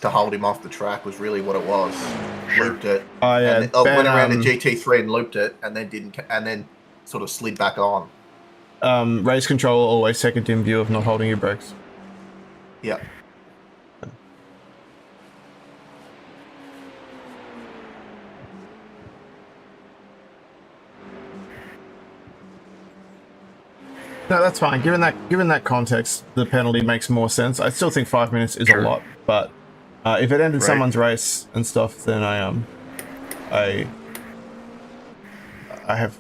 to hold him off the track was really what it was. Sure. Looped it. Oh yeah, and went around the GT3 and looped it, and then sort of slid back on. Race control always second in view of not holding your brakes. Yeah. No, that's fine. Given that context, the penalty makes more sense. I still think 5 minutes is a lot, but if it ended someone's race and stuff, then I have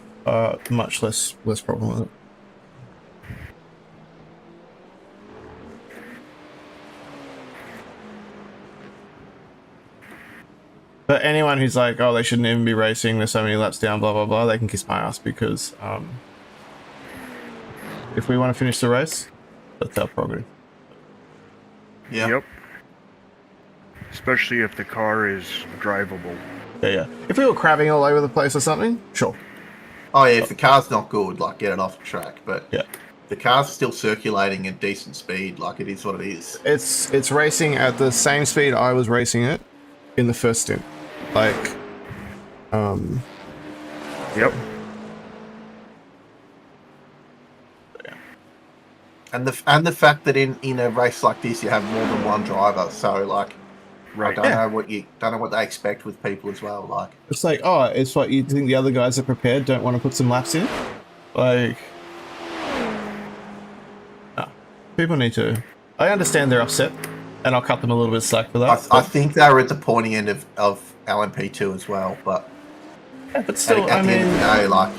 much less problem with it. But anyone who's like, oh, they shouldn't even be racing, there's so many laps down, blah blah blah, they can kiss my ass, because if we want to finish the race, that's our prerogative. Yeah. Yep. Especially if the car is drivable. Yeah. If we were crabbing all over the place or something, sure. Oh yeah, if the car's not good, like, get it off the track. But yeah, the car's still circulating at decent speed, like, it is what it is. It's racing at the same speed I was racing it in the first stint. Like, Yep. And the fact that in a race like this you have more than one driver, so like, I don't know what they expect with people as well. Like, it's like, oh, it's what you think the other guys are prepared, don't want to put some laps in. Like, no, people need to. I understand they're upset, and I'll cut them a little bit of slack for that. I think they were at the pointy end of LMP2 as well, but yeah, but still, at the end of the day, like,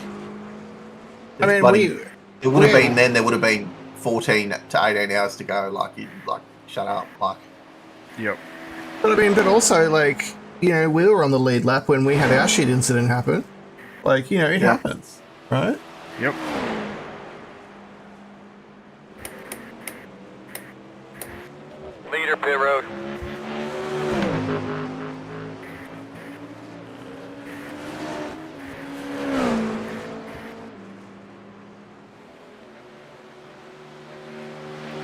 it would have been then. There would have been 14 to 18 hours to go. Like, you shut up. Like, yep. But I mean, but also, like, you know, we were on the lead lap when we had our shit incident happen. Like, you know, it happens, right? Yep. Leader pit road.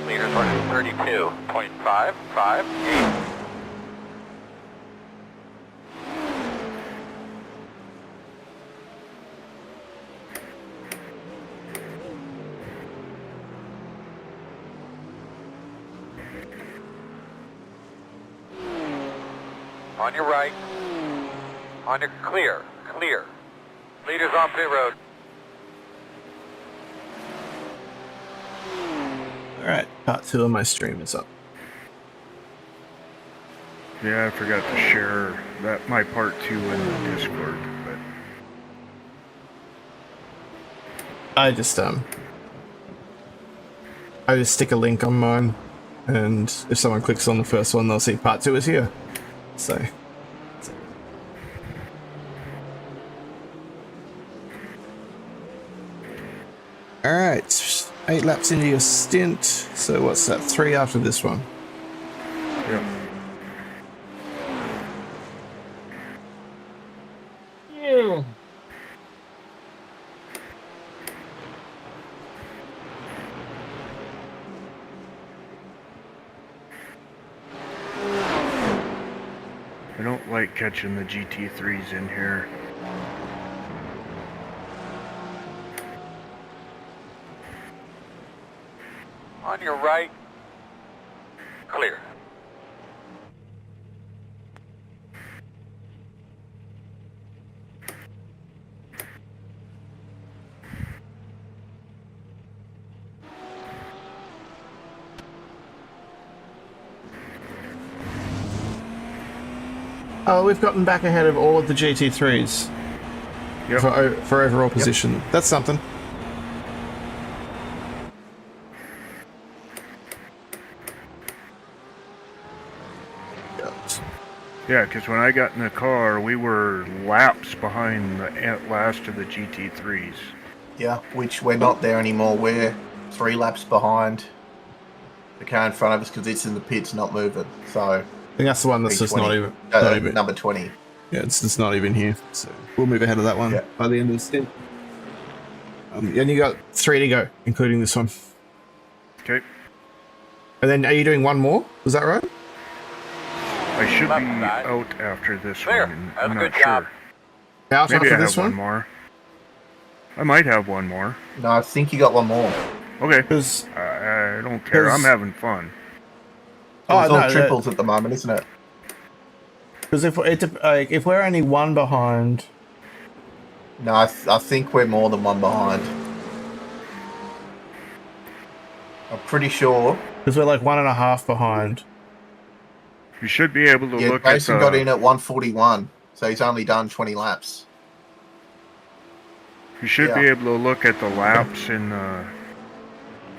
Leader's running 32.558. On your right. On your clear. Clear. Leaders on pit road. Alright, part 2 of my stream is up. Yeah, I forgot to share my part 2 in the Discord, but I just stick a link on mine, and if someone clicks on the first one, they'll see part 2 is here. So alright, 8 laps into your stint, so what's that, 3 after this one? yep. I don't like catching the GT3s in here. On your right. Clear. Oh, we've gotten back ahead of all of the GT3s for overall position. Yep. That's something. Yeah, because when I got in the car, we were laps behind the last of the GT3s. yeah, which we're not there anymore. We're 3 laps behind the car in front of us because it's in the pits, not moving. So I think that's the one that's just not even number 20. Yeah, it's just not even here. So we'll move ahead of that one by the end of the stint. And you got 3 to go, including this one. Okay. And then, are you doing one more? Was that right? I should Left be side. out after this Clear. one. That was I'm a not good job. sure. Out Maybe after I this have one one? more. I might have one more. No, I think you got one more. Okay. Because I don't care. I'm having fun. It's all triples at the moment, isn't it? if we're only one behind, No, I think we're more than one behind. I'm pretty sure. because we're like 1.5 behind. You should be able to Yeah, look at Jason got in at 141, so he's only done 20 laps. You should be able to look at the laps in the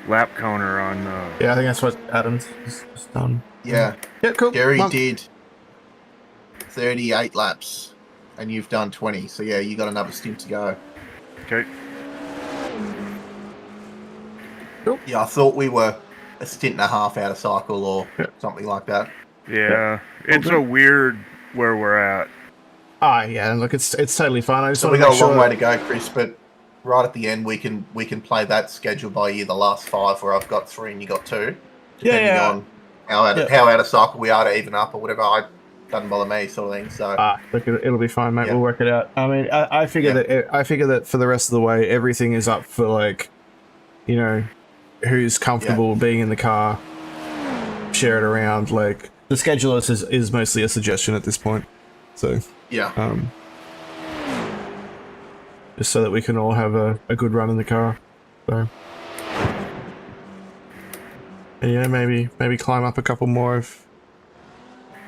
lap counter on. Yeah, I think that's what Adams has done. Yeah. Yeah, cool. Gary did 38 laps, and you've done 20. So yeah, you got another stint to go. Okay. Cool. Yeah, I thought we were a stint and a half out of cycle or something like that. Yeah, it's a weird where we're at. Yeah, and look, it's totally fine. I just So want we to got make a long sure. way to go, Chris. But right at the end, we can play that schedule by you. The last 5, where I've got 3 and you got 2, depending on how out of cycle we are to even up or whatever. Doesn't bother me, sort of thing. So Look, it'll be fine, mate. We'll work it out. I mean, I figure that for the rest of the way, everything is up for, like, you know, who's comfortable being in the car, share it around. Like, the schedule is mostly a suggestion at this point. So just so that we can all have a good run in the car. So and, you know, maybe climb up a couple more if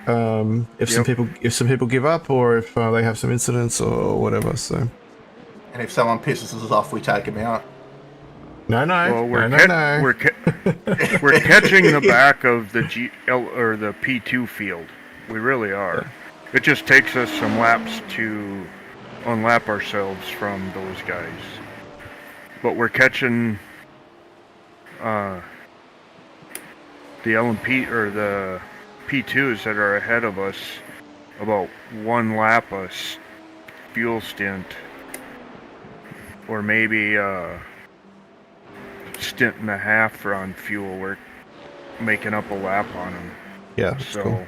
some people give up, or if they have some incidents or whatever. So, and if someone pisses us off, we take them out. No. Well, we're no. we're catching the back of the or the P2 field. We really are. It just takes us some laps to unlap ourselves from those guys. But we're catching the LMP or the P2s that are ahead of us about 1 lap a fuel stint, or maybe stint and a half on fuel. We're making up a lap on them. Yeah. So. Cool.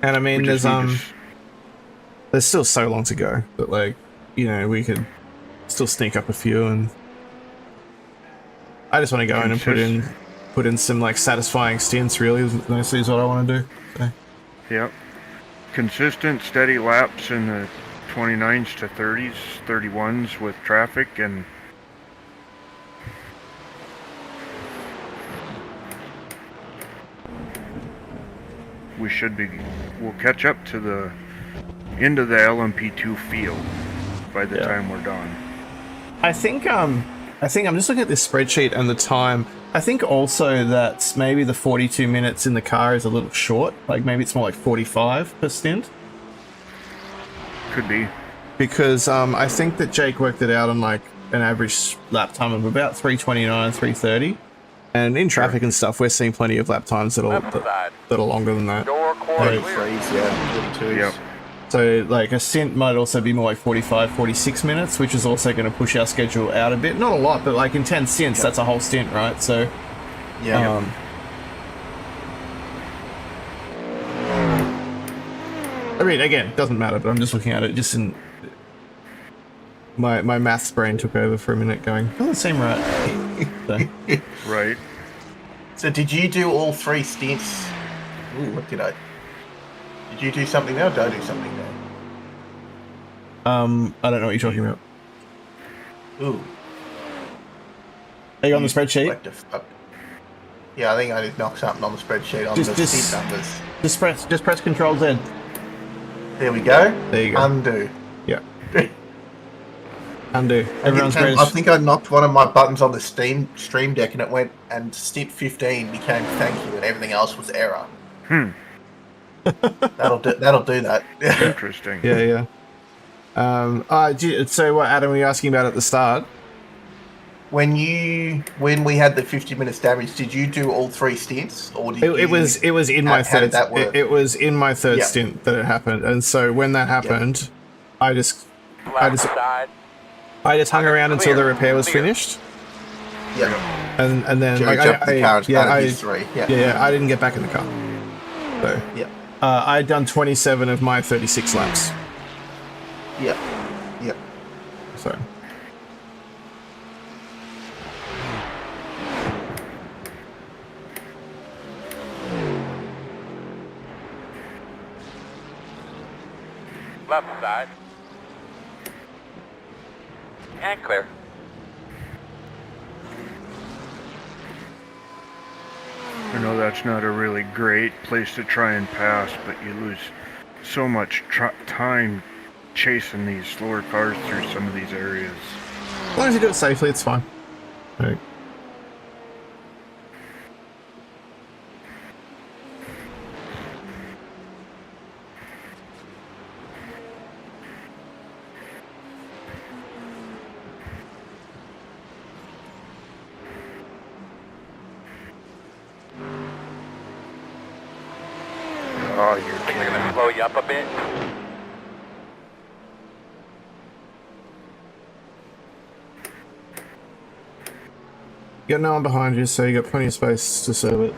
And I mean, there's still so long to go, but, like, you know, we could still sneak up a few, and I just want to go in and put in some, like, satisfying stints. Really, mostly is what I want to do. So. Yep. Consistent, steady laps in the 29s to 30s, 31s with traffic, and we'll catch up to the end of the LMP2 field by the time we're done. I think I'm just looking at this spreadsheet and the time. I think also that maybe the 42 minutes in the car is a little short. Like, maybe it's more like 45 per stint. Could be. Because I think that Jake worked it out on, like, an average lap time of about 3:29, 3:30. And in traffic and stuff, we're seeing plenty of lap times that are longer than that. Door corner clear. 32. Yep. So, like, a stint might also be more like 45, 46 minutes, which is also going to push our schedule out a bit. Not a lot, but, like, in 10 stints, that's a whole stint, right? So, I mean, again, it doesn't matter, but I'm just looking at it just in... My maths brain took over for a minute going, doesn't seem right. So. Right. So did you do all 3 stints? Ooh, what did I... Did you do something there, or did I do something there? I don't know what you're talking about. Ooh. Are you on the spreadsheet? Yeah, I think I did knock something on the spreadsheet on the stint numbers. Just press Control Z. There we go. There you go. Undo. Yeah. Undo. Everyone's ready. I think I knocked one of my buttons on the stream deck, and it went, and stint 15 became thank you, and everything else was error. That'll do that. Interesting. Yeah. So what, Adam, were you asking about at the start? When we had the 50 minutes damage, did you do all 3 stints, or did it was in my third? How did that work? It was in my third stint that it happened, and so when that happened, I just hung around until the repair was finished. Yeah. And then Jerry like jumped the car and started his 3. I didn't get back in the car. So, Yeah. I'd done 27 of my 36 laps. Yep. Yep. So. Left side. And clear. I know that's not a really great place to try and pass, but you lose so much time chasing these slower cars through some of these areas. As long as you do it safely, it's fine. Right. Oh, Think they're gonna slow you up a bit? You got no one behind you, so you got plenty of space to serve it.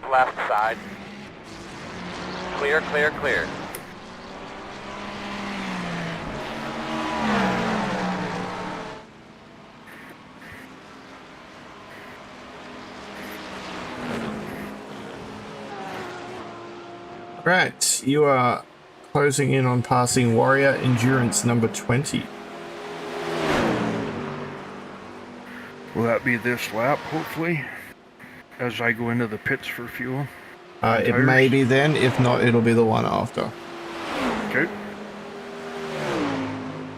Left side. Clear, clear, clear. Right, you are closing in on passing Warrior Endurance number 20. Will that be this lap, hopefully, as I go into the pits for fuel? It may be then, if not, it'll be the one after. Okay.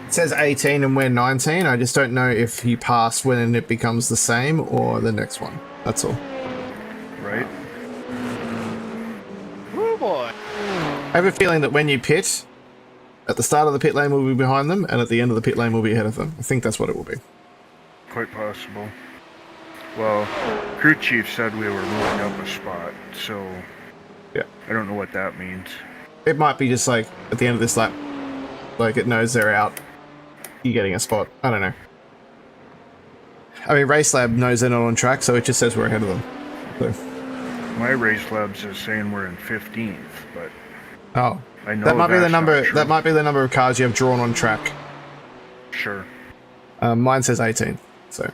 It says 18 and we're 19. I just don't know if you pass when it becomes the same or the next one. That's all. Right. Oh boy. I have a feeling that when you pit, at the start of the pit lane we'll be behind them, and at the end of the pit lane we'll be ahead of them. I think that's what it will be. Quite possible. Well, crew chief said we were moving up a spot, so Yeah. I don't know what that means. It might be just like at the end of this lap, like it knows they're out, you're getting a spot. I don't know. I mean, Race Lab knows they're not on track, so it just says we're ahead of them. So. My race labs is saying we're in 15th, but Oh, I know that might be the that's number. not true. That might be the number of cars you have drawn on track. Sure. Mine says 18. So.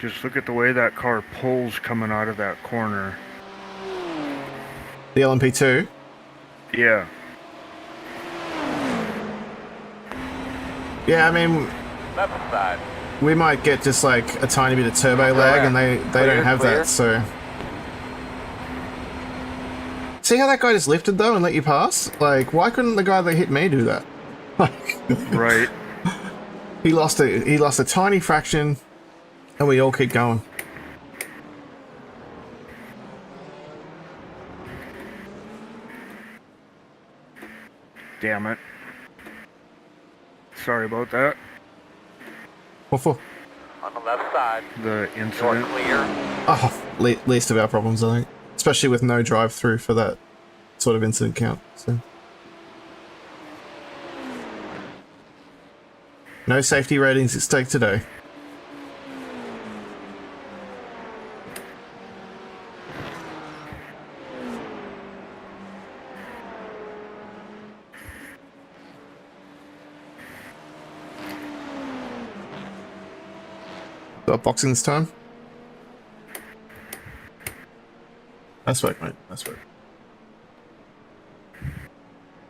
Just look at the way that car pulls coming out of that corner. The LMP2. Yeah. Yeah, I mean, Left side. we might get just like a tiny bit of turbo lag, and they Clear, don't have clear. that. So. See how that guy just lifted though and let you pass? Like, why couldn't the guy that hit me do that? Right. He lost a tiny fraction, and we all keep going. Damn it. Sorry about that. What for? On the left side. The You're incident. clear. Oh, least of our problems, I think. Especially with no drive-through for that sort of incident count. So. No safety ratings at stake today. Got boxing this time? Nice work, mate. Nice work.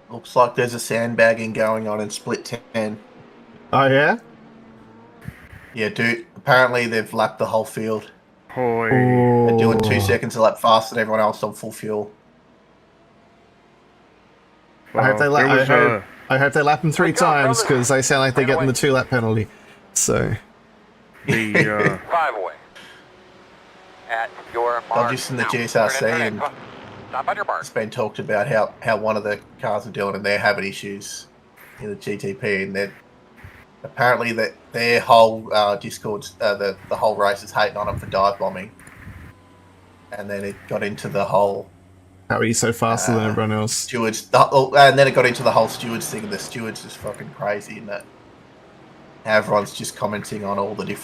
Looks like there's a sandbagging going on in split 10. Oh, yeah? Yeah, dude. Apparently they've lapped the whole field. Hoy. They're doing 2 Oh. seconds a lap faster than everyone else on full fuel. I hope they there was I hope they lap them 3 Good job, times brother. because they sound like they're Right getting away. the 2-lap penalty. So the 5 away. At your mark. just in the now. GSRC Turn in. and Stop on your mark. it's been talked about how one of the cars are doing and they're having issues in the GTP, and that apparently that their whole Discord, the whole race is hating on them for dive bombing, and then it got into the whole how are you so faster than everyone else? stewards, and then it got into the whole stewards thing, and the stewards is fucking crazy, and that everyone's just commenting on all the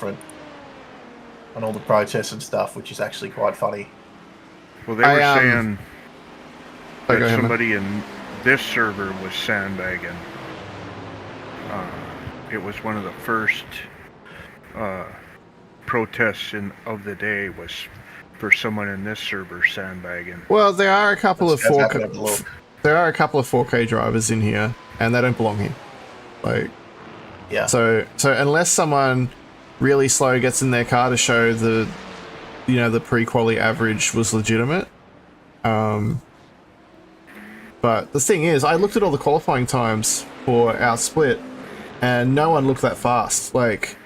protests and stuff, which is actually quite funny. Well, they were saying go that ahead, somebody in this server was sandbagging. It was one of the first protests of the day was for someone in this server sandbagging. Well, there are a couple of Let's have a look. 4K drivers in here, and they don't belong here. Like, Yeah. so unless someone really slow gets in their car to show the pre-quali average was legitimate. But the thing is, I looked at all the qualifying times for our split, and no one looked that fast. Like,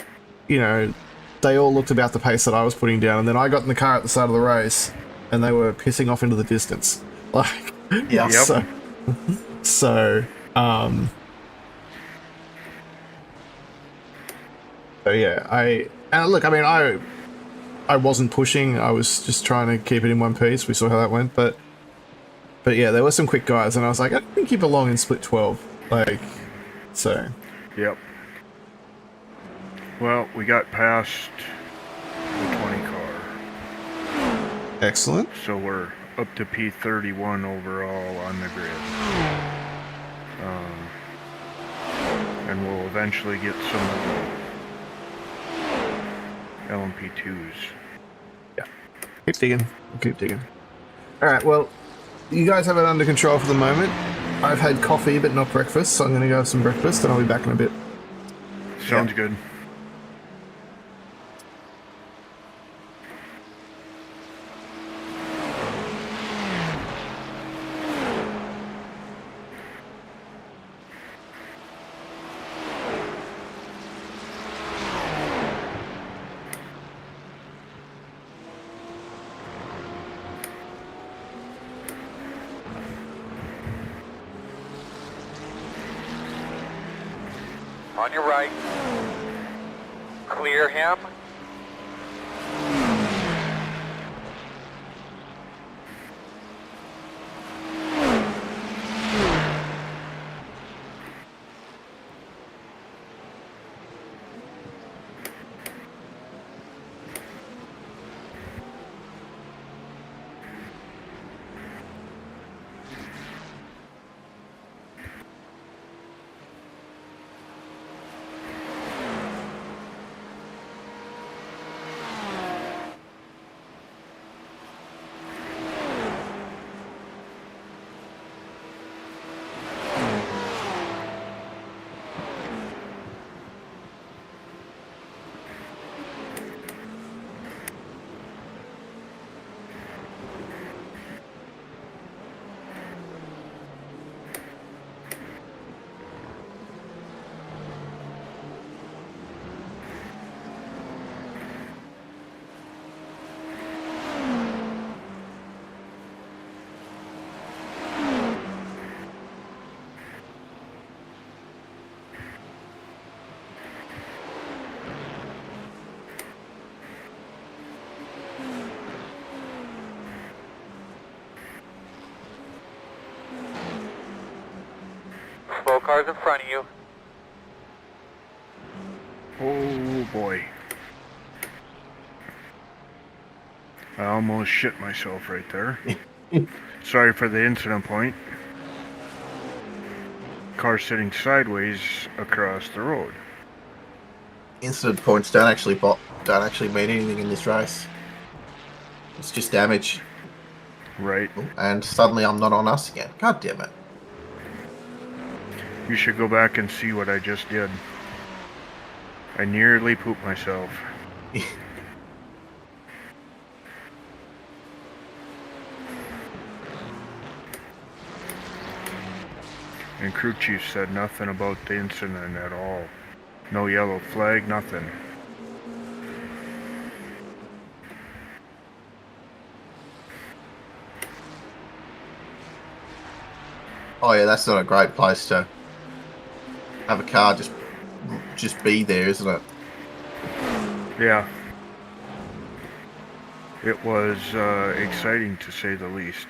they all looked about the pace that I was putting down, and then I got in the car at the start of the race, and they were pissing off into the distance. Like, Yeah. Yep. So yeah, I wasn't pushing. I was just trying to keep it in one piece. We saw how that went, but yeah, there were some quick guys, and I was like, I think you belong in split 12. Like, so. Yep. Well, we got past the 20 car. Excellent. So we're up to P31 overall on the grid. And we'll eventually get some of the LMP2s. Yeah. Keep digging. We'll keep digging. Alright, well, you guys have it under control for the moment. I've had coffee, but not breakfast, so I'm going to go have some breakfast, and I'll be back in a bit. Sounds good. On your right. Clear him. Slow cars in front of you. Oh boy. I almost shit myself right there. Sorry for the incident point. Car sitting sideways across the road. Incident points don't actually mean anything in this race. It's just damage. Right. And suddenly I'm not on us again. God damn it. You should go back and see what I just did. I nearly pooped myself. And crew chief said nothing about the incident at all. No yellow flag, nothing. Oh yeah, that's not a great place to have a car just be there, isn't it? Yeah. It was exciting to say the least.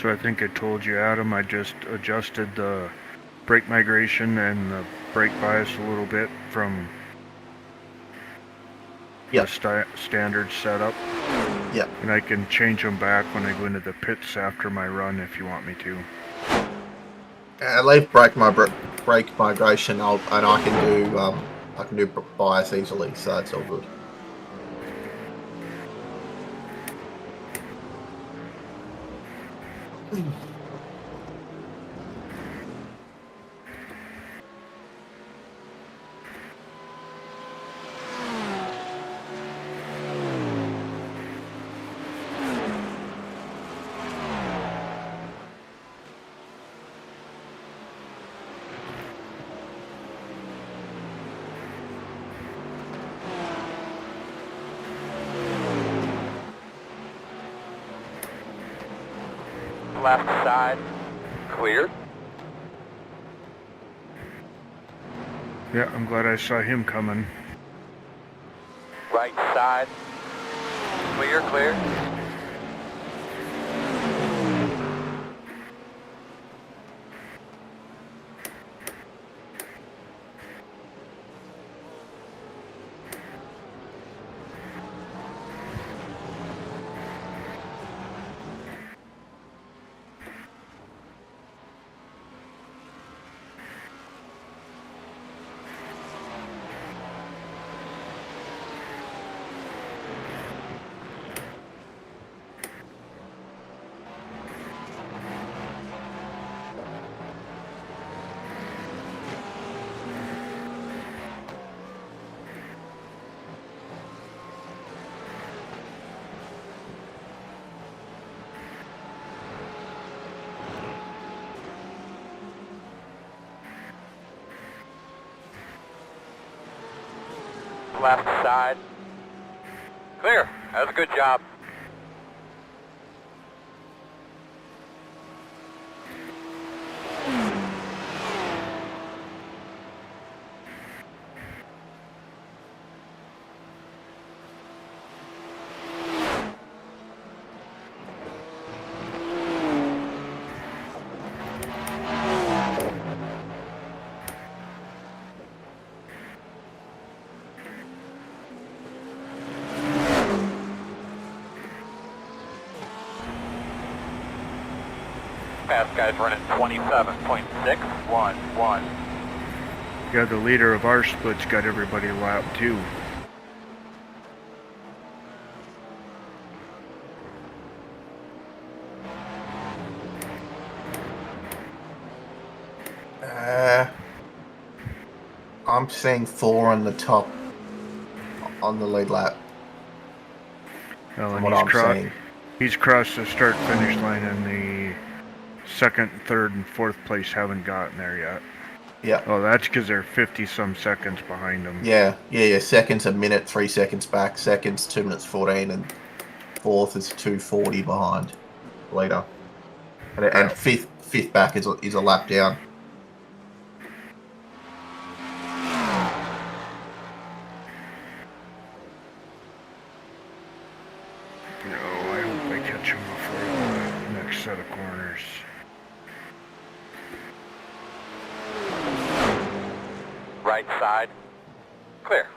So I think I told you, Adam, I just adjusted the brake migration and the brake bias a little bit from the standard setup. Yep. And I can change them back when I go into the pits after my run if you want me to. Leave brake migration, and I can do bias easily, so it's all good. Left side, clear. Yeah, I'm glad I saw him coming. Right side, clear, clear. Left side. Clear. That was a good job. Fast guys running 27.611. Yeah, the leader of our split's got everybody lapped too. I'm seeing 4 on the top on the lead lap. Well, From and what I'm seeing. he's crossed the start-finish line, and the second, third, and fourth place haven't gotten there yet. Yeah. Oh, that's because they're 50-some seconds behind him. Yeah. Seconds a minute, 3 seconds back. Seconds 2 minutes 14, and fourth is 2:40 behind leader. And fifth back is a lap down. No, I hope I catch him before the next set of corners. Right side. Clear.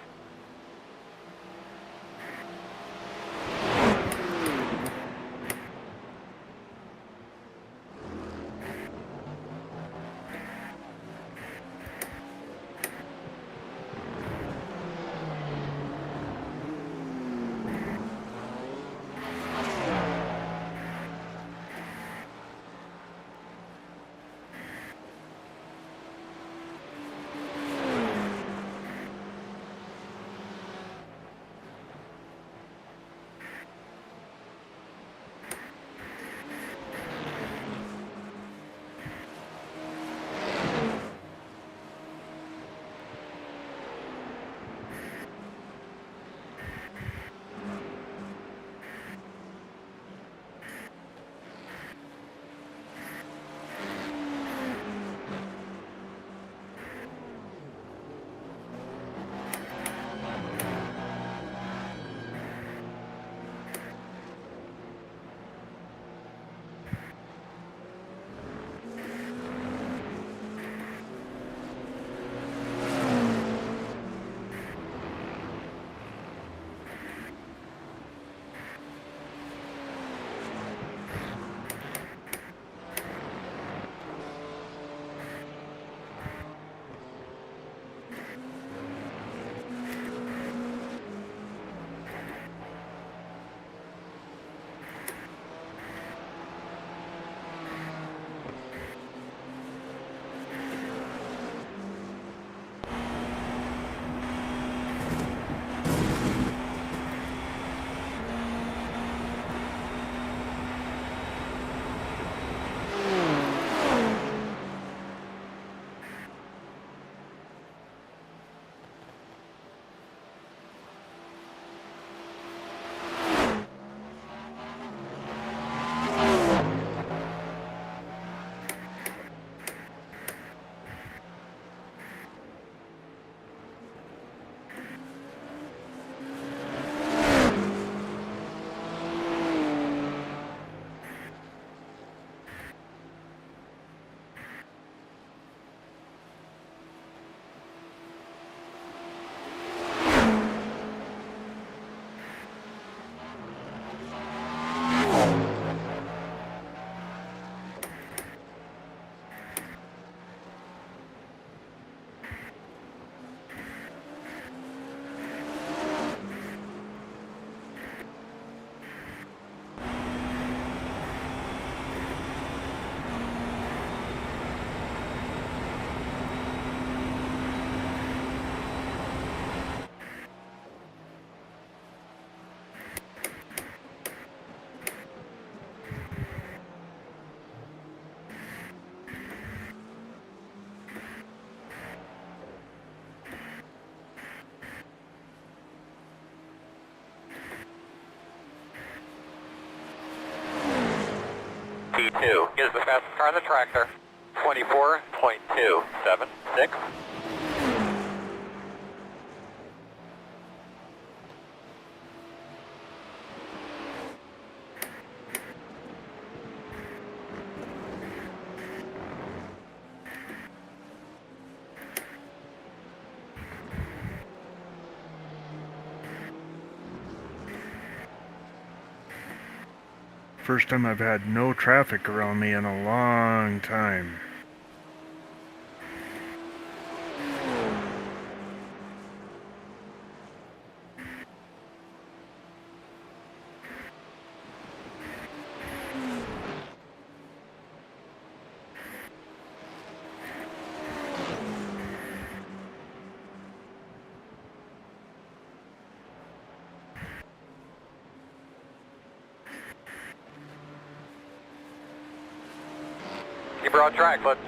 T2 is the fastest car on the track there. 24.276. First time I've had no traffic around me in a long time. Keep her on track, let's.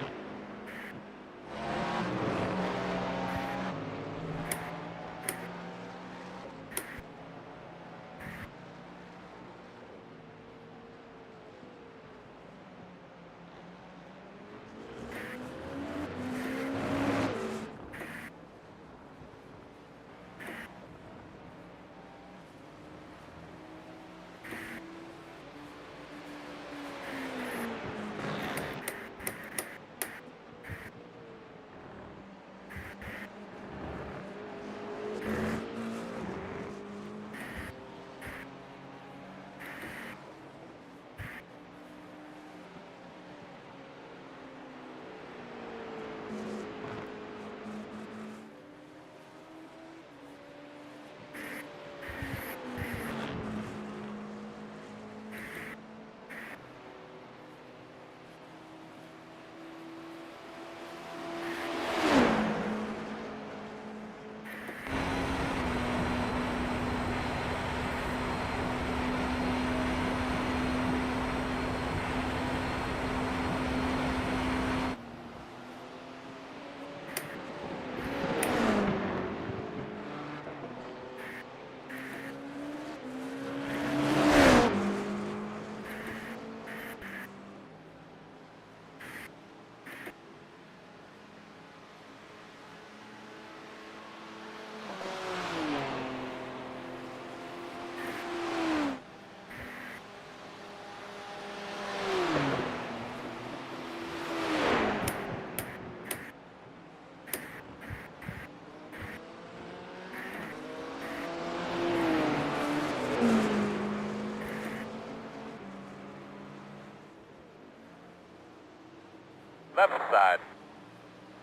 Left side.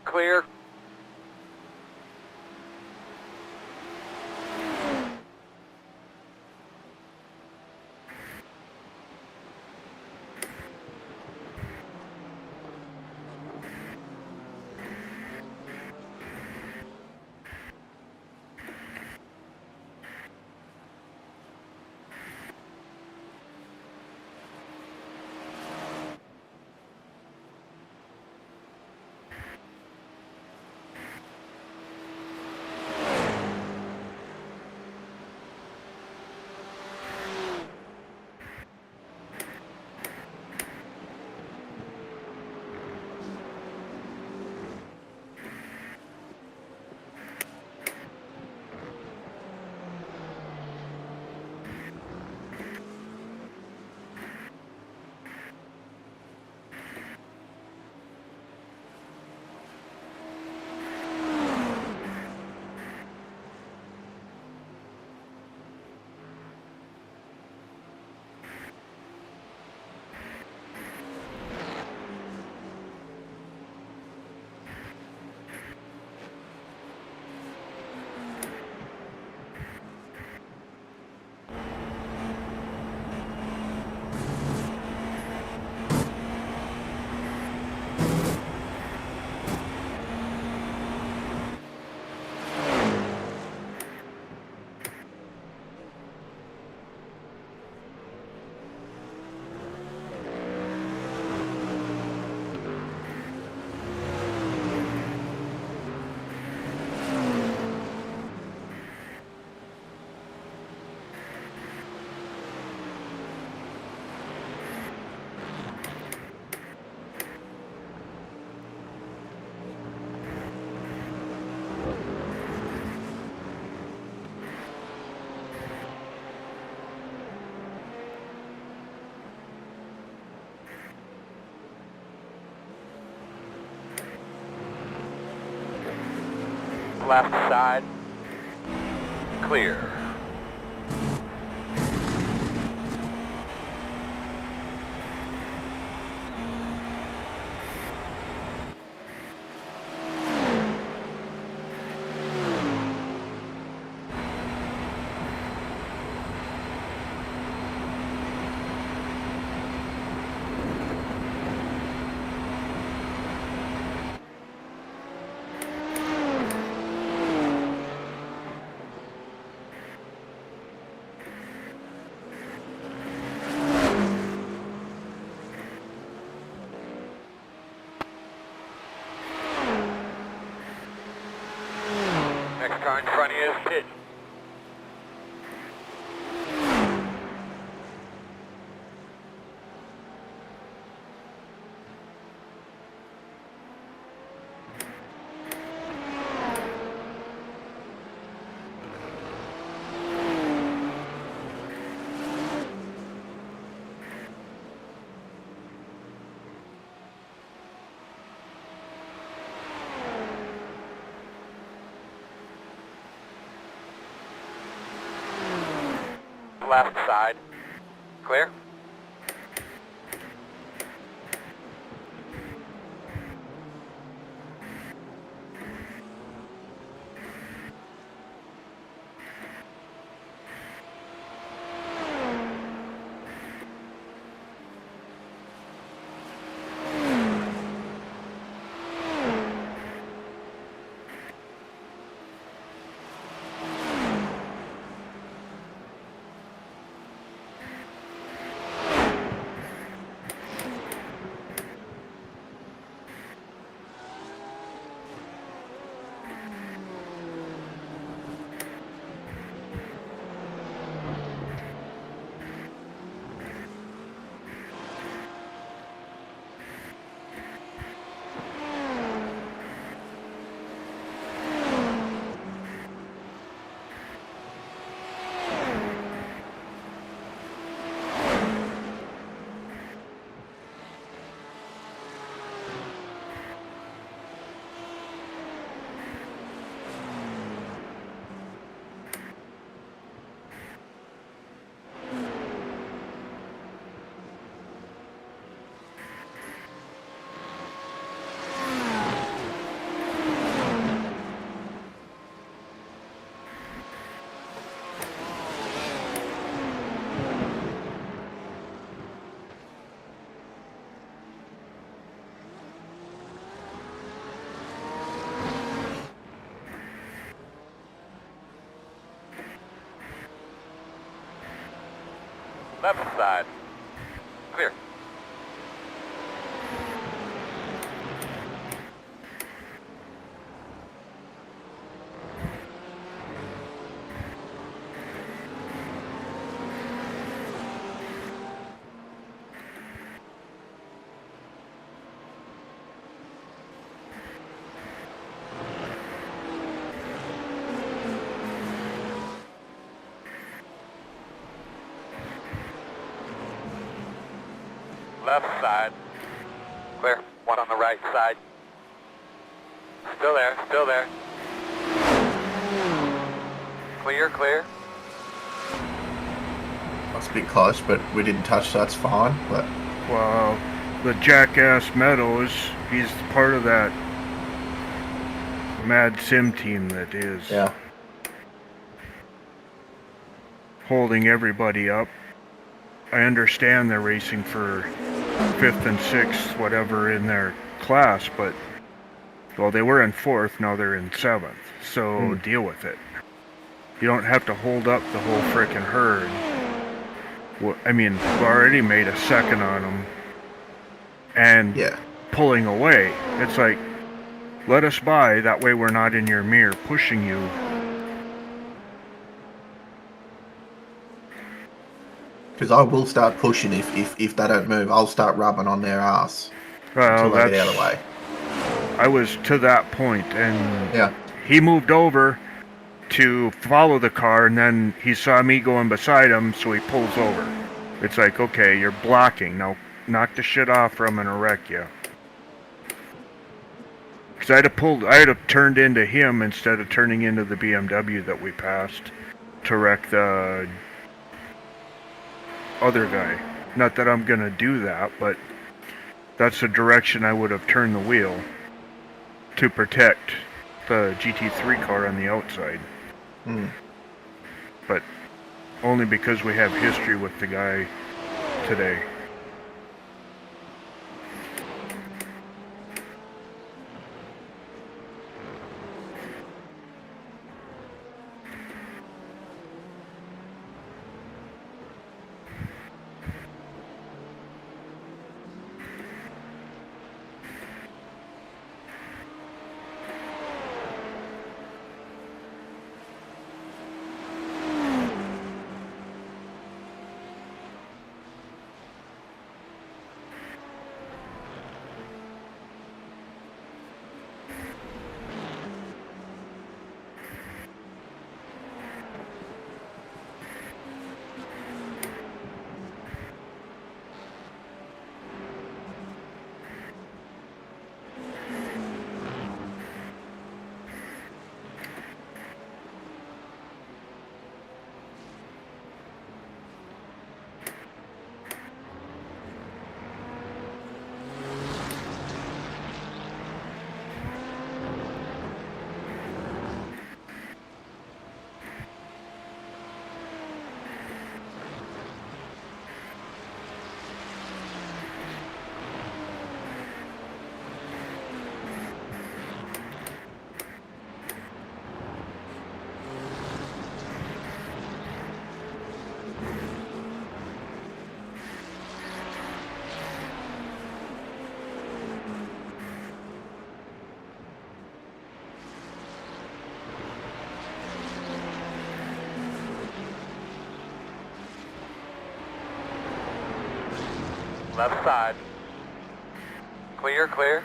Clear. Left side. Clear. car in front of you is pitched. Left side. Clear? Left side. Clear. Left side. Clear. One on the right side. Still there, still there. Clear, clear. That's a bit close, but we didn't touch, so that's fine. But Well, the jackass Meadows, he's part of that mad sim team that is yeah, holding everybody up. I understand they're racing for 5th and 6th, whatever, in their class, but, well, they were in 4th, now they're in 7th, so deal with it. You don't have to hold up the whole frickin' herd. Well, I mean, we've already made a second on them, and yeah. pulling away. It's like, let us by, that way we're not in your mirror pushing you. Because I will start pushing if they don't move. I'll start rubbing on their ass until they get out of the way. I was to that point, and Yeah, he moved over to follow the car, and then he saw me going beside him, so he pulls over. It's like, okay, you're blocking. Now knock the shit off or I'm gonna wreck you. Because I'd have turned into him instead of turning into the BMW that we passed to wreck the other guy. Not that I'm gonna do that, but that's the direction I would have turned the wheel to protect the GT3 car on the outside. But only because we have history with the guy today. Left side. Clear, clear.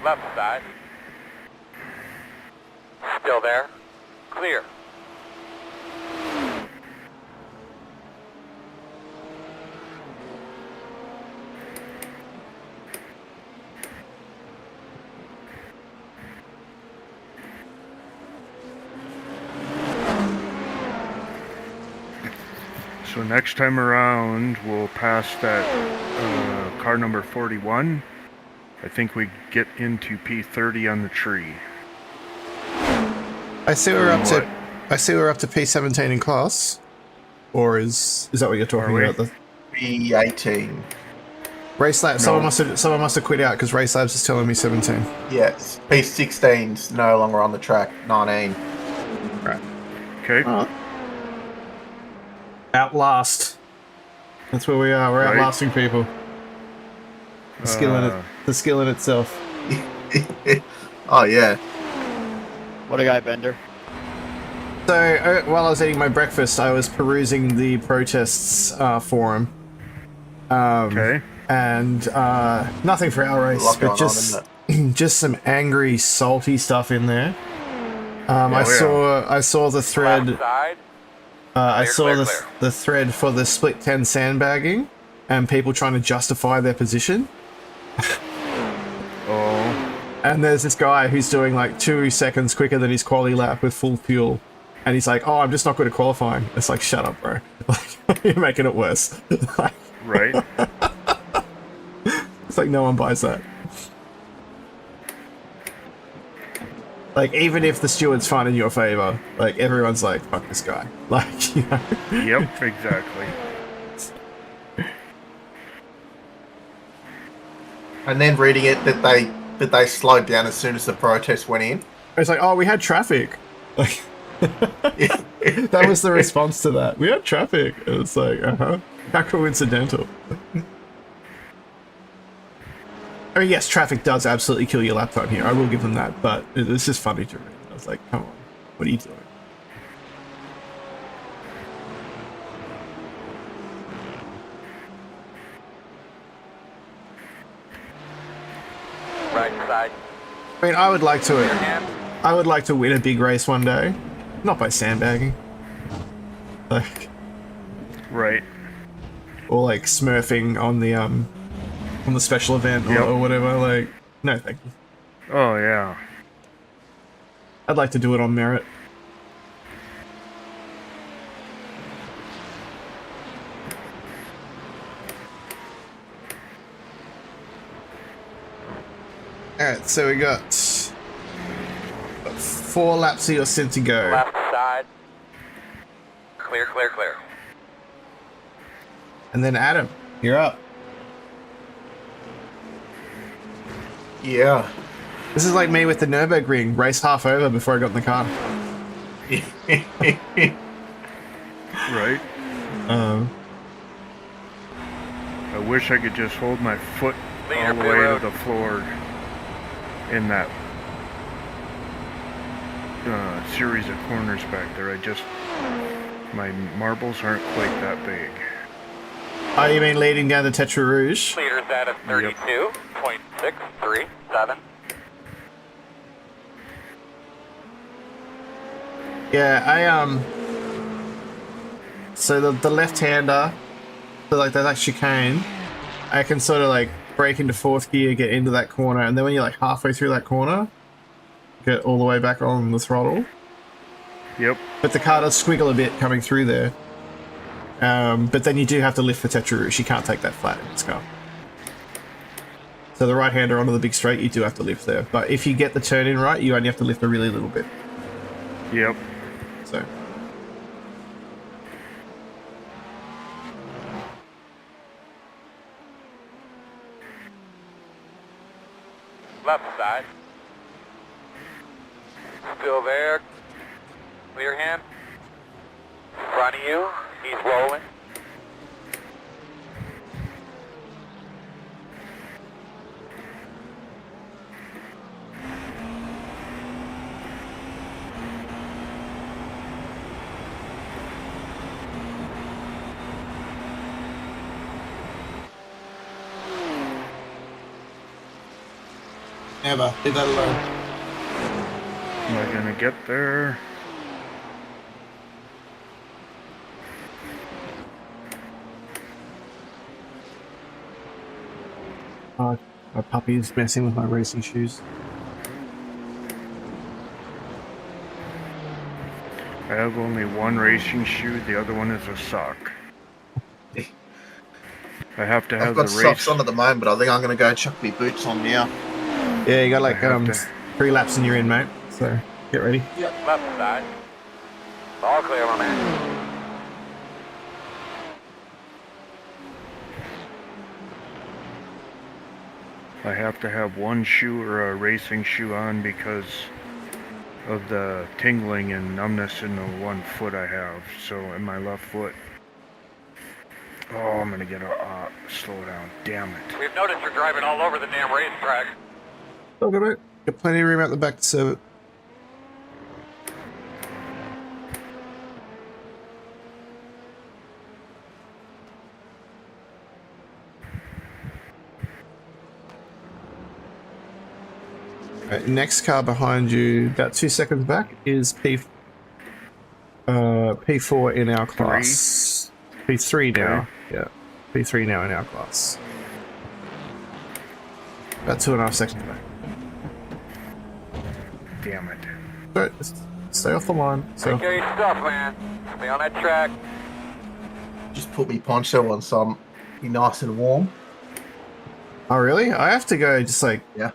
Left side. Still there. Clear. So next time around, we'll pass that car number 41. I think we get into P30 on the tree. I see we're up to. I see we're up to P17 in class. Or is that what you're talking about? The P18. race lab. No. Someone must have quit out because race labs is telling me 17. Yes. P16's no longer on the track. 19. Right. Okay. Outlast. That's where we are. We're Right. outlasting people. The skill in itself. Oh, yeah. What a guy, Bender. So while I was eating my breakfast, I was perusing the protests forum. Okay. And nothing for our race, Lot but going on, isn't just some angry, salty stuff in there. Oh, I saw the thread. Left side. I Clear, saw clear, the clear. the thread for the split 10 sandbagging, and people trying to justify their position. Oh. And there's this guy who's doing like 2 seconds quicker than his quali lap with full fuel. And he's like, oh, I'm just not good at qualifying. It's like, shut up, bro. Like, you're making it worse. Like, Right. it's like no one buys that. Like, even if the steward's fine in your favor, like, everyone's like, fuck this guy. Like, you know. Yep, exactly. And then reading it that they slowed down as soon as the protest went in. It's like, oh, we had traffic. Like, that was the response to that. We had traffic. It's like, how coincidental. I mean, yes, traffic does absolutely kill your lap time here. I will give them that, but it's just funny to read. I was like, come on, what are you doing? Right side. I mean, I would like Clear to. hand. I would like to win a big race one day, not by sandbagging, like, Right. or like smurfing on the special event Yep. or whatever. Like, no, thank you. Oh, yeah. I'd like to do it on merit. Alright, so we got 4 laps of your stint to go. Left side. Clear, clear, clear. And then Adam, you're up. Yeah. This is like me with the Nürburgring, race half over before I got in the car. Right. I wish I could just hold my foot Leader, all the pit way road. to the floor in that series of corners back there. My marbles aren't quite that big. Oh, you mean leading down the Tetra Rouge? Leader's at a 32.637. Yeah, so the left-hander, so like that chicane, I can sort of like brake into 4th gear, get into that corner, and then when you're like halfway through that corner, get all the way back on the throttle. Yep. But the car does squiggle a bit coming through there. But then you do have to lift the Tetra Rouge. You can't take that flat in this car. So the right-hander onto the big straight, you do have to lift there. But if you get the turn in right, you only have to lift a really little bit. Yep. So Left side. Still there. Clear hand. In front of you. He's rolling. Never. Leave that alone. Am I gonna get there? Oh, my puppy's messing with my racing shoes. I have only one racing shoe, the other one is a sock. I have to have I've got the race. socks on at the moment, but I think I'm going to go chuck my boots on now. Yeah, you got like I have to- 3 laps and you're in, mate. So get ready. Left side. All clear, my man. I have to have one shoe or a racing shoe on because of the tingling and numbness in the one foot I have. So in my left foot. Oh, I'm gonna get a slow down. Damn it. We've noticed you're driving all over the damn racetrack. Okay, mate. Got plenty of room out the back to serve it. Right, next car behind you, about 2 seconds back, is P4 in our class. P3 now. Yeah, P3 now in our class. About 2.5 seconds back. Damn it. Right, just stay off the line. So Take care of your stuff, man. Stay on that track. Just put me poncho on so I'm be nice and warm. oh really? I have to go just like Yeah.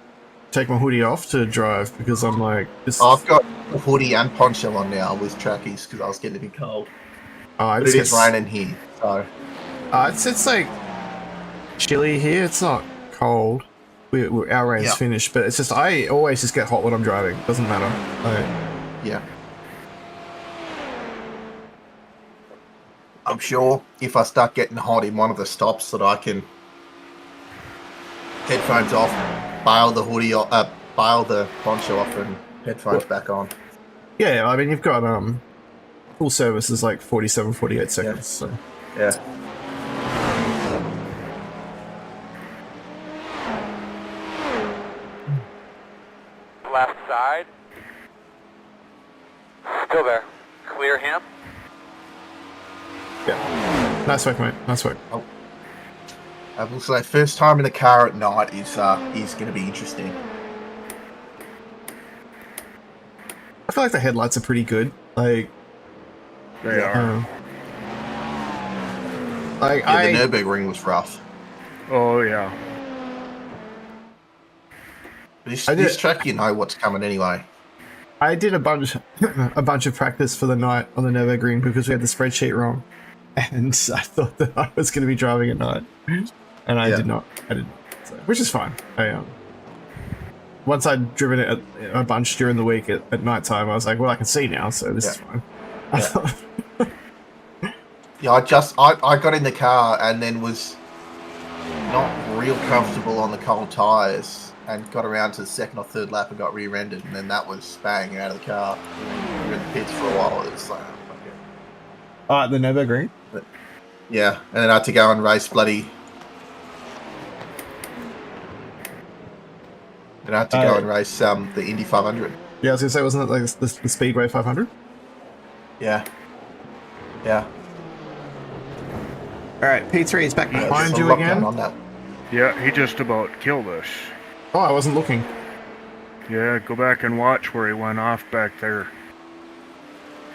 take my hoodie off to drive because I'm like just I've got a hoodie and poncho on now with trackies because I was getting a bit cold. I But just it is raining here, so it's like chilly here. It's not cold. Our rain's Yeah. finished, but it's just I always just get hot when I'm driving. Doesn't matter. yeah. I'm sure if I start getting hot in one of the stops that I can headphones off, bail the hoodie off, bail the poncho off and headphones back on. Yeah, I mean you've got full service is like 47, 48 seconds. So Yeah. Left side. Still there. Clear him. yeah, nice work, mate. Nice work. I will say first time in a car at night is going to be interesting. I feel like the headlights are pretty good. Like They are. like Yeah, the Nürburgring was rough. Oh, yeah. This track, you know what's coming anyway. I did a bunch of practice for the night on the Nürburgring because we had the spreadsheet wrong, and I thought that I was going to be driving at night, and I did not. I didn't, so, which is fine. Once I'd driven it a bunch during the week at night time, I was like, well, I can see now, so this is fine. Yeah, I got in the car and then was not real comfortable on the cold tyres and got around to the second or third lap and got rear-ended, and then that was bang out of the car. We were in the pits for a while. It was like, oh, fuck it. The Nürburgring. Yeah, and then I had to go and race bloody. Then I had to go and race the Indy 500. Yeah, I was gonna say, wasn't it like the Speedway 500? Yeah. Yeah. All right, P3 is back behind there's you a lot again. going on that. Yeah, he just about killed us. Oh, I wasn't looking. Yeah, go back and watch where he went off back there.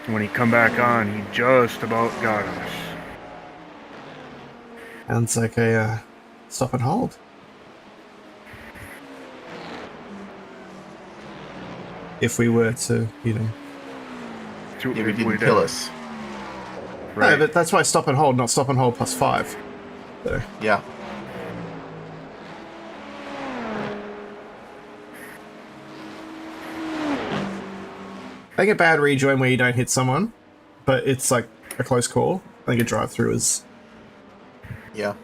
When he come back on, he just about got us. Sounds like a stop and hold. If we were to, Yeah, we didn't kill us. Right. No, but that's why stop and hold, not stop and hold plus 5. So. Yeah. I think a bad rejoin where you don't hit someone, but it's like a close call. I think a drive through is Yeah.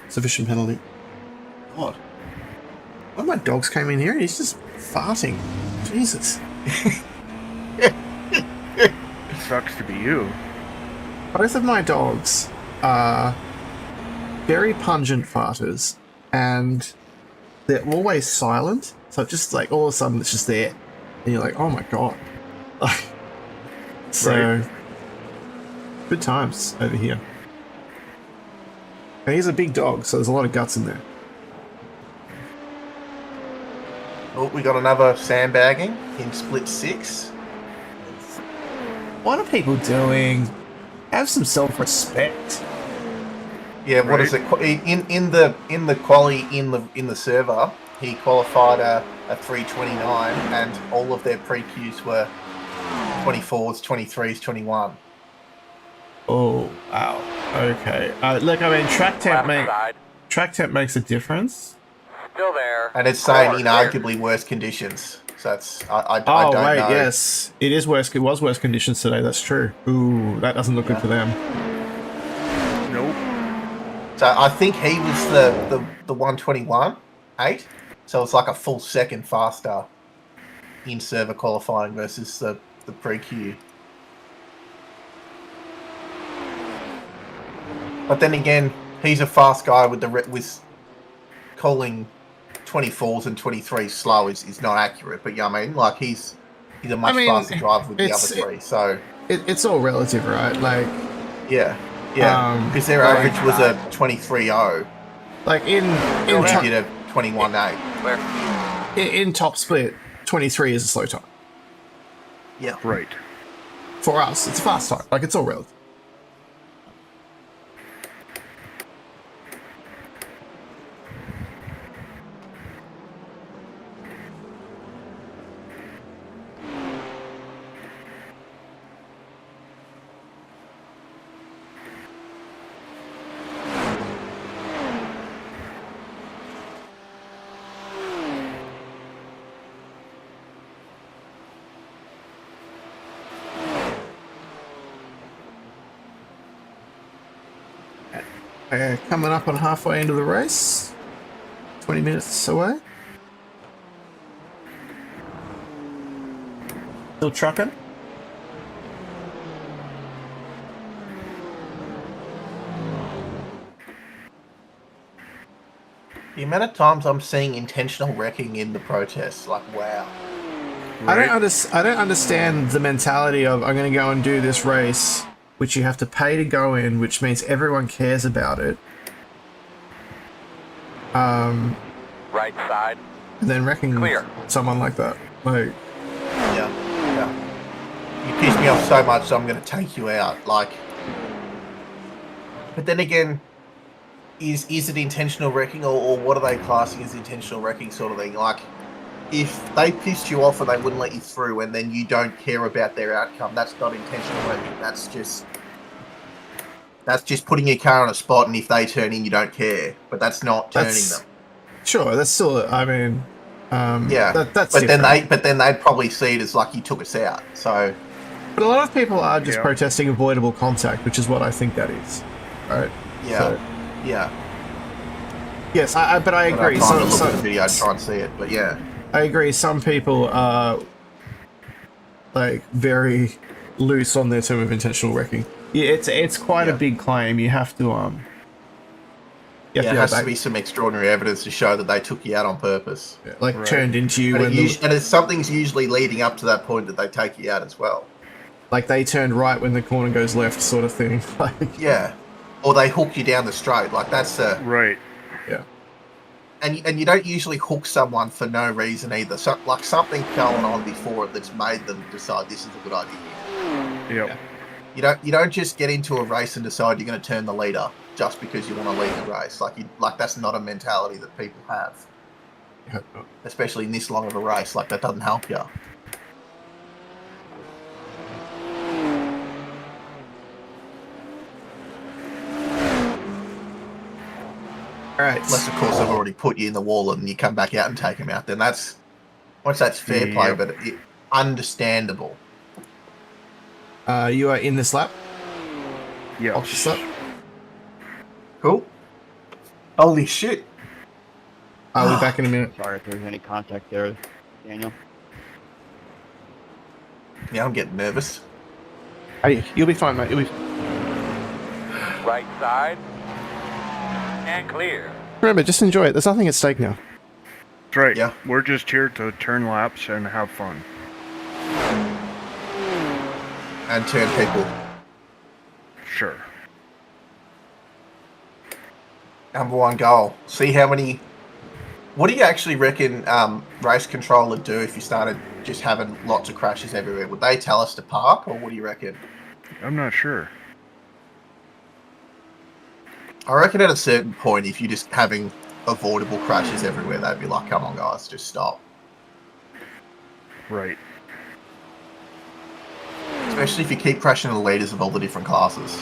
sufficient penalty. God. One of my dogs came in here and he's just farting. Jesus. It sucks to be you. Both of my dogs are very pungent farters, and they're always silent. So just like all of a sudden it's just there, and you're like, oh my god. So Right. good times over here. And he's a big dog, so there's a lot of guts in there. Oh, we got another sandbagging in split 6. What are people doing? Have some self-respect. Yeah, what is it? In the quali in the server, he qualified a 329, and all of their pre-Qs were 24s, 23s, 21. Oh wow. Okay. Look, I mean, track temp makes a difference. Still there. And it's saying inarguably worse conditions. So that's I Oh don't wait, know. yes, it is worse. It was worse conditions today. That's true. Ooh, that doesn't look good for them. Nope. So I think he was the 121.8. So it's like a full second faster in server qualifying versus the pre-Q. But then again, he's a fast guy with calling 24s and 23s slow is not accurate. But yeah, I mean, like he's a much faster driver with the other three. So it's all relative, right? Like yeah, because their average was a 23.0. Like in he did a 21.8. In top split, 23 is a slow time. Yeah, right. For us, it's a fast time. Like it's all relative. Coming up on halfway into the race, 20 minutes away. Still trucking. the amount of times I'm seeing intentional wrecking in the protests, like wow. Right. I don't understand the mentality of I'm going to go and do this race, which you have to pay to go in, which means everyone cares about it. Right side. And then wrecking someone like that. Like, Yeah. You piss me off so much, so I'm going to take you out. Like, but then again, is it intentional wrecking, or what are they classing as intentional wrecking sort of thing? Like, if they pissed you off and they wouldn't let you through, and then you don't care about their outcome, that's not intentional wrecking. That's just putting your car on a spot, and if they turn in, you don't care. But that's not turning them. Sure, that's still. I mean, yeah. That's. But different. then they'd probably see it as like you took us out. So. But a lot of people are just protesting avoidable contact, which is what I think that is, right? Yeah. So, yeah. Yes, but I agree. I'm trying to look at the video and try and see it, but yeah. I agree. Some people are like very loose on their term of intentional wrecking. Yeah, it's quite a big claim. You have to it has to be some extraordinary evidence to show that they took you out on purpose. Yeah, like turned into you, and something's usually leading up to that point that they take you out as well. Like they turned right when the corner goes left, sort of thing. Like, yeah, or they hook you down the straight. Like that's right. Yeah. And you don't usually hook someone for no reason either. So like something going on before it that's made them decide this is a good idea. Yep. You don't just get into a race and decide you're going to turn the leader just because you want to lead the race. Like that's not a mentality that people have. Yeah. Especially in this long of a race. Like that doesn't help you. Right. Unless, of course, I've already put you in the wall and you come back out and take him out. Then that's fair play, but understandable. You are in this lap? Yeah. Off this lap? Cool. Holy shit. I'll be back in a minute. Sorry if there's any contact there, Daniel. Yeah, I'm getting nervous. Hey, you'll be fine, mate. You'll be. Right side. And clear. Remember, just enjoy it. There's nothing at stake now. That's right. Yeah. We're just here to turn laps and have fun. And turn people. Sure. Number one goal. See how many... What do you actually reckon race control would do if you started just having lots of crashes everywhere? Would they tell us to park, or what do you reckon? I'm not sure. I reckon at a certain point, if you're just having avoidable crashes everywhere, they'd be like, come on, guys, just stop. Right. Especially if you keep crashing the leaders of all the different classes.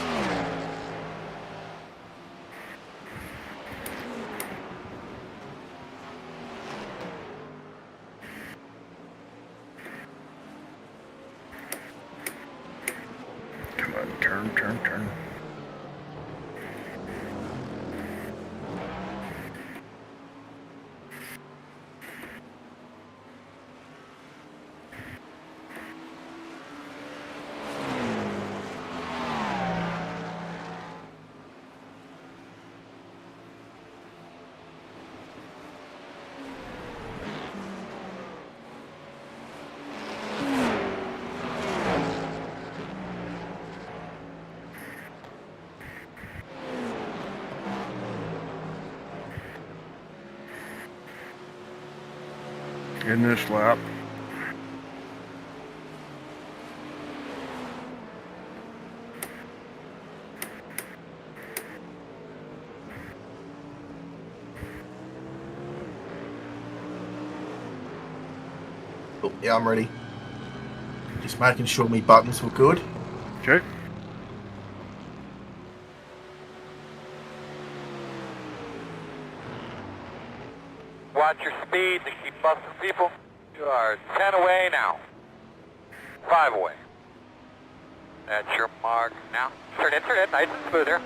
Come on, turn. In this lap. Oh, yeah, I'm ready. Just making sure my buttons were good. Okay. Watch your speed to keep busting people. You are 10 away now. 5 away. That's your mark now. Turn it, nice and smooth here.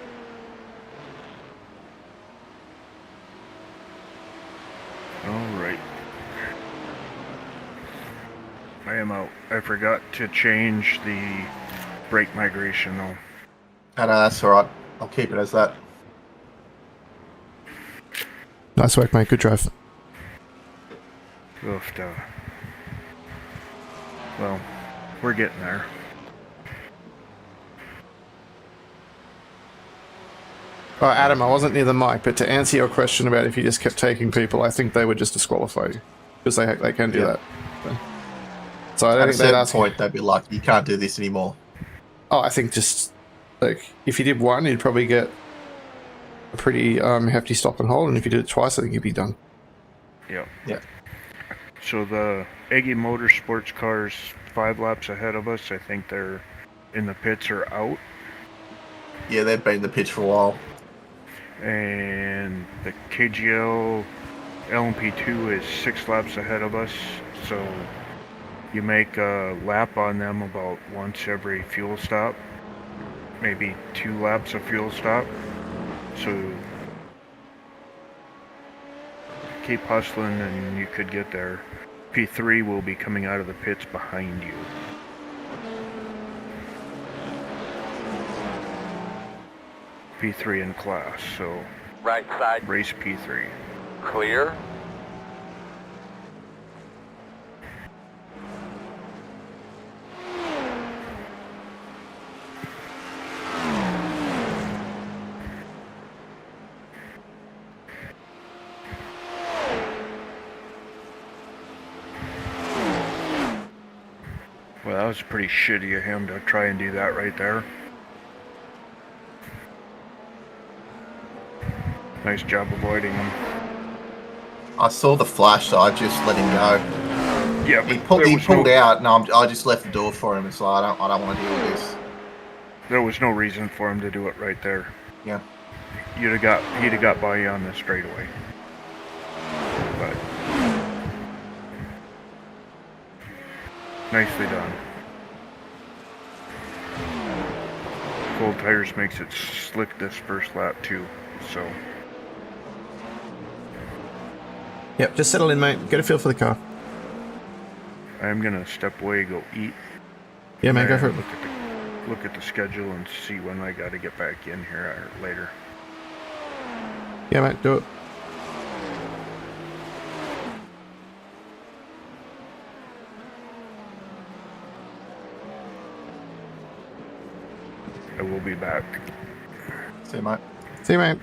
Alright. I am out. I forgot to change the brake migration though. No, that's alright. I'll keep it as that. Nice work, mate. Good drive. Oof, duh. Well, we're getting there. Adam, I wasn't near the mic, but to answer your question about if you just kept taking people, I think they would just disqualify you. Because they can do that. So I don't At a think they'd certain ask. point, they'd be like, you can't do this anymore. Oh, I think just, like, if you did one, you'd probably get a pretty hefty stop and hold, and if you did it twice, I think you'd be done. Yep. Yeah. So the Aggie Motorsports cars 5 laps ahead of us, I think they're in the pits or out. Yeah, they've been in the pitch for a while. And the KGL LMP2 is 6 laps ahead of us, so you make a lap on them about once every fuel stop, maybe 2 laps of fuel stop. So keep hustling and you could get there. P3 will be coming out of the pits behind you. P3 in class, so Right side race P3. clear. Well, that was pretty shitty of him to try and do that right there. Nice job avoiding him. I saw the flash, so I just let him go. Yeah, He but pulled out, and I just left the door for him. It's like, I don't want to deal with this. there was no reason for him to do it right there. Yeah. He'd have got by you on the straightaway. But nicely done. Cold tires makes it slick this first lap too, so. Yep, just settle in, mate. Get a feel for the car. I'm gonna step away, go eat. Yeah, man, go and for it. Look at the schedule and see when I gotta get back in here later. Yeah, mate, do it. I will be back. See you, mate. See you, mate.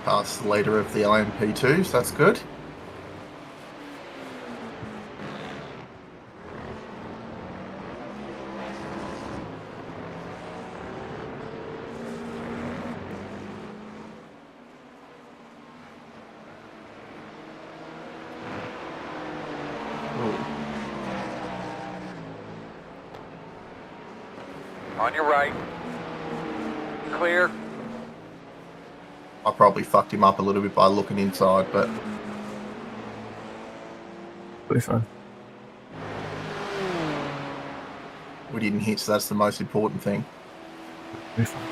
Past the leader of the LMP2, so that's good. On your right. Clear. I probably fucked him up a little bit by looking inside, but Pretty fun. we didn't hit, so that's the most important thing. Pretty fun.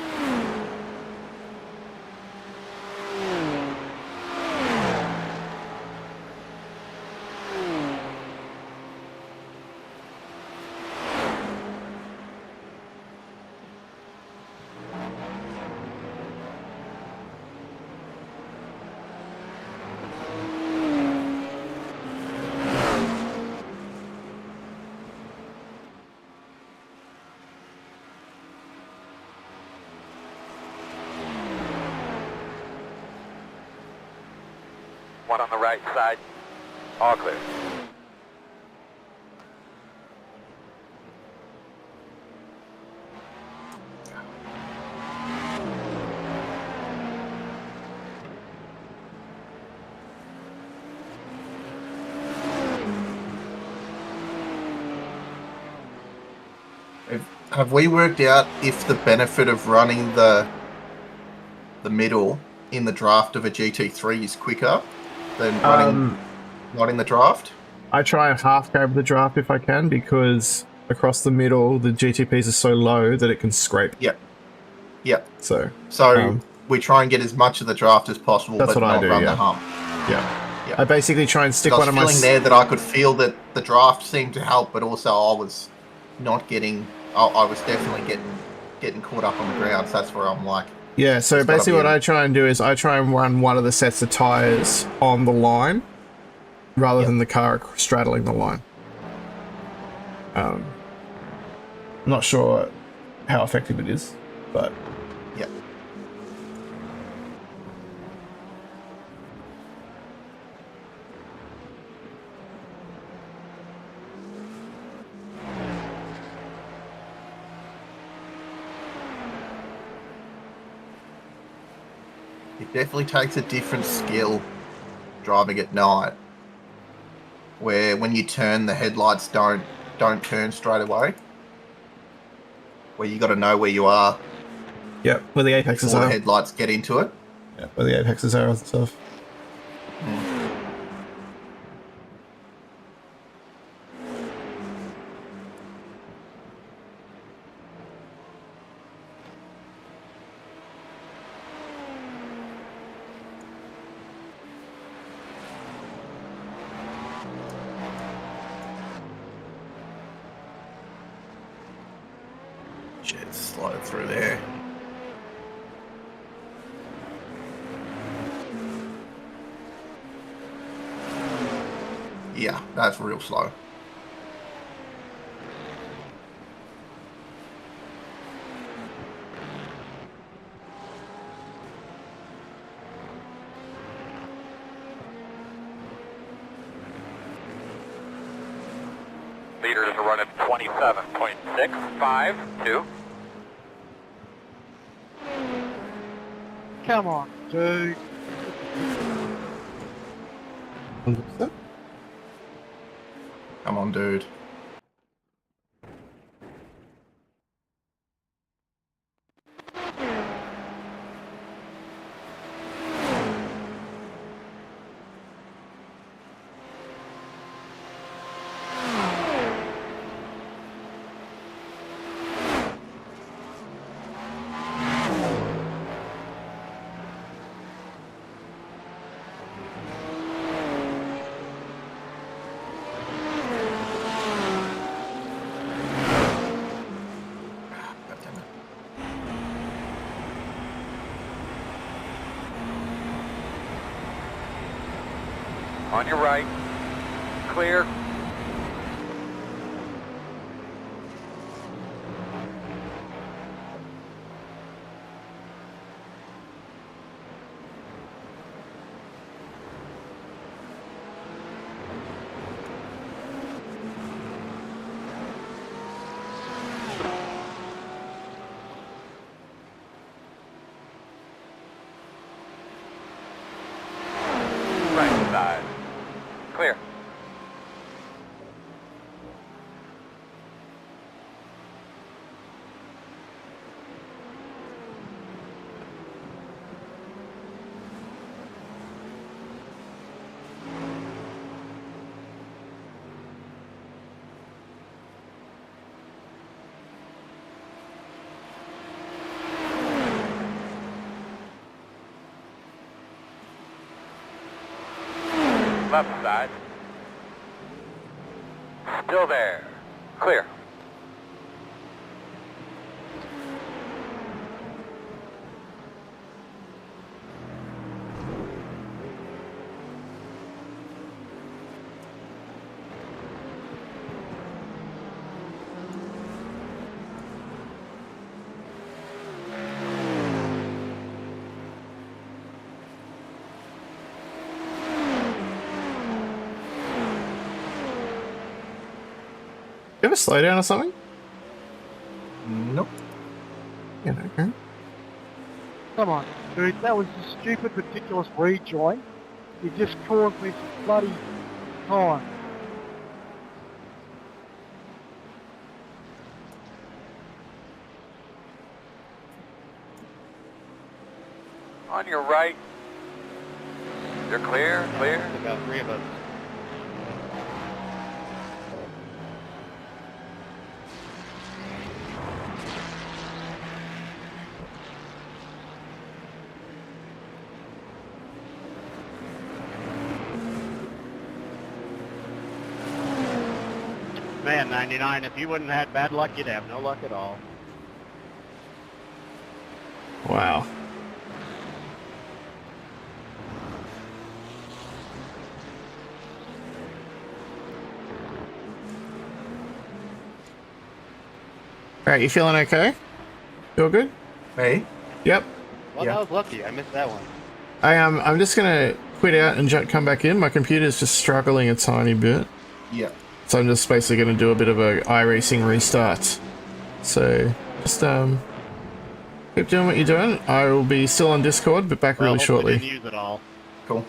One on the right side. All clear. Have we worked out if the benefit of running the middle in the draft of a GT3 is quicker than running not in the draft? I try and half cab the draft if I can, because across the middle the GTPs are so low that it can scrape. Yep. Yep. So we try and get as much of the draft as possible, that's but what not I do, run yeah. the hump. Yeah. I basically try and stick I one was of my feeling there that I could feel that the draft seemed to help, but also I was not getting. I was definitely getting caught up on the ground. So that's where I'm like. Yeah, so basically what I try and do is I try and run one of the sets of tyres on the line rather than the car straddling the line. Not sure how effective it is, but... Yeah. It definitely takes a different skill driving at night, where when you turn, the headlights don't turn straight away. Where you got to know where you are. Yep, where the apexes before are. the headlights get into it. Yeah, where the apexes are and stuff. Shit, slide it through there. Yeah, that's real slow. Leaders are running 27.652. Come on, dude. 100%. Come on, dude. God damn it. On your right. Clear. Right side. Clear. Left side. Still there. Clear. You have a slowdown or something? Nope. Yeah, okay. Come on, dude. That was a stupid, ridiculous rejoin. You just caused me some bloody time. On your right. You're clear. Clear. There's about 3 of us. Man, 99, if you wouldn't have had bad luck, you'd have no luck at all. Wow. Alright, you feeling okay? Feel good? Hey? Yep. Well, Yeah. that was lucky. I missed that one. I'm just gonna quit out and come back in. My computer's just struggling a tiny bit. Yeah. So I'm just basically gonna do a bit of a iRacing restart. So just keep doing what you're doing. I will be still on Discord, but back Well, really hopefully shortly. didn't use it all. Cool.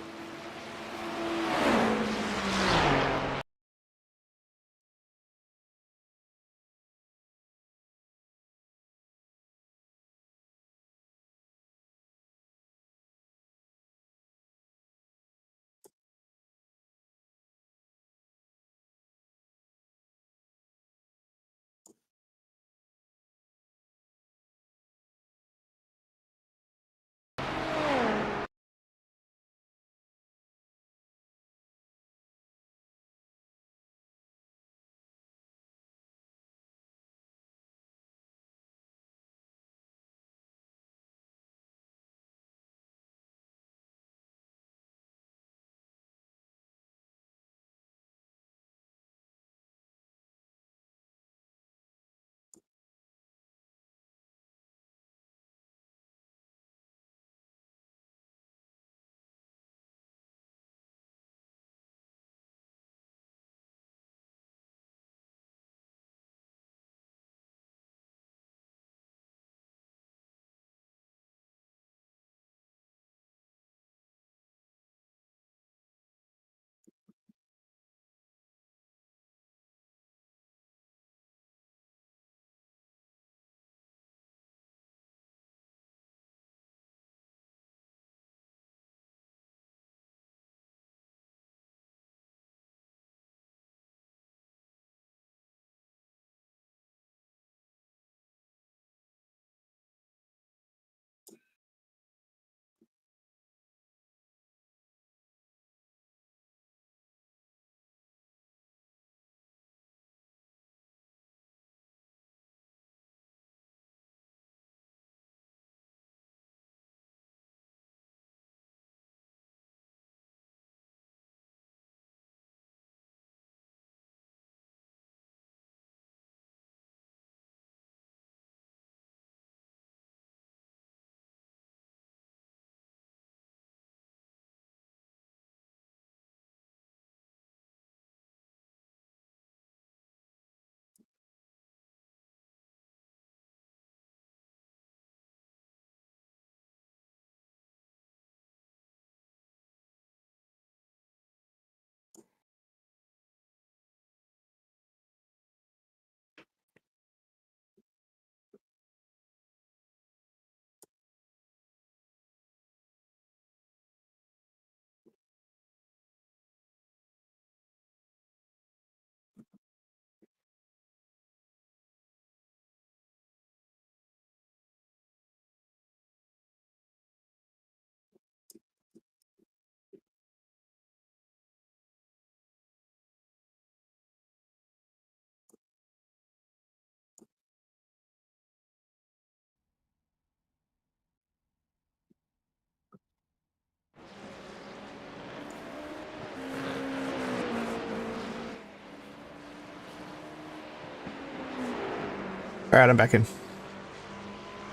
Alright, I'm back in.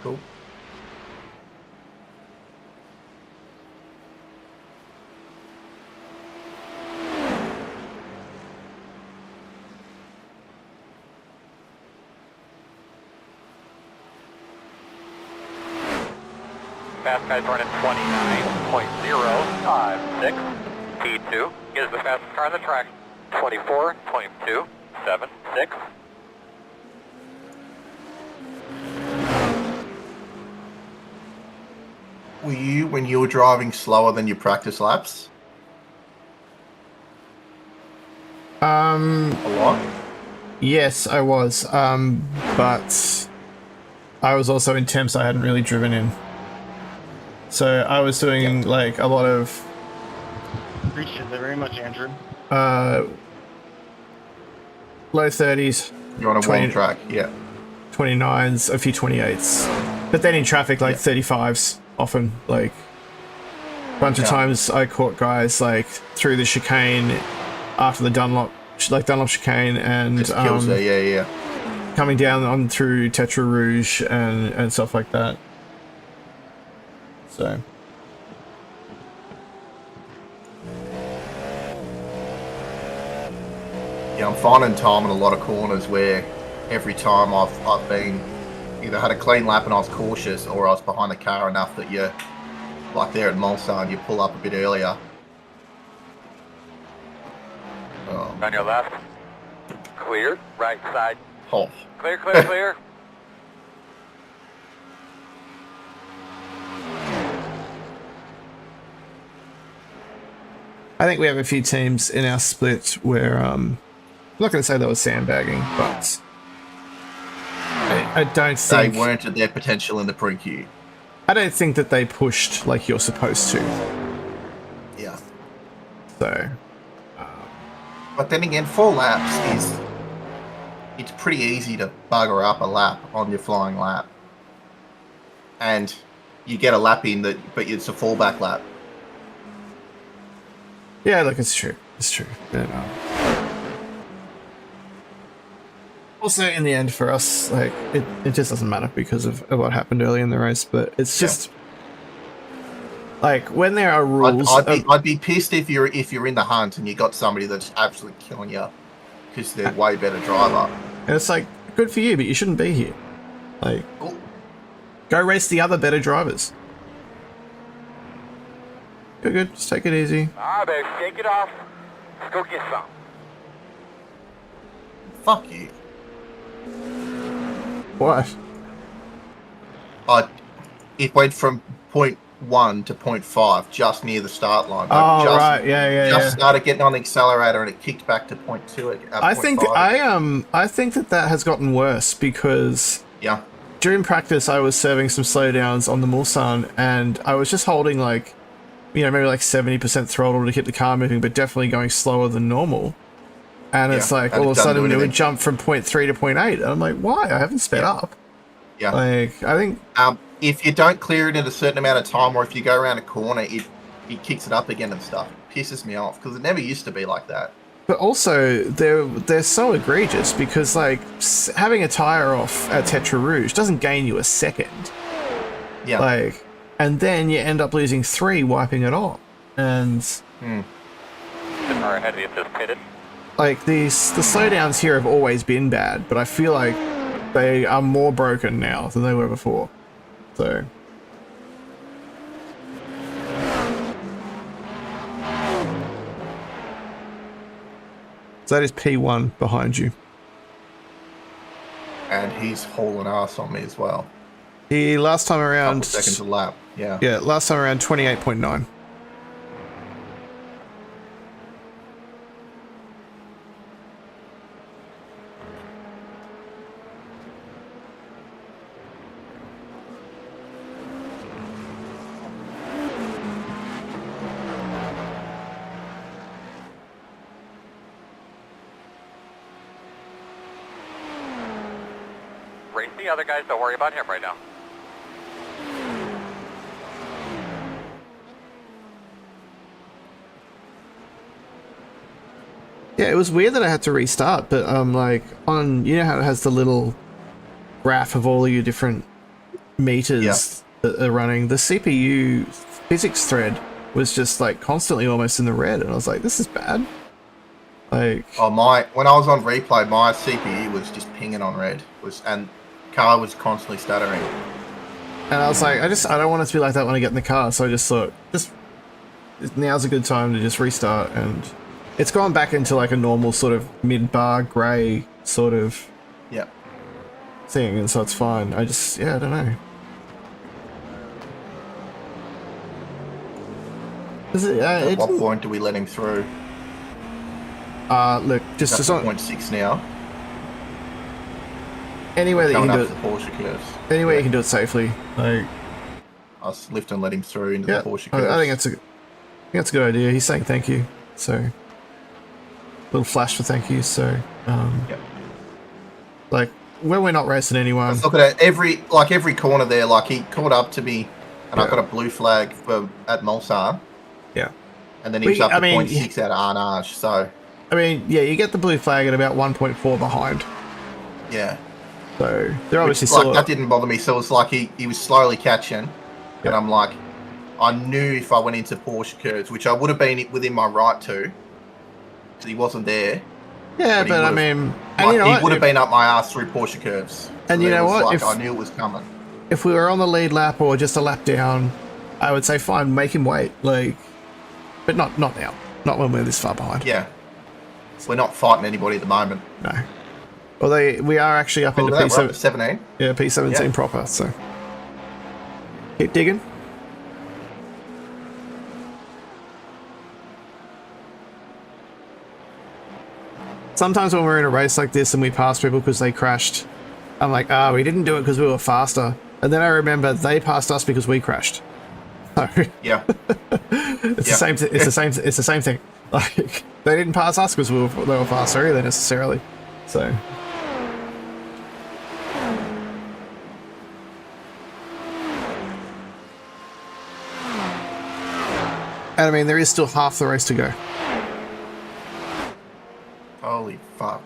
Cool. Fast guy's running 29.056. P2 is the fastest car on the track. 24.276. Were you, when you were driving, slower than your practice laps? A lot? Yes, I was. But I was also in temps I hadn't really driven in. So I was doing like a lot of Appreciate that very much, Andrew. low 30s. You're on a 20 warm track, yeah. 29s, a few 28s. But then in traffic, like 35s often. Like a bunch of times I caught guys like through the chicane after the Dunlop chicane and Kills there, yeah. coming down on through Tetra Rouge and stuff like that. So yeah, I'm finding time in a lot of corners where every time I've been either had a clean lap and I was cautious, or I was behind the car enough that you, like there at Mulsanne, you pull up a bit earlier. On your left. Clear. Right side. Oh. Clear, clear, clear. I think we have a few teams in our split where I'm not going to say they were sandbagging, but I don't think They weren't at their potential in the pre-queue. I don't think that they pushed like you're supposed to. Yeah. So, but then again, 4 laps it's pretty easy to bugger up a lap on your flying lap, and you get a lap in that, but it's a fallback lap. yeah, look, it's true. It's true. But, also, in the end, for us, like it just doesn't matter because of what happened early in the race. But it's just like when there are rules. I'd be pissed if you're in the hunt and you got somebody that's absolutely killing you because they're way better driver. And it's like, good for you, but you shouldn't be here. Like, go race the other better drivers. Good. Just take it easy. Alright, baby, shake it off. Let's go get some. Fuck you. What? It went from 0.1 to 0.5 just near the start line. Oh, right. Yeah. Started getting on the accelerator and it kicked back to 0.2 at I 0.5. think I think that has gotten worse because during practice I was serving some slowdowns on the Mulsanne and I was just holding like, you know, maybe like 70% throttle to keep the car moving, but definitely going slower than normal. And it's like all of a sudden it would jump from 0.3 to 0.8. And I'm like, why? I haven't sped up. Yeah. Like, I think if you don't clear it in a certain amount of time, or if you go around a corner, it kicks it up again and stuff. It pisses me off because it never used to be like that. But also, they're so egregious because like having a tire off at Tetra Rouge doesn't gain you a second. Yeah. Like, and then you end up losing 3 wiping it off. And The car ahead of you just pitted. like the slowdowns here have always been bad, but I feel like they are more broken now than they were before. So that is P1 behind you. And he's hauling ass on me as well. He last time around Seconds a lap. Yeah. Yeah, last time around 28.9. Race the other guys, don't worry about him right now. Yeah, it was weird that I had to restart, but like on, you know how it has the little graph of all your different meters that are running, the CPU physics thread was just like constantly almost in the red, and I was like, this is bad. Like, oh, when I was on replay, my CPU was just pinging on red, and car was constantly stuttering. And I was like, I don't want it to be like that when I get in the car, so I just thought, now's a good time to just restart, and it's gone back into like a normal sort of mid-bar grey sort of thing, and so it's fine. I don't know. At what point do we let him through? Look, just That's 0.6 now. Anywhere that you can do it. The Porsche curves. Anywhere you can do it safely. Like, I'll lift and let him through into the Porsche curves. I think that's a good idea. He's saying thank you, so little flash for thank you. So, like when we're not racing anyone. Let's look at it. Every corner there. Like he caught up to me, and I got a blue flag at Mulsanne. Yeah. And then he was up to 0.6 out of Arnage. So. I mean, yeah, you get the blue flag at about 1.4 behind. Yeah. So they're obviously that didn't bother me. So it was like he was slowly catching, and I'm like, I knew if I went into Porsche curves, which I would have been within my right to, because he wasn't there. Yeah, but I mean, like, he would have been up my ass through Porsche curves. And you know what? Like, I knew it was coming. If we were on the lead lap or just a lap down, I would say fine, make him wait. Like, but not now. Not when we're this far behind. Yeah. We're not fighting anybody at the moment. No. Although we are actually up into P17. Yeah, P17 proper, so. Keep digging. Sometimes when we're in a race like this and we pass people because they crashed, I'm like, we didn't do it because we were faster. And then I remember they passed us because we crashed. So yeah. It's the same thing. Like, they didn't pass us because they were faster either necessarily. So. And I mean, there is still half the race to go. Holy fuck.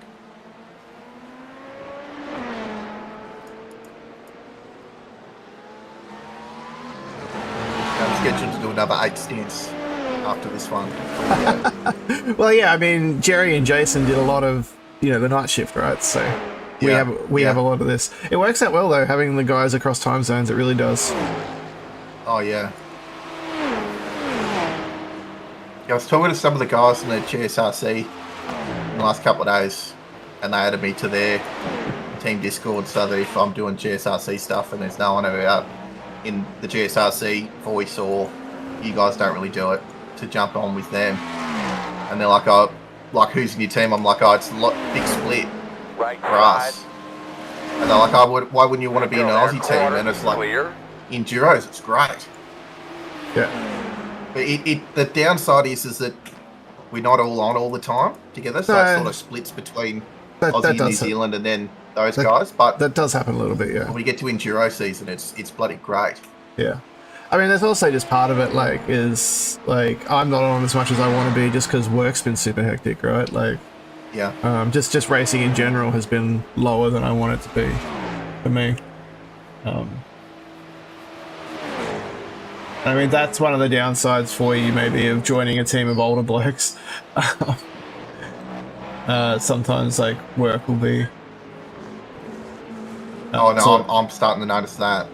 I'm scheduled to do another 8 stints after this one. Well, yeah, I mean, Jerry and Jason did a lot of, the night shift, right? So we have a lot of this. It works out well though, having the guys across time zones. It really does. Oh yeah. I was talking to some of the guys in the GSRC in the last couple of days, and they added me to their team Discord so that if I'm doing GSRC stuff and there's no one out in the GSRC voice or you guys don't really do it, to jump on with them. And they're like, who's in your team? I'm like, it's a big split for us. And they're like, why wouldn't you want to be in an Aussie team? And it's like, Enduros, it's great. Yeah. But the downside is that we're not all on all the time together, so it sort of splits between Aussie and New Zealand and then those guys. But that does happen a little bit, yeah. When we get to Enduro season, it's bloody great. Yeah. I mean, there's also just part of it, I'm not on as much as I want to be just because work's been super hectic, right? Like, yeah. Just racing in general has been lower than I want it to be for me. I mean, that's one of the downsides for you, maybe, of joining a team of older blokes. Sometimes, work will be... I'm starting to notice that.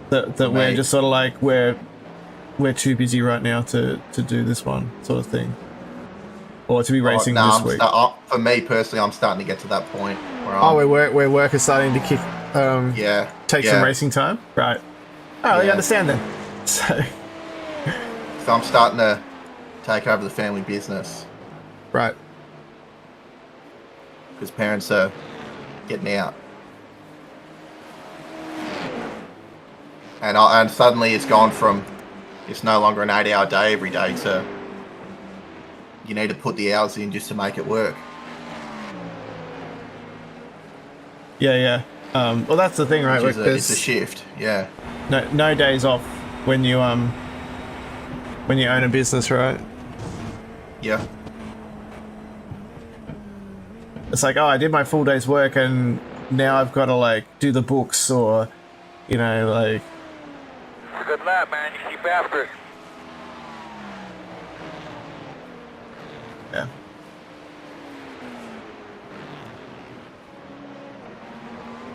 That we're just sort of we're too busy right now to do this one, sort of thing. Or to be racing this week. For me, personally, I'm starting to get to that point. Where work is starting to kick... take some racing time? Right. Oh, I understand then. So I'm starting to take over the family business. Right. Because parents are getting out. And suddenly it's gone from it's no longer an 8-hour day every day to you need to put the hours in just to make it work. Yeah. Well, that's the thing, right? It's a shift. Yeah. No days off when you own a business, right? Yeah. It's like, I did my full day's work and now I've got to like do the books or, you know, like. It's a good lap, man. You keep after it.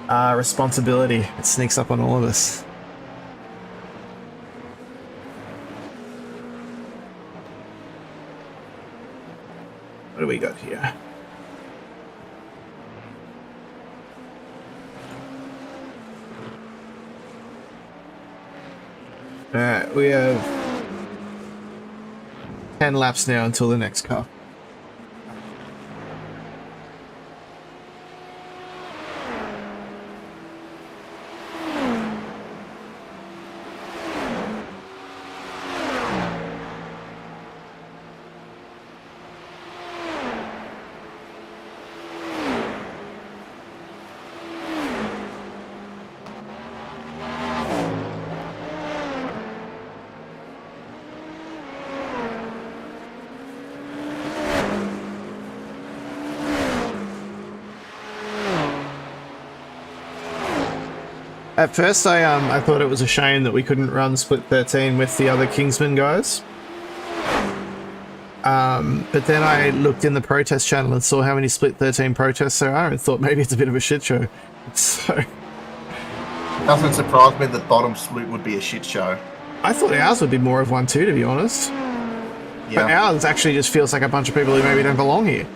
Yeah. Responsibility. It sneaks up on all of us. What do we got here? Alright, we have 10 laps now until the next car. At first, I thought it was a shame that we couldn't run Split 13 with the other KINGSMEN guys. But then I looked in the protest channel and saw how many Split 13 protests there are and thought maybe it's a bit of a shit show. So... Doesn't surprise me that bottom split would be a shit show. I thought ours would be more of one too, to be honest. Yeah. But ours actually just feels like a bunch of people who maybe don't belong here.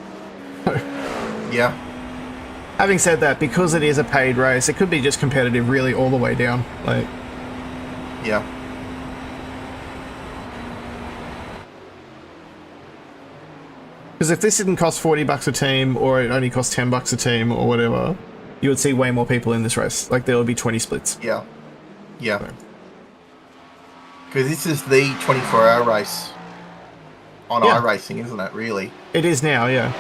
Yeah. Having said that, because it is a paid race, it could be just competitive really all the way down. Like, yeah. because if this didn't cost $40 a team, or it only cost $10 a team, or whatever, you would see way more people in this race. Like, there would be 20 splits. Yeah. Yeah. Because this is the 24-hour race on iRacing, isn't it, really? It is now, yeah.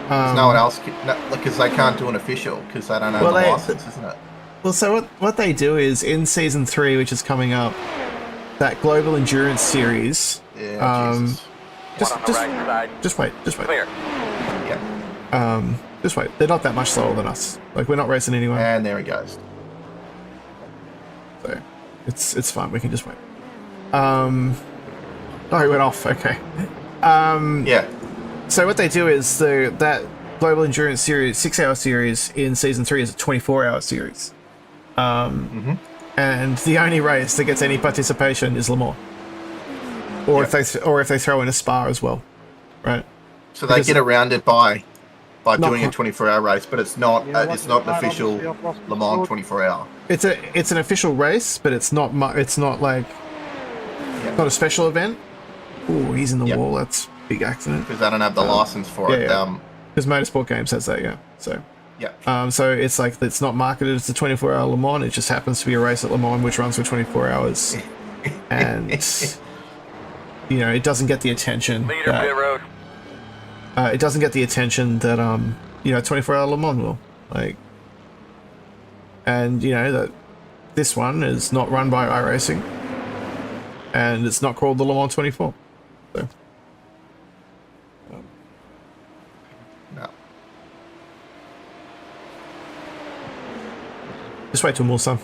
No one else, because they can't do an official, because they don't have the license, isn't it? Well, so what they do is, in Season 3, which is coming up, that Global Endurance Series... Yeah, Jesus. Just wait. Clear. Yeah. Just wait. They're not that much slower than us. Like, we're not racing anyway. And there he goes. So, it's fine. We can just wait. Oh, he went off. Okay. Yeah. So what they do is that Global Endurance Series, 6-hour series in Season 3 is a 24-hour series. And the only race that gets any participation is Le Mans. Or if they throw in a Spa as well. Right? So they get around it by doing a 24-hour race, but it's not an official Le Mans 24-hour. It's an official race, but it's not like it's not a special event. Oh, he's in the wall. That's big accident. Because they don't have the license for it. Because Motorsport Games has that, yeah. So yeah. So it's like it's not marketed as the 24-hour Le Mans. It just happens to be a race at Le Mans which runs for 24 hours, and you know it doesn't get the attention. Leader pit road. It doesn't get the attention that 24-hour Le Mans will. Like, and you know that this one is not run by iRacing, and it's not called the Le Mans 24. So. No. Just wait till more sun.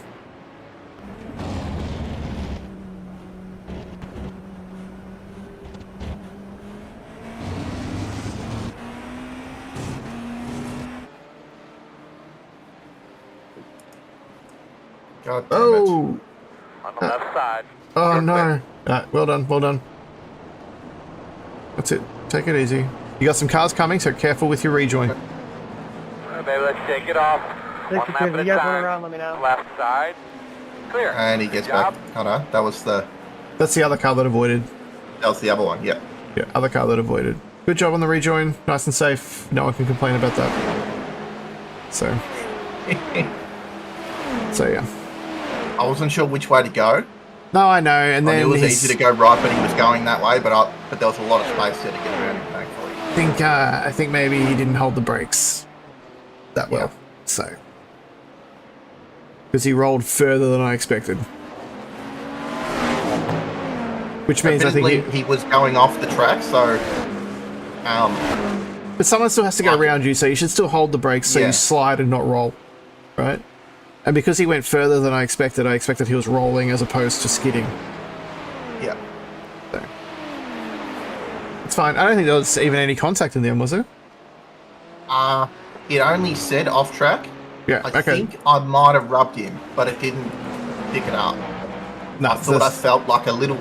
God damn Oh! On the left side. Oh no! Well done, well done. That's it. Take it easy. You got some cars coming, so careful with your rejoin. Maybe let's take it off. Take One it, lap Kevin. at a You guys time. run around, let me know. Left side. Clear. And he gets Good job. back. Oh no, that was the That's the other car that avoided. other one. Yeah. Yeah, other car that avoided. Good job on the rejoin. Nice and safe. No one can complain about that. So. So yeah. I wasn't sure which way to go. No, I know. And then It was easy to go right, but he was going that way. But there was a lot of space there to get around him, thankfully. I think maybe he didn't hold the brakes that well. So. Because he rolled further than I expected. Which means I think he was going off the track, so but someone still has to go around you, so you should still hold the brakes so you slide and not roll. right? And because he went further than I expected he was rolling as opposed to skidding. Yeah. So. It's fine. I don't think there was even any contact in them, was there? It only said off track. Yeah, I think I might have rubbed him, but it didn't pick it up. No, I thought I felt like a little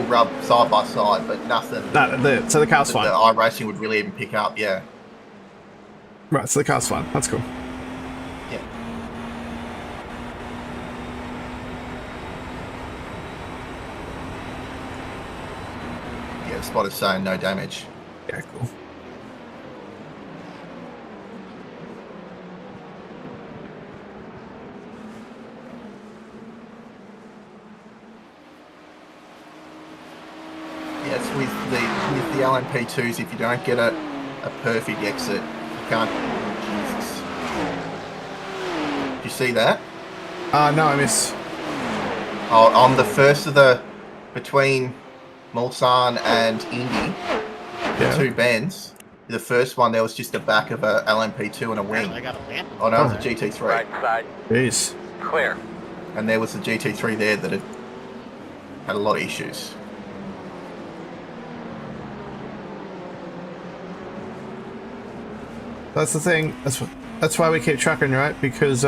rub side by side, but nothing. No, so the car's fine. The iRacing would really even pick up, yeah. Right, so the car's fine. That's cool. Yeah. Yeah, the spotter's saying no damage. Yeah, cool. Yes, with the LMP2s, if you don't get a perfect exit, you can't. Jesus. Did you see that? No, I missed. Oh, on the first of the between Mulsanne and Indy, the two bends. The first one, there was just the back of a LMP2 and a wing. I got a phantom. Oh no, it was a GT3. Right side. Jeez. Clear. And there was a GT3 there that had a lot of issues. That's the thing. That's why we keep trucking, right? Because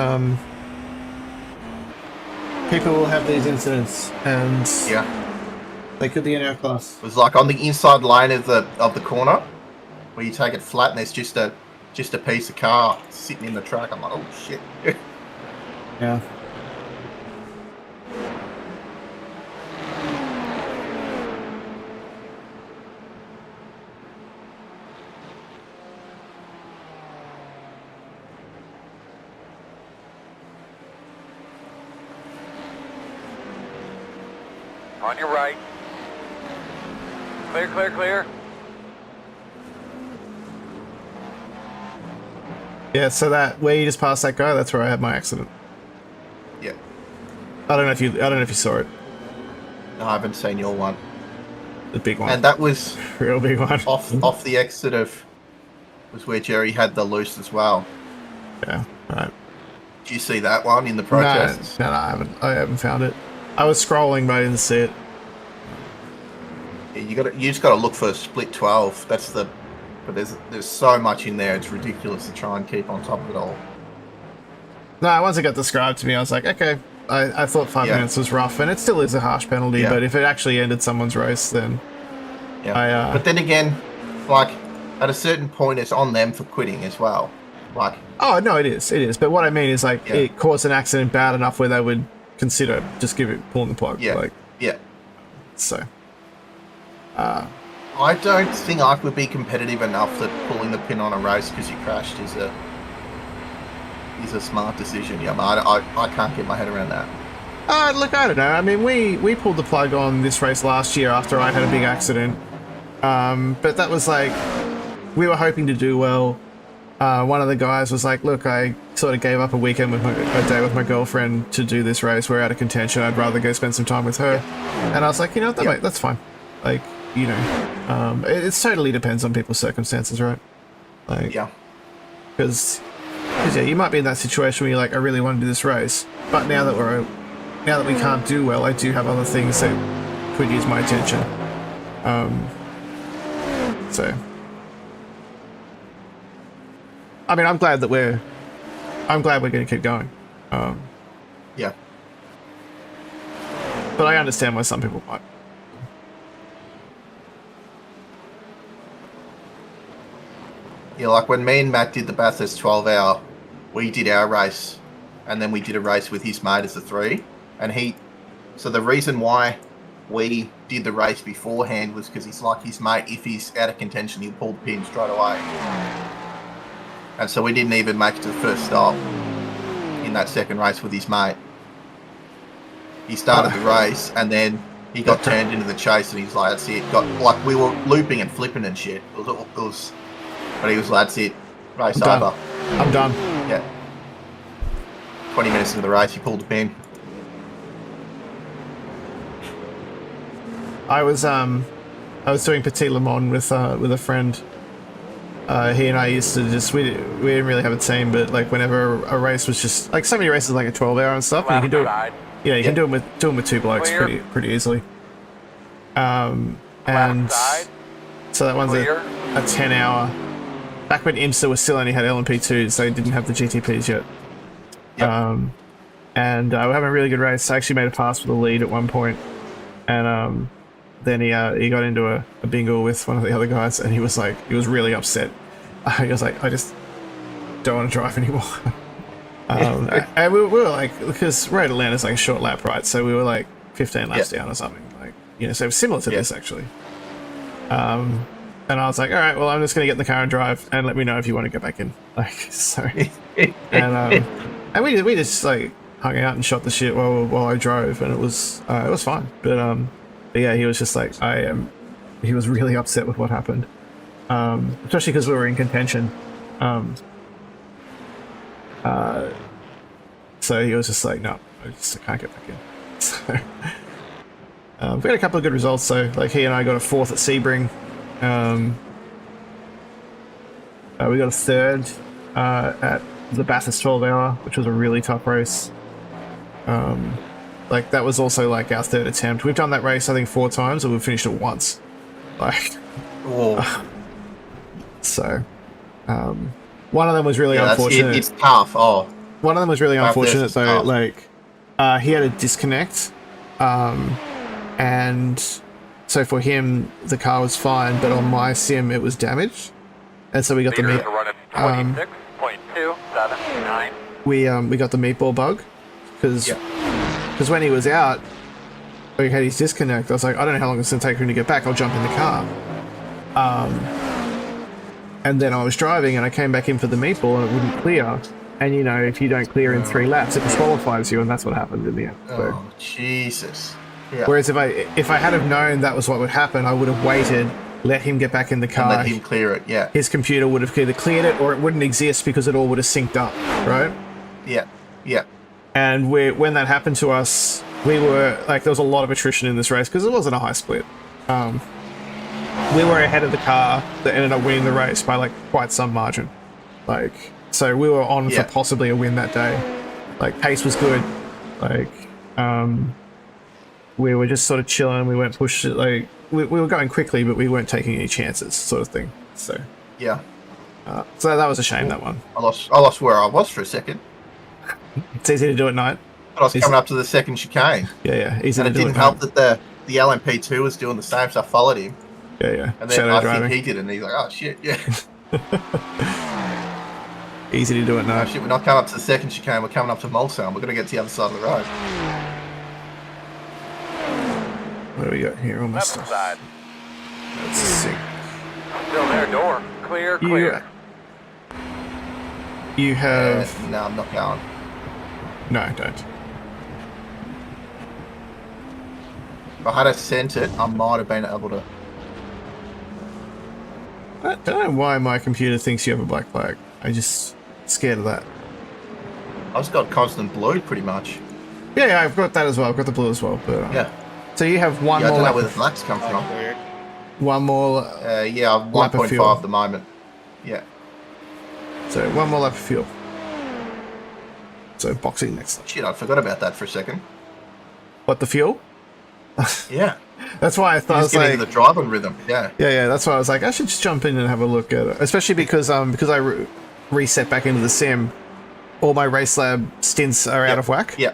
people will have these incidents, and yeah, they could be in our class. It was like on the inside line of the corner, where you take it flat, and there's just a piece of car sitting in the track. I'm like, oh shit. Yeah. On your right. Clear, clear, clear. Yeah, so that where you just passed that guy, that's where I had my accident. Yeah. I don't know if you saw it. No, I haven't seen your one. The big one. And that was real big one. off the exit was where Jerry had the loose as well. Yeah, right. Did you see that one in the protests? No, I haven't found it. I was scrolling, but I didn't see it. Yeah, you just gotta look for a split 12. But there's so much in there. It's ridiculous to try and keep on top of it all. No, once it got described to me, I was like, okay. I thought 5 minutes was rough, and it still is a harsh penalty. But if it actually ended someone's race, then But then again, like at a certain point, it's on them for quitting as well. Like, oh no, it is. But what I mean is like it caused an accident bad enough where they would consider just pulling the plug. Yeah. So. I don't think I would be competitive enough that pulling the pin on a race because you crashed is a smart decision. Yeah, I can't get my head around that. Look, I don't know. I mean, we pulled the plug on this race last year after I had a big accident. But that was like, we were hoping to do well. One of the guys was like, look, I sort of gave up a weekend a day with my girlfriend to do this race. We're out of contention. I'd rather go spend some time with her. And I was like, you know what, mate, that's fine. Like, you know, it totally depends on people's circumstances, right? Like, because you might be in that situation where you're like, I really want to do this race, but now that we can't do well, I do have other things that could use my attention. So, I mean, I'm glad we're going to keep going. Yeah. But I understand why some people might. Yeah, like when me and Matt did the Bathurst 12-hour, we did our race, and then we did a race with his mate as a 3, and so the reason why we did the race beforehand was because he's like his mate, if he's out of contention, he'll pull the pin straight away. And so we didn't even make it to the first stop in that second race with his mate. He started the race, and then he got turned into the chase, and he's like, that's it. We were looping and flipping and shit. But he was like, that's it. Race over. I'm done. Yeah. 20 minutes into the race, he pulled the pin. I was doing Petit Le Mans with a friend, he and I used to just we didn't really have a team, but like whenever a race was just like so many races like a 12-hour and stuff, and you can do it. Yeah, you can do them with two blokes pretty easily. And so that one's a 10-hour. Back when IMSA was still only had LMP2s, they didn't have the GTPs yet. Yep. And we're having a really good race. I actually made a pass for the lead at one point, and then he got into a bingo with one of the other guys, and he was really upset. He was like, I just don't want to drive anymore. And we were like, because Road Atlanta's like a short lap, right? So we were like 15 laps down or something, like, you know, so similar to this actually. And I was like, all right, well, I'm just gonna get in the car and drive, and let me know if you want to get back in. Like, so, and we just like hung out and shot the shit while I drove, and it was fine. But yeah, he was just like, he was really upset with what happened, especially because we were in contention. So he was just like, no, I can't get back in. So we had a couple of good results. So like he and I got a 4th at Sebring. We got a 3rd at the Bathurst 12-hour, which was a really tough race. Like that was also like our 3rd attempt. We've done that race I think 4 times, and we've finished it once. Like, so one of them was really unfortunate. It's tough. One of them was really unfortunate though. Tough. Like he had a disconnect, and so for him the car was fine, but on my sim it was damaged, and so we got we got the meatball bug because when he was out, he had his disconnect. I was like, I don't know how long it's going to take for him to get back. I'll jump in the car. And then I was driving and I came back in for the meatball and it wouldn't clear. And you know, if you don't clear in 3 laps, it disqualifies you, and that's what happened in the end. So. Oh, Jesus. Yeah. Whereas if I had have known that was what would happen, I would have waited, let him get back in the car. And let him clear it, yeah. His computer would have either cleared it or it wouldn't exist because it all would have synced up, right? Yeah, yeah. And when that happened to us, we were, like, there was a lot of attrition in this race because it wasn't a high split. We were ahead of the car that ended up winning the race by, like, quite some margin. Like, so we were on for possibly a win that day. Like, pace was good. Like, we were just sort of chilling. We weren't pushed, like, we were going quickly, but we weren't taking any chances, sort of thing. So, yeah. So that was a shame, that one. I lost where I was for a second. It's easy to do at night. But I was coming up to the second chicane. Yeah, easy and to do. And it didn't help that the LMP2 was doing the same, so I followed him. Yeah. And then I think he did it, and he's like, oh, shit, yeah. Easy to do at night. Oh, shit, we're not coming up to the second chicane, we're coming up to Mulsanne. We're going to get to the other side of the road. What do we got here? Almost left side. That's sick. Still there, door. Clear. You have... no, I'm not going. No, I don't. If I had sent it, I might have been able to... I don't know why my computer thinks you have a black flag. I'm just scared of that. I've just got constant blue, pretty much. Yeah, I've got that as well. I've got the blue as well. But, yeah. So you have one more... I don't know where the blacks come from. One more... yeah, I'm 1.5 at the moment. Yeah. So one more lap of fuel. So boxing next lap. Shit, I forgot about that for a second. What, the fuel? Yeah. That's why I thought I was getting like... the driving rhythm, yeah. Yeah, that's why I was like, I should just jump in and have a look at it. Especially because I reset back into the sim, all my race lab stints are out of whack. Yeah.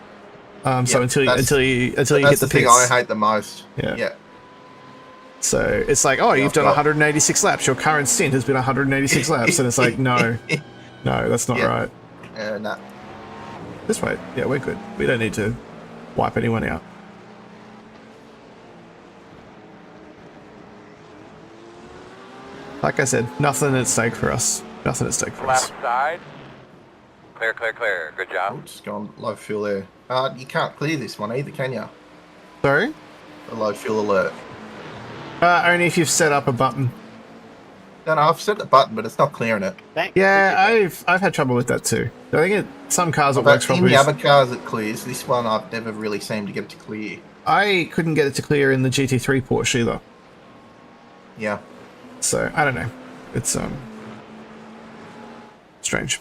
So until you hit the pits. That's the thing I hate the most. Yeah. So it's like, oh, you've done 186 laps. Your current stint has been 186 laps. And it's like, no, that's not right. No. This way. Yeah, we're good. We don't need to wipe anyone out. Like I said, nothing at stake for us. Nothing at stake for us. Left side. Clear. Good job. Oh, just gone low fuel there. You can't clear this one either, can you? Sorry? The low fuel alert. Only if you've set up a button. No, I've set the button, but it's not clearing it. Yeah, I've had trouble with that too. I think some cars it works properly. In the other cars it clears. This one I've never really seemed to get it to clear. I couldn't get it to clear in the GT3 Porsche either. Yeah. So I don't know. It's strange.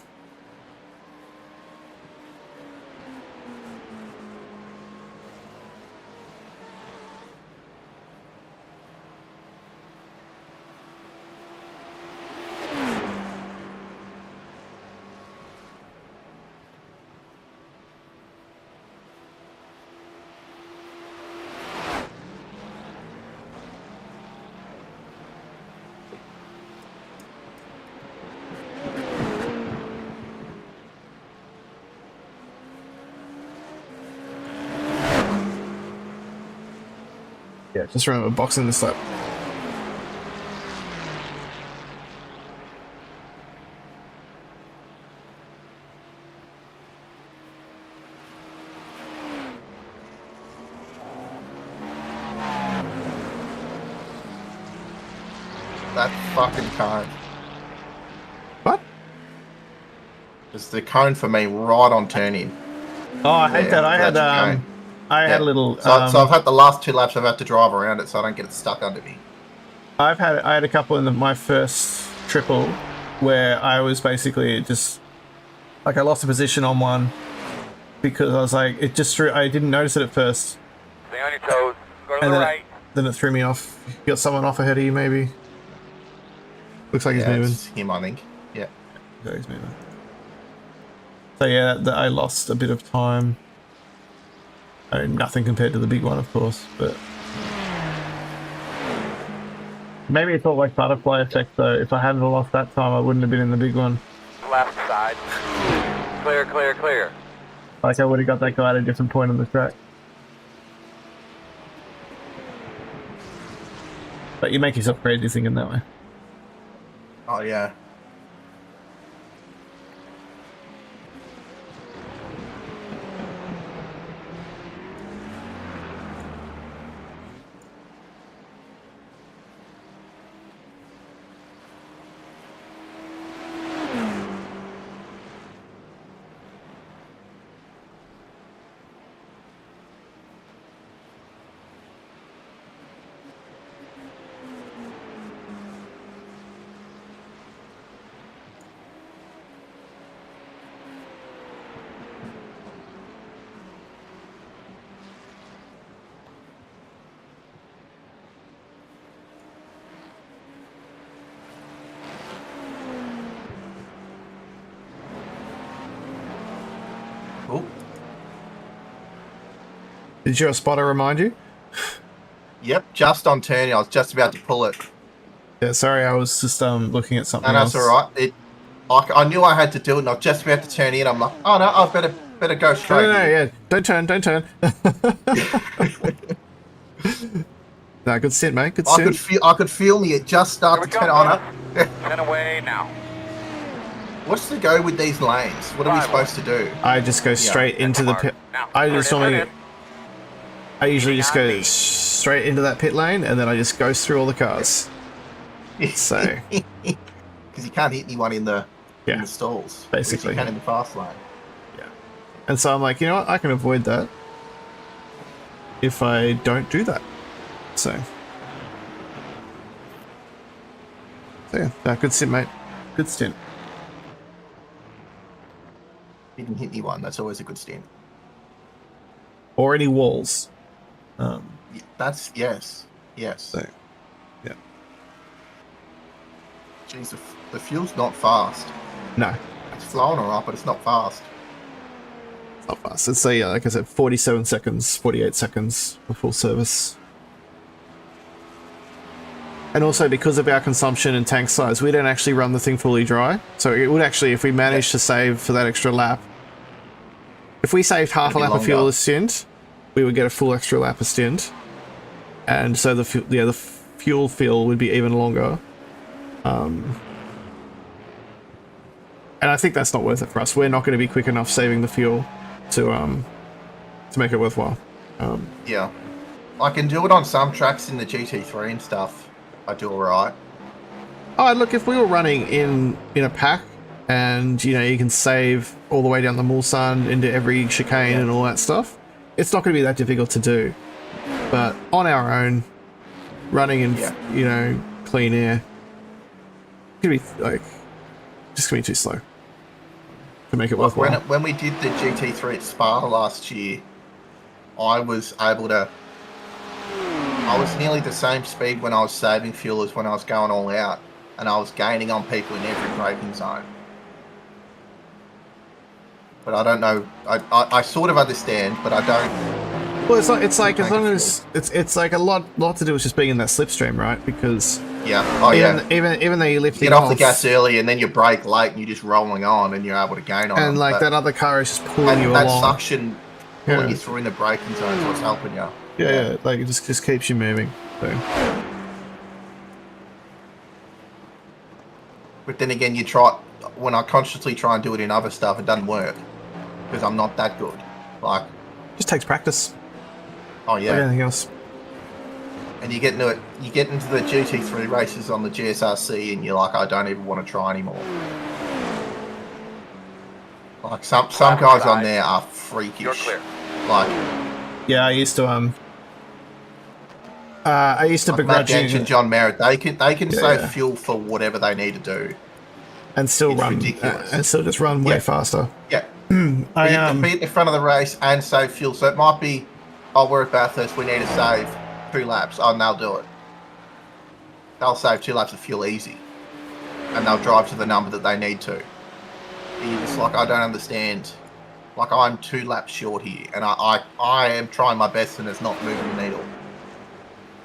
Yeah, just remember boxing this up. That fucking cone. What? It's the cone for me right on turning. Oh, I hate that. I had cone. I had a little. So I've had the last 2 laps. I've had to drive around it so I don't get it stuck under me. I had a couple in my first triple where I was basically just like I lost a position on one because I was like it just threw. I didn't notice it at first. Stay on your toes. Go to And the then right. Then it threw me off. You got someone off ahead of you, maybe. Looks like he's moving. It's him, I think. Yeah. Yeah, he's moving. So yeah, I lost a bit of time. I mean, nothing compared to the big one, of course, but maybe it's all like butterfly effect. Though, if I hadn't lost that time, I wouldn't have been in the big one. Left side. Clear, clear, clear. Like I would have got that guy at a different point on the track. But you make yourself crazy thinking that way. Oh yeah. Oh. Did your spotter remind you? Yep, just on turning. I was just about to pull it. Yeah, sorry, I was just looking at something And else. that's all right. I knew I had to do it, and I was just about to turn in. I'm like, oh no, I better go straight. No, yeah, don't turn. No, good stint, mate. Good stint. I could feel me. It just started to turn on it. 10 away now. What's the go with these lanes? What are we supposed to do? I just go straight into the pit. I usually just go straight into that pit lane, and then I just go through all the cars. So, because you can't hit anyone in the stalls. Basically, you can in the fast lane. Yeah, and so I'm like, you know what? I can avoid that if I don't do that. So yeah, good stint, mate. Good stint. Didn't hit anyone. That's always a good stint. Or any walls. That's yes. So, yeah. Jeez, the fuel's not fast. No. It's flowing alright, but it's not fast. It's not fast. It's like I said, 47 seconds, 48 seconds for full service. And also because of our consumption and tank size, we don't actually run the thing fully dry. So it would actually, if we managed to save for that extra lap, if we saved half a lap of fuel a stint, we would get a full extra lap a stint. And so the fuel fill would be even longer. And I think that's not worth it for us. We're not going to be quick enough saving the fuel to make it worthwhile. Yeah. I can do it on some tracks in the GT3 and stuff. I do alright. Oh, look, if we were running in a pack and, you know, you can save all the way down the Mulsanne into every chicane and all that stuff, it's not going to be that difficult to do. But on our own, running in, you know, clean air, it's going to be, like, just going to be too slow. to make it Like worthwhile. when we did the GT3 at Spa last year, I was able to. I was nearly the same speed when I was saving fuel as when I was going all out, and I was gaining on people in every braking zone. But I don't know. I sort of understand, but I don't. Well, it's like as long as it's like a lot to do with just being in that slipstream, right? Because even though you're lifting get off the gas early and then you brake late and you're just rolling on and you're able to gain on and them. like that other car is just pulling you that along. suction pulling you through in the braking zone is what's helping you. Yeah, like it just keeps you moving. So. But then again, when I consciously try and do it in other stuff, it doesn't work because I'm not that good. Like, just takes practice. Oh yeah. Like anything else. And you get into the GT3 races on the GSRC, and you're like, I don't even want to try anymore. Like some guys on there are freakish. You're clear. Like, yeah, I used to begrudgingly and John Merritt, they can save fuel for whatever they need to do, and still run ridiculous. And still just run way faster. Yeah, be at the front of the race and save fuel. So it might be, we're at Bathurst, we need to save 2 laps. And they'll do it. They'll save 2 laps of fuel easy, and they'll drive to the number that they need to. It's like, I don't understand. Like, I'm 2 laps short here, and I am trying my best, and it's not moving the needle.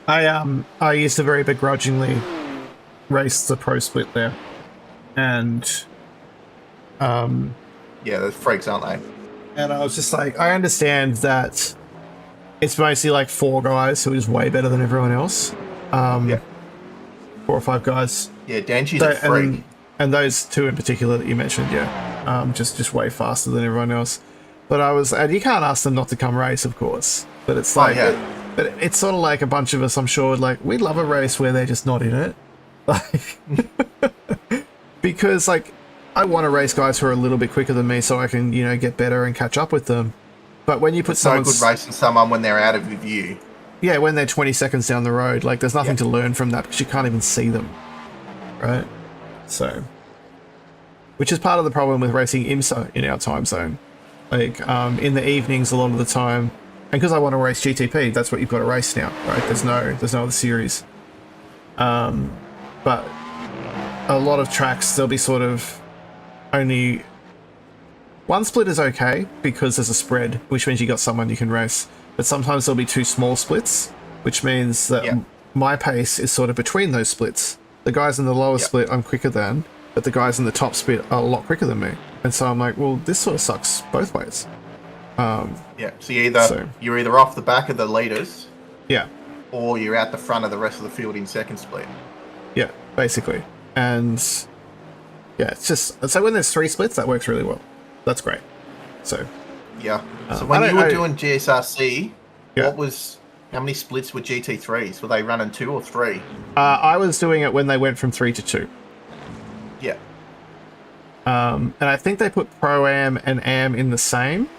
I used to very begrudgingly race the pro split there, and yeah, they're freaks, aren't they? And I was just like, I understand that it's mostly like 4 guys who is way better than everyone else. 4 or 5 guys. Yeah, Danchi's a freak. And those 2 in particular that you mentioned, just way faster than everyone else. But and you can't ask them not to come race, of course. But it's like, but it's sort of like a bunch of us, I'm sure, like, we'd love a race where they're just not in it. Like, because, like, I want to race guys who are a little bit quicker than me so I can, get better and catch up with them. But when you put someone... It's no good racing someone when they're out of your view. Yeah, when they're 20 seconds down the road. Like, there's nothing to learn from that because you can't even see them. Right? So... Which is part of the problem with racing IMSA in our time zone. Like, in the evenings a lot of the time... And because I want to race GTP, that's what you've got to race now, right? There's no other series. But a lot of tracks, there'll be sort of only... One split is okay because there's a spread, which means you got someone you can race. But sometimes there'll be 2 small splits, which means that my pace is sort of between those splits. The guys in the lower split, I'm quicker than, but the guys in the top split are a lot quicker than me. And so I'm like, well, this sort of sucks both ways. So you're either off the back of the leaders, or you're out the front of the rest of the field in second split. Yeah, basically. And it's just so when there's 3 splits, that works really well. That's great. So so when you were doing GSRC, how many splits were GT3s? Were they running 2 or 3? I was doing it when they went from 3 to 2. Yeah. And I think they put Pro-Am and Am in the same.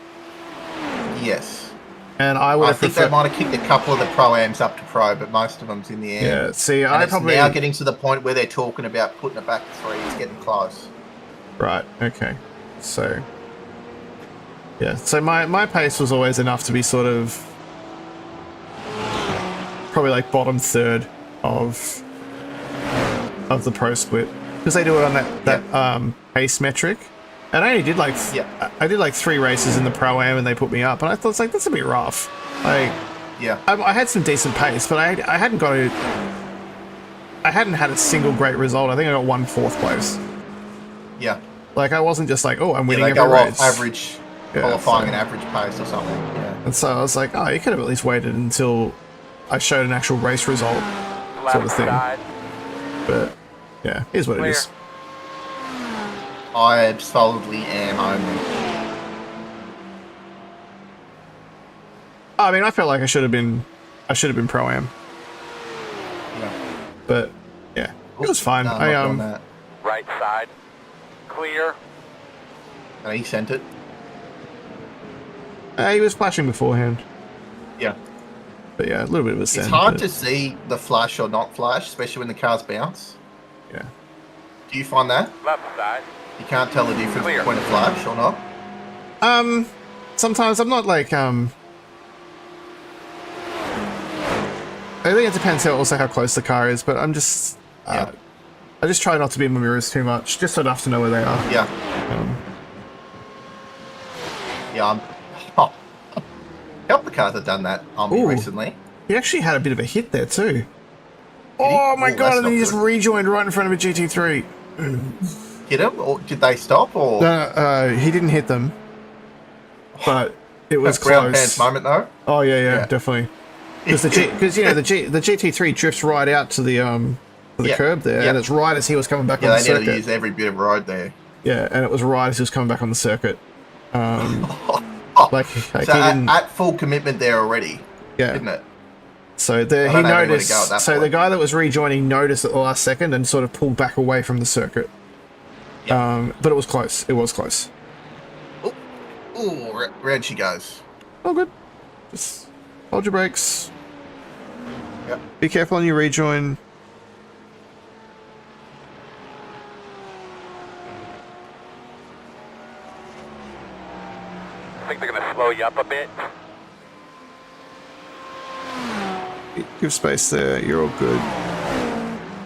Yes. And I think they might have kicked a couple of the Pro-Ams up to Pro, but most of them's in the Am. Yeah, see, it's now getting to the point where they're talking about putting it back to 3. It's getting close. Right, okay. So... Yeah, so my pace was always enough to be sort of... Probably like bottom third of the pro split. Because they do it on that pace metric. And I only did like... I did like 3 races in the Pro-Am and they put me up. And I thought, it's like, that's a bit rough. Like... Yeah. I had some decent pace, but I hadn't got a... I hadn't had a single great result. I think I got 1 4th place. Yeah. Like, I wasn't just like, oh, I'm winning every race. Average... qualifying an average pace or something. Yeah. And so I was like, oh, you could have at least waited until I showed an actual race result sort of thing. But yeah, here's what it is. I solidly am only. I mean, I felt like I should have been Pro-Am. Yeah. But yeah, it was fine. No, right side. Clear. And he sent it. He was flashing beforehand. Yeah. But yeah, a little bit of a send. It's hard to see the flash or not flash, especially when the cars bounce. Yeah. Do you find that? Left side. You can't tell the difference between a flash or not? Sometimes I'm not like, I think it depends how close the car is, but I'm just, I just try not to be in my mirrors too much, just enough to know where they are. Yeah. Help the cars have done that on me recently. He actually had a bit of a hit there too. Oh my god, and then he just rejoined right in front of a GT3. Hit him? Or did they stop? Or No, he didn't hit them. But it was close. Brown pants moment though? Oh yeah, definitely. Because the GT3 drifts right out to the curb there, and it's right as he was coming back on the circuit. Yeah, they needed to use every bit of road there. Yeah, and it was right as he was coming back on the circuit. Like so at full commitment there already. Yeah. Didn't it? So he noticed. So the guy that was rejoining noticed at the last second and sort of pulled back away from the circuit. Yep. But it was close. It was close. Ooh, round she goes. Oh, good. Just hold your brakes. Yep. Be careful on your rejoin. I think they're going to slow you up a bit. Give space there. You're all good.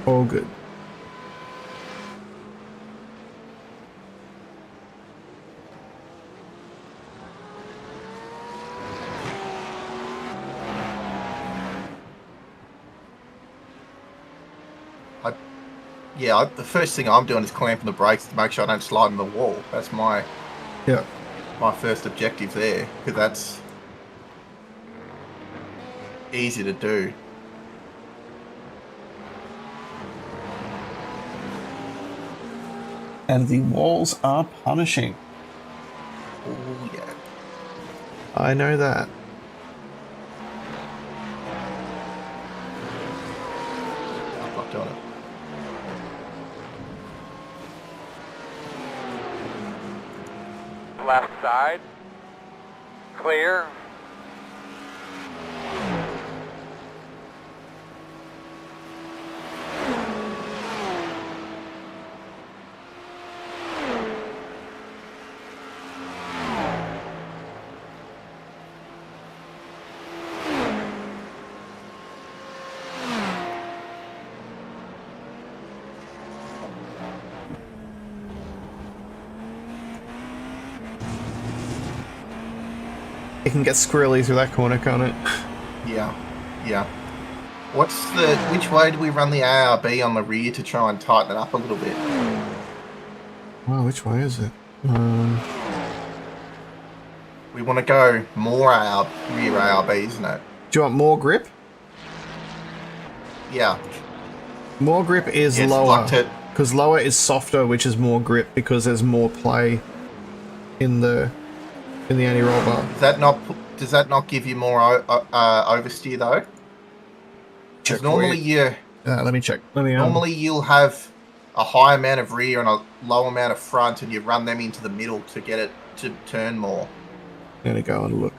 All good. The first thing I'm doing is clamping the brakes to make sure I don't slide in the wall. That's my first objective there, because that's easy to do. And the walls are punishing. Oh yeah. I know that. I'm not doing it. Left side. Clear. It can get squirrely through that corner, can't it? Yeah. Which way do we run the ARB on the rear to try and tighten it up a little bit? Well, which way is it? We want to go more rear ARB, isn't it? Do you want more grip? Yeah. More grip is lower. Because lower is softer, which is more grip because there's more play in the anti-roll bar. Does that not give you more oversteer though? Because normally let me check. Normally you'll have a high amount of rear and a low amount of front, and you run them into the middle to get it to turn more. I'm gonna go and look.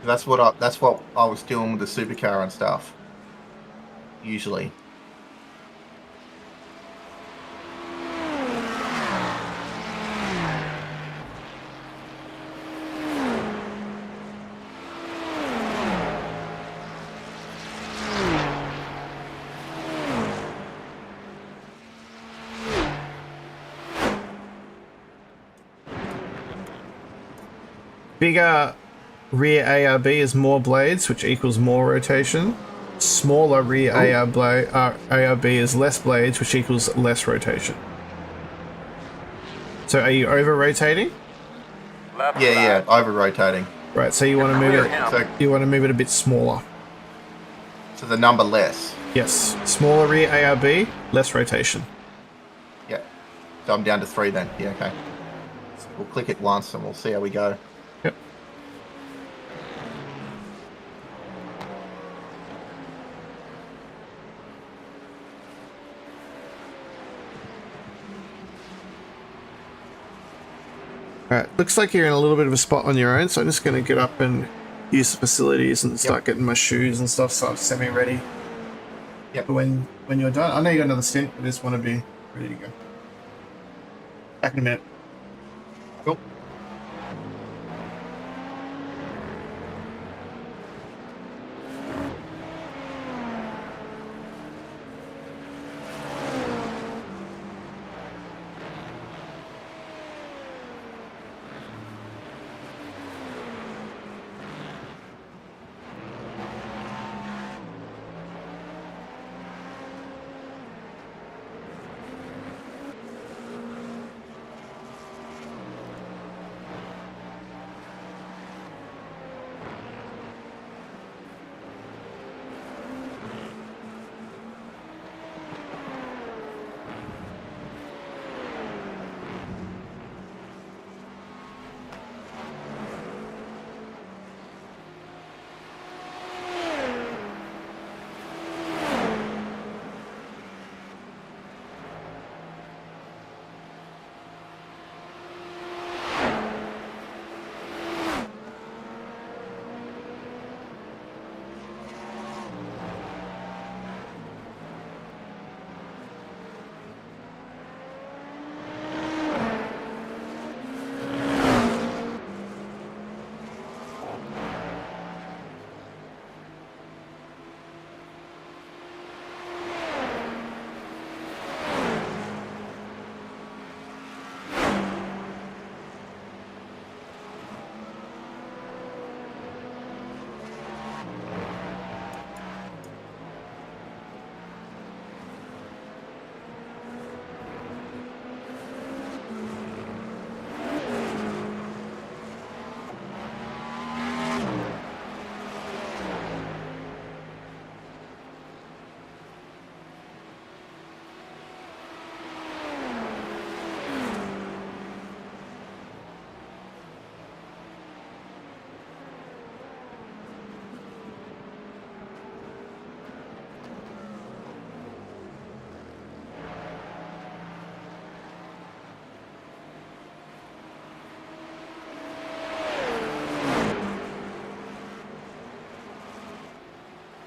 That's what I was doing with the supercar and stuff. Usually. Bigger rear ARB is more blades, which equals more rotation. Smaller rear ARB is less blades, which equals less rotation. So are you over rotating? Yeah, over rotating. Right, so you want to move it. So you want to move it a bit smaller. So the number less. Yes, smaller rear ARB, less rotation. Yeah. So I'm down to 3 then. Yeah, okay. So we'll click it once and we'll see how we go. Yep. Alright, looks like you're in a little bit of a spot on your own, so I'm just going to get up and use the facilities and start getting my shoes and stuff so I'm semi-ready. Yep. When when you're done. I know you got another stint, but I just want to be ready to go. Back in a minute. Cool.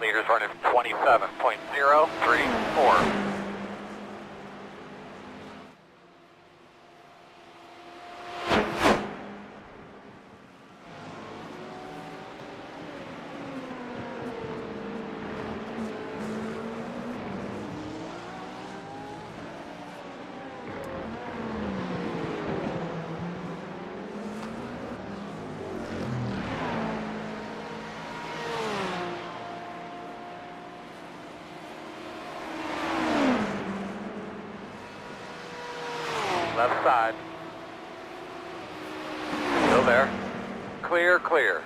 Leaders running 27.034. Left side. Still there. Clear, clear.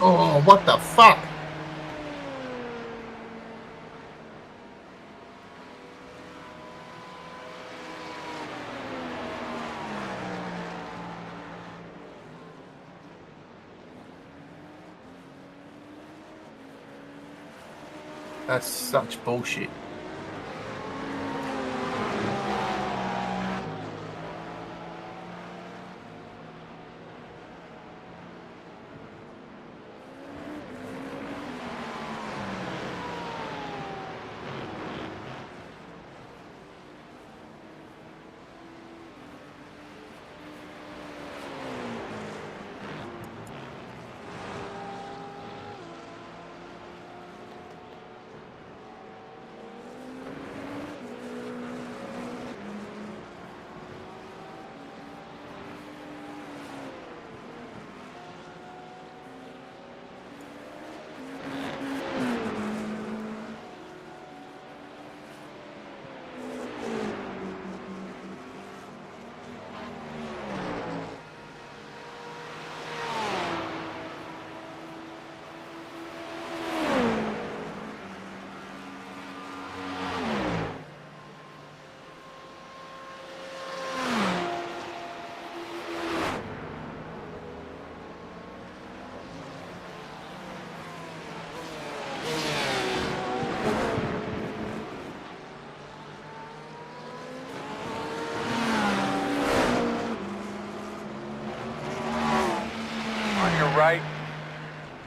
Oh, what the fuck? That's such bullshit.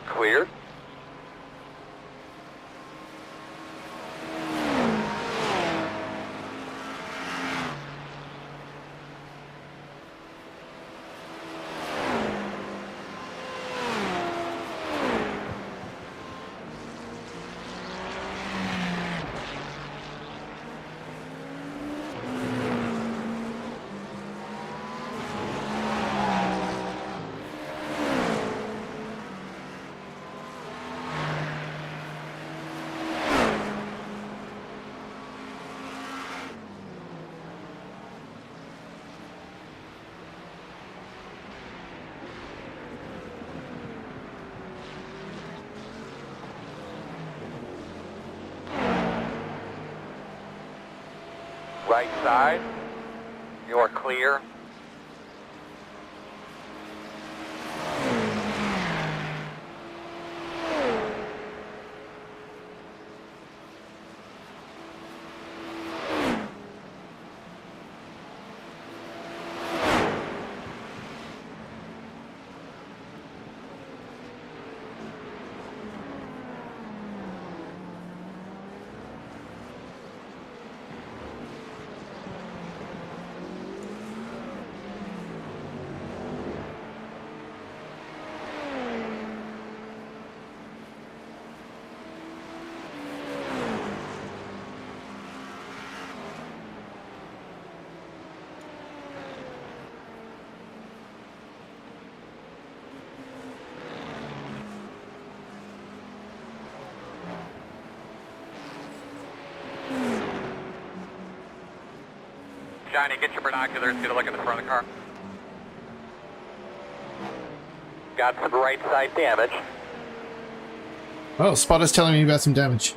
Cleared. Right side, you're clear. Johnny, get your binoculars, get a look at the front of the car. Got some right side damage. Oh, Spotter's telling me about some damage.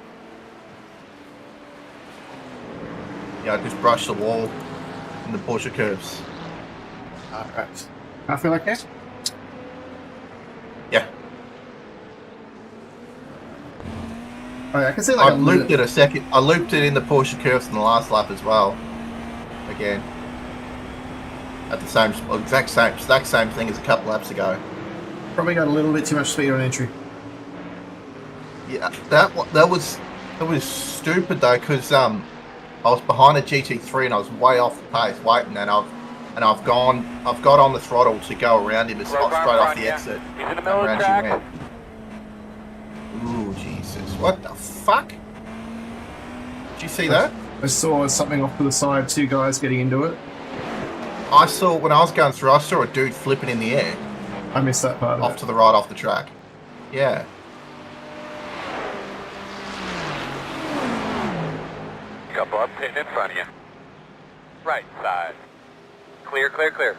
Yeah, I just brushed the wall in the Porsche curves. Alright. I feel like that? Yeah. Oh, yeah, I can see like I looped it a second. I looped it in the Porsche curves in the last lap as well. Again. At the same, exact same thing as a couple laps ago. Probably got a little bit too much speed on entry. Yeah, that was stupid though, because I was behind a GT3 and I was way off the pace waiting, and I've got on the throttle to go around him straight off the exit. He's in the middle of the track. Ooh, Jesus! What the fuck? Did you see that? I saw something off to the side. Two guys getting into it. I saw when I was going through. I saw a dude flipping in the air. I missed that part. Off to the right, off the track. Yeah. Couple up pitting in front of you. Right side. Clear, clear, clear.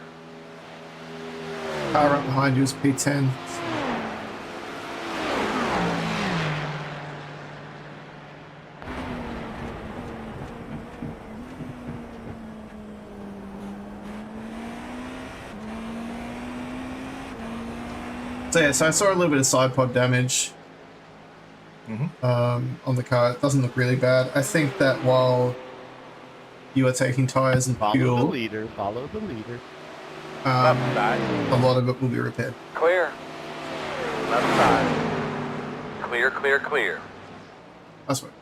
Car right behind you is P10. So yeah, so I saw a little bit of side pod damage on the car. It doesn't look really bad. I think that while you are taking tires and Follow fuel, the leader. Follow the leader. Left side. a lot of it will be repaired. Clear. Left side. Clear, clear, clear. That's right.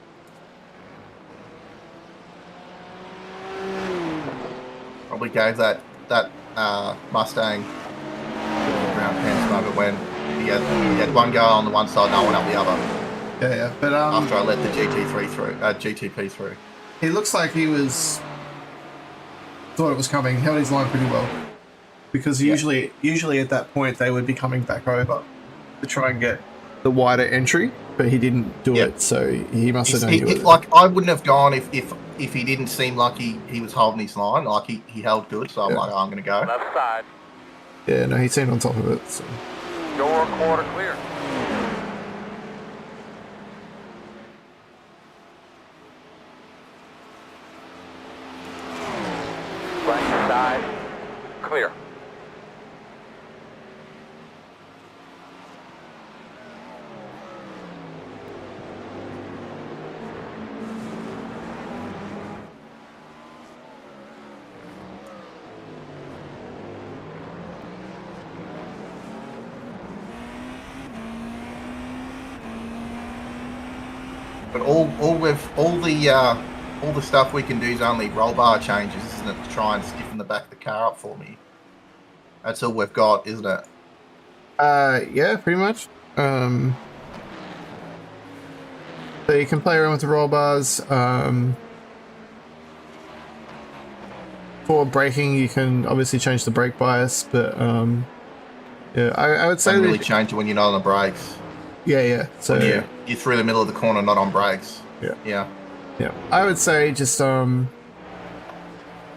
Probably gave that Mustang ground pants moment when he had one guy on the one side, no one up the other. Yeah, yeah. But After I let the GTP through. he looks like he thought it was coming. Held his line pretty well, because usually at that point they would be coming back over to try and get the wider entry, but he didn't do it, so he must have known. Like I wouldn't have gone if he didn't seem like he was holding his line. Like he held good, so I'm like, oh, I'm gonna go. Left side. Yeah, no, he seemed on top of it. So. Door quarter clear. Right side. Clear. But all the stuff we can do is only roll bar changes, isn't it? To try and stiffen the back of the car up for me. That's all we've got, isn't it? Yeah, pretty much. So you can play around with the roll bars. For braking, you can obviously change the brake bias, but yeah, I would say Don't really change it when you're not on the brakes. Yeah. So you're through the middle of the corner, not on brakes. Yeah. I would say just try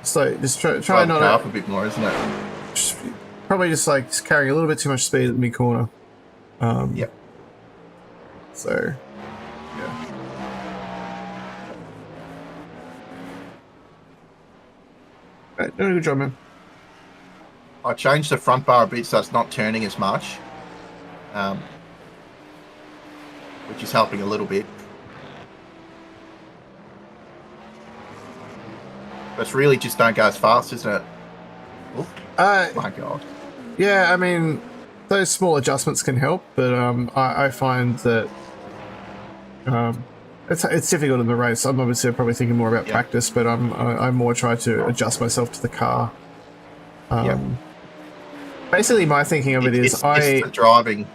not to up a bit more, isn't it? Probably just carrying a little bit too much speed at the mid corner. Yep. So yeah. Right, doing a good job, man. I changed the front bar a bit so it's not turning as much, which is helping a little bit. But it's really just don't go as fast, isn't it? Oh my God. Yeah, I mean, those small adjustments can help, but I find that it's difficult in the race. I'm obviously probably thinking more about practice, but I more try to adjust myself to the car. Basically, my thinking of it is it's the driving.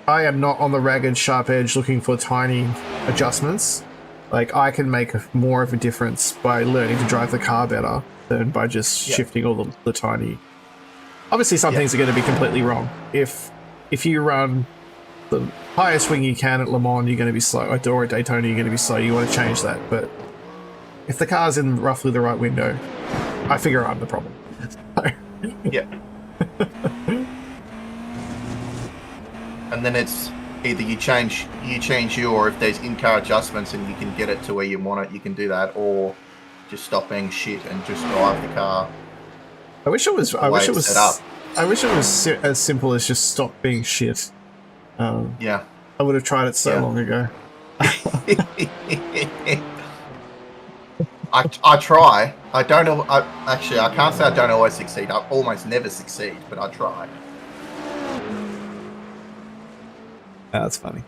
I am not on the ragged sharp edge looking for tiny adjustments. Like, I can make more of a difference by learning to drive the car better than by just shifting all the tiny. Obviously, some things are going to be completely wrong. If you run the highest swing you can at Le Mans, you're going to be slow. Or at Daytona, you're going to be slow. You want to change that. But if the car's in roughly the right window, I figure I'm the problem. Yeah. And then it's either you change you, or if there's in-car adjustments and you can get it to where you want it, you can do that, or just stop being shit and just drive the car. I wish it was as simple as just stop being shit. Yeah. I would have tried it so long ago. I try. I don't know. Actually, I can't say I don't always succeed. I almost never succeed, but I try. That's funny.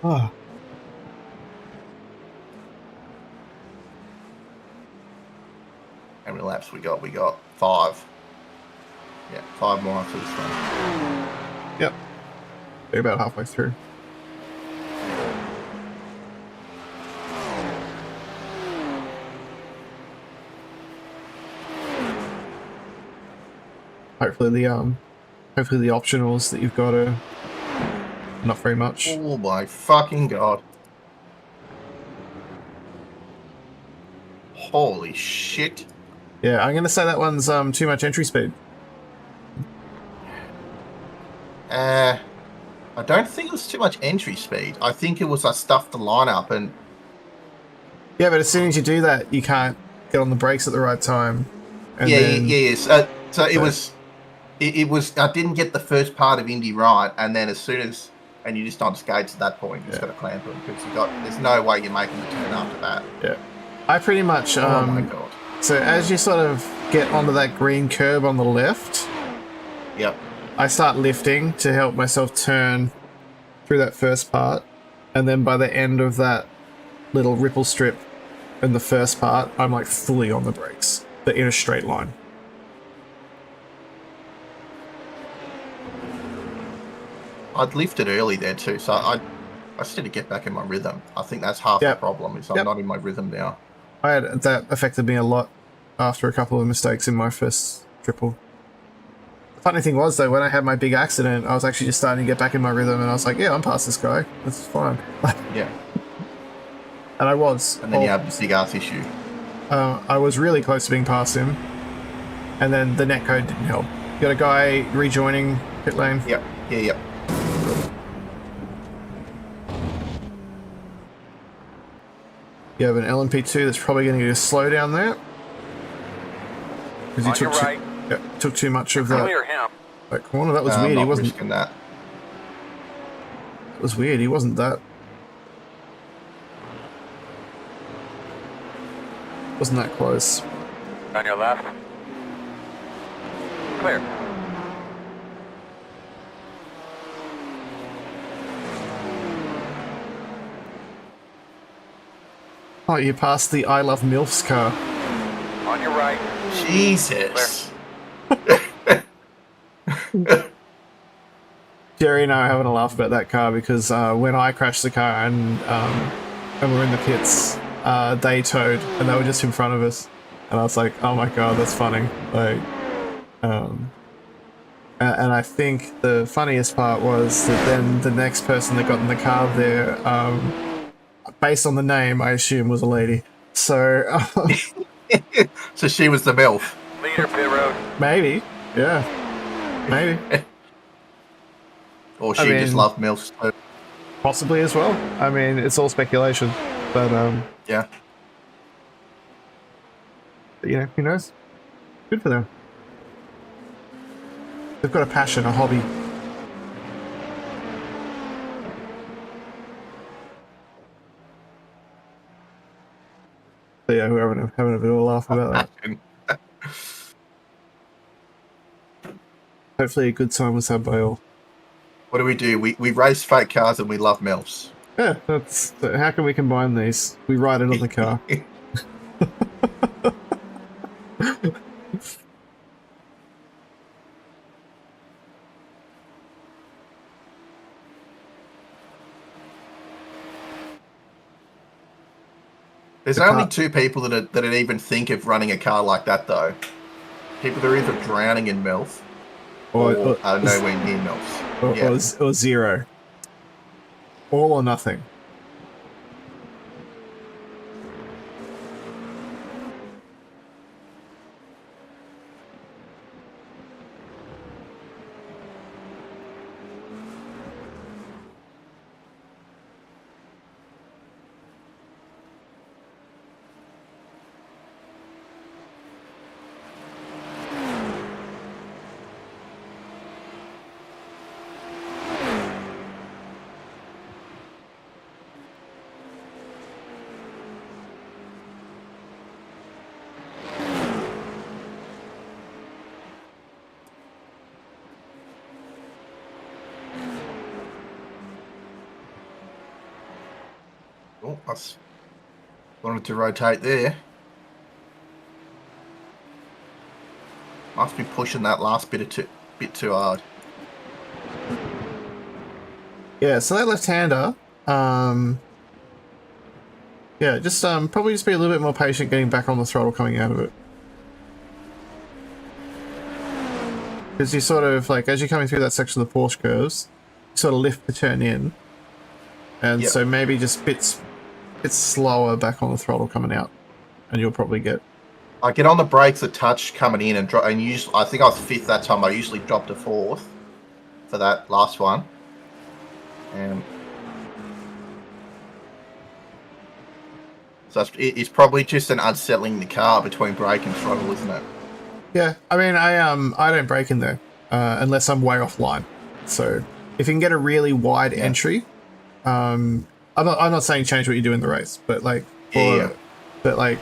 Oh. How many laps we got? We got 5. Yeah, 5 more after this one. Yep. They're about halfway through. Hopefully the optionals that you've got are not very much. Oh my fucking God. Holy shit. Yeah, I'm gonna say that one's too much entry speed. I don't think it was too much entry speed. I think it was I stuffed the lineup and... Yeah, but as soon as you do that, you can't get on the brakes at the right time. And So it was... It was... I didn't get the first part of Indy right, and then as soon as... And you just on skates at that point. You just got to clamp them, because there's no way you're making the turn after that. Yeah. I pretty much... oh my God. So as you sort of get onto that green curb on the left... Yep. I start lifting to help myself turn through that first part, and then by the end of that little ripple strip in the first part, I'm like fully on the brakes, but in a straight line. I'd lifted early there too, so I just need to get back in my rhythm. I think that's half the problem, is I'm not in my rhythm now. That affected me a lot after a couple of mistakes in my first triple. Funny thing was, though, when I had my big accident, I was actually just starting to get back in my rhythm, and I was like, yeah, I'm past this guy. That's fine. Yeah. And I was. And then you have this big ass issue. I was really close to being past him, and then the net code didn't help. You got a guy rejoining pit lane? Yep. Yeah, yep. You have an LMP2 that's probably going to get a slow down there. Because he took too much of that corner. That was weird. He wasn't. That. It was weird. He wasn't that. Wasn't that close? On your left. Clear. Oh, you passed the I Love MILFs car. On your right. Jesus. Jerry and I are having a laugh about that car because when I crashed the car and we're in the pits, they towed and they were just in front of us, and I was like, "Oh my god, that's funny!" Like, and I think the funniest part was that then the next person that got in the car there, based on the name, I assume was a lady. So, So she was the MILF. Leader pit road. maybe, yeah, maybe. Or she just loved MILFs too. Possibly as well. I mean, it's all speculation, but Yeah. you know, who knows? Good for them. They've got a passion, a hobby. So yeah, we're having a bit of a laugh about that. Hopefully a good time was had by all. What do? We race fake cars and we love MILFs. Yeah, that's how can we combine these? We ride it on the car. There's only two people that even think of running a car like that, though. People that are either drowning in MILF or are nowhere near MILFs. Or zero. All or nothing. Oh, I wanted to rotate there. Must be pushing that last bit too hard. Yeah, so that left-hander, yeah, just probably just be a little bit more patient getting back on the throttle coming out of it. Because you sort of, like, as you're coming through that section of the Porsche curves, you sort of lift to turn in. And so maybe just bits slower back on the throttle coming out. And you'll probably get... I get on the brakes a touch coming in and drop, and usually, I think I was 5th that time. I usually dropped to 4th for that last one. And so it's probably just an unsettling the car between brake and throttle, isn't it? Yeah, I mean, I don't brake in there unless I'm way offline. So if you can get a really wide entry, I'm not saying change what you do in the race, but like, but like,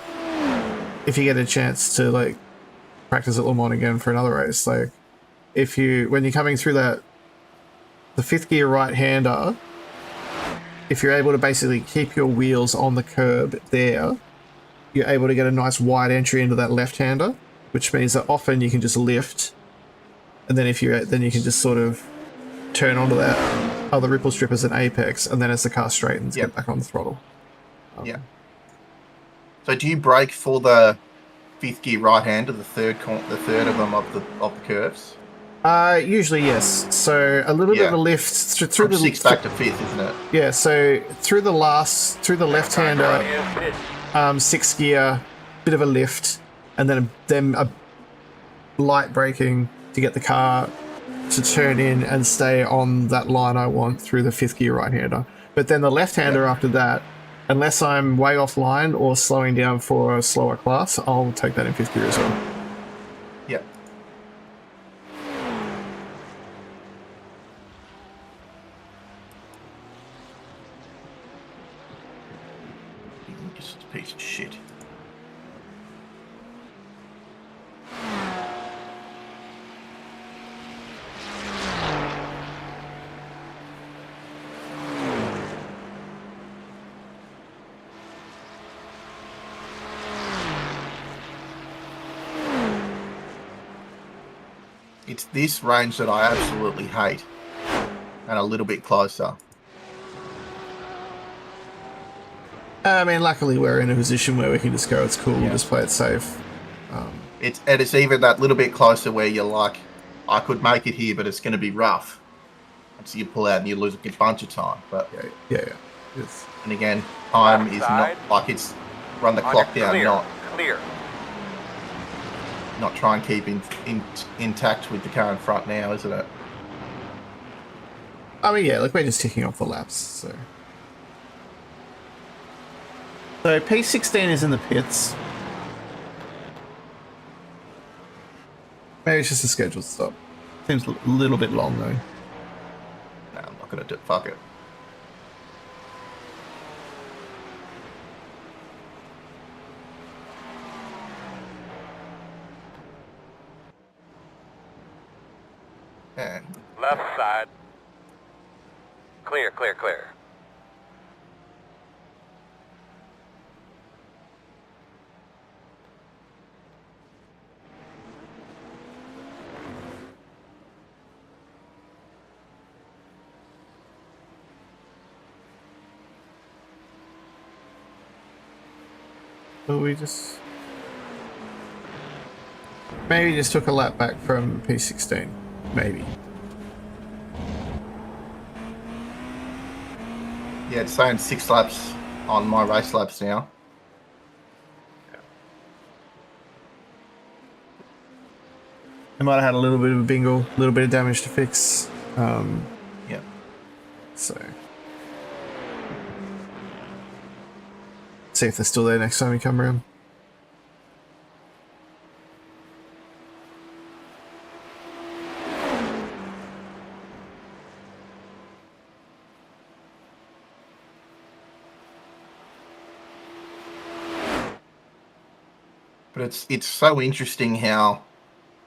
if you get a chance to like practice at Le Mans again for another race, like when you're coming through the 5th gear right-hander, if you're able to basically keep your wheels on the curb there, you're able to get a nice wide entry into that left-hander, which means that often you can just lift, and then then you can just sort of turn onto that other ripple strip as an apex, and then as the car straightens, get back on the throttle. So do you brake for the 5th gear right-hander, the third of them of the curves? Usually yes. So a little bit of a lift through From the 6th back to 5th, isn't it? Yeah. So through the left-hander, 6th gear, bit of a lift, and then a light braking to get the car to turn in and stay on that line I want through the 5th gear right-hander. But then the left-hander after that, unless I'm way offline or slowing down for a slower class, I'll take that in 5th gear as well. Yep. Just a piece of shit. it's this range that I absolutely hate, and a little bit closer. I mean, luckily we're in a position where we can just go, it's cool, we'll just play it safe. It's even that little bit closer where you're like, I could make it here, but it's going to be rough. And so you pull out and you lose a bunch of time. But yeah. It's... And again, time is not like it's run the clock down, not try and keep intact with the car in front now, isn't it? I mean, yeah, like we're just ticking off the laps, so P16 is in the pits. Maybe it's just a scheduled stop. Seems a little bit long though. No, I'm not gonna do it. Fuck it. And left side. Clear, clear, clear. So we just maybe just took a lap back from P16, maybe. yeah, it's saying 6 laps on my race laps now. I might have had a little bit of a bingle, a little bit of damage to fix. Yeah. So see if they're still there next time we come around. But it's so interesting how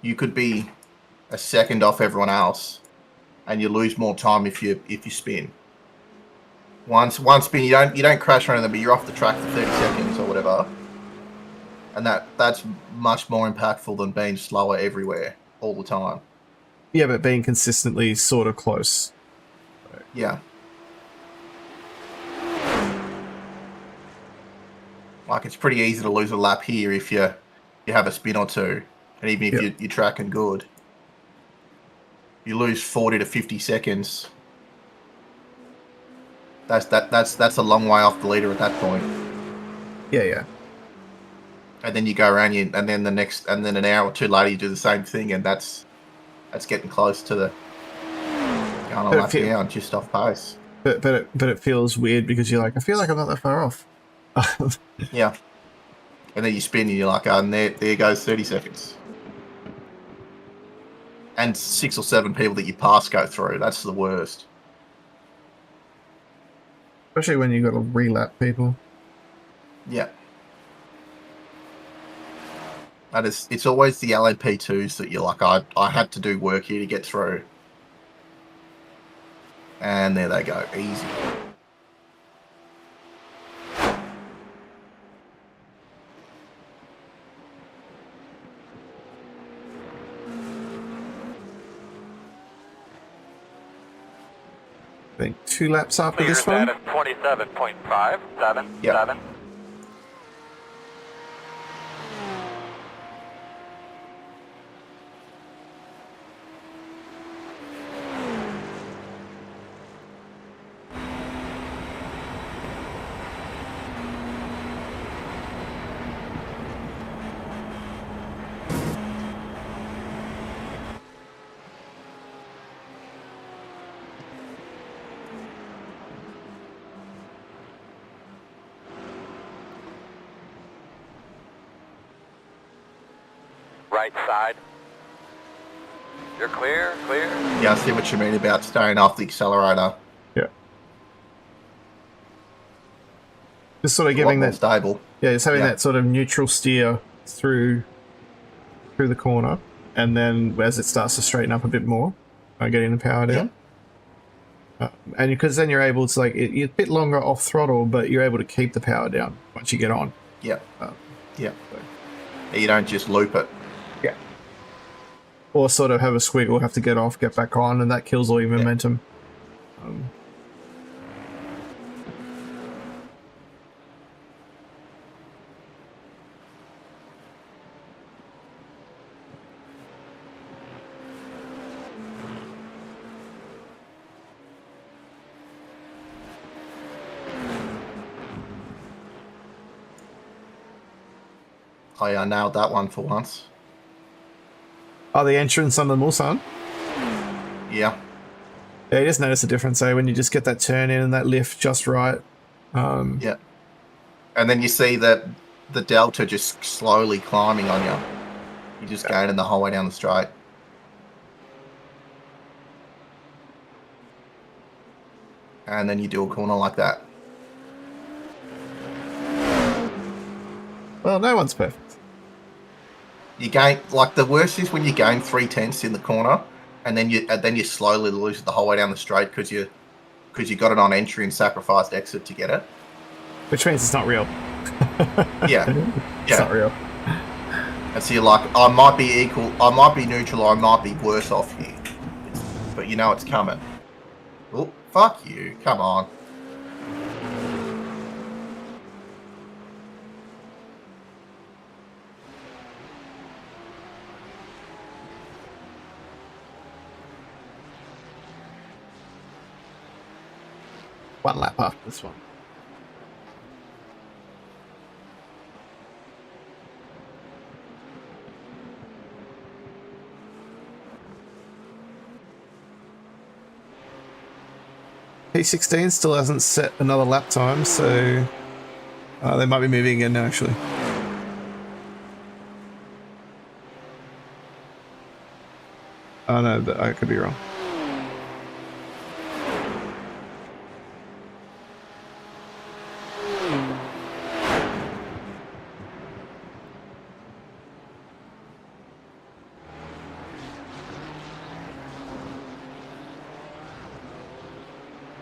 you could be a second off everyone else, and you lose more time if you spin. One spin, you don't crash or anything, but you're off the track for 30 seconds or whatever, and that's much more impactful than being slower everywhere all the time. Yeah, but being consistently sort of close. Yeah. Like, it's pretty easy to lose a lap here if you have a spin or two, and even if you're tracking good, you lose 40 to 50 seconds. That's a long way off the leader at that point. Yeah. And then you go around and then an hour or two later you do the same thing, and that's getting close to the going on lap down, just off pace. But it feels weird because you're like, I feel like I'm not that far off. Yeah. And then you spin and you're like, oh, and there goes 30 seconds. And 6 or 7 people that you pass go through. That's the worst. Especially when you've got to relap people. Yeah. It's always the LMP2s that you're like, I had to do work here to get through. And there they go. Easy. I think 2 laps after Clear this one. status 27.57. Yep. 7. Right side. You're clear, clear. Yeah, I see what you mean about staying off the accelerator. Yeah. Just sort of A lot giving more that stable. Yeah, just having that sort of neutral steer through the corner, and then as it starts to straighten up a bit more, getting the power down. And because then you're able to, like, you're a bit longer off throttle, but you're able to keep the power down once you get on. Yeah. You don't just loop it. Yeah. or sort of have a squiggle, have to get off, get back on, and that kills all your momentum. Oh yeah, I nailed that one for once. Oh, the entrance on the Mulsanne? Yeah. Yeah, you just notice the difference, eh? When you just get that turn in and that lift just right. Yeah. And then you see that the delta just slowly climbing on you. You're just gaining the whole way down the straight. And then you do a corner like that. Well, no one's perfect. You gain, like, the worst is when you gain 3/10 in the corner, and then you slowly lose it the whole way down the straight because you got it on entry and sacrificed exit to get it. Which means it's not real. Yeah. It's not real. And so you're like, I might be equal, I might be neutral, I might be worse off here. But you know it's coming. Oh, fuck you. Come on. One lap after this one. P16 still hasn't set another lap time, so they might be moving again now, actually. Oh no, I could be wrong.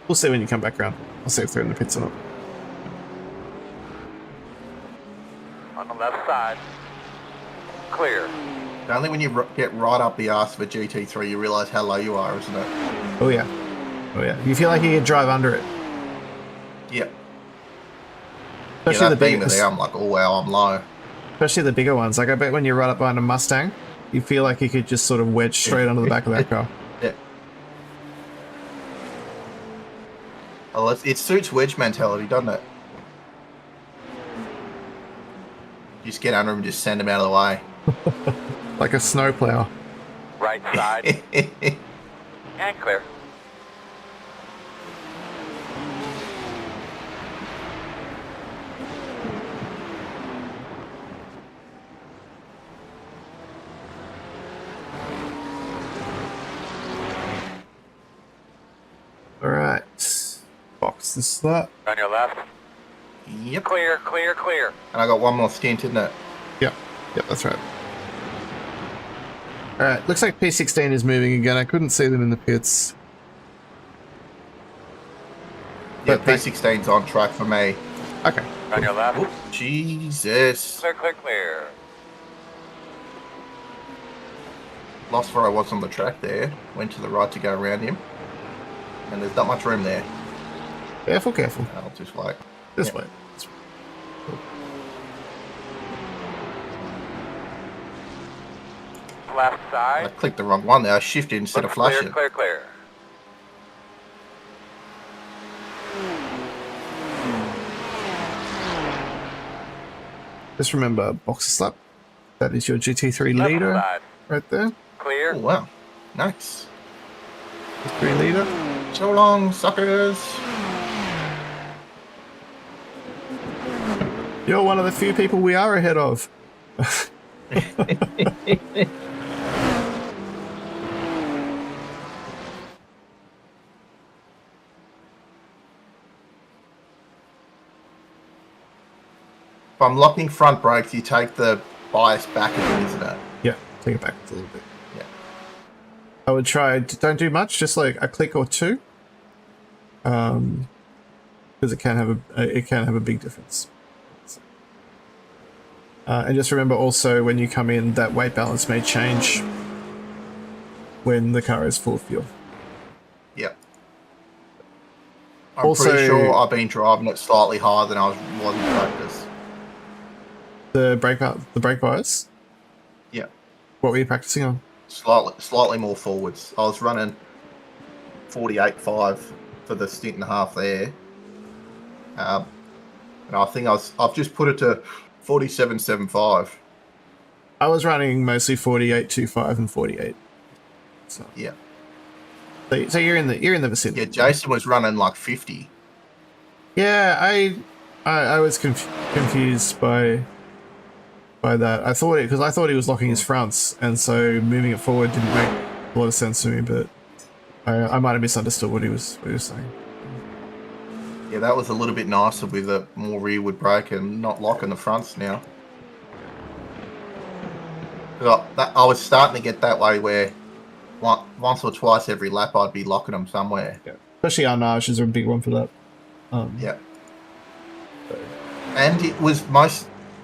We'll see when you come back around. I'll see if they're in the pits or not. On the left side. Clear. Only when you get right up the arse of a GT3 you realise how low you are, isn't it? Oh yeah. Oh yeah. You feel like you can drive under it. Yep. Especially the beamer biggest. there, I'm like, oh wow, I'm low. Especially the bigger ones. Like I bet when you're right up behind a Mustang, you feel like you could just sort of wedge straight onto the back of that car. Yeah. Oh, it suits wedge mentality, doesn't it? You just get under him and just send him out of the way. Like a snowplow. Right side. And clear. Alright. Box this slot. On your left. Yep. Clear, clear, clear. And I got one more stint, isn't it? Yep. Yep, that's right. Alright, looks like P16 is moving again. I couldn't see them in the pits. Yeah, P16's on track for me. Okay. On your left. Oh, Jesus. Clear, clear, clear. Lost where I was on the track there. Went to the right to go around him. And there's not much room there. Careful, careful. I'll just wait. This Yep. way. Left I side. clicked the wrong one there. I shifted instead of Looks flashing. clear, clear, clear. Just remember, boxer slap. That is your GT3 Left leader side. right there. Clear. Oh, wow. Nice. GT3 leader. So long, suckers. You're one of the few people we are ahead of. If I'm locking front brakes, you take the bias back a bit, isn't it? Yeah, take it back a little bit. Yeah. I would try, don't do much, just like a click or two. Because it can have a big difference. And just remember also when you come in that weight balance may change when the car is full of fuel. Yep. I'm Also, pretty sure I've been driving it slightly higher than I was in practice. The brake bias? Yeah. What were you practicing on? Slightly more forwards. I was running 48.5 for the stint and a half there. And I think I've just put it to 47.75. I was running mostly 48.25 and 48. So yeah. So you're in the vicinity. Yeah, Jason was running like 50. Yeah, I was confused by that. I thought he was locking his fronts, and so moving it forward didn't make a lot of sense to me. But I might have misunderstood what he was saying. Yeah, that was a little bit nicer with a more rearward brake and not locking the fronts now. I was starting to get that way where once or twice every lap I'd be locking them somewhere. Yeah, especially Arnage is a big one for that. Yeah. And it was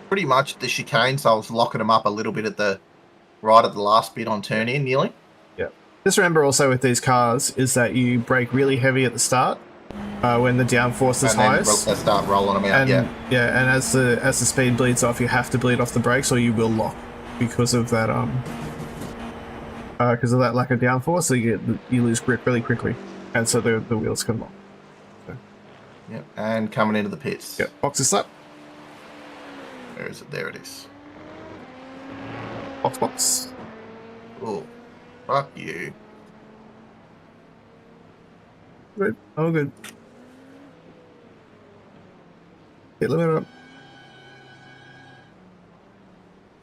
pretty much the chicanes. I was locking them up a little bit at the last bit on turn in nearly. Yeah. Just remember also with these cars is that you brake really heavy at the start when the downforce is highest. They start rolling them out. And, yeah, and as the speed bleeds off, you have to bleed off the brakes, or you will lock because of that lack of downforce. So you lose grip really quickly, and so the wheels can lock. So. Yep, and coming into the pits. Yep, box this up. Where is it? There it is. Box. Oh, fuck you. Good. Oh, good. Hit limit up.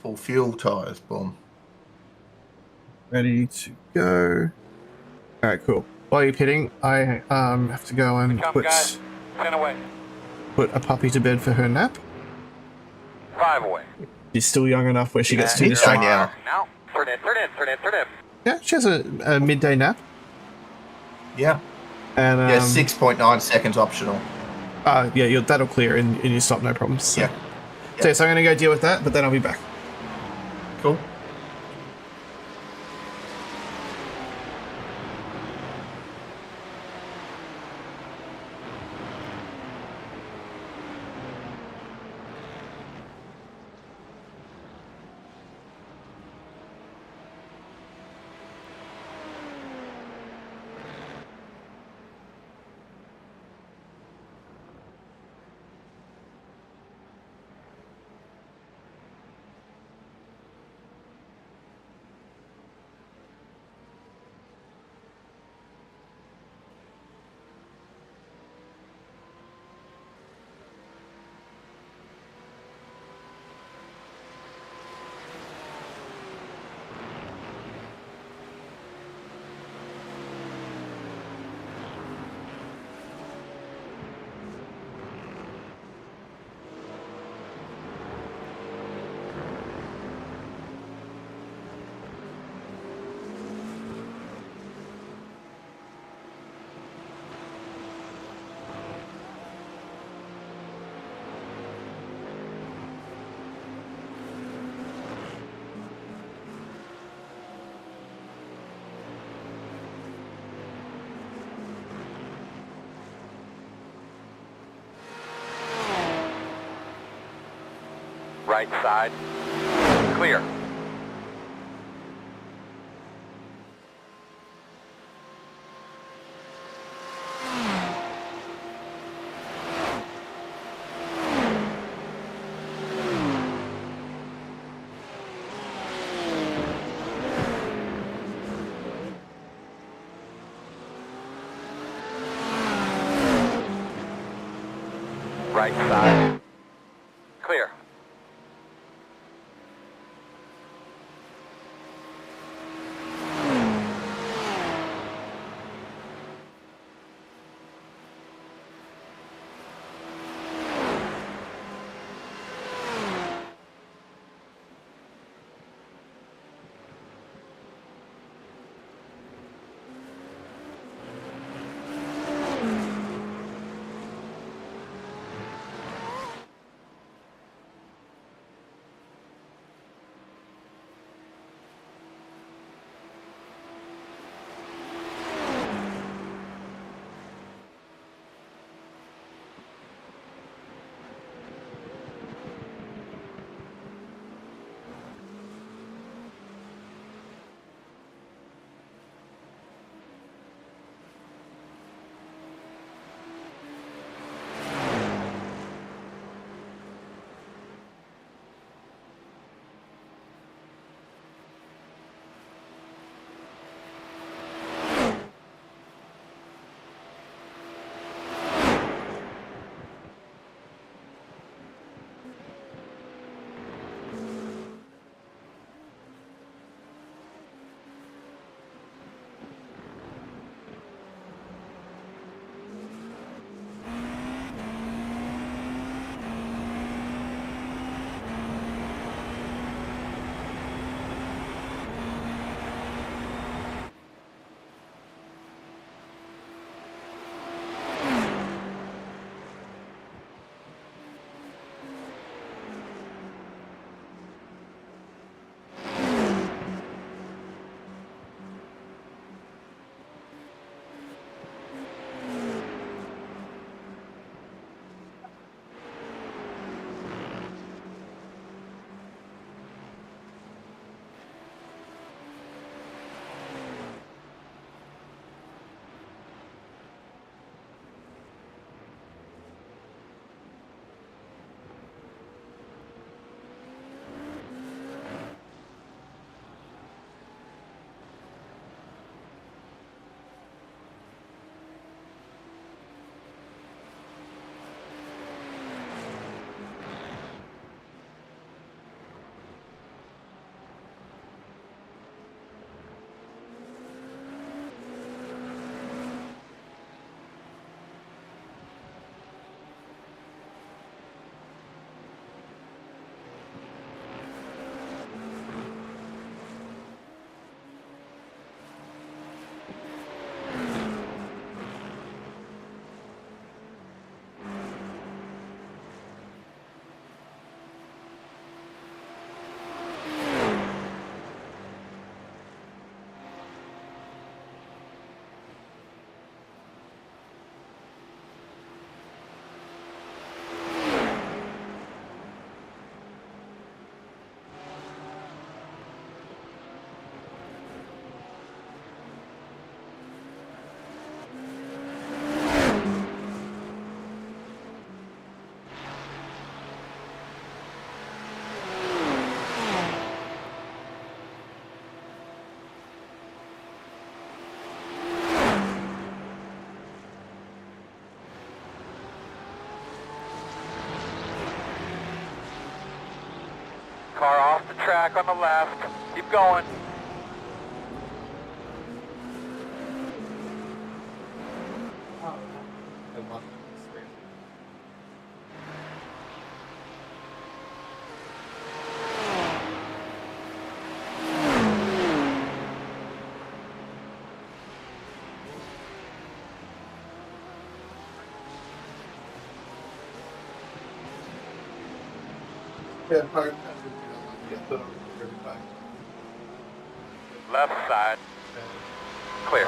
Full fuel tyres, boom. Ready to go. Alright, cool. While you're pitting, I have to go and put a puppy to bed for her nap. 5 away. She's still young enough where she gets too distracted. Now, turn in. Yeah, she has a midday nap. Yeah. And 6.9 seconds optional. Yeah, that'll clear in your stop, no problems. So. Yeah. So I'm going to go deal with that, but then I'll be back. Cool. Right side. Clear. Right side. Clear. track on the left. Keep going. Left side. Clear.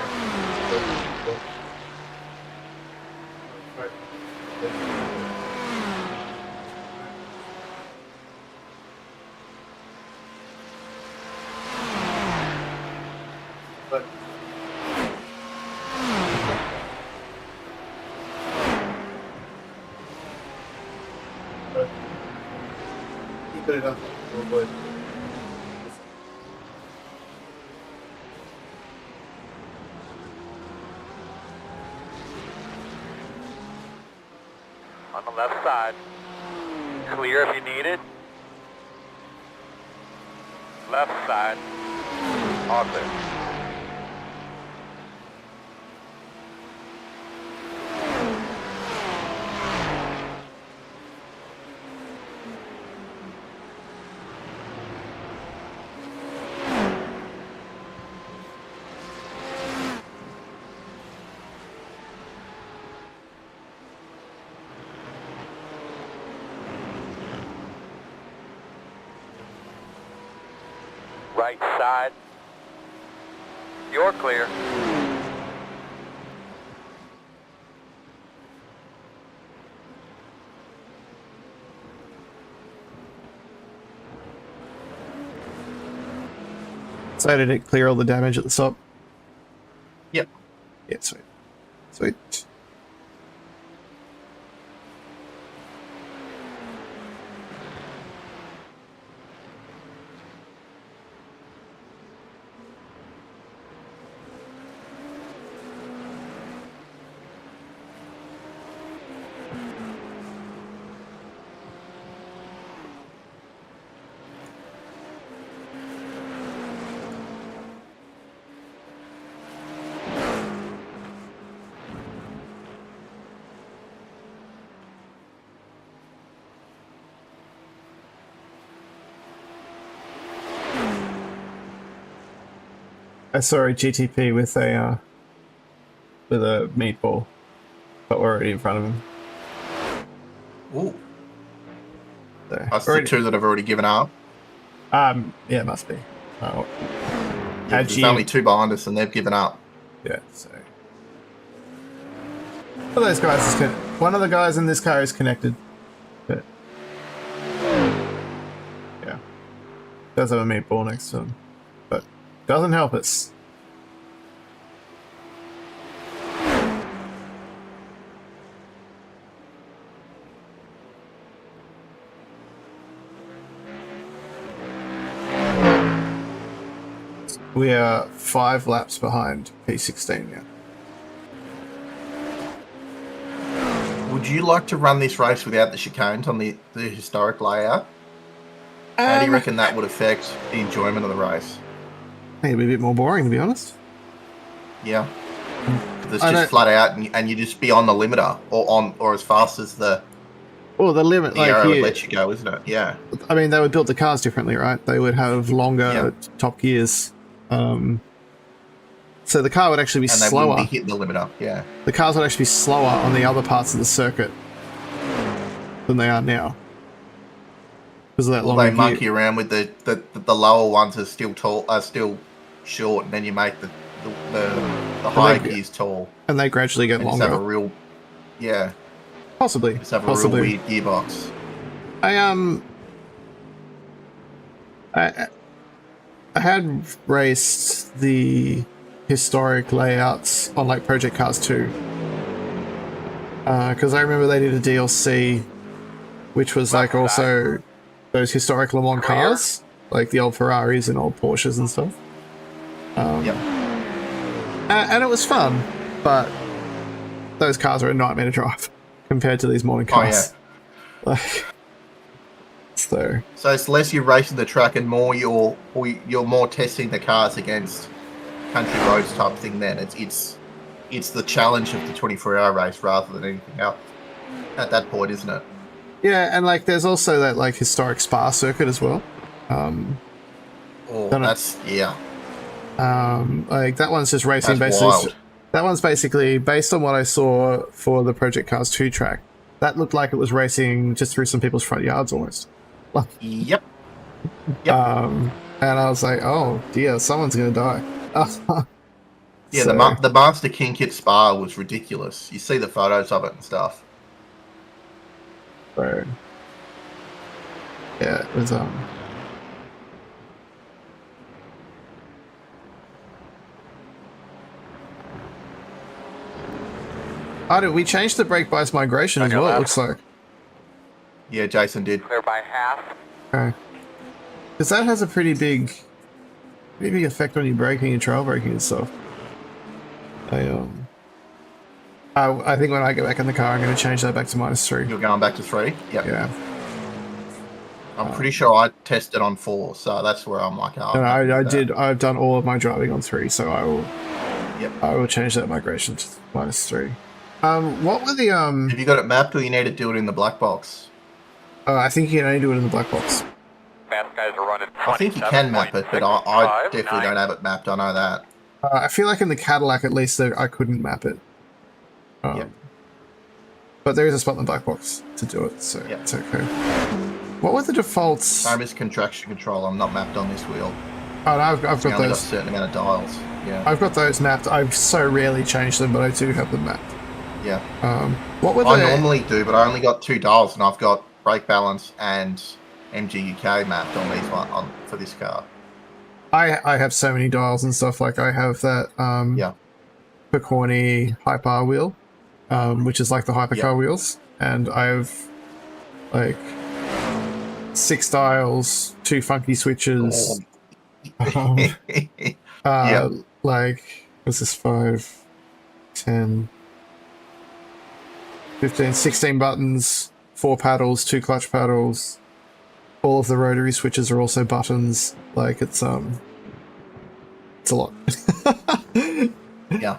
Put it up. On the left side. Clear if you need it. Left side. All clear. Right side. You're clear. So did it clear all the damage at the top? Yep. Yeah, sweet. Sweet. I saw a GTP with a meatball, but we're already in front of him. Ooh. So, That's already, the two that have already given up. yeah, it must be. Oh, Yeah, there's only two behind us and they've given up. yeah. So one of those guys is one of the guys in this car is connected. But, yeah, does have a meatball next to him, but doesn't help us. We are 5 laps behind P16 now. Would you like to run this race without the chicanes on the historic layout? How do you reckon that would affect the enjoyment of the race? I think it'd be a bit more boring, to be honest. Yeah. Because it's just flat out and you just be on the limiter or as fast as the limit, like arrow would here, let you go, isn't it? Yeah. I mean, they would build the cars differently, right? They would have longer top gears. So the car would actually be slower. And they wouldn't be hitting the limiter, yeah. The cars would actually be slower on the other parts of the circuit than they are now. Because of that longer They gear. monkey around with the lower ones are still short, and then you make the higher gears tall. And they gradually get longer. Just have a real, yeah. Possibly. Just have a real weird gearbox. I had raced the historic layouts on like Project Cars 2. Because I remember they did a DLC which was like also those historic Le Mans cars, like the old Ferraris and old Porsches and stuff. And it was fun, but those cars are a nightmare to drive compared to these modern cars. Oh, yeah. difference though. So it's less you're racing the track and more you're more testing the cars against country roads type thing. Then it's the challenge of the 24-hour race rather than anything else at that point, isn't it? Yeah, and like there's also that like historic Spa circuit as well. That's like that one's just racing that's basically. wild. That one's basically based on what I saw for the Project Cars 2 track. That looked like it was racing just through some people's front yards almost. Yep. And I was like, oh dear, someone's gonna die. Yeah, So, the Master King Kit Spa was ridiculous. You see the photos of it and stuff. so yeah, it was Oh, did we changed the brake bias migration as well, it looks like. Yeah, Jason did. Clear by half. Okay. Because that has a pretty big effect on your braking and trail braking and stuff. I think when I get back in the car, I'm going to change that back to -3. You're going back to 3? Yep. Yeah. I'm pretty sure I tested on 4, so that's where I'm like, oh. No, I did. I've done all of my driving on 3, so I will. Yep. I will change that migration to -3. What were the Have you got it mapped, or you need to do it in the black box? I think you can only do it in the black box. Fast guys are running. I think you can map it, but I definitely don't have it mapped. I know that. I feel like in the Cadillac, at least, I couldn't map it. Yep. But there is a spot in the black box to do it, so Yep. it's okay. What were the defaults? Same as contraction control. I'm not mapped on this wheel. Oh, no, I've got You only got a those. certain amount of dials. Yeah. I've got those mapped. I've so rarely changed them, but I do have them mapped. Yeah. What were I the? normally do, but I only got 2 dials, and I've got brake balance and MGUK mapped on these one for this car. I have so many dials and stuff. Like I have that Picorni Hyper wheel, which is like the hypercar wheels, and I have like 6 dials, 2 funky switches. Like what's this? 5, 10, 15, 16 buttons, 4 paddles, 2 clutch paddles. All of the rotary switches are also buttons. Like it's a lot. Yeah.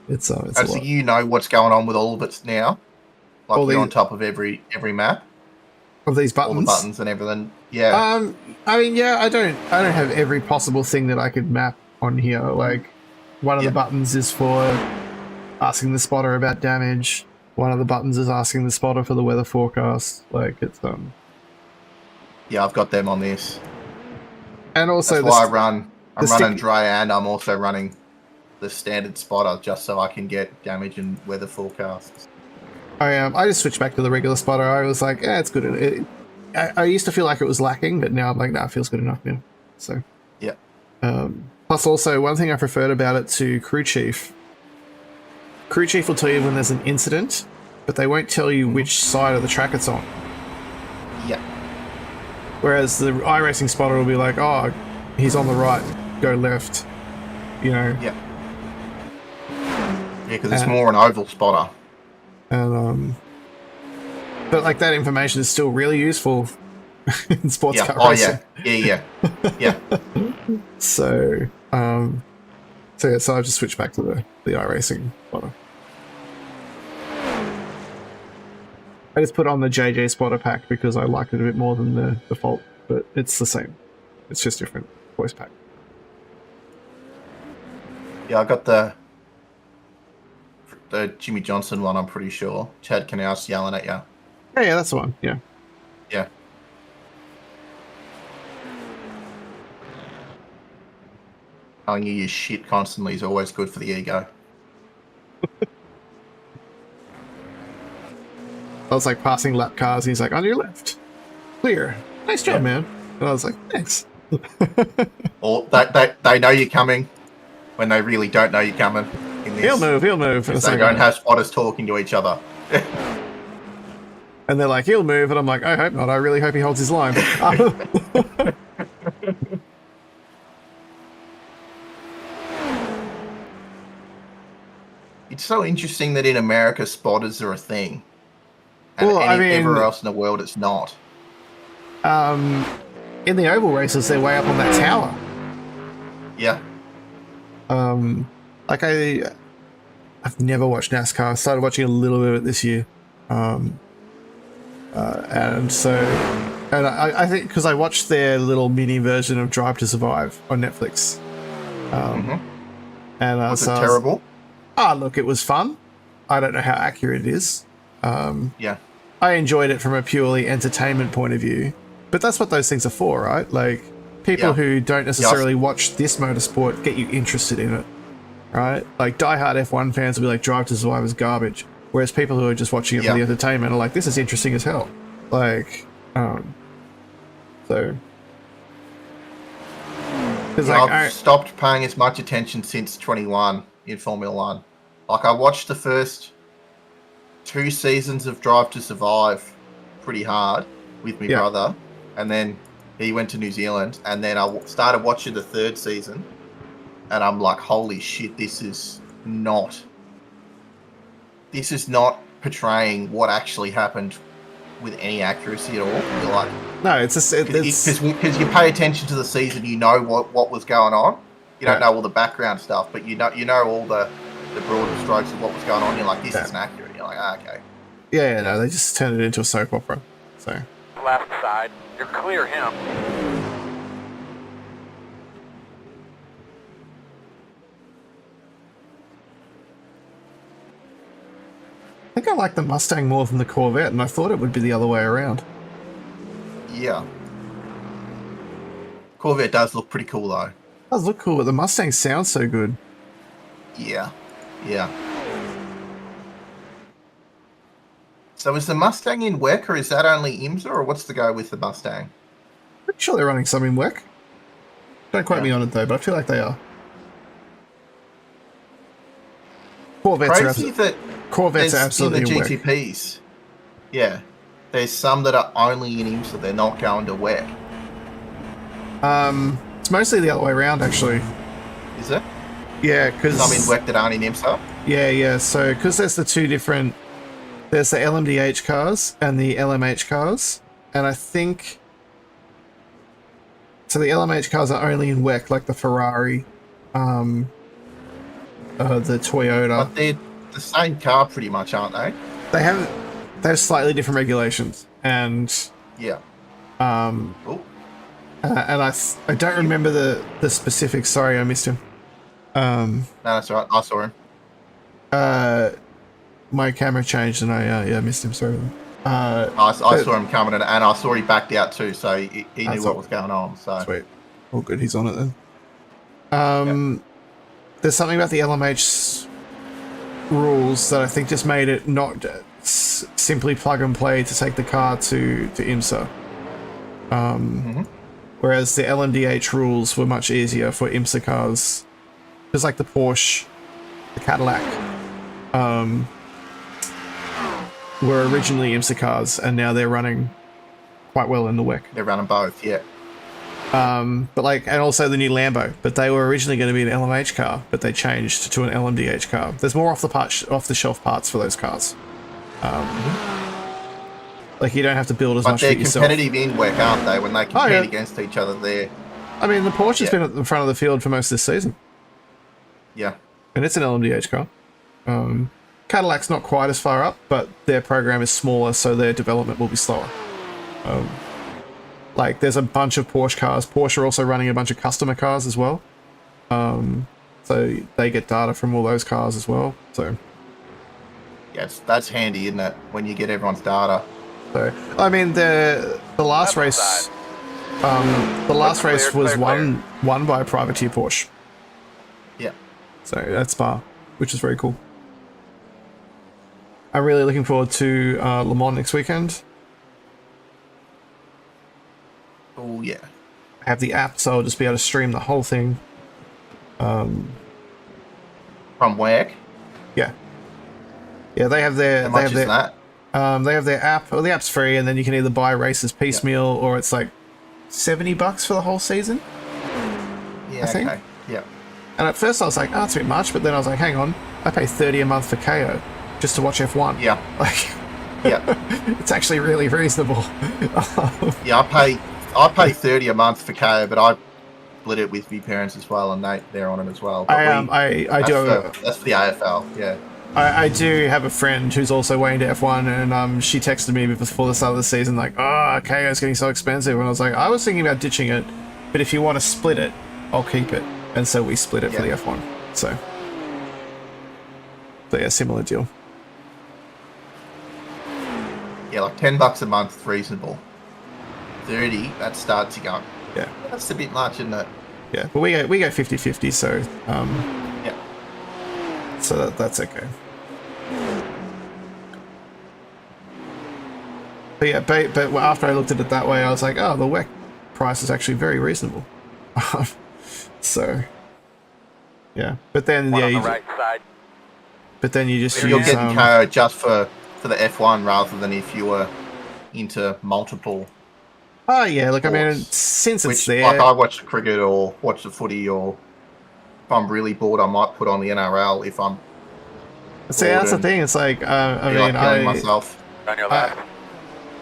It's a So lot. you know what's going on with all of it now? Like All you're these- on top of every map, Of these all the buttons. buttons and everything. Yeah. I mean, yeah, I don't have every possible thing that I could map on here. Like, one of the buttons is for asking the spotter about damage. One of the buttons is asking the spotter for the weather forecast. Like, it's Yeah, I've got them on this. and also That's why I'm running stick- dry, and I'm also running the standard spotter just so I can get damage and weather forecasts. I just switched back to the regular spotter. I was like, yeah, it's good. I used to feel like it was lacking, but now I'm like, nah, it feels good enough now. So Yeah. plus also one thing I preferred about it to Crew Chief. Crew Chief will tell you when there's an incident, but they won't tell you which side of the track it's on. Yeah. Whereas the iRacing spotter will be like, oh, he's on the right, go left. You know. Yeah. Yeah, because it's more an oval spotter. And but like that information is still really useful in sports car Oh racing. yeah. Yeah. So so I've just switched back to the iRacing spotter. I just put on the JJ spotter pack because I liked it a bit more than the default, but it's the same. It's just different voice pack. Yeah, I got the Jimmy Johnson one, I'm pretty sure. Chad Knaus yelling at you. Yeah, that's the one. Yeah. Yeah. Telling you your shit constantly is always good for the ego. I was like passing lap cars and he's like, on your left. Clear. Nice job, man. And I was like, thanks. Or they know you're coming when they really don't know you're coming. In this, He'll move. And because it's they like, don't have spotters talking to each other. and they're like, he'll move. And I'm like, I hope not. I really hope he holds his line. It's so interesting that in America, spotters are a thing. And Well, I mean- everywhere else in the world, it's not. in the oval races, they're way up on that tower. Yeah. Like I've never watched NASCAR. I started watching a little bit of it this year. And so, and I think because I watched their little mini version of Drive to Survive on Netflix. And was it terrible? Look, it was fun. I don't know how accurate it is. Yeah. I enjoyed it from a purely entertainment point of view, but that's what those things are for, right? Like, people who don't necessarily watch this motorsport get you interested in it, right? Like, diehard F1 fans will be like, Drive to Survive is garbage, whereas people who are just watching it for the entertainment are like, this is interesting as hell. Like, so... I've stopped paying as much attention since 21 in Formula 1. Like, I watched the first 2 seasons of Drive to Survive pretty hard with my brother, and then he went to New Zealand, and then I started watching the 3rd season, and I'm like, holy shit, this is not portraying what actually happened with any accuracy at all. You're like, no, it's because you pay attention to the season, you know what was going on. You don't know all the background stuff, but you know all the broader strokes of what was going on. You're like, this isn't accurate. You're like, okay. Yeah, no, they just turned it into a soap opera. So left side, you're clear him. I think I like the Mustang more than the Corvette, and I thought it would be the other way around. Yeah. Corvette does look pretty cool, though. It does look cool, but the Mustang sounds so good. Yeah. Yeah. So is the Mustang in WEC, or is that only IMSA, or what's the go with the Mustang? Pretty sure they're running some in WEC. Don't quote me on it, though, but I feel like they are. Corvettes are absolutely in the WEC. GTPs. Yeah. There's some that are only in IMSA. They're not going to WEC. It's mostly the other way around, actually. Is it? Yeah, because some in WEC that aren't in IMSA? Yeah. So, because there's the two different... There's the LMDH cars and the LMH cars. And I think... So the LMH cars are only in WEC, like the Ferrari, the Toyota. But they're the same car pretty much, aren't they? They have slightly different regulations. And... Yeah. And I don't remember the specifics. Sorry, I missed him. No, that's all right. I saw him. My camera changed and I missed him. Sorry. I saw him coming and I saw he backed out too, so he knew what was going on. So sweet. Oh, good. He's on it then. There's something about the LMH rules that I think just made it not simply plug and play to take the car to IMSA. Whereas the LMDH rules were much easier for IMSA cars. Just like the Porsche, the Cadillac, were originally IMSA cars, and now they're running quite well in the WEC. They're running both, yeah. But like, and also the new Lambo, but they were originally going to be an LMH car, but they changed to an LMDH car. There's more off the shelf parts for those cars. Like, you don't have to build as much for yourself. But they're competitive in WEC, aren't they? When they compete against each other there. I mean, the Porsche's been at the front of the field for most of this season. Yeah. And it's an LMDH car. Cadillac's not quite as far up, but their program is smaller, so their development will be slower. Like, there's a bunch of Porsche cars. Porsche are also running a bunch of customer cars as well. So they get data from all those cars as well. So yes, that's handy, isn't it? When you get everyone's data. So I mean, the last race, was won by a privateer Porsche. Yeah. So that's Spa, which is very cool. I'm really looking forward to Le Mans next weekend. Oh yeah. I have the app, so I'll just be able to stream the whole thing. From WEC? Yeah. Yeah, they have their... How much is that? They have their app. Well, the app's free, and then you can either buy races piecemeal, or it's like $70 for the whole season. Yeah, I think. Okay. Yeah. And at first I was like, oh, it's a bit much, but then I was like, hang on, I pay $30 a month for KO just to watch F1. Yeah. Like, Yeah. It's actually really reasonable. Yeah, I pay 30 a month for KO, but I split it with my parents as well, and they're on it as well. But that's for the AFL. Yeah. I do have a friend who's also way into F1, and she texted me before the start of the season like, "Oh, KO is getting so expensive," and I was like, "I was thinking about ditching it, but if you want to split it, I'll keep it." And so we split it for the F1. So yeah, similar deal. Yeah, like $10 a month is reasonable. 30, that starts to go. Yeah, that's a bit much, isn't it? Yeah, but we go 50-50, so yeah, so that's okay. But yeah, but after I looked at it that way, I was like, oh, the WEC price is actually very reasonable. So yeah, but then on the right side. But then you just you're getting KO just for the F1 rather than if you were into multiple. Oh yeah, look, I mean, since it's there, like I watch the cricket or watch the footy, or if I'm really bored, I might put on the NRL if I'm. See, that's the thing. It's like, I mean, I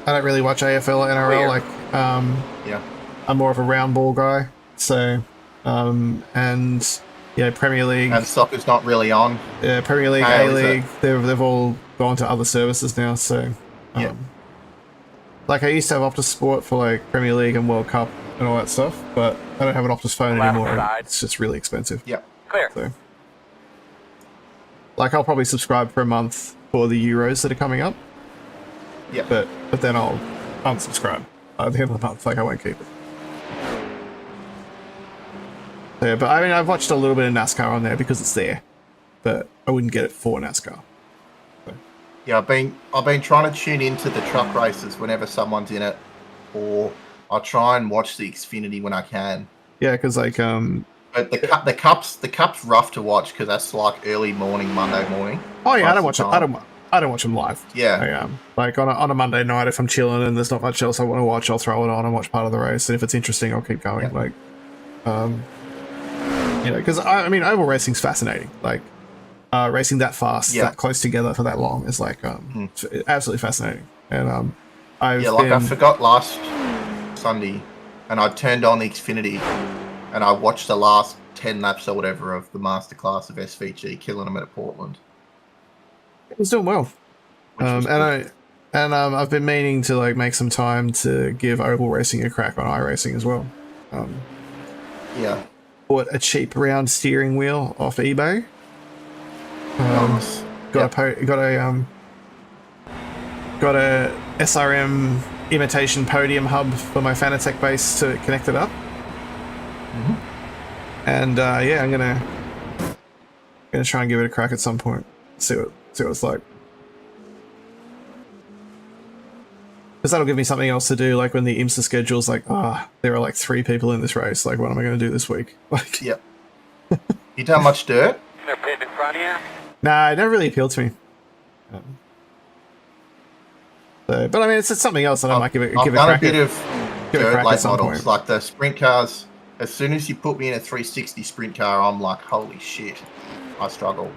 don't really watch AFL or NRL. Like, yeah, I'm more of a round ball guy. So, and yeah, Premier League and soccer's not really on. Yeah, Premier League, A-League, they've all gone to other services now. So, yeah. Like I used to have Optus Sport for like Premier League and World Cup and all that stuff, but I don't have an Optus phone anymore. It's just really expensive. Yeah, clear. So, like I'll probably subscribe for a month for the Euros that are coming up. Yeah, but then I'll unsubscribe at the end of the month. Like I won't keep it. So, yeah, but I mean, I've watched a little bit of NASCAR on there because it's there, but I wouldn't get it for NASCAR. Yeah, I've been trying to tune into the truck races whenever someone's in it, or I'll try and watch the Xfinity when I can. Yeah, because like but the cup's rough to watch because that's like early morning, Monday morning. Oh yeah, I don't watch it. I don't watch them live. Yeah, like on a Monday night if I'm chilling and there's not much else I want to watch, I'll throw it on and watch part of the race, and if it's interesting, I'll keep going. Yeah. Like, you know, because I mean, oval racing's fascinating. Like. Racing that fast, that close together for that long is like absolutely fascinating. And I forgot last Sunday, and I turned on the Xfinity, and I watched the last 10 laps or whatever of the masterclass of SVG, killing them at Portland. It was doing well, I've been meaning to like make some time to give oval racing a crack on iRacing as well. Yeah, bought a cheap round steering wheel off eBay. Got a SRM imitation podium hub for my Fanatec base to connect it up. And yeah, I'm gonna try and give it a crack at some point. See what it's like. Because that'll give me something else to do. Like when the IMSA schedule's like, there are like 3 people in this race. Like, what am I going to do this week? Like, yep. You done much dirt? They're pitting in front of you. Nah, it never really appealed to me. So, but I mean, it's something else that I might give it a crack at. I've done a bit of dirt late models, like the sprint cars. As soon as you put me in a 360 sprint car, I'm like, holy shit, I struggle.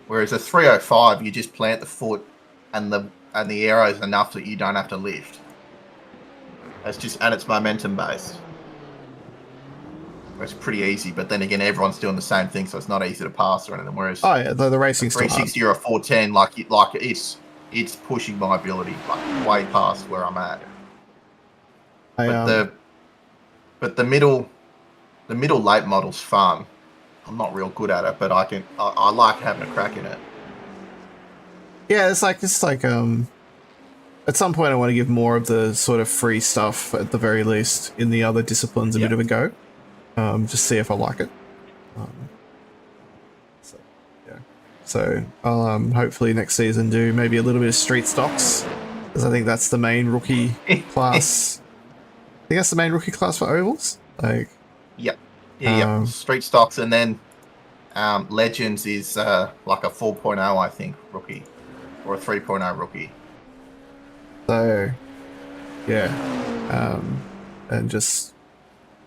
Whereas a 305, you just plant the foot, and the aero is enough that you don't have to lift. It's momentum based. It's pretty easy, but then again, everyone's doing the same thing, so it's not easy to pass or anything. Whereas, the racing's 360 or a 410, it's pushing my ability like way past where I'm at. But the middle late model's fun. I'm not real good at it, but I like having a crack in it. Yeah, it's like at some point I want to give more of the sort of free stuff at the very least in the other disciplines a bit of a go. Just see if I like it. So I'll hopefully next season do maybe a little bit of street stocks, because I think that's the main rookie class. I think that's the main rookie class for ovals. Like, yep. Street stocks, and then Legends is like a 4.0, I think, rookie, or a 3.0 rookie. So yeah, and just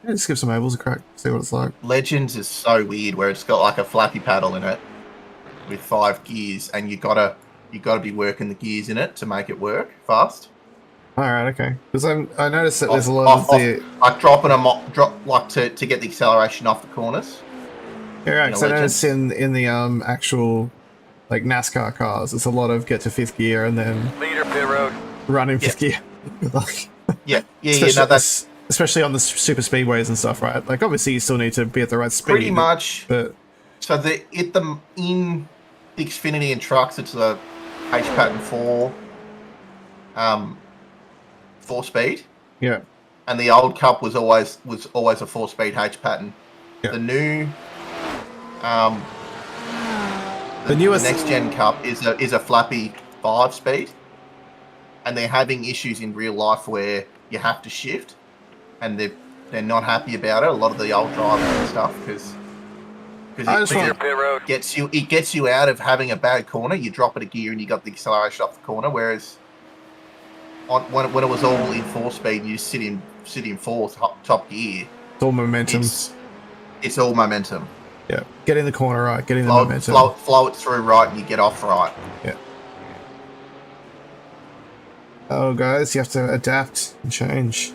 give some ovals a crack, see what it's like. Legends is so weird, where it's got like a flappy paddle in it with 5 gears, and you gotta you got to be working the gears in it to make it work fast. All right, okay. Because I noticed that there's a lot of the like dropping them, like to get the acceleration off the corners. Yeah, right. Because I noticed in the actual like NASCAR cars, there's a lot of get to fifth gear and then Leader pit road. run in fifth gear. Like, No, that's especially on the super speedways and stuff, right? Like obviously you still need to be at the right speed. Pretty much. But so in the Xfinity and trucks, it's a H pattern 4-speed. Yeah. And the old Cup was always a 4-speed H pattern. Yeah. The new the newest next gen Cup is a flappy 5-speed, and they're having issues in real life where you have to shift, and they're not happy about it. A lot of the old drivers and stuff because it gets you out of having a bad corner. You drop it a gear and you got the acceleration off the corner, whereas when it was all in 4-speed, you sit in fourth top gear. It's all momentum. It's all momentum. Yeah, getting the corner right, getting the momentum. Flow it through right, and you get off right. Yeah. Oh, guys, you have to adapt and change.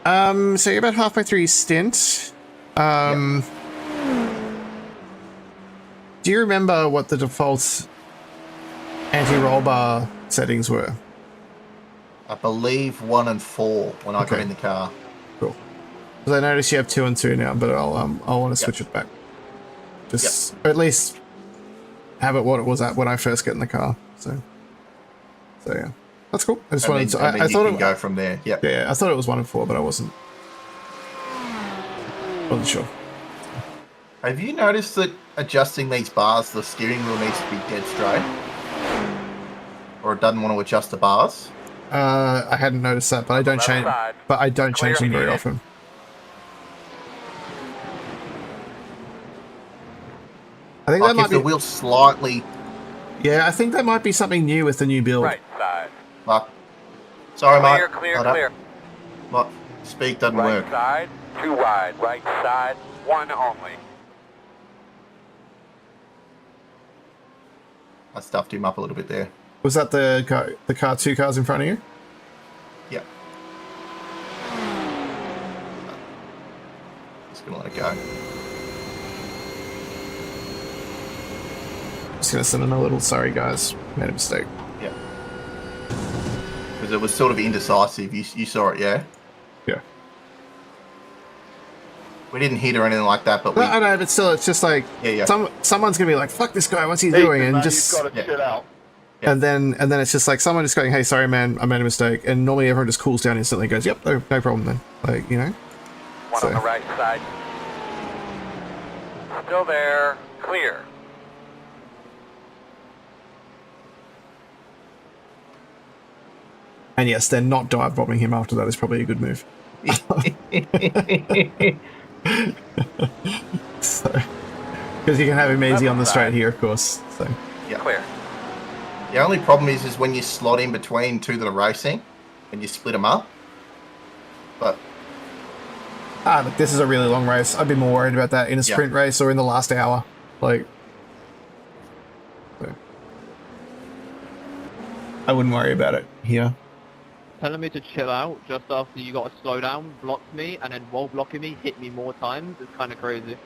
So you're about halfway through your stint. Do you remember what the default anti-roll bar settings were? I believe 1 and 4 when I got in the car. Cool. Because I noticed you have 2 and 2 now, but I'll want to switch it back. Just or at least have it what it was at when I first get in the car. So yeah, that's cool. I just wanted to. I thought it go from there. Yeah. Yeah, I thought it was 1 and 4, but I wasn't sure. Have you noticed that adjusting these bars, the steering wheel needs to be dead straight, or it doesn't want to adjust the bars? I hadn't noticed that, but I don't change. But I don't change them very often. I think that might be the wheel slightly. Yeah, I think that might be something new with the new build. Right side. Sorry, mate. Clear. What? Speed doesn't work. Right side, 2 wide. Right side, 1 only. I stuffed him up a little bit there. Was that the car 2 cars in front of you? Yeah. Just gonna let it go. Just gonna send in a little sorry guys, made a mistake. Yeah. Because it was sort of indecisive. You saw it, yeah? Yeah. We didn't hit or anything like that, but I know, but still, it's just like someone's gonna be like, "Fuck this guy, what's he doing?" And just you've got to chill out. Yeah. And then it's just like someone just going, "Hey, sorry, man, I made a mistake." And normally everyone just cools down instantly, and goes, "Yep, no problem then." Like, you know. 1 on the right side. Still there. Clear. And yes, then not dive bombing him after that is probably a good move. So, because you can have him easy on the straight here, of course. So yeah, clear. The only problem is when you slot in between 2 that are racing and you split them up. But look, this is a really long race. I'd be more worried about that in a sprint race or in the last hour. Like, so. I wouldn't worry about it here. Telling me to chill out just after you got to slow down, blocked me, and then while blocking me, hit me more times. It's kind of crazy.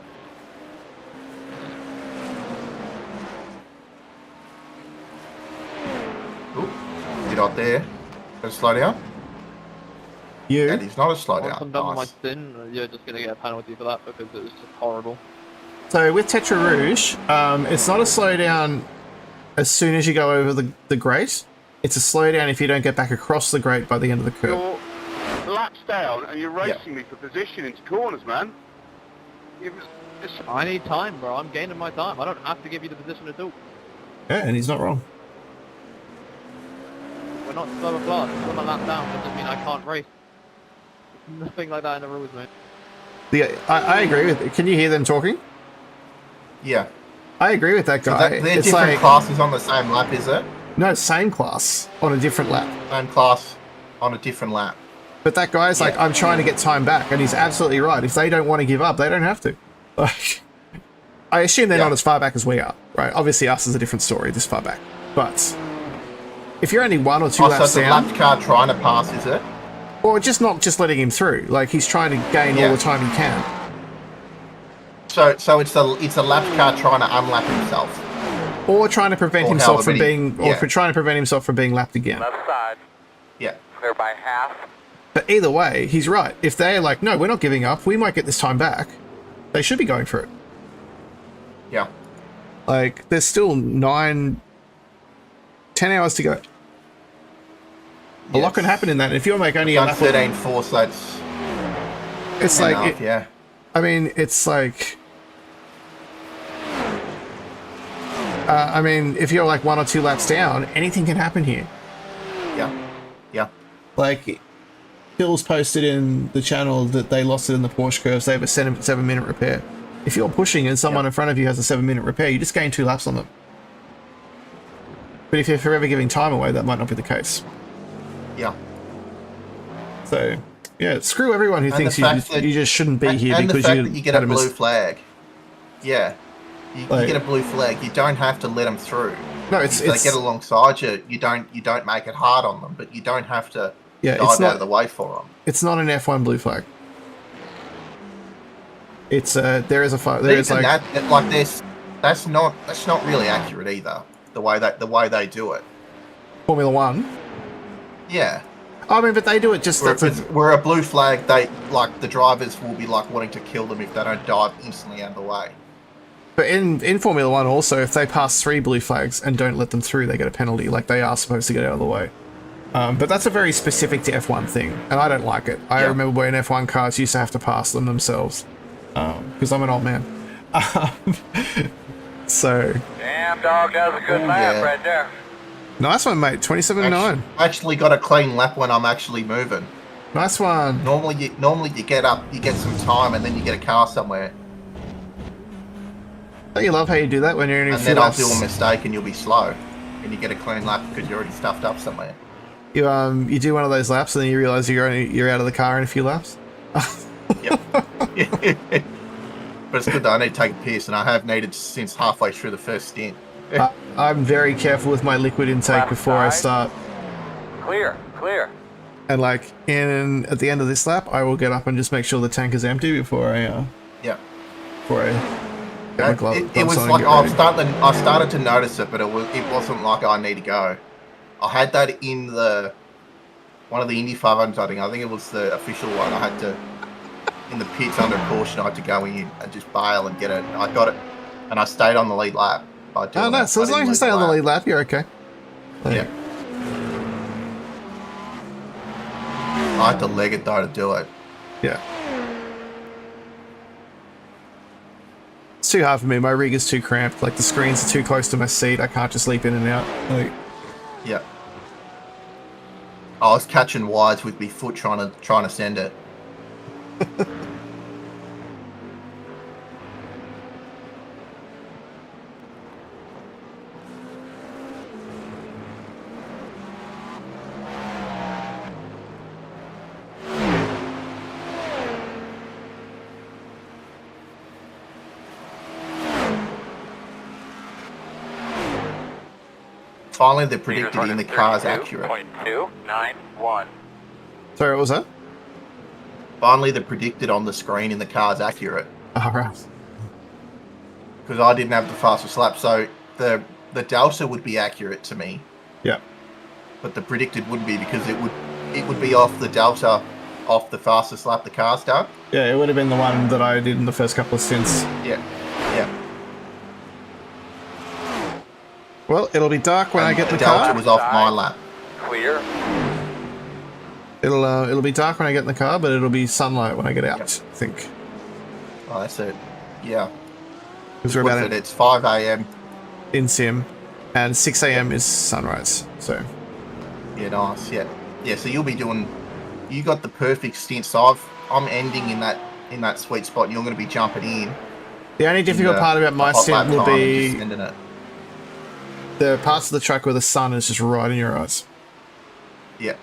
Ooh, get out there. Go slow down. You? And he's not a slow down. Once I'm done with my stint, you're just going to get a penalty for that because it was just horrible. So with Tetra Rouge, it's not a slowdown as soon as you go over the grate. It's a slowdown if you don't get back across the grate by the end of the curve. You're laps down and you're racing me for position into corners, man. I need time, bro. I'm gaining my time. I don't have to give you the position at all. Yeah, and he's not wrong. We're not slower class. If I'm a lap down, doesn't mean I can't race. Nothing like that in the rules, mate. I agree with it. Can you hear them talking? Yeah. I agree with that guy. So they're different classes on the same lap, is it? No, same class on a different lap. Same class on a different lap. But that guy's like, I'm trying to get time back, and he's absolutely right. If they don't want to give up, they don't have to. Like, I assume they're not as far back as we are, right? Obviously, us is a different story this far back. But if you're only 1 or 2 laps so down... the lapped car trying to pass, is it? Or just not just letting him through. Like, he's trying to gain all the time he can. So it's a lapped car trying to unlap himself. Or trying to prevent himself from being... Or trying to prevent himself from being lapped again. Left side. Yeah. Clear by half. But either way, he's right. If they're like, no, we're not giving up, we might get this time back, they should be going for it. Yeah. Like, there's still 10 hours to go. A lot can happen in that. If you'll make only a lap... 13.4, so it's like... yeah. I mean, it's like... I mean, if you're like 1 or 2 laps down, anything can happen here. Yeah. Yeah. Like, Bill's posted in the channel that they lost it in the Porsche curves. They have a 7-minute repair. If you're pushing and someone in front of you has a 7-minute repair, you just gain 2 laps on them. But if you're forever giving time away, that might not be the case. Yeah. So, yeah, screw everyone who thinks you just shouldn't be here because you get a blue flag. Yeah. You get a blue flag. You don't have to let them through. No, if they get alongside you. You don't make it hard on them, but you don't have to dive out of the way for them. It's not an F1 blue flag. It's there is like that's not really accurate either. The way they do it. Formula One. Yeah. I mean, but they do it just... Where a blue flag, the drivers will be like wanting to kill them if they don't dive instantly out of the way. But in Formula One also, if they pass 3 blue flags and don't let them through, they get a penalty. Like, they are supposed to get out of the way. But that's a very specific to F1 thing, and I don't like it. I remember when F1 cars used to have to pass them themselves. Because I'm an old man. So... Damn, dog, that was a good lap right there. Nice one, mate. 27.9. Actually got a clean lap when I'm actually moving. Nice one. Normally you get up, you get some time, and then you get a car somewhere. Don't you love how you do that when you're in a few laps? And then I'll do a mistake and you'll be slow, and you get a clean lap because you're already stuffed up somewhere. You do one of those laps and then you realise you're out of the car in a few laps. Yep. But it's good though. I need to take a piss, and I have needed since halfway through the first stint. I'm very careful with my liquid intake before I start. Clear. And like at the end of this lap, I will get up and just make sure the tank is empty before I get my it was like I started to notice it, but it wasn't like I need to go. I had that in one of the Indy 500s. I think it was the official one. I had to in the pits under Porsche. I had to go in and just bail and get it. I got it, and I stayed on the lead lap. Oh, no. So as long as you stay on the lead lap, you're okay. Yeah. I had to leg it though to do it. Yeah. It's too hard for me. My rig is too cramped. Like, the screens are too close to my seat. I can't just leap in and out. Like... Yeah. I was catching wires with my foot trying to send it. Finally, they're predicted in the car's accurate. 0.291. Sorry, what was that? Finally, they're predicted on the screen in the car's accurate. Oh, right. Because I didn't have the fastest lap, so the delta would be accurate to me. Yeah. But the predicted wouldn't be, because it would be off the delta off the fastest lap the car's done. Yeah, it would have been the one that I did in the first couple of stints. Yeah. Yeah. Well, it'll be dark when I get in the delta car. Was off my lap. Clear. It'll be dark when I get in the car, but it'll be sunlight when I get out, I think. Oh, that's it. Yeah. Because we're about it's 5 a.m. in sim, and 6 a.m. is sunrise. So. Yeah, nice. Yeah. Yeah. So you'll be doing. You got the perfect stint. So I'm ending in that sweet spot, and you're going to be jumping in. The only difficult part about my stint will be the parts of the track where the sun is just right in your eyes. Yeah.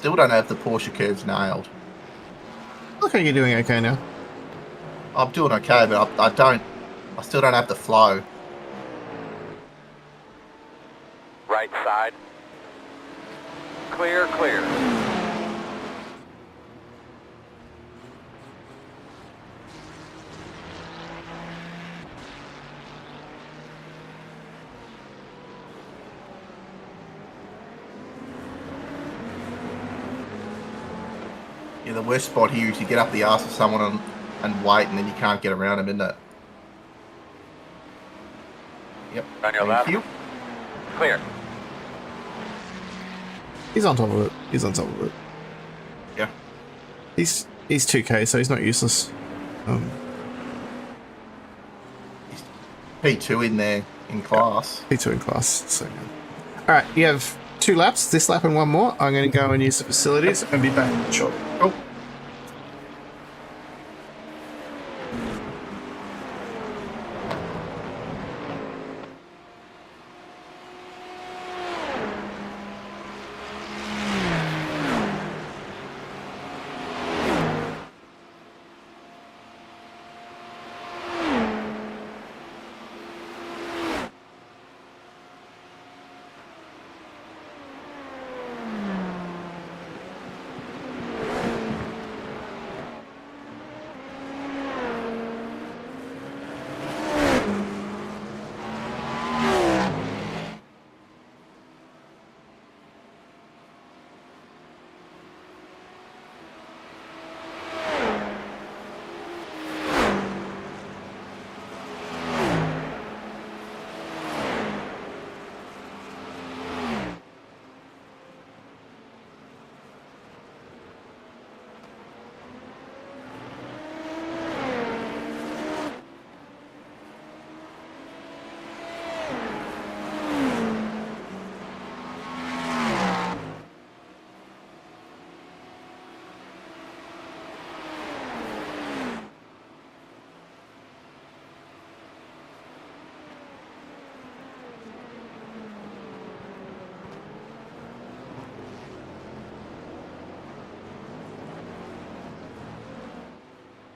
still don't have the Porsche curves nailed. Okay, you're doing okay now. I'm doing okay, but I still don't have the flow. Right side. Clear, clear. Yeah, the worst spot here is you get up the arse of someone and wait, and then you can't get around them, isn't it? Yep. On your Thank left. you. Clear. He's on top of it. He's on top of it. Yeah. He's 2K, so he's not useless. P2 in there in class. P2 in class. So yeah. All right, you have 2 laps. This lap and 1 more. I'm going to go and use the facilities and be back shortly. Oh.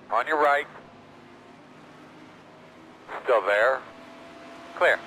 On your right. Still there. Clear.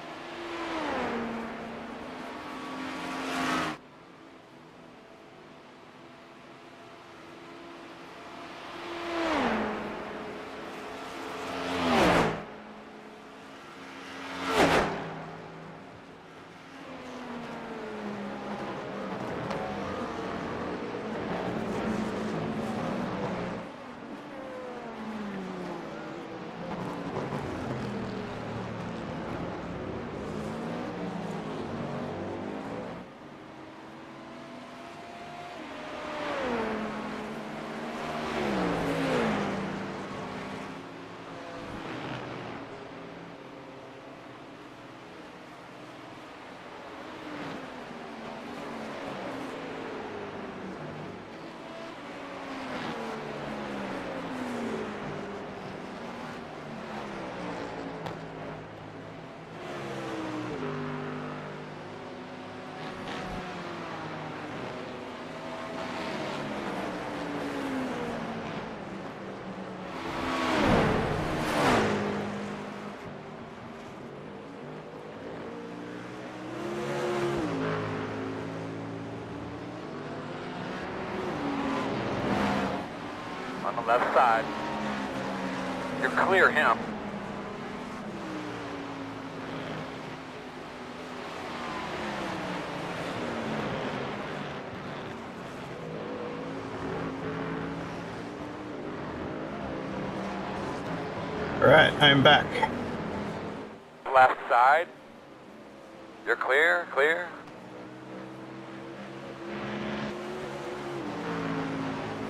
On the left side. You're clear him. All right, I'm back. Left side. You're clear, clear.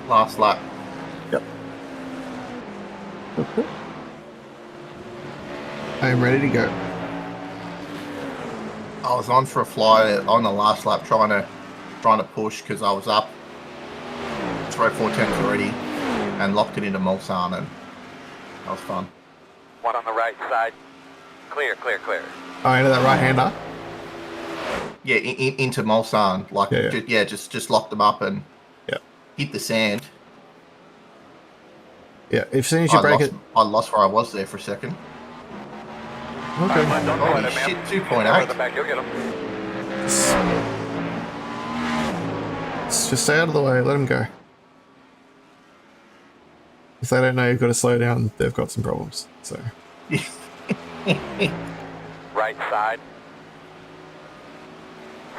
Last lap. Yep. Okay. I am ready to go. I was on for a fly on the last lap trying to push because I was up 3 or 4 tenths already and locked it into Mulsanne, and that was fun. One on the right side. Clear, clear, clear. Oh, into that right-hander? Yeah, into Mulsanne, like Yeah. just locked them up and hit the sand. Yeah, as soon as you break it. I lost where I was there for a second. Okay. Holy shit, 2.8. Just stay out of the way, let them go. If they don't know you've got to slow down, they've got some problems. So. Right side.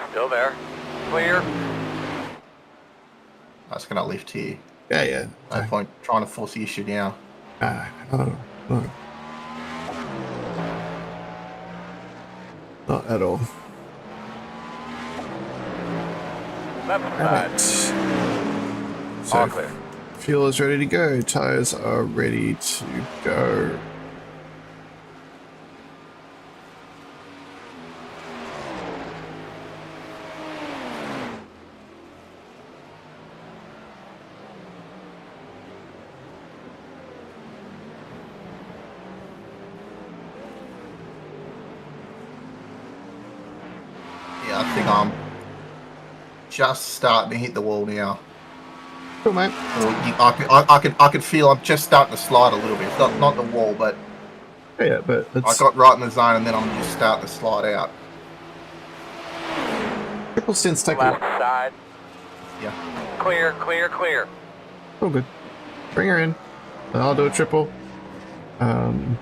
Still there. Clear. I was going to lift here. Yeah. No point trying to force the issue now. No. Not at all. Left side. So, All clear. fuel is ready to go. Tires are ready to go. Yeah, I think I'm just starting to hit the wall now. Cool, mate. I could feel I'm just starting to slide a little bit. It's not the wall, but Yeah, but I it's got right in the zone and then I'm just starting to slide out. triple stints take Left a side. Yeah. Clear, clear, clear. Oh, good. Bring her in. I'll do a triple. I'm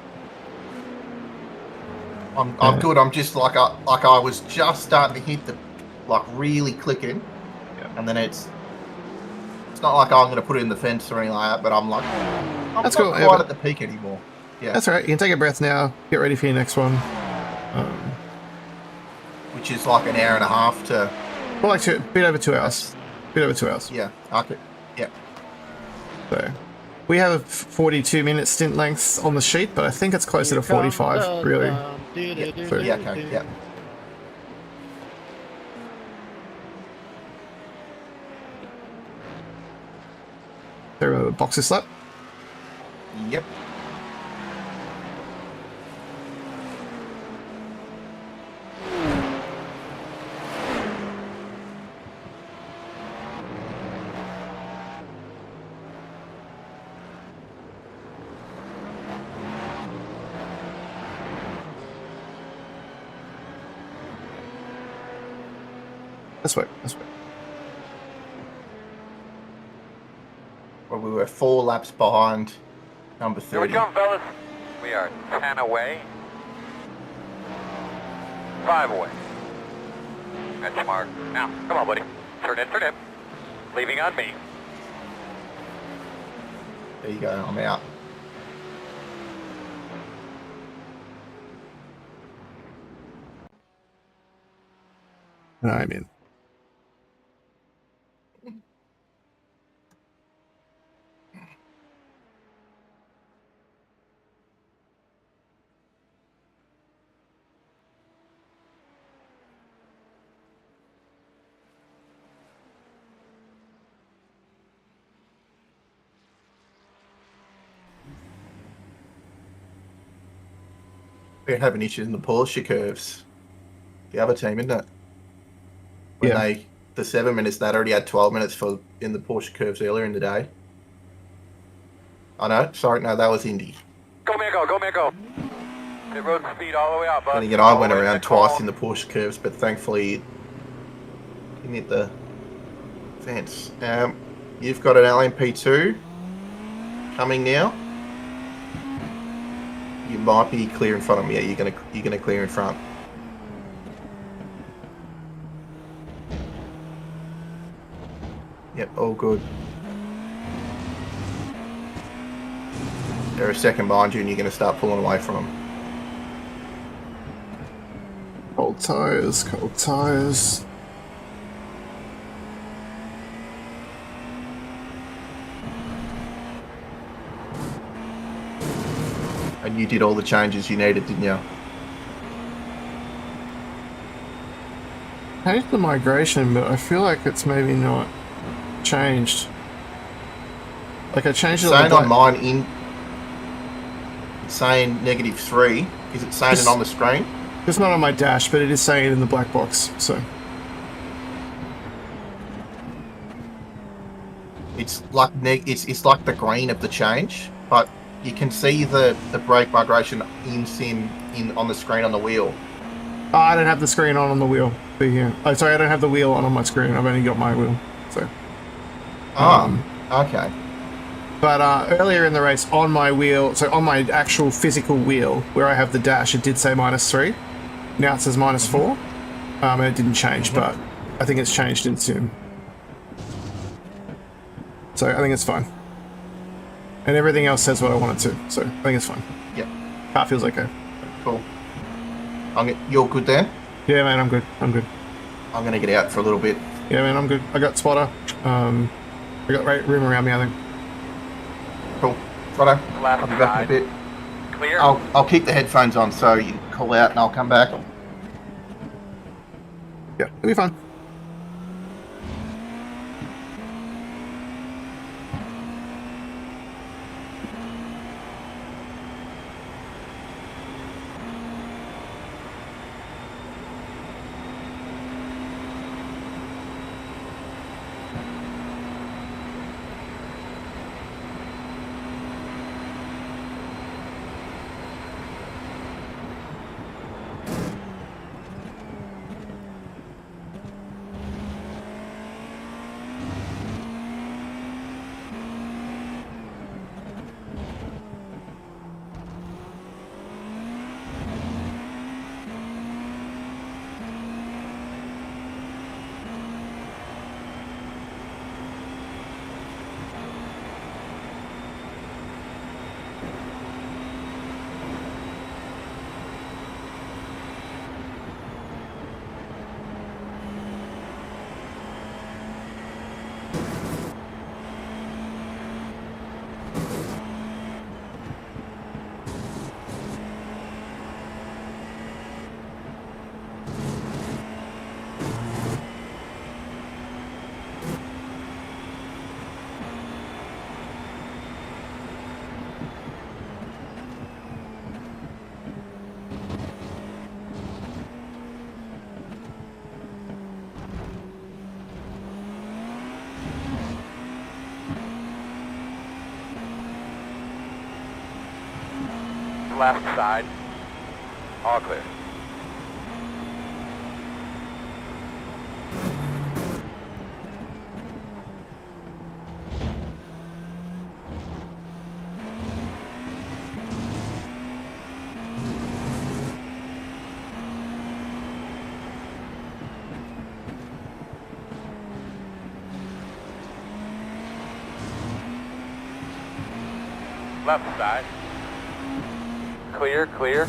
good. I'm just like I was just starting to hit the really clicking, and then it's not like I'm going to put it in the fence or anything like that. But I'm like, I'm That's not cool. quite at the peak anymore. Yeah, That's all right. You can take a breath now. Get ready for your next one. which is like an hour and a half to. Well, like bit over 2 hours. Bit over 2 hours. Yeah. Okay. Yeah. So we have a 42-minute stint length on the sheet, but I think it's closer to 45. Really. Yeah. Okay. Yeah. There a boxer slap. Yep. This way. Well, we were 4 laps behind number Here we 30. come, fellas. We are 10 away. 5 away. That's Mark. Now, come on, buddy. Turn in. Leaving on me. There you go. I'm out. No, I'm in. We're having issues in the Porsche curves. The other team, isn't it? When the 7 minutes, they'd already had 12 minutes in the Porsche curves earlier in the day. I know. Sorry, no, that was Indy. Go, man, go. Hit road speed all the way out, bud. And again, I went around twice in the Porsche curves, but thankfully it didn't hit the fence. You've got an LMP2 coming now. You might be clear in front of me. Yeah, you're gonna clear in front. Yep, all good. They're a second behind you and you're going to start pulling away from them. Cold tires. And you did all the changes you needed, didn't you? Changed the migration, but I feel like it's maybe not changed. Like I changed it saying on mine it's saying -3. Is it saying it on the screen? It's not on my dash, but it is saying it in the black box. So It's like it's like the green of the change, but you can see the brake migration in sim on the screen on the wheel. Oh, I don't have the screen on the wheel. Here. Oh, sorry, I don't have the wheel on my screen. I've only got my wheel. So. Okay. But earlier in the race, on my wheel, so on my actual physical wheel, where I have the dash, it did say -3. Now it says -4. And it didn't change, but I think it's changed in sim. So I think it's fine. And everything else says what I want it to, so I think it's fine. Yep. Car feels okay. Cool. You're good then? Yeah, man, I'm good. I'm good. I'm going to get out for a little bit. Yeah, man, I'm good. I got spotter. I got room around me, I think. Cool. Righto. I'll be back in a bit. Clear. I'll keep the headphones on so you can call out and I'll come back. Yeah, it'll be fine. Left side. All clear. Left side. Clear, clear.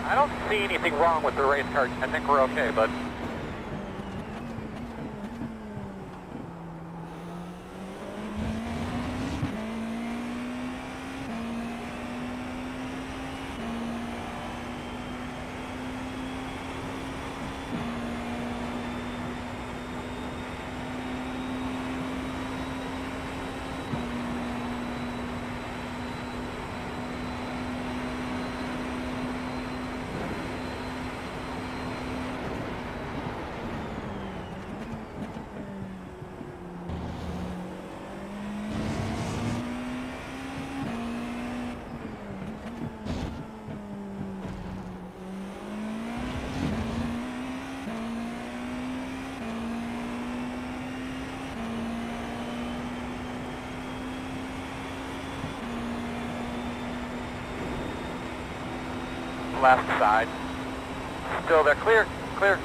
I don't see anything wrong with the race car. I think we're okay, but left side. Still there, clear, clear.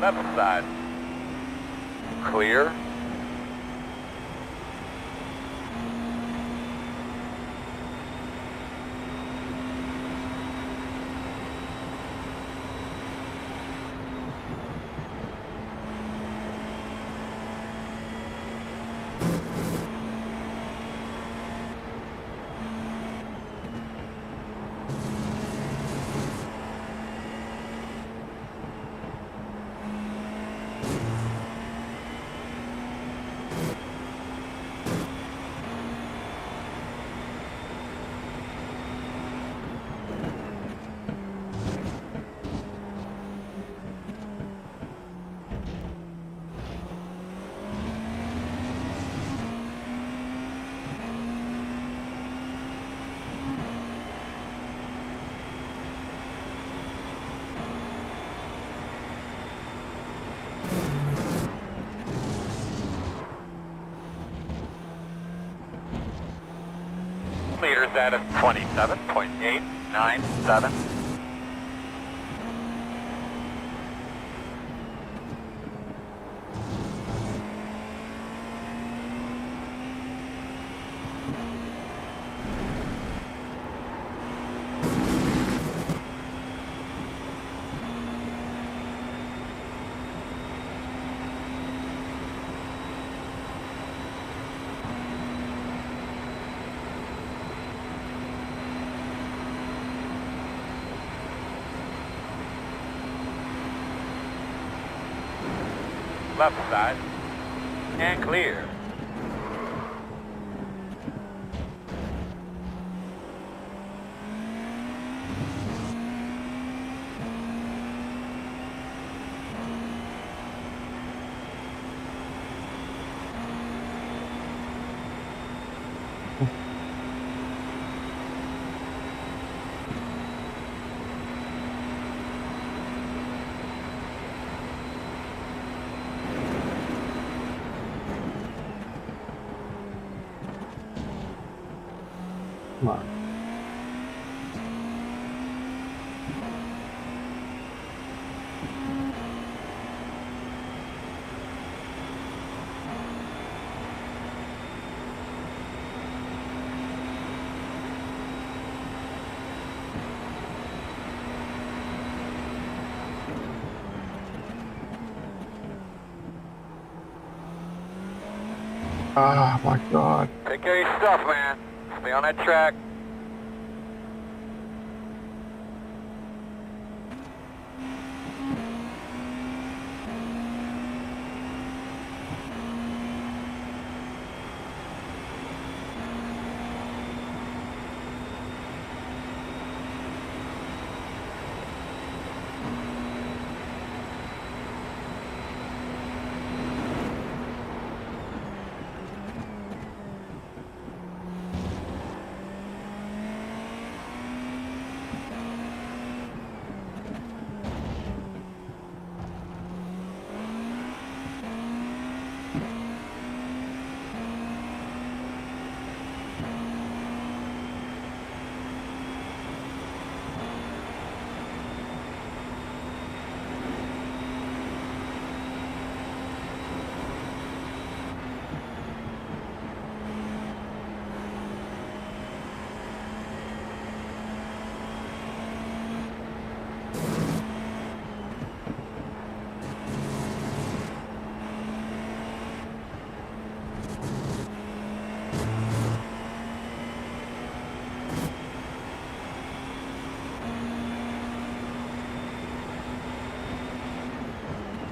Left side. Clear. Meters at 27.897. Left side. And clear. Come on. Oh my god. Take care of your stuff, man. Stay on that track.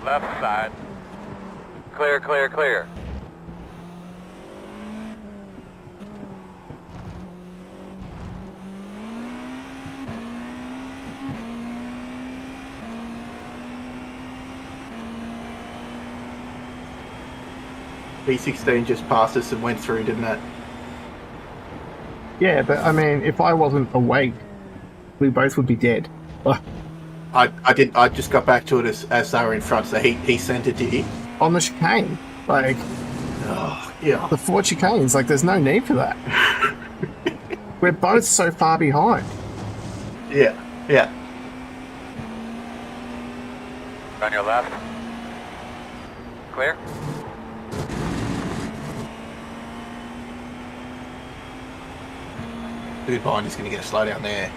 Left side. Clear, clear, clear. B16 just passed us and went through, didn't it? Yeah, but I mean, if I wasn't awake, we both would be dead. I just got back to it as they were in front, so he sent it to you. On the chicane. Like, Oh, yeah. the 4 chicanes, like, there's no need for that. We're both so far behind. Yeah, yeah. On your left. Clear. Dude behind is going to get a slow down there.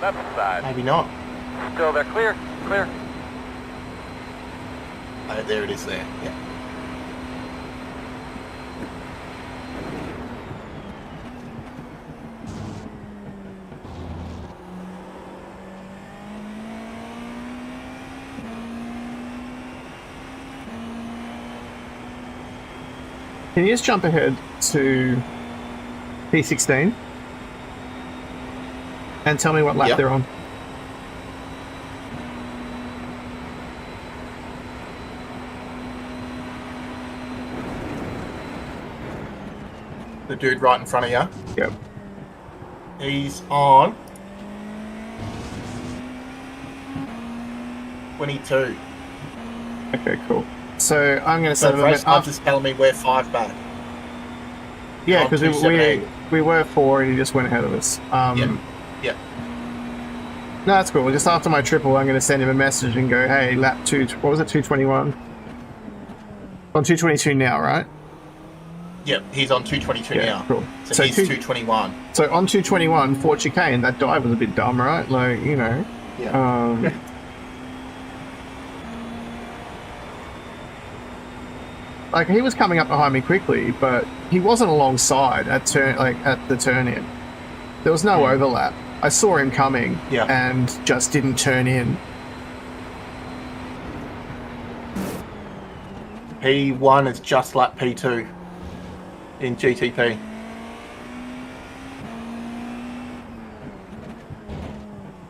Left side. Maybe not. Still there. Clear, clear. Oh, there it is there. Yeah. Can you just jump ahead to P16 and tell me what lap Yep. they're on? The dude right in front of you. Yep. He's on 22. Okay, cool. So I'm going to So send the them race times is telling me we're 5 back. Yeah, on because 278. we were 4 and he just went ahead of us. Yeah. Yeah. No, that's cool. Just after my triple, I'm going to send him a message and go, hey, lap 2, what was it, 221? On 222 now, right? Yep, he's on 222 Yeah, now. cool. So he's 221. So on 221, 4 chicane, that dive was a bit dumb, right? Like, you know. Yeah. Like, he was coming up behind me quickly, but he wasn't alongside at the turn in. There was no overlap. I saw him coming Yeah. and just didn't turn in. P1 is just like P2 in GTP.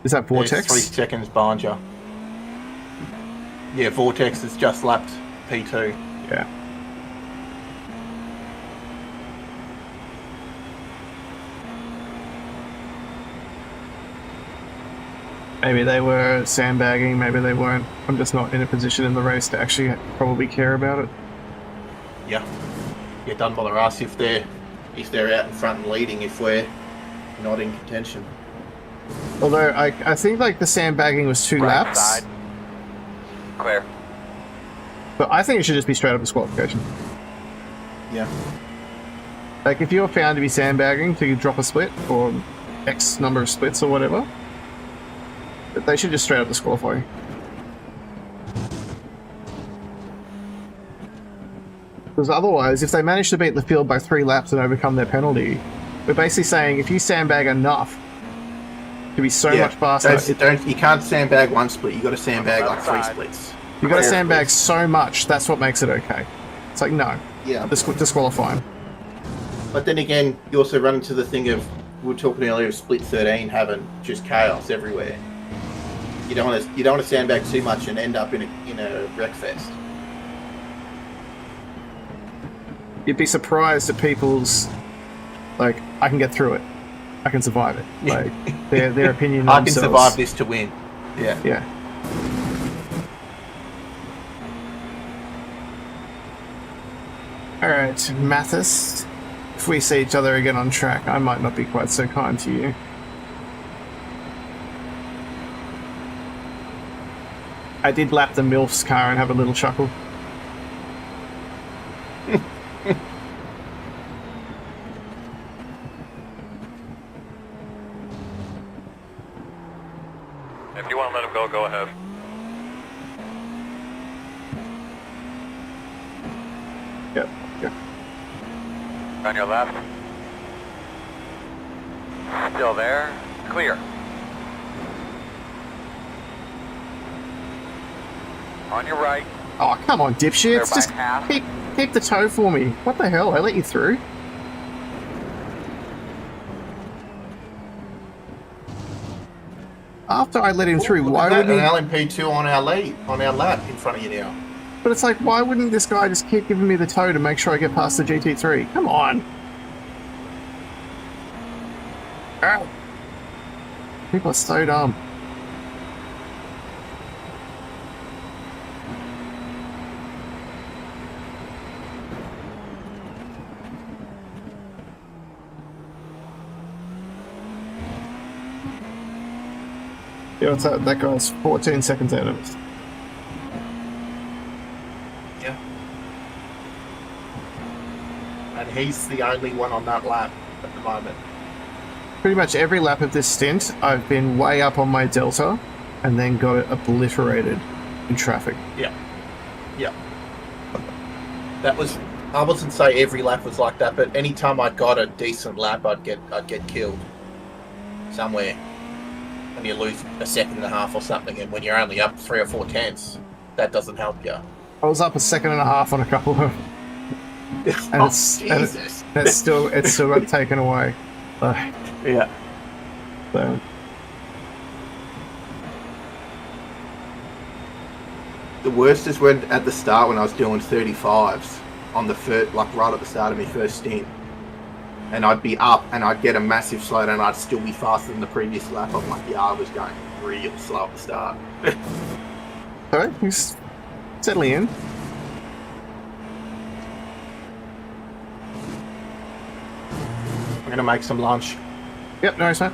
Is that There's Vortex? 3 seconds behind you. Yeah, Vortex has just lapped P2. Yeah. Maybe they were sandbagging, maybe they weren't. I'm just not in a position in the race to actually probably care about it. Yeah. Yeah, don't bother us if they're out in front and leading if we're not in contention. Although I think like the sandbagging was 2 Right laps. side. Clear. But I think it should just be straight up disqualification. Yeah. Like if you're found to be sandbagging to drop a split or X number of splits or whatever, they should just straight up disqualify you. Because otherwise, if they manage to beat the field by 3 laps and overcome their penalty, we're basically saying if you sandbag enough to be so much faster, you can't sandbag 1 split. You got to sandbag like 3 splits. you got to sandbag so much. That's what makes it okay. It's like no, Yeah. disqualifying. But then again, you also run into the thing of we were talking earlier of split 13 having just chaos everywhere. You don't want to sandbag too much and end up in a wreck fest. You'd be surprised at people's like, I can get through it, I can survive it. Like their opinion. I can survive this to win. Yeah. Yeah. All right, Mathis. If we see each other again on track, I might not be quite so kind to you. I did lap the MILF's car and have a little chuckle. If you want to let him go, go ahead. Yep, yep. On your left. Still there. Clear. On your right. Oh, come on, dipshits. By Just half. keep the toe for me. What the hell? I let you through. After I let him through, why would wouldn't an he... LMP2 on our lap in front of you now? But it's like, why wouldn't this guy just keep giving me the toe to make sure I get past the GT3? Come on. Ow. People are so dumb. Yeah, what's that? That guy's 14 seconds out of us. Yeah. And he's the only one on that lap at the moment. Pretty much every lap of this stint, I've been way up on my delta and then got it obliterated in traffic. Yeah. Yeah. That was... I wouldn't say every lap was like that, but any time I got a decent lap, I'd get killed somewhere. And you lose a second and a half or something, and when you're only up 3 or 4 tenths, that doesn't help you. I was up a second and a half on a couple of... And Jesus. it's still got taken away. Yeah. So. The worst is when at the start when I was doing 35s on the first, like right at the start of my first stint, and I'd be up and I'd get a massive slowdown and I'd still be faster than the previous lap. I'm like, yeah, I was going real slow at the start. Alright, he's settling in. I'm gonna make some lunch. Yep, nice, man.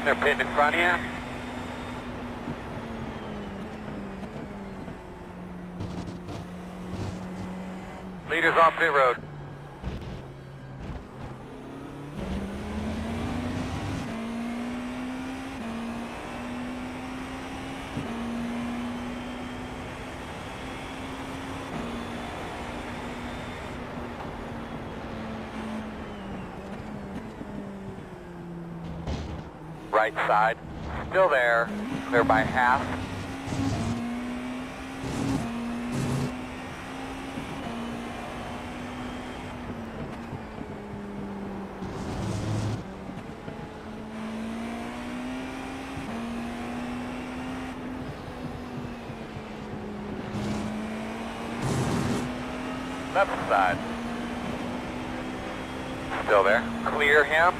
They're pitting in front of you. Leaders off pit road. Right side, still there, clear by half. Left side, still there, clear him.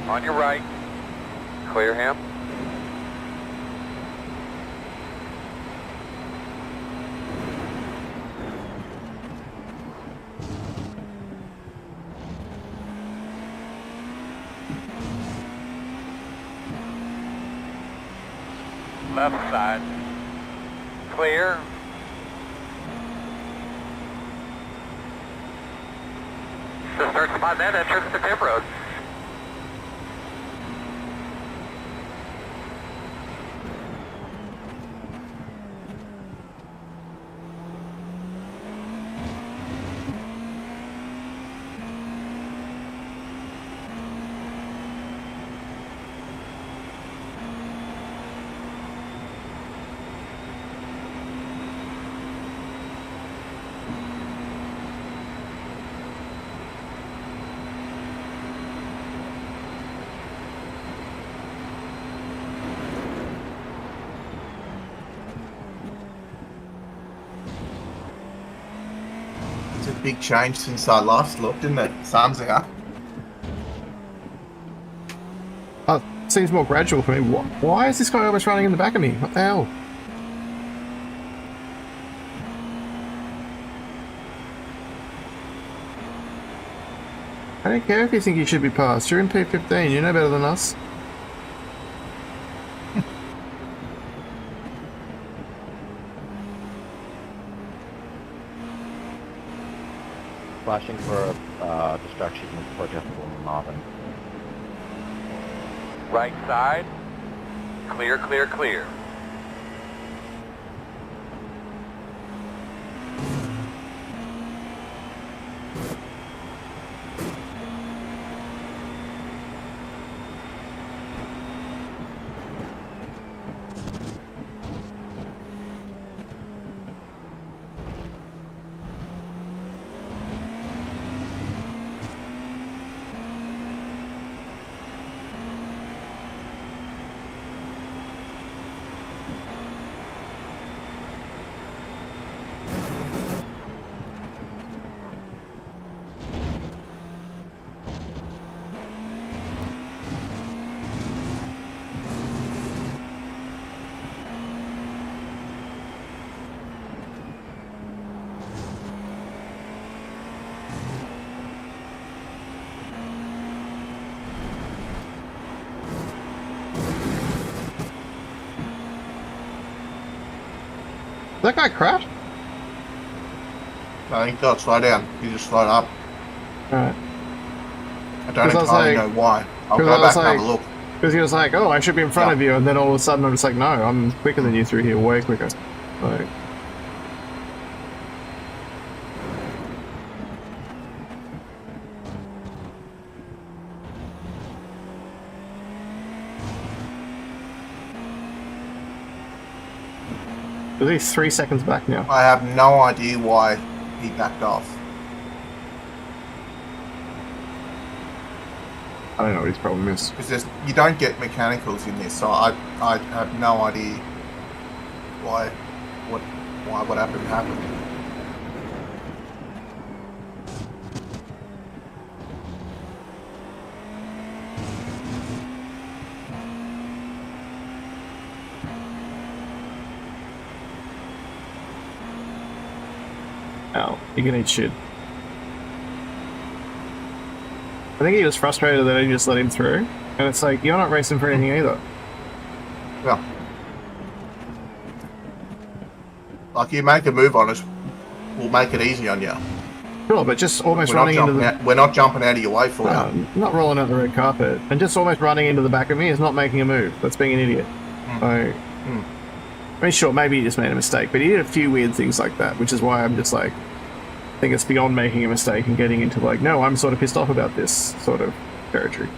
On your right, clear him. Left side, clear. Just start spot that entrance to pit road. It's a big change since I last looked, isn't it? Sun's out. Oh, it seems more gradual for me. Why is this guy always running in the back of me? What the hell? I don't care if you think you should be passed. You're in P15. You know better than us. Flashing for distraction for Jessica and Marvin. Right side, clear, clear, clear. That guy crashed? I think they'll slow down. You just slowed up. Alright. I don't entirely know why. I'll go back and have a look. Because he was like, oh, I should be in front of you, and then all of a sudden I'm just like, no, I'm quicker than you through here, way quicker. Like, at least 3 seconds back now. I have no idea why he backed off. I don't know what his problem is. Because you don't get mechanicals in this, so I have no idea why what happened. Oh, you can eat shit. I think he was frustrated that I just let him through, and it's like, you're not racing for anything either. Yeah. Like, you make a move on us, we'll make it easy on you. Sure, but just almost running into the... We're not jumping out of your way for you. Not rolling out the red carpet. And just almost running into the back of me is not making a move. That's being an idiot. I mean, sure, maybe he just made a mistake, but he did a few weird things like that, which is why I'm just like, I think it's beyond making a mistake and getting into like, no, I'm sort of pissed off about this sort of territory.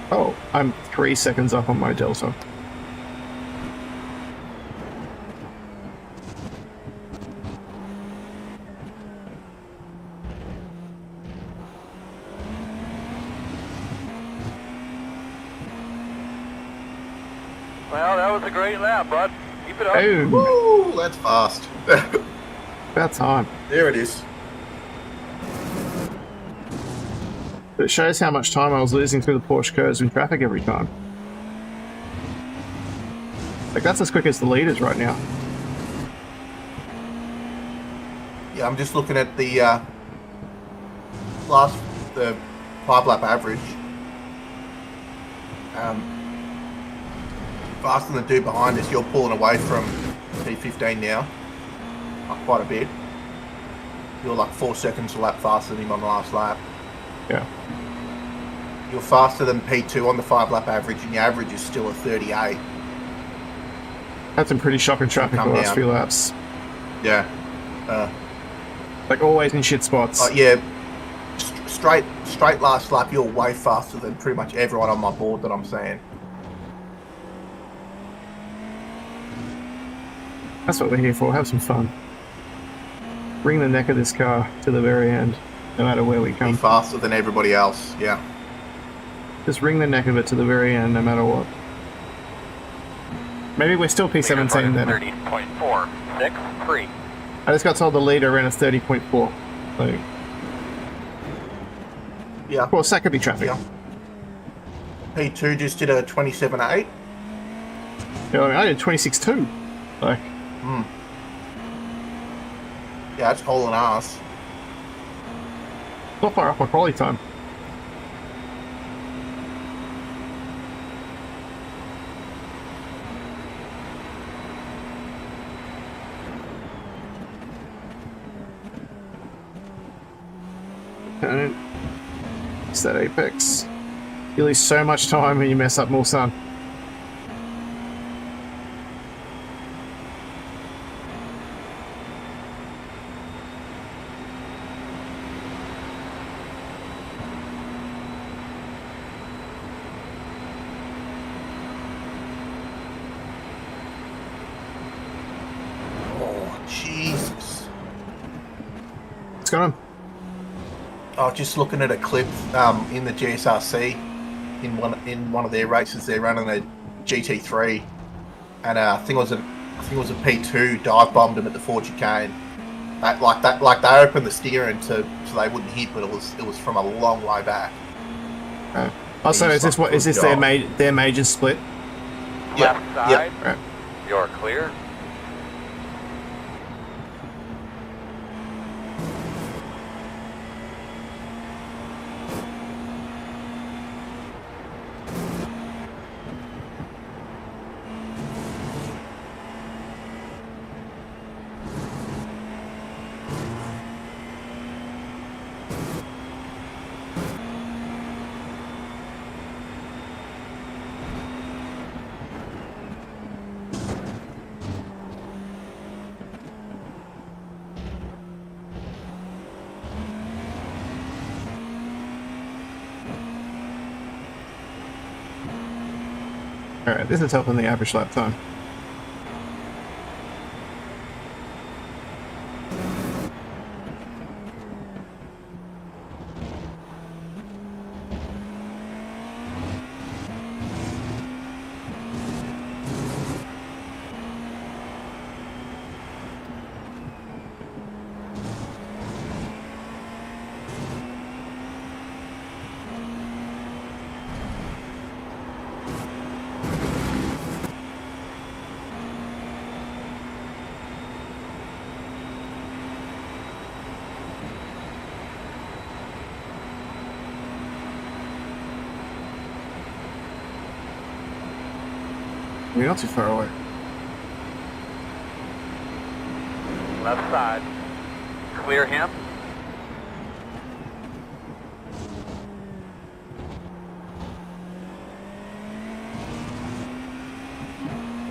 Oh, I'm 3 seconds up on my delta. Well, that was a great lap, bud. Keep it up. Boom! Woo, that's fast. About time. There it is. It shows how much time I was losing through the Porsche curves in traffic every time. Like, that's as quick as the leaders right now. Yeah, I'm just looking at the the 5-lap average. Faster than the dude behind us. You're pulling away from P15 now, quite a bit. You're like 4 seconds a lap faster than him on the last lap. Yeah. You're faster than P2 on the 5-lap average, and your average is still a 38. Had some pretty shocking traffic the last few laps. Yeah. Like, always in shit spots. Yeah. Straight last lap, you're way faster than pretty much everyone on my board that I'm seeing. That's what we're here for. Have some fun. Bring the neck of this car to the very end, no matter where we Be come. faster than everybody else, yeah. Just wring the neck of it to the very end, no matter what. Maybe we're still P17 then. 30.463. I just got told the leader ran a 30.4. Like, Yeah. well, that could be traffic. Yeah. P2 just did a 27.8. Yeah, I mean, I did 26.2. Like, Yeah, it's hauling ass. not far off my quality time. Don't miss that apex. You lose so much time when you mess up more sun. Oh, Jesus. What's going on? Oh, just looking at a clip in the GSRC in one of their races. They're running a GT3, and I think it was a P2 dive bombed them at the 4 chicane. Like they opened the steering so they wouldn't hit, but it was from a long way back. I Oh, so is this what is this their major split? Left side. Right. You're clear. Alright, this is helping the average lap time. We're not too far away. Left side. Clear him.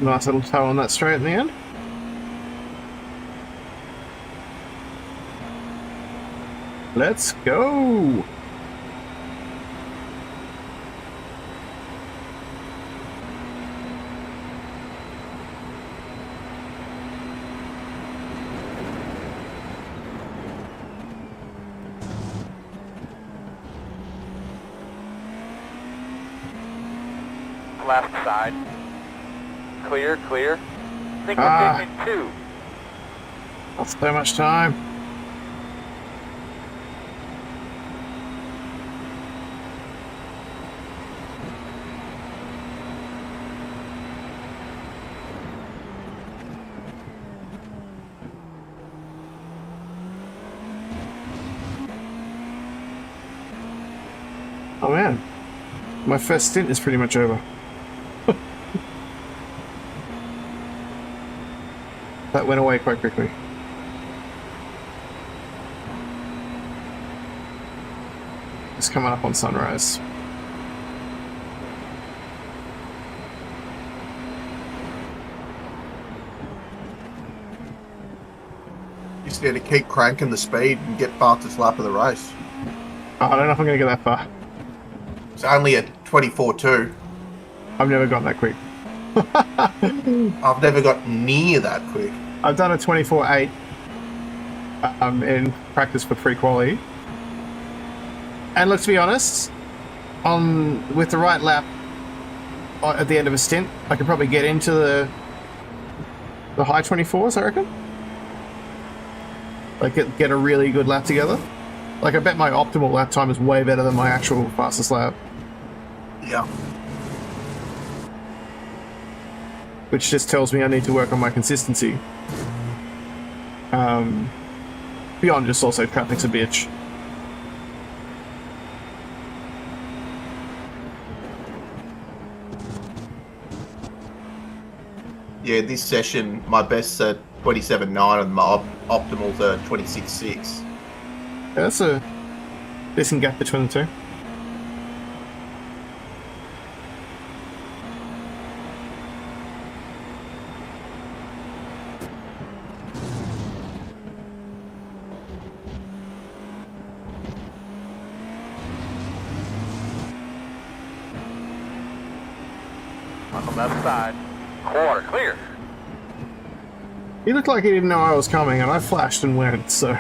Nice little toe on that straight in the end. Let's go! Left side. Clear, clear. I think we're taking 2. Not so much time. Oh man, my first stint is pretty much over. That went away quite quickly. It's coming up on sunrise. You just need to keep cranking the speed and get fastest lap of the race. Oh, I don't know if I'm going to get that far. It's only a 24.2. I've never gone that quick. I've never got near that quick. I've done a 24.8 in practice for pre-quali. And let's be honest, with the right lap at the end of a stint, I could probably get into the high 24s, I reckon. Like get a really good lap together. Like I bet my optimal lap time is way better than my actual fastest lap. Yeah. Which just tells me I need to work on my consistency. Beyond just also traffic's a bitch. Yeah, this session, my best's at 27.9 and my optimal's at 26.6. Yeah, that's a decent gap between the two. On the left side. Quarter, clear. He looked like he didn't know I was coming, and I flashed and went, so...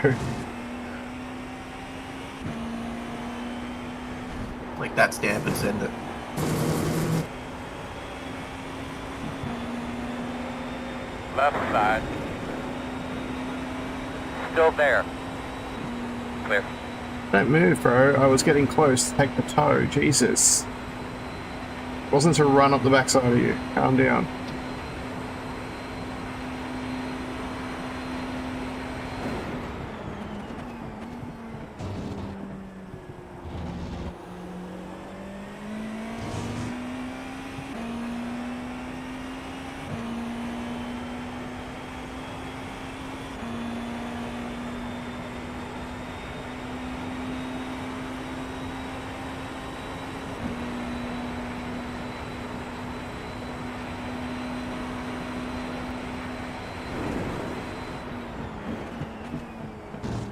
Like that stamp and send it. Left side. Still there. Clear. Don't move, bro. I was getting close to take the toe. Jesus. Wasn't to run up the backside of you. Calm down.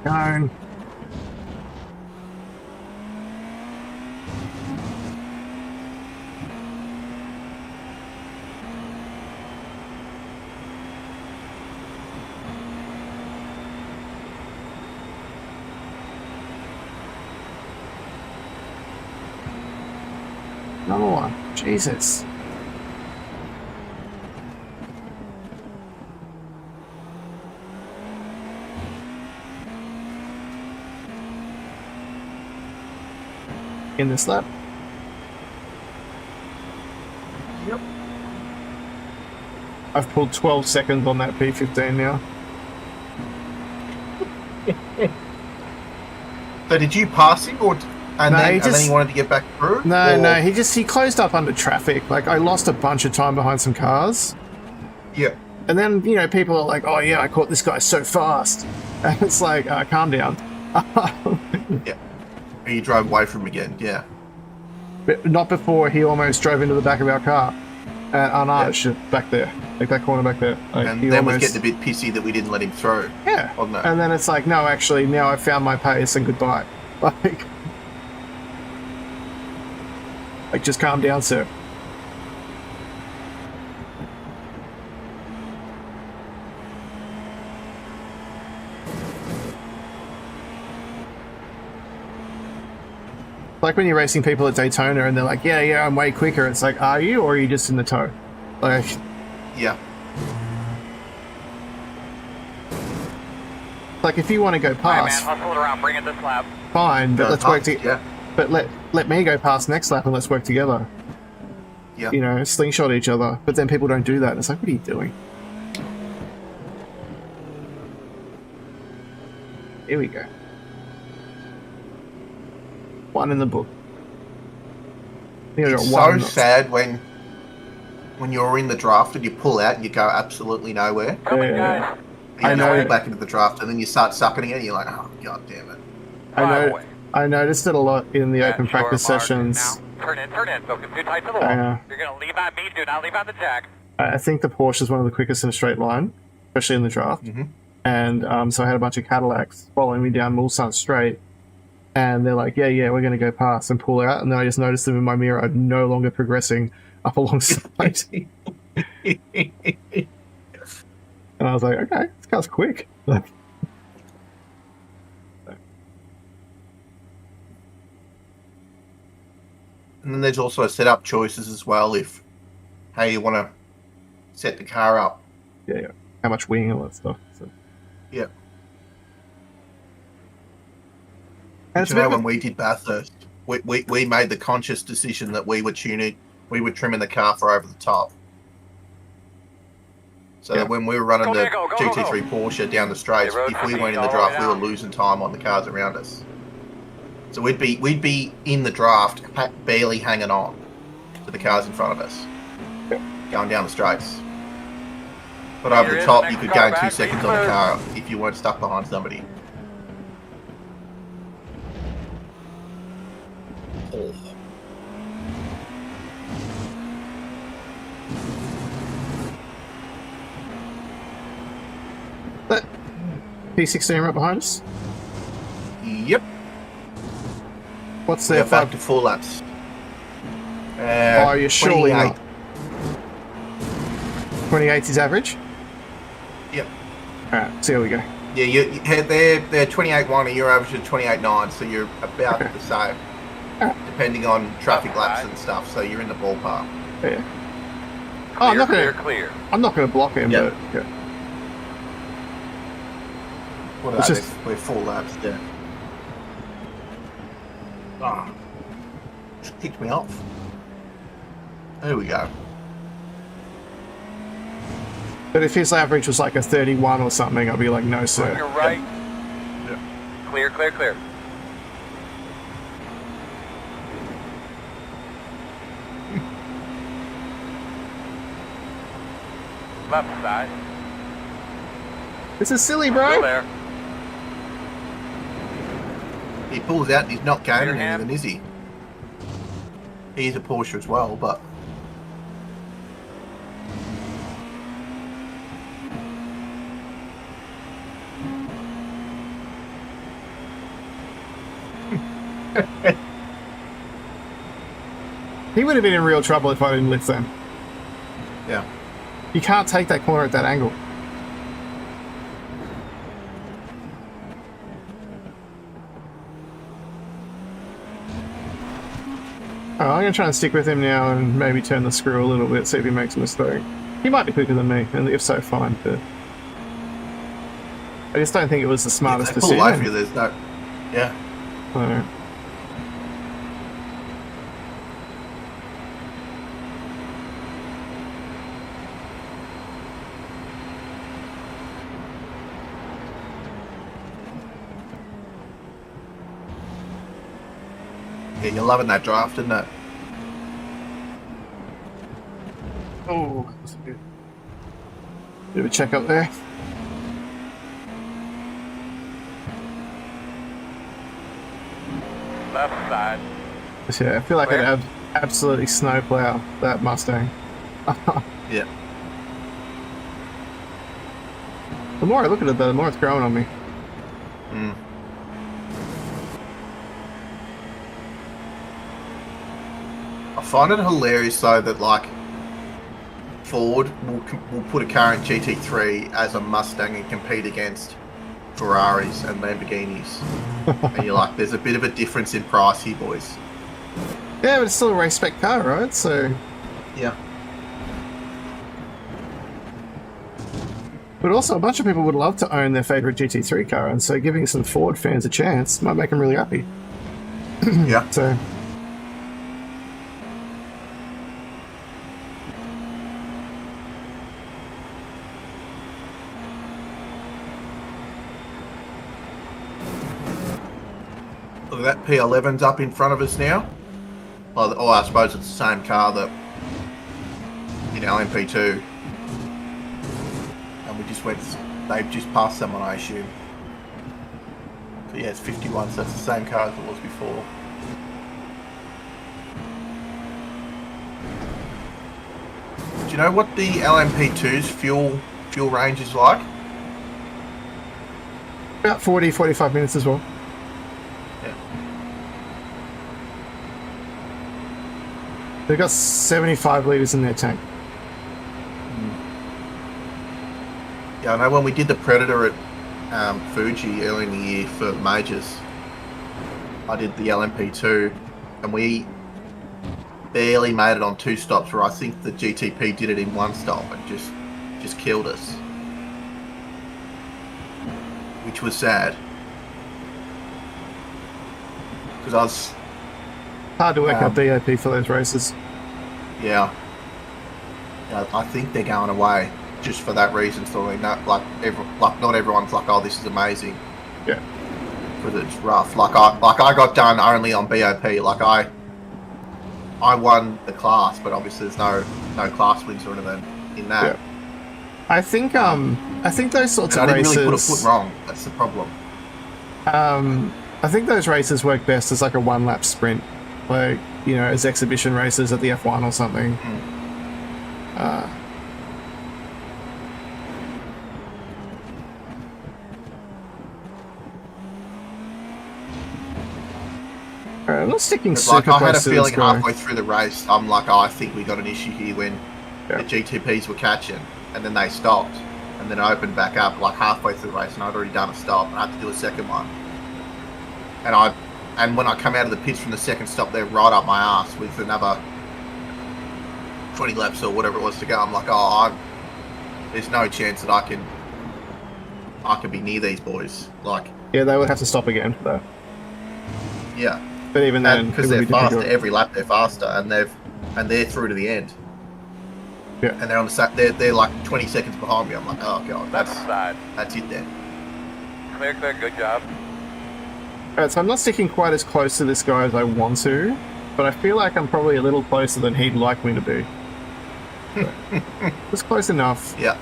Darn. Another one. Jesus. In this lap. Yep. I've pulled 12 seconds on that P15 now. So did you pass him, or and then he wanted to get back through? No, he closed up under traffic. Like, I lost a bunch of time behind some cars. Yeah. And then, you know, people are like, oh yeah, I caught this guy so fast. And it's like, calm down. Yeah. And you drove away from him again, yeah. But not before he almost drove into the back of our car. Unarched back there. Like that corner back there. Like, and then was getting a bit pissy that we didn't let him through. Yeah. On that. And then it's like, no, actually, now I've found my pace and goodbye. Like, just calm down, sir. Like when you're racing people at Daytona and they're like, yeah, I'm way quicker. It's like, are you, or are you just in the tow? Like, yeah. Like if you want to go past, man, hustle it around, bring it this lap. Fine, but let's work together. Yeah. But let me go past next lap and let's work together. Yeah. You know, slingshot each other. But then people don't do that. It's like, what are you doing? Here we go. One in the book. It's so sad when you're in the draft and you pull out and you go absolutely nowhere. Yeah. I know. Pull back into the draft and then you start sucking again and you're like, oh, god damn it. I noticed it a lot in the open practice sessions. Now, turn in, focus too tight to the wall. You're going to leave on me, do not leave on the jack. I think the Porsche is one of the quickest in a straight line, especially in the draft. Mm-hmm. And so I had a bunch of Cadillacs following me down Mulsanne Straight. And they're like, yeah, we're going to go past and pull out. And then I just noticed them in my mirror. I'm no longer progressing up alongside. And I was like, okay, this car's quick. And then there's also setup choices as well, if how you want to set the car up. Yeah. How much wing and all that stuff. So. Yeah. And you know, when we did Bathurst, we made the conscious decision that we were trimming the car for over the top. So that when we were running the GT3 Porsche down the straights, if we weren't in the draft, we were losing time on the cars around us. So we'd be in the draft, barely hanging on to the cars in front of us, going down the straights. But over the top, you could gain 2 seconds on the car if you weren't stuck behind somebody. That P16 right behind us? Yep. What's their back to 4 laps? You're surely not. 28 is average? Yep. Alright, see how we go. Yeah, they're 28.1 and you're averaging 28.9, so you're about the same. Depending on traffic laps and stuff, so you're in the ballpark. Yeah. Clear. I'm not gonna block him, but yeah. What are they? We're 4 laps there. Just kicked me off. There we go. But if his average was like a 31 or something, I'd be like, no, sir. You're right. Yeah. Clear, clear, clear. Left side. This is silly, Still bro. there. He pulls out and he's not gaining Clear hand. anything, is he? He's a Porsche as well, but... He would have been in real trouble if I didn't lift them. Yeah. You can't take that corner at that angle. Oh, I'm going to try and stick with him now and maybe turn the screw a little bit, see if he makes a mistake. He might be quicker than me, and if so, fine. But I just don't think it was the smartest If they pull decision. away from you, there's no... Yeah. So, Yeah, you're loving that draft, isn't it? oh, that's a bit of a check up there. Left side. Yeah, I feel like Where? I'd absolutely snowplow that Mustang. Yeah. The more I look at it, the more it's growing on me. Mm. I find it hilarious though that like Ford will put a current GT3 as a Mustang and compete against Ferraris and Lamborghinis, and you're like, there's a bit of a difference in price here, boys. Yeah, but it's still a race spec car, right? So, Yeah. but also a bunch of people would love to own their favorite GT3 car, and so giving some Ford fans a chance might make them really happy. Yeah. So, Look at that, P11's up in front of us now. Oh, I suppose it's the same car that in LMP2. And we just went, they've just passed someone, I assume. So yeah, it's 51, so that's the same car as it was before. Do you know what the LMP2's fuel range is like? about 40, 45 minutes as well. Yeah. They've got 75 litres in their tank. Yeah, I know when we did the Predator at Fuji early in the year for the majors, I did the LMP2 and we barely made it on 2 stops, where I think the GTP did it in 1 stop and just killed us, which was sad because I was Hard to work out BOP for those races. yeah, I think they're going away just for that reason. So I mean, not everyone's like, oh, this is amazing. Yeah. Because it's rough. Like I got done only on BOP. Like I won the class, but obviously there's no class wins or anything in that. Yeah. I think those sorts And of I didn't races. really put a foot wrong. That's the problem. I think those races work best as like a 1-lap sprint, like, you know, as exhibition races at the F1 or something. I'm not sticking It's like super I had a close to this feeling guy. halfway through the race, I'm like, oh, I think we got an issue here when Yeah. the GTPs were catching, and then they stopped, and then it opened back up like halfway through the race, and I'd already done a stop, and I had to do a second one. And when I come out of the pits from the second stop, they're right up my ass with another 20 laps or whatever it was to go. I'm like, oh, there's no chance that I can be near these boys. Like, Yeah, they would have to stop again for that. yeah. But even then, Because it would they're be faster difficult. every lap, they're faster, and and they're through to the end. Yeah. And they're on the they're like 20 seconds behind me. I'm like, oh god, Left side. that's it then. Clear, clear, good job. Alright, so I'm not sticking quite as close to this guy as I want to, but I feel like I'm probably a little closer than he'd like me to be. It's close enough. Yeah.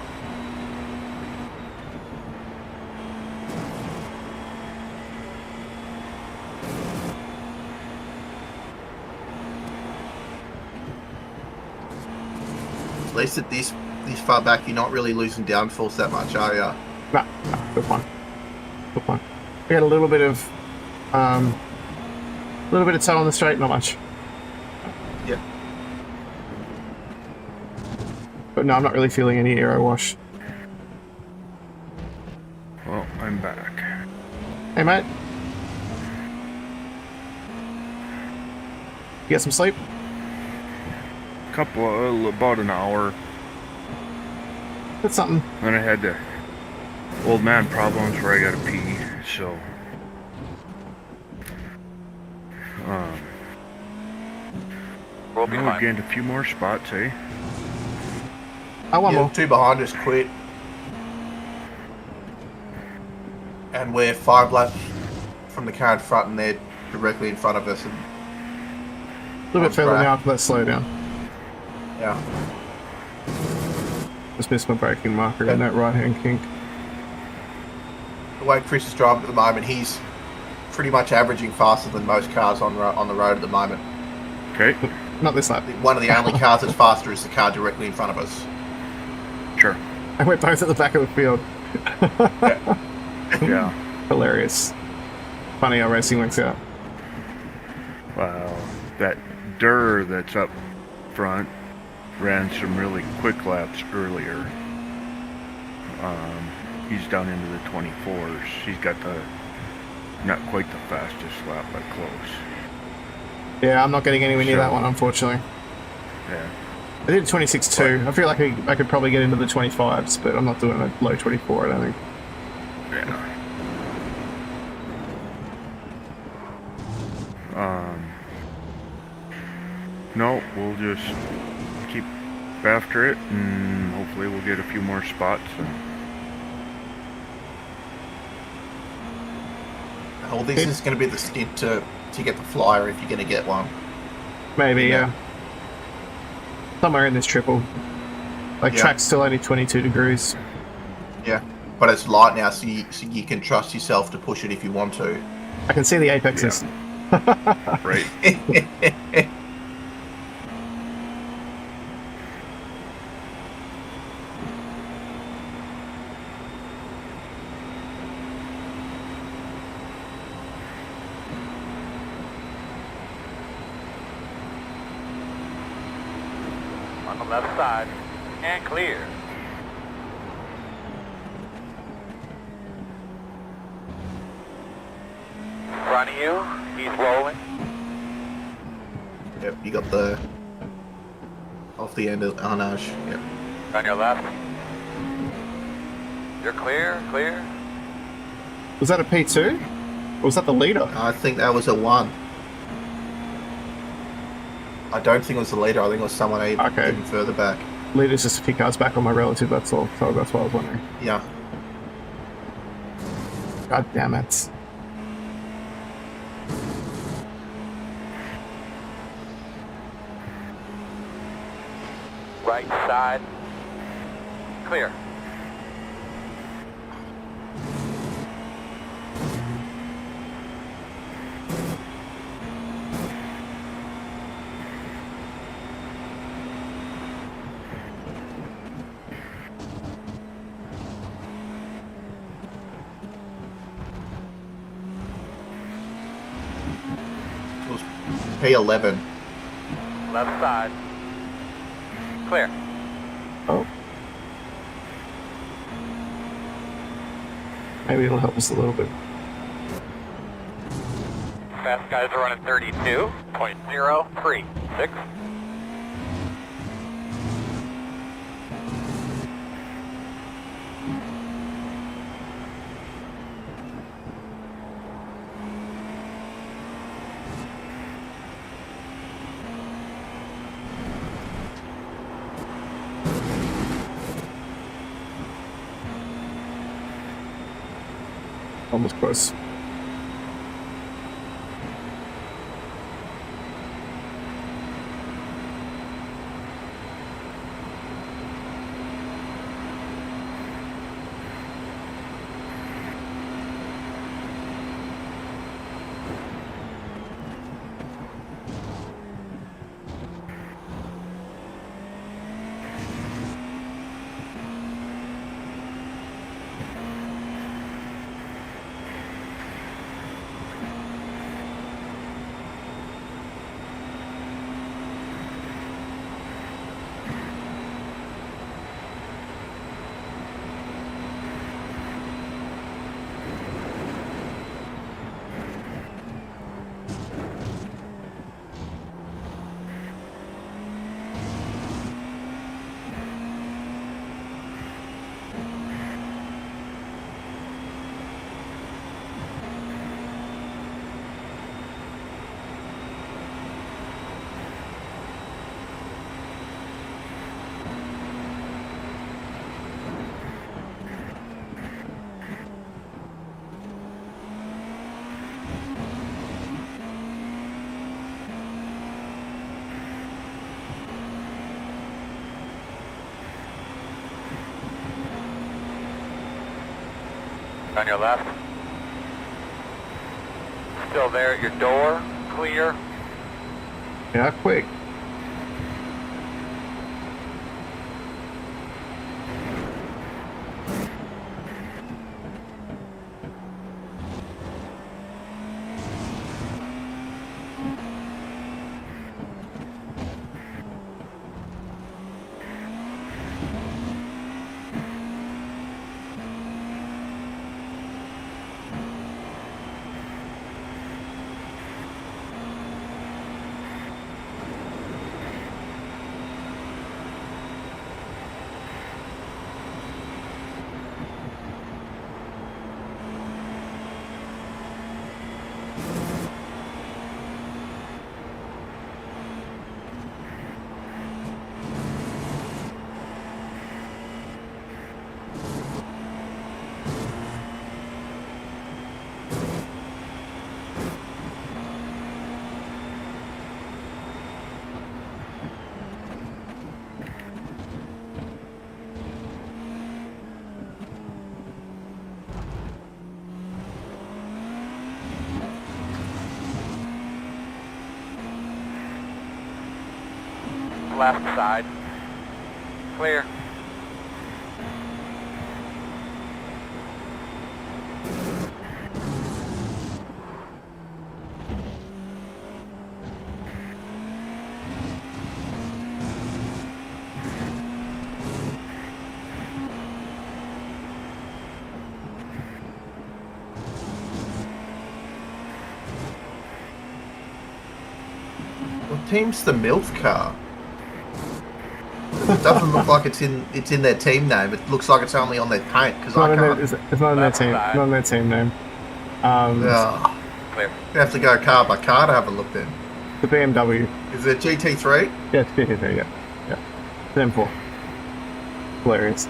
At least at this far back, you're not really losing downforce that much, are you? Nah, good one. Good one. We had a little bit of toe on the straight, not much. Yeah. But no, I'm not really feeling any aero wash. Well, I'm back. Hey, mate. You get some sleep? About an hour. That's something. Then I had the old man problems where I gotta pee, so We'll be we fine. gained a few more spots, eh? One more. 2 behind us quit. And we're 5 laps from the car in front, and they're directly in front of us. And A little bit further now after that slowdown. yeah. Just missed my braking marker in that right-hand kink. The way Chris is driving at the moment, he's pretty much averaging faster than most cars on the road at the moment. Okay, Not this lap. One of the only cars that's faster is the car directly in front of us. sure. And we're both at the back of the field. Yeah. Hilarious. Funny how racing works out. Wow. That Durr that's up front ran some really quick laps earlier. He's down into the 24s. He's got not quite the fastest lap, but close. Yeah, I'm not getting anywhere near Sure. that one, unfortunately. Yeah. I did 26.2. I feel like I could probably get into the 25s, but I'm not doing a low 24, I don't think. Yeah. No, we'll just keep after it, and hopefully we'll get a few more spots. Well, this is going to be the stint to get the flyer if you're going to get one. Maybe, Yeah. yeah. Somewhere in this triple. Like, Yeah. track's still only 22 degrees. Yeah. But it's light now, so you can trust yourself to push it if you want to. I can see the apexes. Right. On the left side. And clear. In front of you. He's rolling. Yep, you got the off the end of Arnage. Yep. On your left. You're clear, clear. Was that a P2? Or was that the leader? I think that was a 1. I don't think it was the leader. I think it was someone even further back. Leader's just a few cars back on my relative, that's all. So that's what I was wondering. Yeah. God damn it. Right side. Clear. It was P11. Left side. Clear. Oh. Maybe it'll help us a little bit. Fast guys are running 32.036. Almost close. On your left. Still there at your door. Clear. Yeah, quick. Left side. Clear. What team's the MILF car? It doesn't look like it's in their team name. It looks like it's only on their paint because I can't. It's not in their team. Not in their team name. Yeah. Clear. You have to go car by car to have a look then. The BMW. Is it GT3? Yeah, it's GT3. Yeah, yeah. It's M4. Hilarious.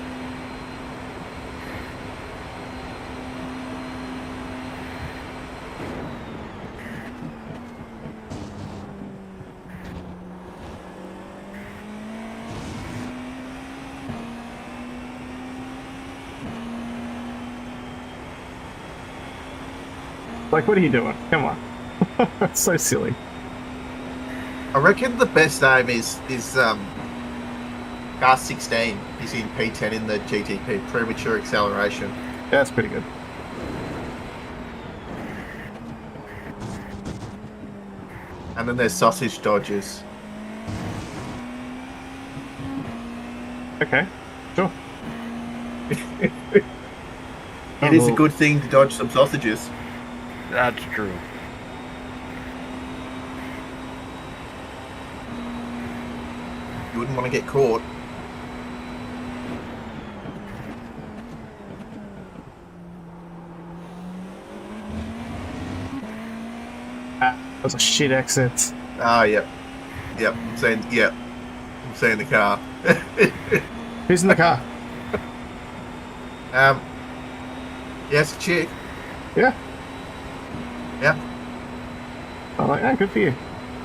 Like, what are you doing? Come on. That's so silly. I reckon the best name is car 16 is in P10 in the GTP, premature acceleration. Yeah, that's pretty good. And then there's sausage dodgers. Okay, sure. It is a good thing to dodge some sausages. That's true. You wouldn't want to get caught. That was a shit exit. Ah, yep. Yep, I'm seeing the car. Who's in the car? Yeah, it's a chick. Yeah. Yeah. I'm like, oh, good for you.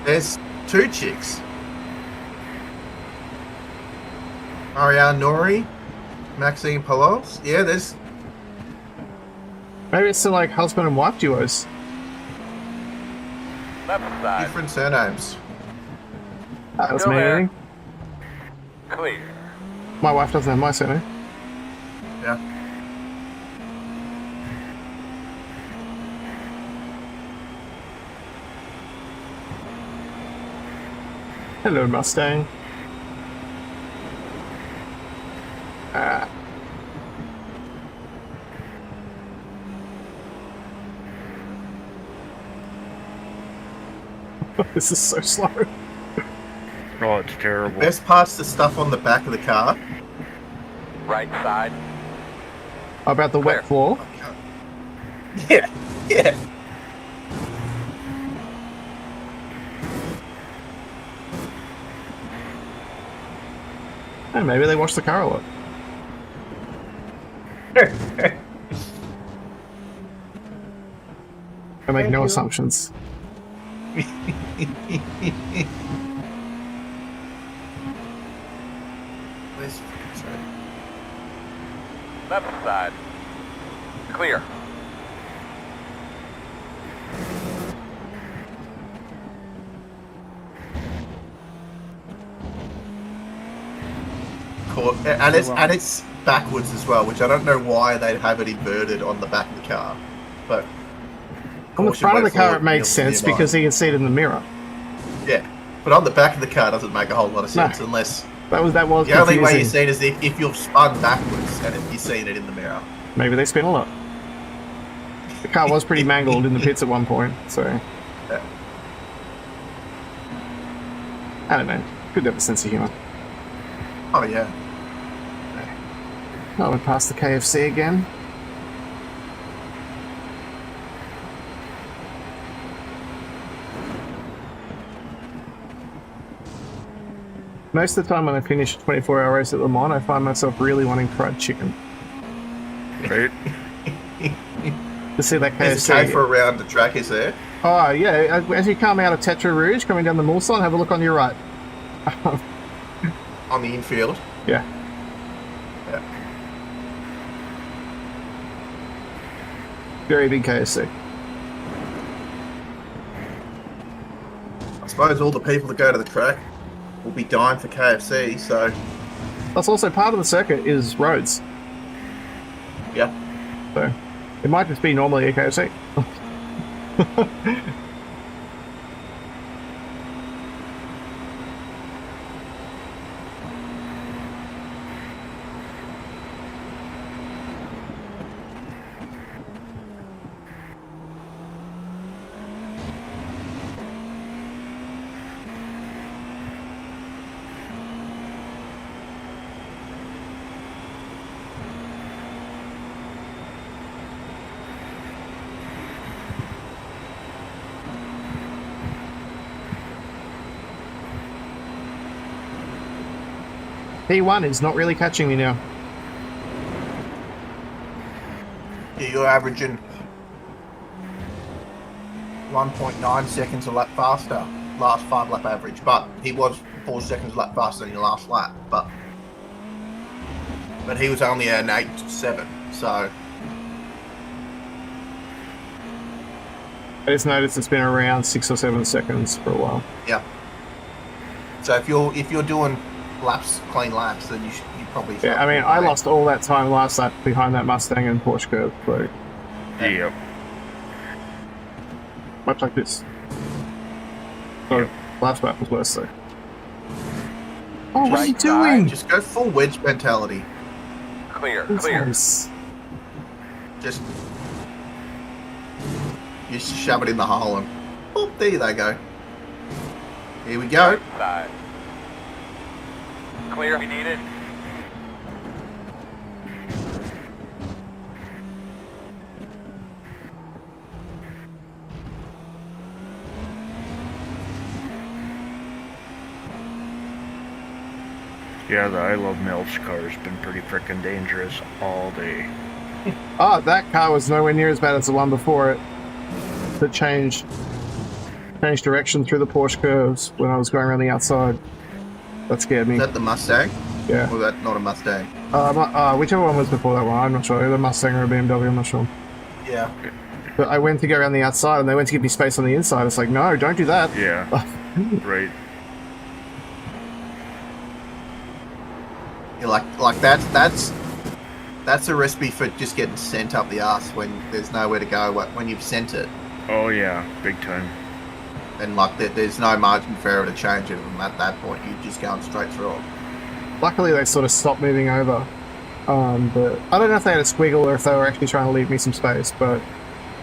There's 2 chicks. Ariane Nori, Maxine Palos. Yeah, there's... Maybe it's still like husband and wife duos. Left side. different surnames. That was Still me. there. Anything. Clear. My wife doesn't have my surname. Yeah. Hello, Mustang. Ah. This is so slow. Oh, it's terrible. Best part's the stuff on the back of the car. Right side. About the Clear. wet floor. Yeah, yeah. Oh, maybe they wash the car a lot. I make no assumptions. Where's- sorry. Left side. Clear. And it's backwards as well, which I don't know why they'd have it inverted on the back of the car. But On the caution front of the went car, forward, it makes nearly sense nearby. because he can see it in the mirror. Yeah, but on the back of the car doesn't make a whole lot of No. sense unless That was the only way you confusing. see it is if you've spun backwards and you're seeing it in the mirror. Maybe they spin a lot. The car was pretty mangled in the pits at one point, so Yeah. I don't know. Could have a sense of humour. Oh yeah. Oh, we passed the KFC again. Most of the time when I finish a 24-hour race at Le Mans, I find myself really wanting fried chicken. Right? To see that There's a KFC. cafer around the track, is there? Oh, yeah. As you come out of Tetra Rouge, coming down the Mulsanne, have a look on your right. On the infield. Yeah. Yeah. Very big KFC. I suppose all the people that go to the track will be dying for KFC, so That's also part of the circuit is roads. yeah. So it might just be normally a KFC. P1 is not really catching me now. Yeah, you're averaging 1.9 seconds a lap faster, last 5 lap average, but he was 4 seconds a lap faster than your last lap, but he was only an 8.7, so I just noticed it's been around 6 or 7 seconds for a while. yeah. So if you're doing laps, clean laps, then you probably Yeah, I mean, I lost all that time last lap behind that Mustang and Porsche curve, so Yep. much like this. So last lap was worse, though. Oh, what are you Right doing? Just go full wedge mentality. Clear. That's Clear. nice. Just shove it in the hole and boop, there they go. Here we go. Side. Clear. We need it. Yeah, the I Love Melts car's been pretty frickin' dangerous all day. Oh, that car was nowhere near as bad as the one before it. That changed direction through the Porsche curves when I was going around the outside. That scared me. Is that the Mustang? Yeah. Or that not a Mustang? Whichever one was before that one, I'm not sure. Either Mustang or a BMW, I'm not sure. Yeah. But I went to go around the outside, and they went to give me space on the inside. It's like, no, don't do that. Yeah. Right. Yeah, like that's a recipe for just getting sent up the arse when there's nowhere to go when you've sent it. Oh yeah, big time. And like there's no margin for error to change it. And at that point, you're just going straight through it. Luckily, they sort of stopped moving over. But I don't know if they had a squiggle or if they were actually trying to leave me some space. But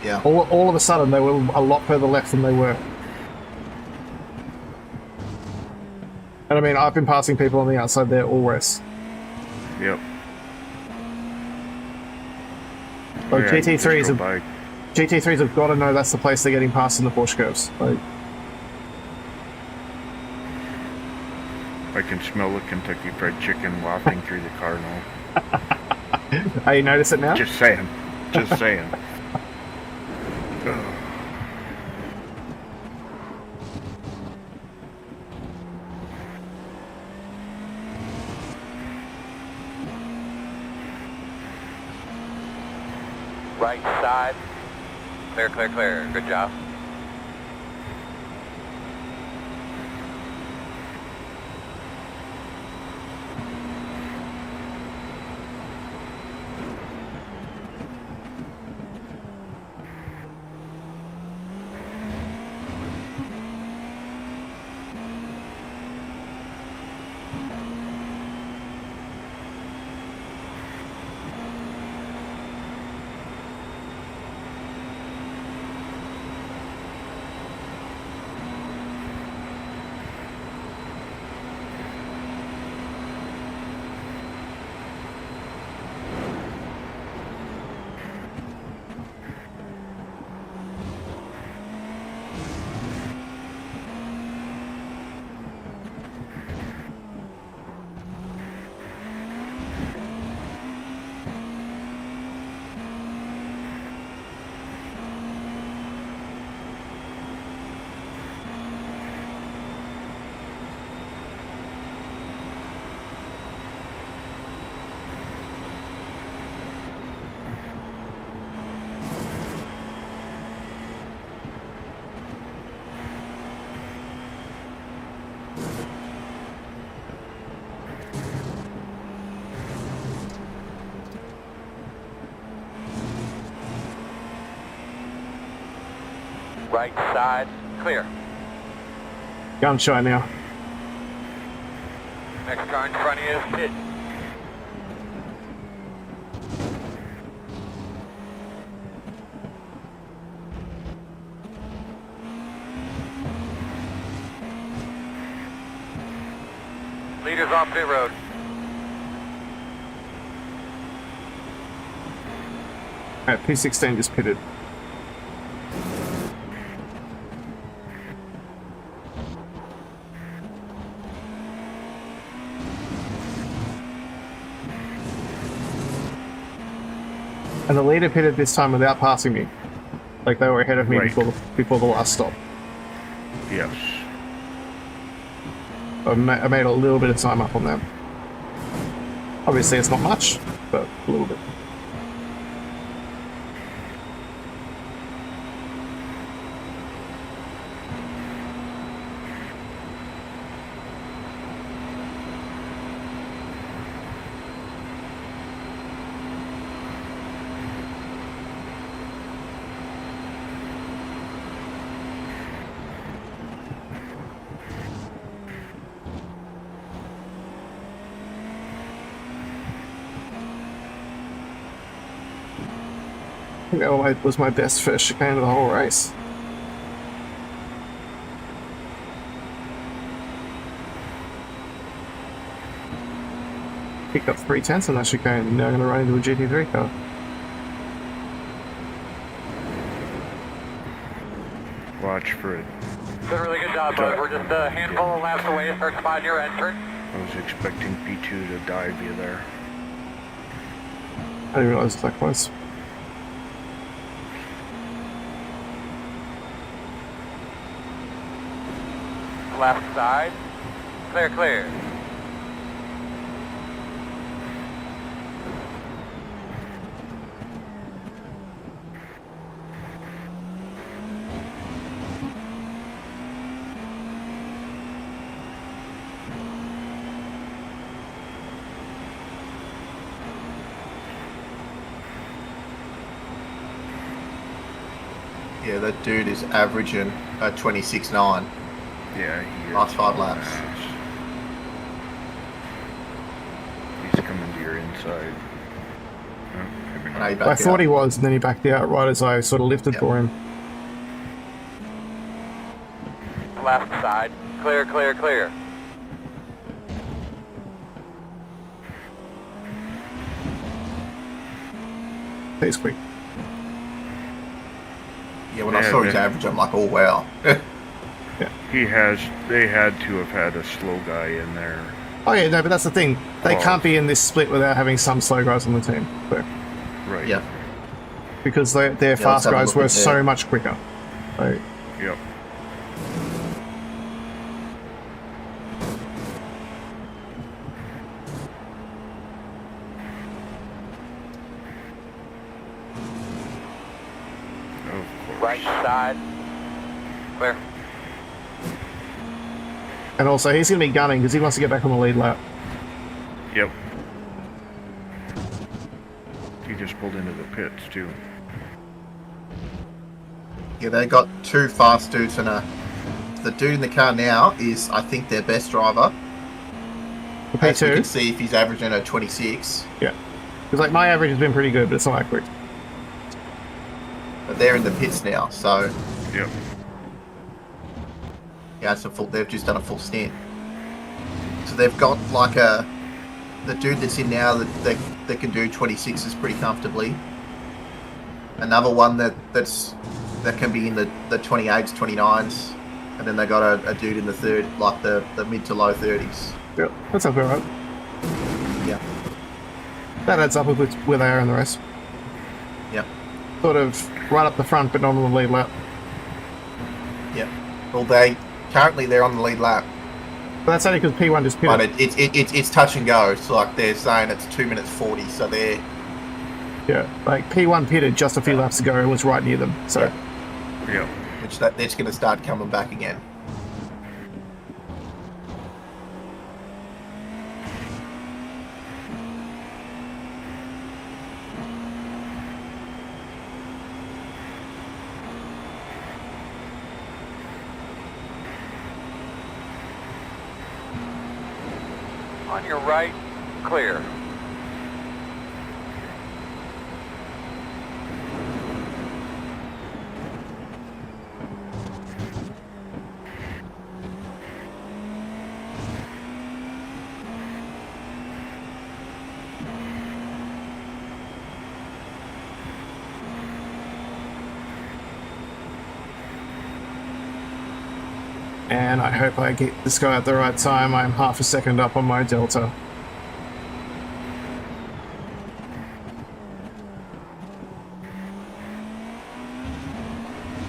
yeah, all of a sudden, they were a lot further left than they were. And I mean, I've been passing people on the outside there always. Yep. Like yeah, GT3s have got to know that's the place they're getting past in the Porsche curves. Like, I can smell the Kentucky Fried Chicken wafting through the car now. Oh, you notice it now? Just saying. Just saying. Right side. Clear, clear, clear. Good job. Right side, clear. Gun shy now. Next car in front of you is hit. Leaders off pit road. Alright, P16 just pitted. And the leader pitted this time without passing me. Like they were ahead of me Right. before the last stop. Yes. I made a little bit of time up on them. Obviously it's not much, but a little bit. I think that was my best first chicane of the whole race. Picked up 3/10 on that chicane, and now I'm going to run into a GT3 car. Watch for it. Did a really good job, bud. We're just a handful of laps away to start spotting your entrance. I was expecting P2 to dive you there. I didn't realise it was that close. Left side. Clear, clear. Yeah, that dude is averaging 26.9. Yeah, he is. Last 5 laps. He's coming to your inside. Oh, maybe not. No, he I backed thought out. he was, and then he backed out right as I sort of lifted Yep. for him. Left side. Clear, clear, clear. He's quick. Yeah, when I Yeah, saw his man. average, I'm like, oh wow. They had to have had a slow guy in there. Oh yeah, no, but that's the thing. They Oh. can't be in this split without having some slow guys on the team. So, Right. Yeah. because their let's fast have a guys look were at so their- much quicker. So, Yep. Of course. Right side. Clear. and also, he's going to be gunning because he wants to get back on the lead lap. Yep. He just pulled into the pits too. Yeah, they got 2 fast dudes and the dude in the car now is, I think, their best driver. For As we can P2, see, if he's averaging a 26, because like my average has been pretty good, but it's not that quick. but they're in the pits now, so Yep. yeah, it's a full. They've just done a full stint. So they've got like the dude that's in now that can do 26s pretty comfortably. Another one that can be in the 28s, 29s, and then they got a dude in the third, like the mid to low 30s. Yep, that's about right. Yeah, That adds up with where they are in the race. yeah, Sort of right up the front, but not on the lead lap. yeah. Well, currently they're on the lead lap, But that's only because P1 just pitted. but it's touch and go. It's like they're saying it's 2 minutes 40, so they're Yeah, like P1 pitted just a few laps ago and was right near them. So, Yep. which that's going to start coming back again. On your right. Clear. and I hope I get this guy at the right time. I'm half a second up on my delta.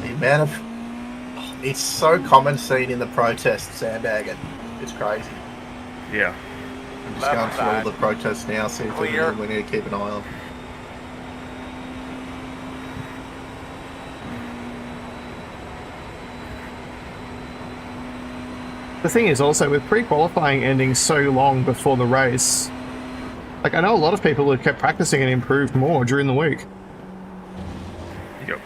The amount of it's so common seen in the protest sandbagging. It's crazy. Yeah. I'm just Left going through all side. the protests now, see if Clear. we need to keep an eye on. The thing is also, with pre-qualifying ending so long before the race, like I know a lot of people have kept practicing and improved more during the week. Yep.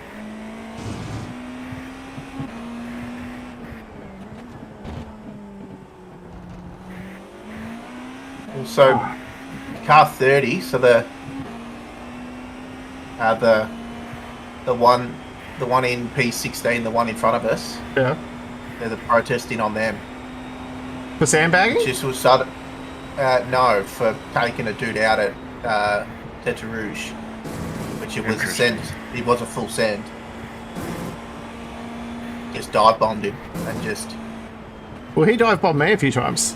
Also, car 30, so the one in P16, the one in front of us, Yeah. they're the protesting on them. For sandbagging? Just was sudden. No, for taking a dude out at Tete Rouge, which it was a Interesting. send. It was a full send. Just dive bombed him and just Well, he dive bombed me a few times.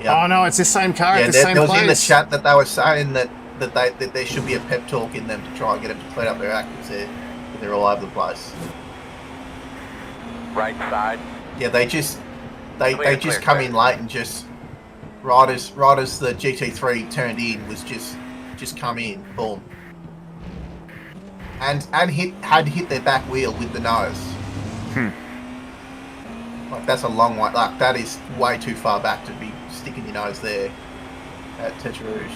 yeah. Oh no, it's the same car Yeah, at the same there was place. in the chat that they were saying that that there should be a pep talk in them to try and get them to clean up their act because they're all over the place. Right side. Yeah, they just Clear, come clear. in late and just right as the GT3 turned in was just come in, boom, and had hit their back wheel with the nose. Like that's a long way. Like that is way too far back to be sticking your nose there at Tetra Rouge.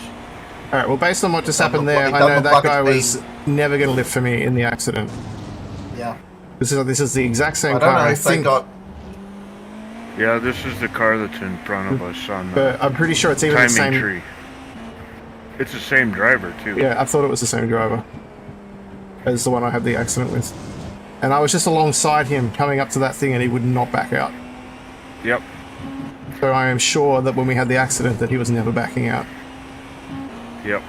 All right. Well, based on what just Doesn't happened look there, like- it I doesn't know look that like guy it's was never going to live for me in the accident. Yeah. This is the exact same I don't car. know I if they think, got. Yeah, this is the car that's in front of us on the but I'm pretty sure it's even the timing same. tree. It's the same driver too. Yeah, I thought it was the same driver as the one I had the accident with. And I was just alongside him coming up to that thing and he would not back out. Yep. So I am sure that when we had the accident that he was never backing out. Yep.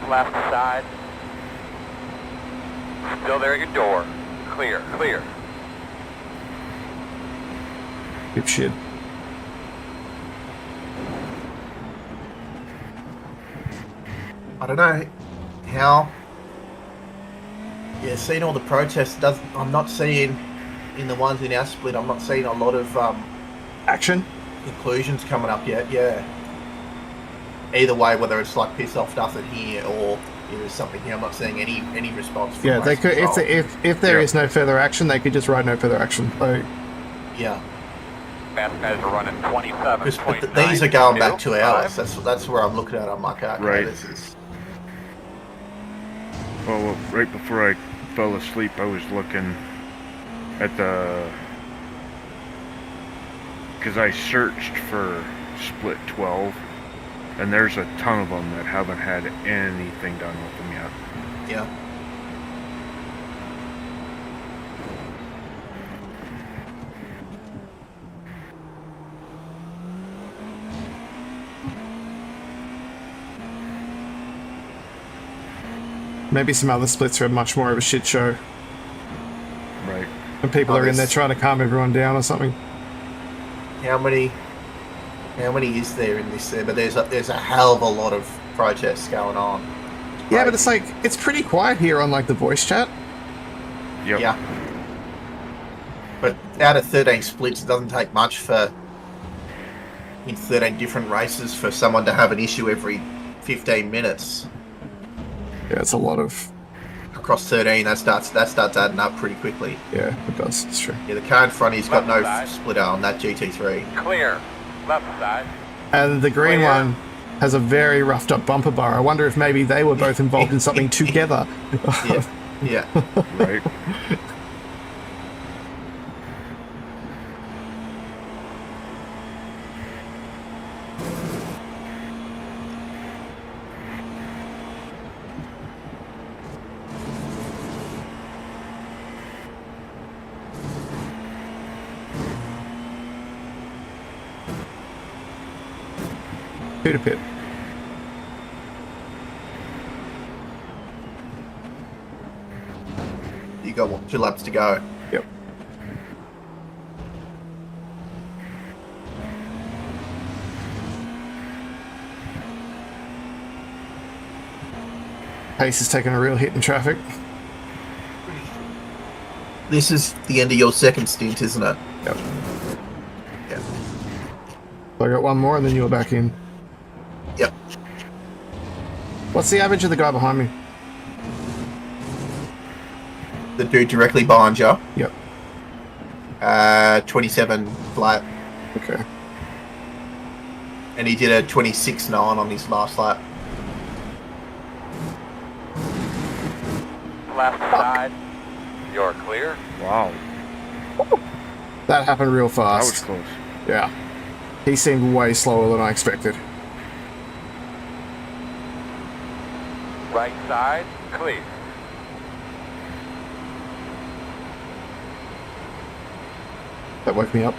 Left side. Still there at your door. Clear, clear. Dipshit. I don't know how. Yeah, seeing all the protests I'm not seeing in the ones in our split. I'm not seeing a lot of Action? conclusions coming up yet. Yeah. Either way, whether it's like piss off nothing here or there is something here, I'm not seeing any response. From Yeah, they race could. control. If there is no further action, they could just ride no further action. Like, Yeah. Fast guys are running 27.9. But these are going back 2 hours. That's where I'm looking at it. I'm like, okay, Right. this is. Well, right before I fell asleep, I was looking at because I searched for split 12, and there's a ton of them that haven't had anything done with them yet. Yeah. maybe some other splits are much more of a shit show, Right. and people Oh, are in there this- trying to calm everyone down or something. How many is there in this there? But there's a hell of a lot of protests going on. Yeah, Right. but it's like it's pretty quiet here on like the voice chat. Yep. Yeah. But out of 13 splits, it doesn't take much in 13 different races for someone to have an issue every 15 minutes. Yeah, it's a lot of. Across 13, that starts adding up pretty quickly. Yeah, it does. It's true. Yeah, the car in front, he's got no Left side. splitter on that GT3. Clear. Left side. And the green Clear. one has a very roughed up bumper bar. I wonder if maybe they were both involved in something together. Yeah, yeah. Right. Peter Pit. You got what, 2 laps to go. Yep. Pace is taking a real hit in traffic. This is the end of your second stint, isn't it? Yep. Yeah. So I got one more and then you were back in. Yep. What's the average of the guy behind me? The dude directly behind you, Yep. 27 flat, Okay. and he did a 26.9 on his last lap. Left side. You're clear. Wow. That happened real That was fast. close. Yeah. He seemed way slower than I expected. Right side. Clear. That woke me up.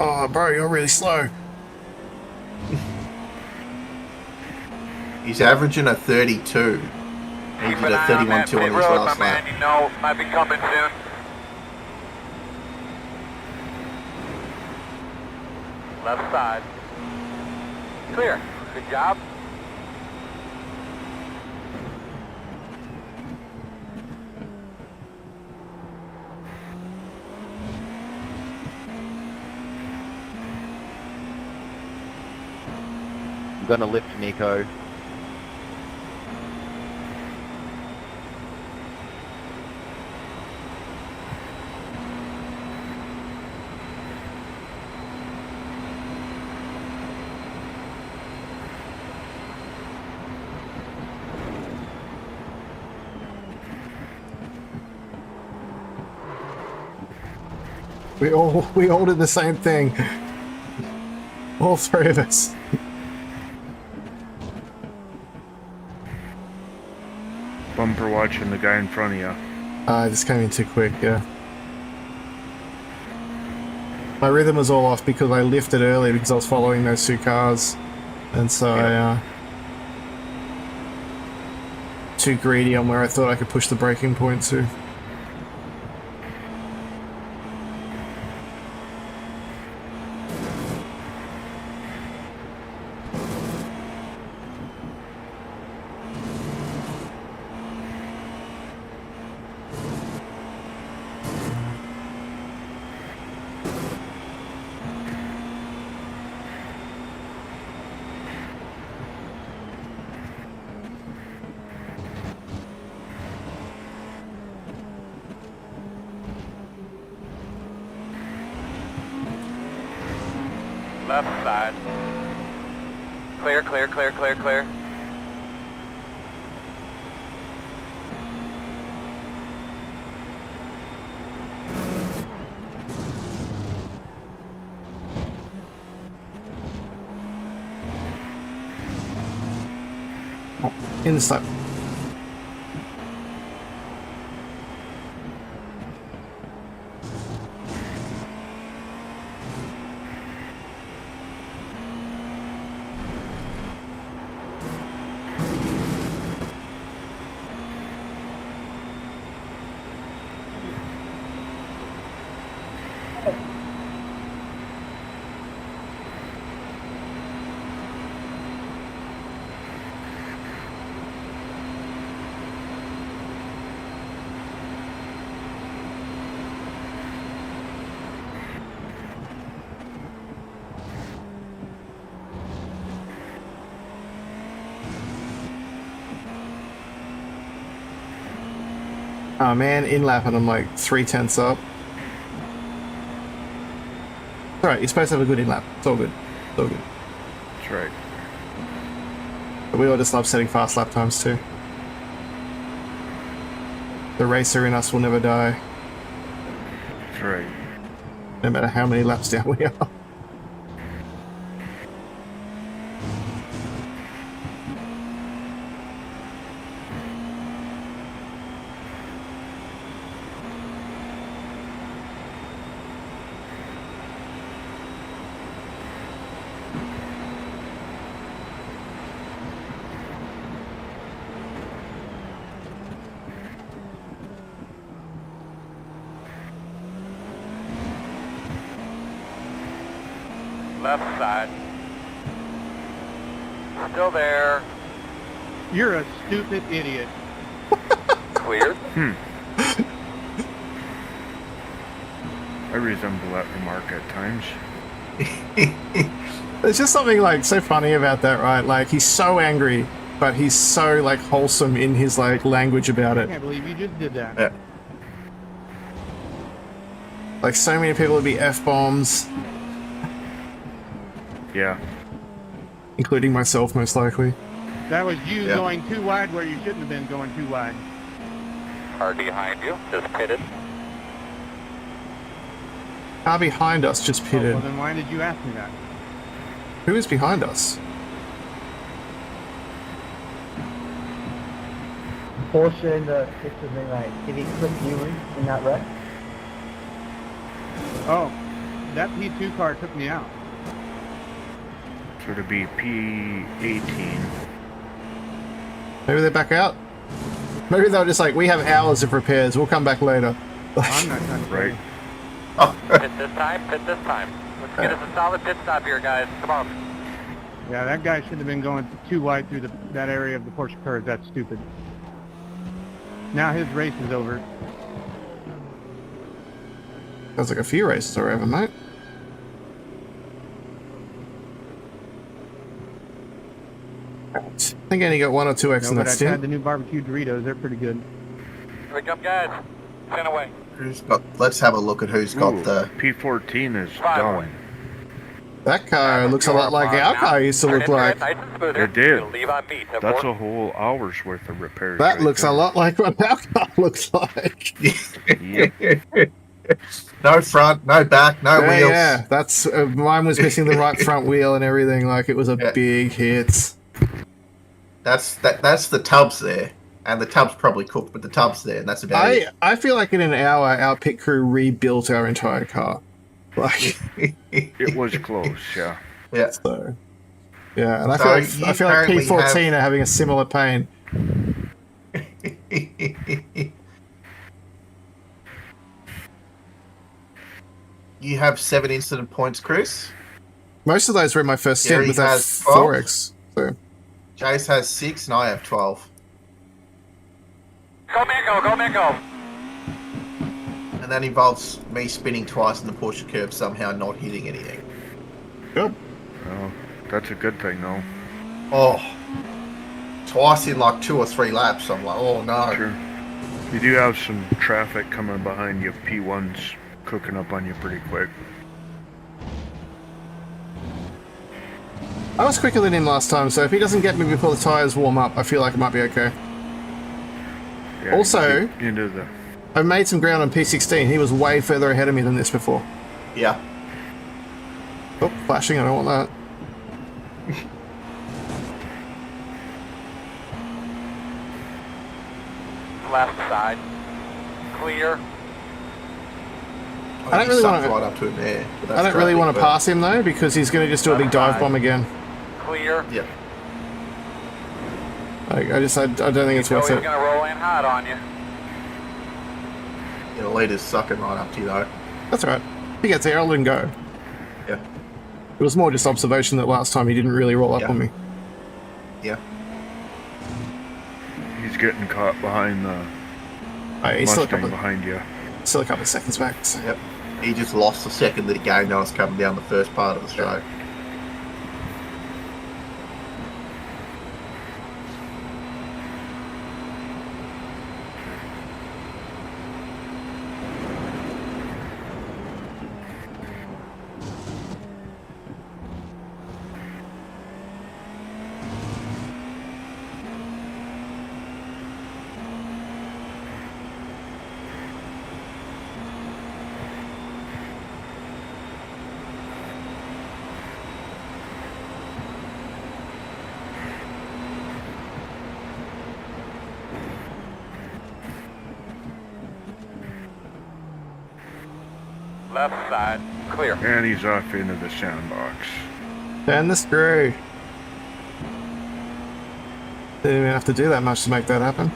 Oh, bro, you're really slow. He's averaging a 32. He Keep did an a eye on 31.2 that on pit his road, my last lap. man. You know, might be coming soon. Left side. Clear. Good job. I'm gonna lift Nico. We all did the same thing. All three of us. Bumper watching the guy in front of you. I just came in too quick, yeah. My rhythm was all off because I lifted early because I was following those two cars. And so I too greedy on where I thought I could push the braking point to. Left side. Clear, clear, clear, clear, clear. In the slap. Oh man, in lap and I'm like 3/10 up. Alright, you're supposed to have a good in lap. It's all good. It's all good. That's right. But we all just love setting fast lap times too. The racer in us will never die, That's right. no matter how many laps down we are. Left side. Still there. You're a stupid idiot. Clear. I resemble that remark at times. There's just something like so funny about that, right? Like he's so angry, but he's so like wholesome in his like language about I it. can't believe you just did that. Yeah. Like so many people would be F-bombs, Yeah. including myself most likely. That was you Yeah. going too wide where you shouldn't have been going too wide. Car behind you. Just pitted. Car behind us just Oh, pitted. well, then why did you ask me that? Who is behind us? Porsche in the picture thing, like, did he clip you in that wreck? Oh, that P2 car took me out. So to be P18. Maybe they're back out. Maybe they're just like, we have hours of repairs. We'll come back later. I'm not trying to Right. Pit this time, pit this time. Let's get us a solid pit stop here, guys. Come on. Yeah, that guy shouldn't have been going too wide through that area of the Porsche curve. That's stupid. Now his race is over. Sounds like a few races are over, mate. I think I only got 1 or 2 X No, in but that I tried stint. the new barbecue Doritos. They're pretty good. Here we come, guys. 10 away. Who's got? Let's have a look at who's got Ooh, the. P14 is 5 done. away. That car looks a lot like our car used to look like. Nice and smoother. It did. We'll leave on me. That's a whole hour's worth of repairs. That right looks there. a lot like what our car looks like. Yep. No front, no back, no Yeah, wheels. yeah, that's mine was missing the right front wheel and everything. Like it was a Yeah. big hit. That's the tubs there, and the tub's probably cooked, but the tub's there, and that's about it. I feel like in an hour, our pit crew rebuilt our entire car. Like, It was close, yeah. Yeah. so yeah, and I So feel you like currently P14 are having a similar pain. You have 7 incident points, Chris. Most of those were in my first stint Gary with that has 12. 4X. So Jace has 6, and I have 12. Go, Miko, go, Miko. And that involves me spinning twice in the Porsche curve, somehow not hitting anything. good. Well, that's a good thing, though. Oh, twice in like 2 or 3 laps. I'm like, oh no. Sure. You do have some traffic coming behind you. P1's cooking up on you pretty quick. I was quicker than him last time, so if he doesn't get me before the tires warm up, I feel like it might be okay. Yeah, Also- you get into the I made some ground on P16. He was way further ahead of me than this before. Yeah. Oh, flashing! I don't want that. Left side. Clear. I don't really want right to. up to him there. but I that's don't really traffic, want to but- pass him though, because he's going to just do a big dive bomb again. Clear. Yeah. I don't think it's So worth he's it. gonna roll in hot on you. Yeah, the leader's sucking right up to you though. That's all right. If he gets there, I'll let him go. Yeah. It was more just observation that last time he didn't really roll up Yeah. on me. Yeah. he's getting caught behind the He's still Mustang behind you. a couple of seconds back. So. Yep. He just lost the second that he gained on us coming down the first part of the straight. Left side. Clear. And he's off into the sandbox. Turn the screw. Didn't even have to do that much to make that happen.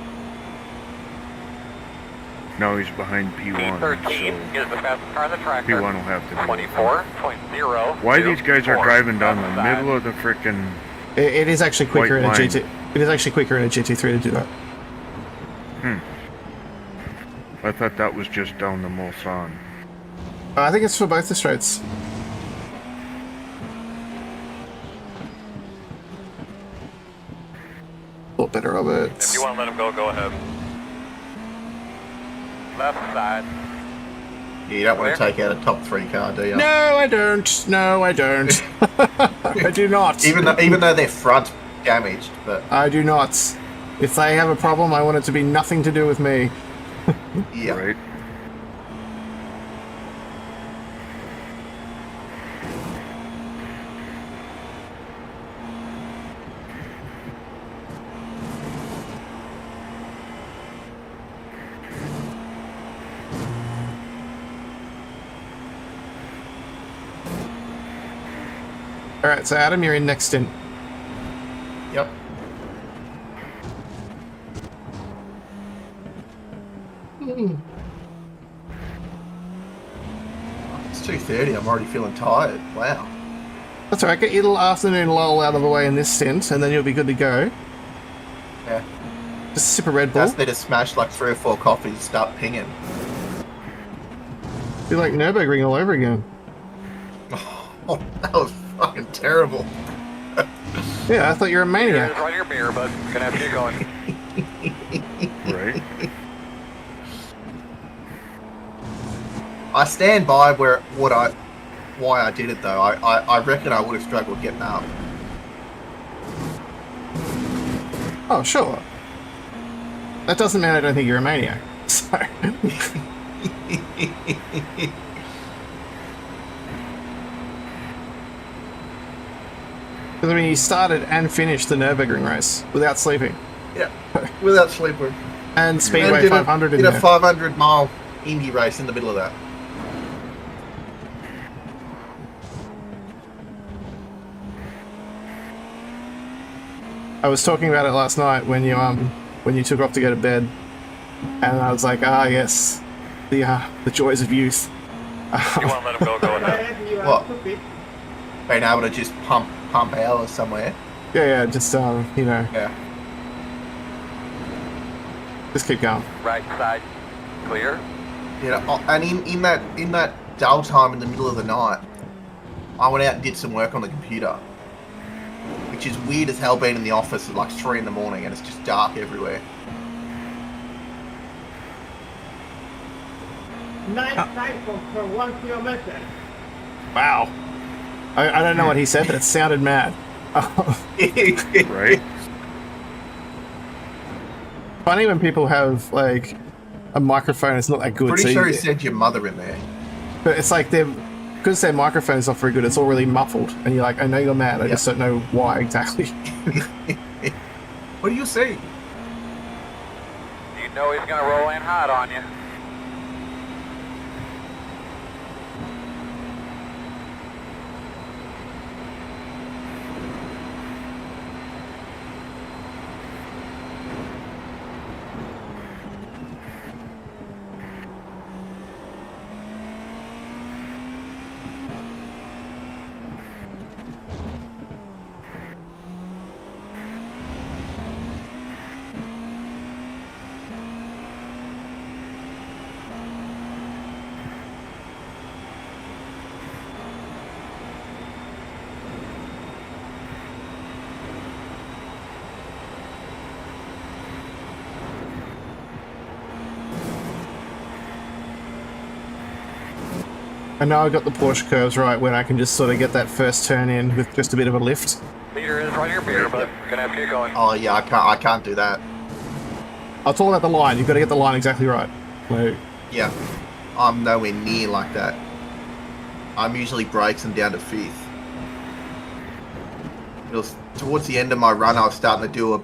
Now he's behind P1, P13 so is the fastest car on the track. P1 will have to do it. 24.0. Why these guys are driving down the middle of the frickin' It is actually quicker in a White line. GT. It is actually quicker in a GT3 to do that. I thought that was just down the Mulsanne. I think it's for both the straights. Thought better of it. If you want to let him go, go ahead. Left side. Yeah, you don't want to take out a top 3 car, do you? No, I don't. No, I don't. I do not. Even though they're front damaged, but I do not. If they have a problem, I want it to be nothing to do with me. yeah. Right? All right, so Adam, you're in next stint. Yep. It's 2:30. I'm already feeling tired. Wow. That's all right. Get your little afternoon lull out of the way in this stint, and then you'll be good to go. Yeah. Just a sip of Red Bull. Just need to smash like 3 or 4 coffees and start pinging. Be like Nürburgring all over again. Oh, that was fucking terrible. Yeah, I thought you were a maniac. Right your beer, bud. Gonna have to get going. Right. I stand by why I did it though. I reckon I would have struggled getting up. Oh, sure. That doesn't mean I don't think you're a maniac. So. Because I mean, you started and finished the Nürburgring race without sleeping. Yeah, without sleeping. And Speedway did 500 in there. Did a there. 500-mile Indy race in the middle of that. I was talking about it last night when you took off to go to bed, and I was like, ah, yes, the joys of youth. You won't let him go ahead. What? Being able to just pump hours somewhere. Yeah, just you know, Yeah. just keep going. Right side, clear. You know, and in that dull time in the middle of the night, I went out and did some work on the computer, which is weird as hell being in the office at like 3 in the morning and it's just dark everywhere. Nice cycle for 1 kilometer. Wow. I don't know what he said, but it sounded mad. Right. Funny when people have like a microphone. It's not that good. Pretty so sure you- he said your mother in there. But it's like because their microphone's not very good. It's all really muffled, and you're like, I know you're mad. I just don't know why exactly. What do you say? You know he's gonna roll in hot on you. I know I got the Porsche curves right when I can just sort of get that first turn in with just a bit of a lift. Leader is right your beer, bud. Gonna have to get going. Oh yeah, I can't do that. I'll talk about the line. You've got to get the line exactly right. Like, Yeah, I'm nowhere near like that. I'm usually brakes and down to 5th. It was towards the end of my run. I was starting to do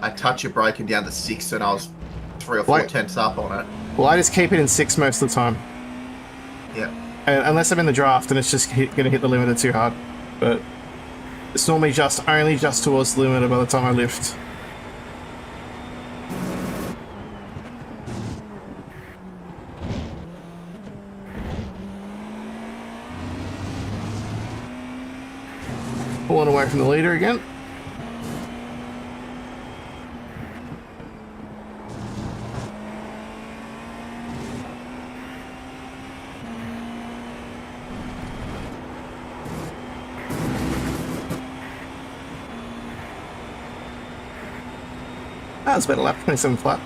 a touch of braking down to 6th, and I was 3 or 4 tenths up on it. well, I just keep it in 6 most of the time. Yeah. And unless I'm in the draft and it's just going to hit the limiter too hard. But it's normally only just towards the limiter by the time I lift. Pulling away from the leader again. That's better lap, 27 flat.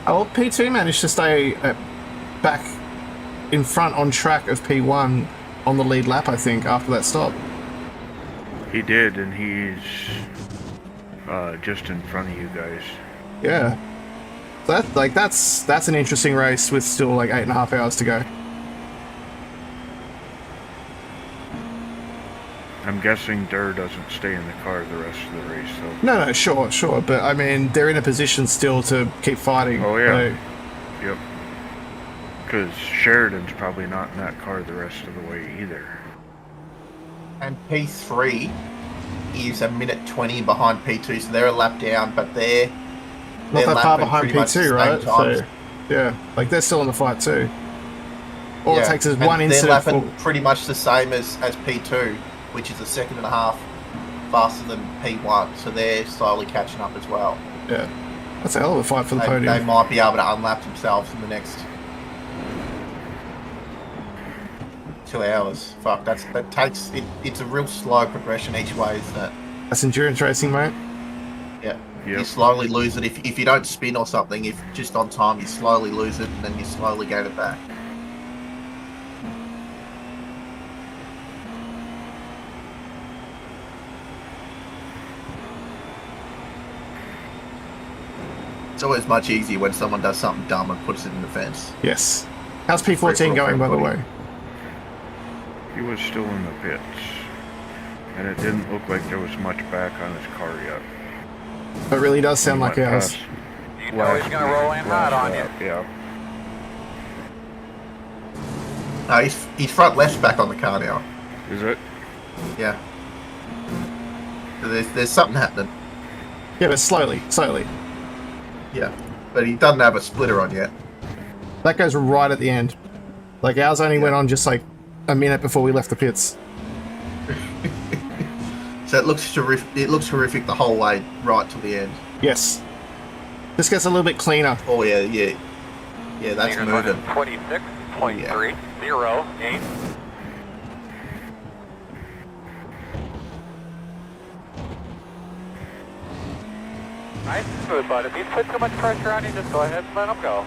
Oh, well, P2 managed to stay back in front on track of P1 on the lead lap, I think, after that stop. He did, and he's just in front of you guys. Yeah. That's an interesting race with still like 8.5 hours to go. I'm guessing Durr doesn't stay in the car the rest of the race, though. No, sure, but I mean, they're in a position still to keep fighting. Oh, yeah. Yep. Because Sheridan's probably not in that car the rest of the way either. And P3 is a minute 20 behind P2, so they're a lap down, but they're not that far behind pretty much the P2, same right? times. So, yeah, like they're still in the fight too. All it takes is and one they're incident. lapping pretty much the same as P2, which is a second and a half faster than P1, so they're slowly catching up as well. Yeah, that's a hell of a fight for the podium. They might be able to unlap themselves in the next 2 hours. Fuck, that takes it. It's a real slow progression each way, isn't it? That's endurance racing, mate. Yeah. Yep. You slowly lose it if you don't spin or something. If just on time, you slowly lose it and then you slowly gain it back. It's always much easier when someone does something dumb and puts it in the fence. Yes. How's P14 going, by the way? He was still in the pits, and it didn't look like there was much back on his car yet. It really does sound like ours. You know he's going to roll in hot on you. Yeah. No, his front left's back on the car now. Is it? Yeah. So there's something happening. Yeah, but slowly. Yeah. But he doesn't have a splitter on yet. That goes right at the end. Like ours only went on just like a minute before we left the pits. So it looks terrific. It looks horrific the whole way right to the end. Yes. This gets a little bit cleaner. Oh yeah. Yeah, that's moving. 26.308. Nice and smooth, bud. If he's put too much pressure on you, just go ahead and let him go.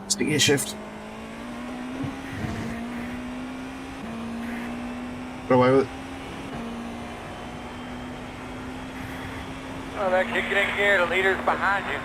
Stick gear shift. Go away with it. Oh, that kick it in gear. The leader's behind you.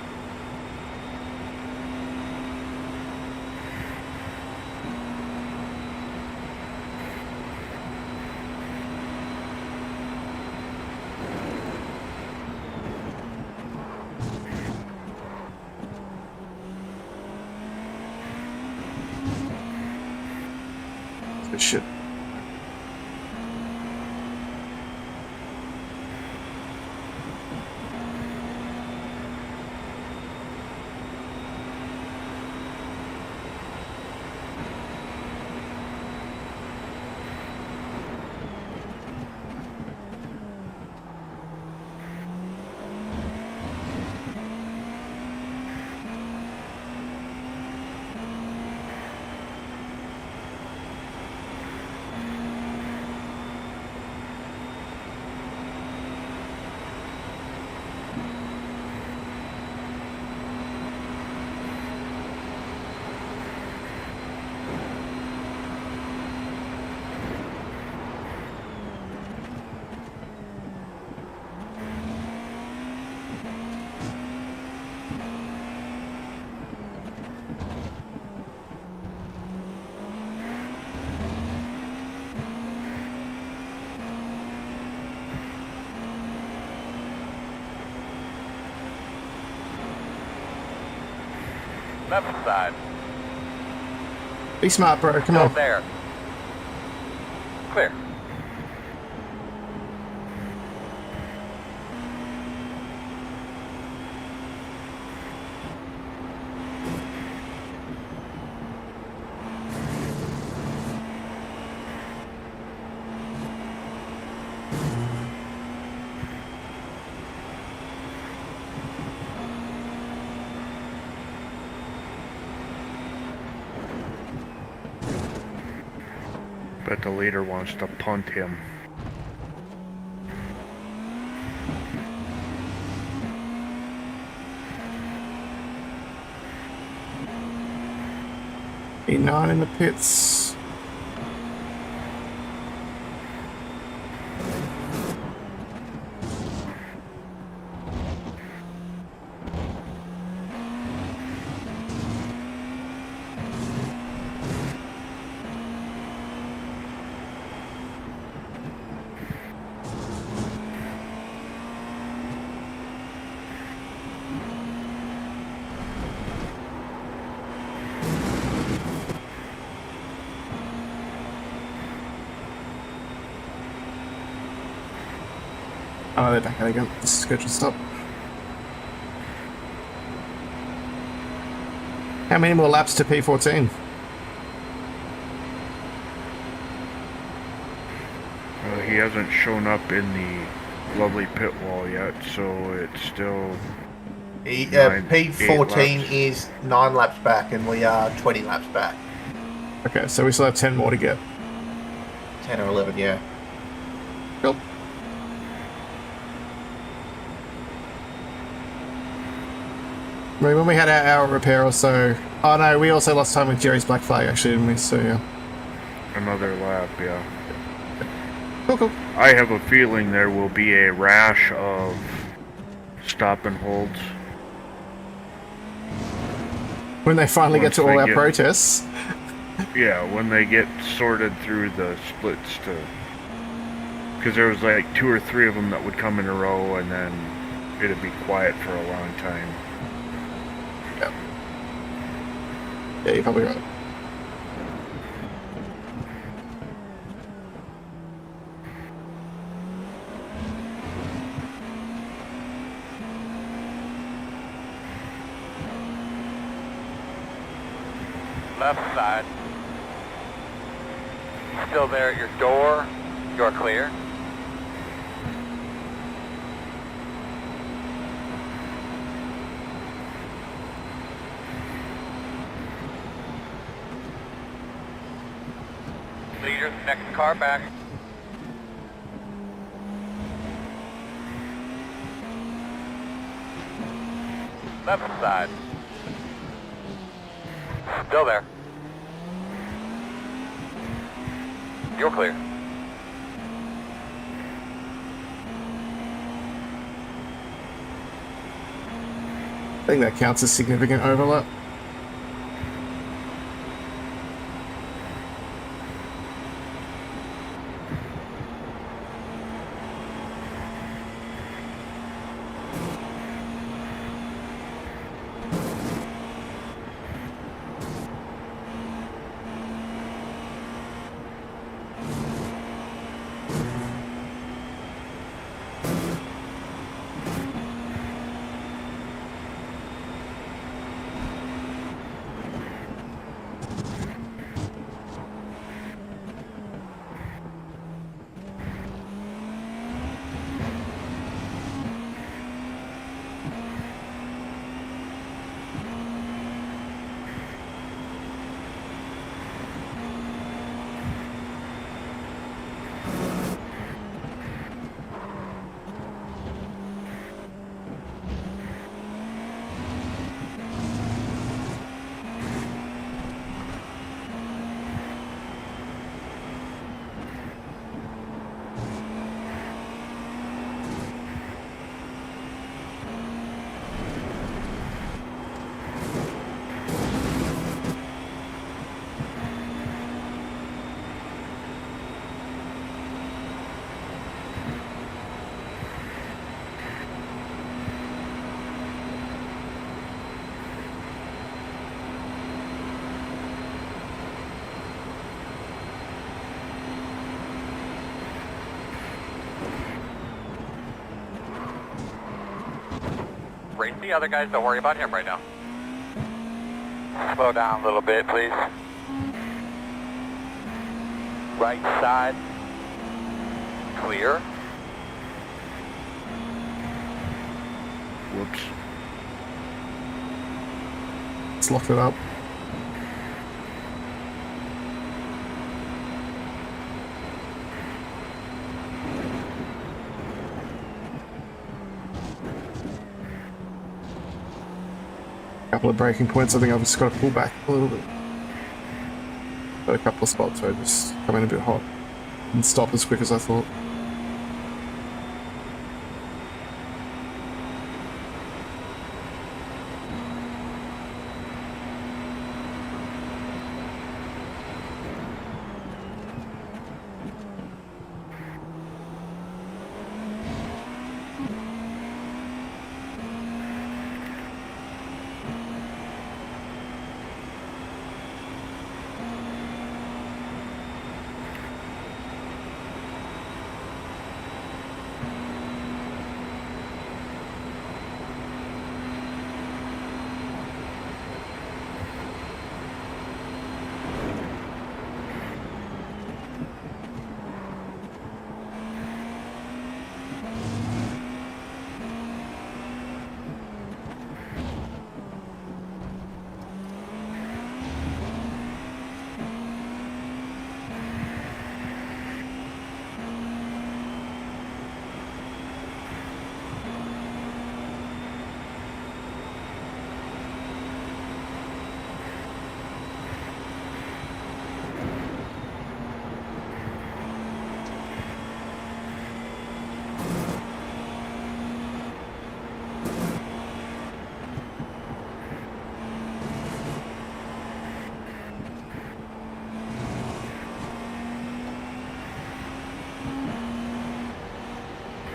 Good shit. Left side. Be smart, bro. Come Still on. there. clear. Bet the leader wants to punt him. E9 in the pits. Oh, they're back out again. This is good to stop. How many more laps to P14? He hasn't shown up in the lovely pit wall yet, so it's still... P14 is 9 laps back, and we are 20 laps back. Okay, so we still have 10 more to get. 10 or 11, yeah. Cool. I mean, when we had our hour repair or so... Oh no, we also lost time with Jerry's black flag actually, didn't we? So yeah. Another lap, yeah. Cool, cool. I have a feeling there will be a rash of stop and holds. When they finally Once get to all they our get- protests. Yeah, when they get sorted through the splits to... Because there was like 2 or 3 of them that would come in a row and then it'd be quiet for a long time. Yeah. Yeah, you're probably right. Left side. Still there at your door. You're clear. Leader, next car back. Left side. Still there. You're clear. I think that counts as significant overlap. Race the other guys, don't worry about him right now. Slow down a little bit, please. Right side. Clear. Whoops. Let's lock it up. Couple of braking points. I think I've just got to pull back a little bit. Got a couple of spots where I just come in a bit hot and stop as quick as I thought.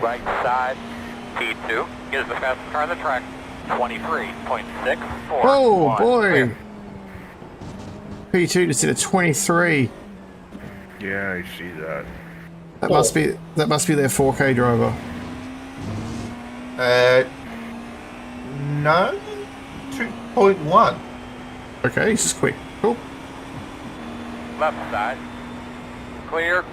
Right side, P2 is the fastest car on the track, 23.64. Oh boy! P2 just did a 23. Yeah, I see that. That must be their 4K driver. No, 2.1. Okay, he's just quick. Cool. Left side, clear.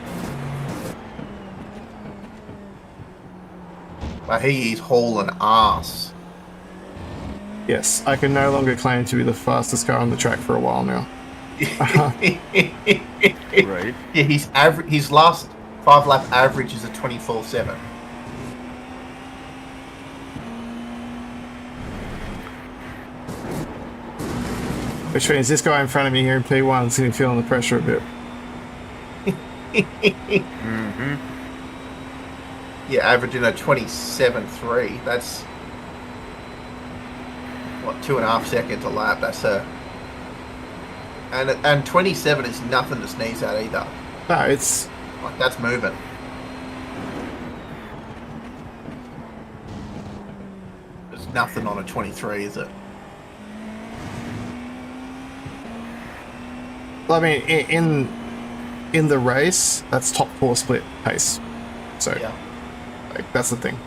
But he is hauling ass. Yes, I can no longer claim to be the fastest car on the track for a while now. Right. Yeah, his last 5 lap average is a 24.7. Which means this guy in front of me here in P1 is going to be feeling the pressure a bit. Mm-hmm. Yeah, averaging a 27.3. That's what, 2.5 seconds a lap. That's a and 27 is nothing to sneeze at either. No, it's Like, that's moving. There's nothing on a 23, is it? I mean, in the race, that's top 4 split pace. So, Yeah. like, that's the thing.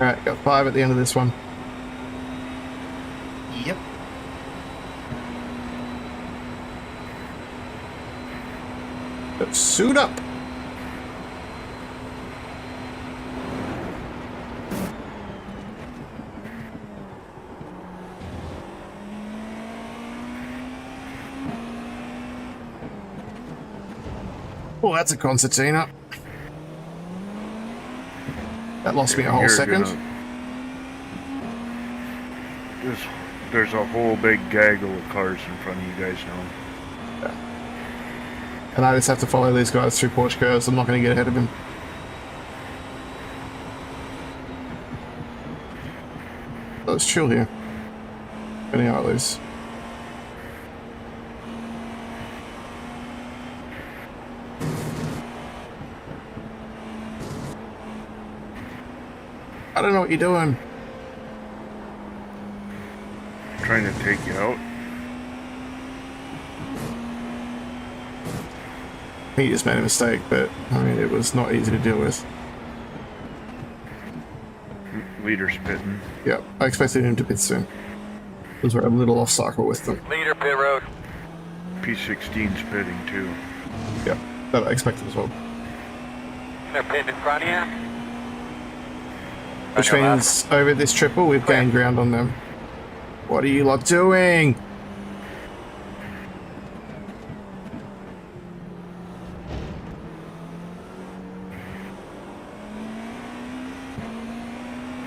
Alright, got 5 at the end of this one. Yep. Let's suit up. Oh, that's a concertina. That lost me a whole second. There's a whole big gaggle of cars in front of you guys now. Yeah. And I just have to follow these guys through Porsche curves. I'm not going to get ahead of him. Let's chill here. Depending how I lose. I don't know what you're doing. Trying to take you out. He just made a mistake, but I mean, it was not easy to deal with. Leader's pitting. Yep, I expected him to pit soon. Because we're a little off cycle with them. Leader, pit road. P16's pitting too. Yep, that I expected as well. They're pitting in front of you. Which means over this triple, we've gained ground on them. What are you lot doing?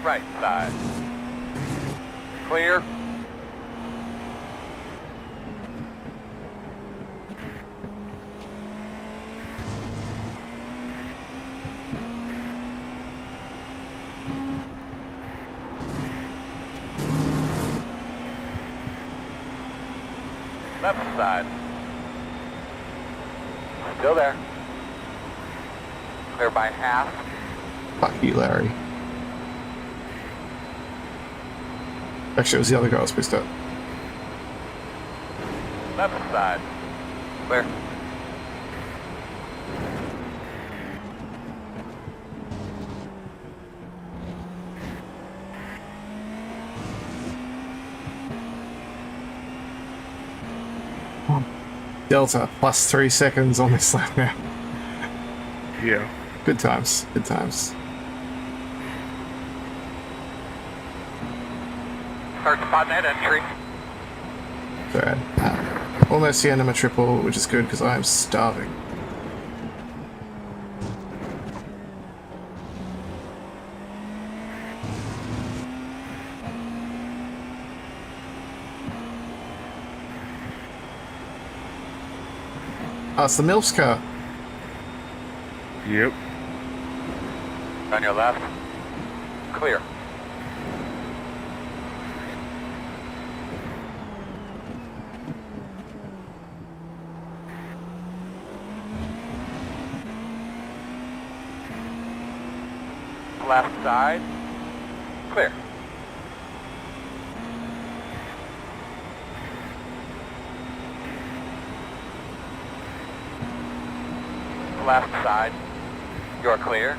Right side. Clear. Left side. Still there. Clear by half. Fuck you, Larry. Actually, it was the other guy I was pissed at. Left side. Clear. Delta plus 3 seconds on this lap now. Yeah. Good times. Good times. Start spotting that entry. Bad. Almost the end of my triple, which is good because I am starving. Oh, it's the MILF's car. Yep. On your left. Clear. Left side. Clear. Left side. You're clear.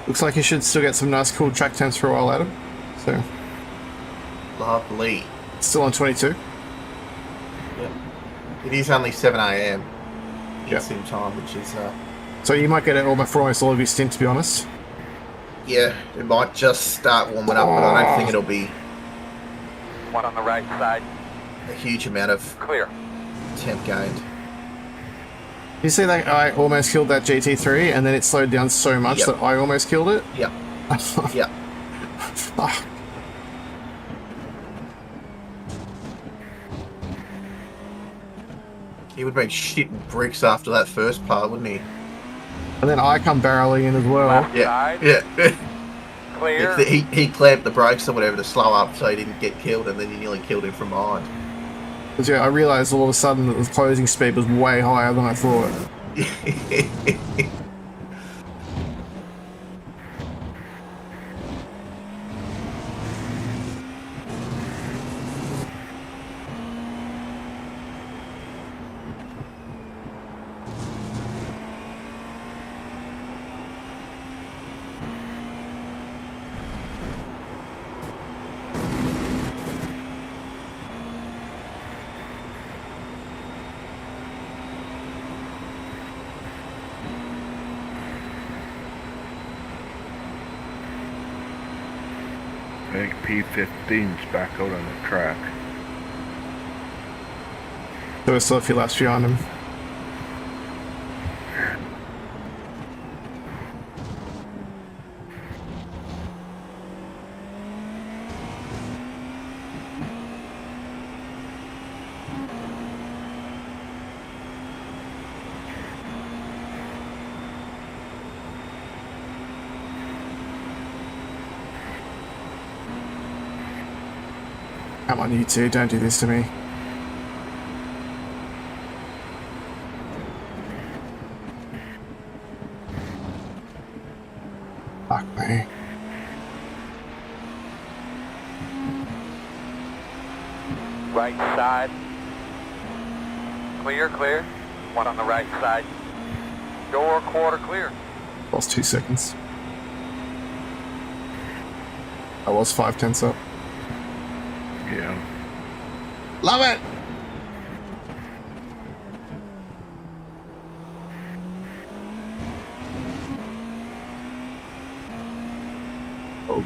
Looks like you should still get some nice cool track times for a while, Adam. So, Lovely. still on 22. Yeah. It is only 7 a.m. Yep. Sim time, which is So you might get it for almost all of your stint, to be honest. yeah, it might just start warming up, but I don't think it'll be One on the right side. a huge amount of Clear. temp gained. You see that I almost killed that GT3 and then it slowed down so much Yep. that I almost killed it? Yep. Yep. Fuck. He would have been shitting bricks after that first part, wouldn't he? And then I come barreling in as well. Left Yeah. side. Yeah. Clear. He clamped the brakes or whatever to slow up so he didn't get killed, and then you nearly killed him from behind. Because yeah, I realised all of a sudden that the closing speed was way higher than I thought. P15's back out on the track. So we're still a few laps behind him. Come on, you two, don't do this to me. Fuck me. Right side. Clear, clear. One on the right side. Door quarter clear. Lost 2 seconds. I was 5/10 up. Yeah. Love it! Oh.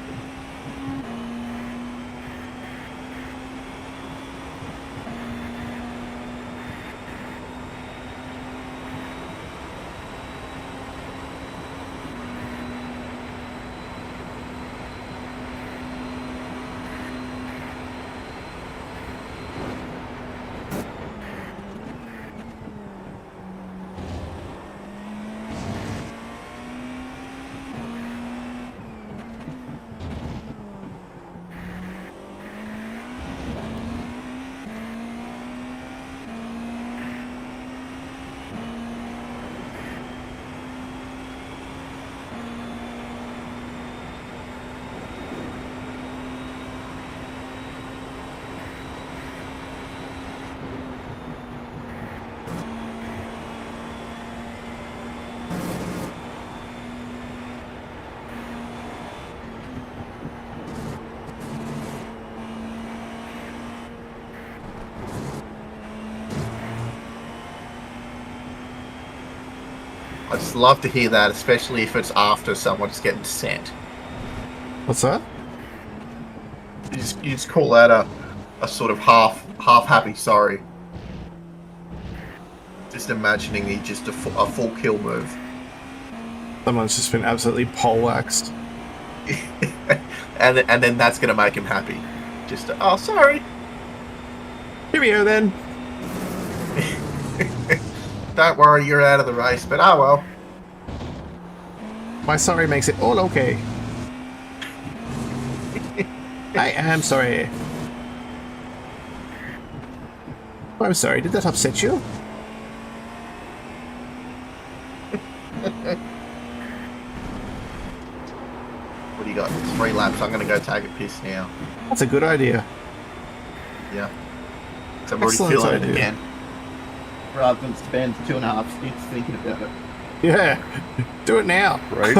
I just love to hear that, especially if it's after someone's getting sent. What's that? You just call that a sort of half happy sorry. Just imagining he just a full kill move. Someone's just been absolutely poleaxed. and then that's gonna make him happy. Just oh sorry. Here we go then. Don't worry, you're out of the race, but oh well. My sorry makes it all okay. I am sorry. Oh, I'm sorry, did that upset you? What do you got? 3 laps. I'm gonna go take a piss now. That's a good idea. Yeah. So I'm already Excellent feeling it idea. again. Rather than spend 2.5 stints thinking about it. Yeah, do it now. Right?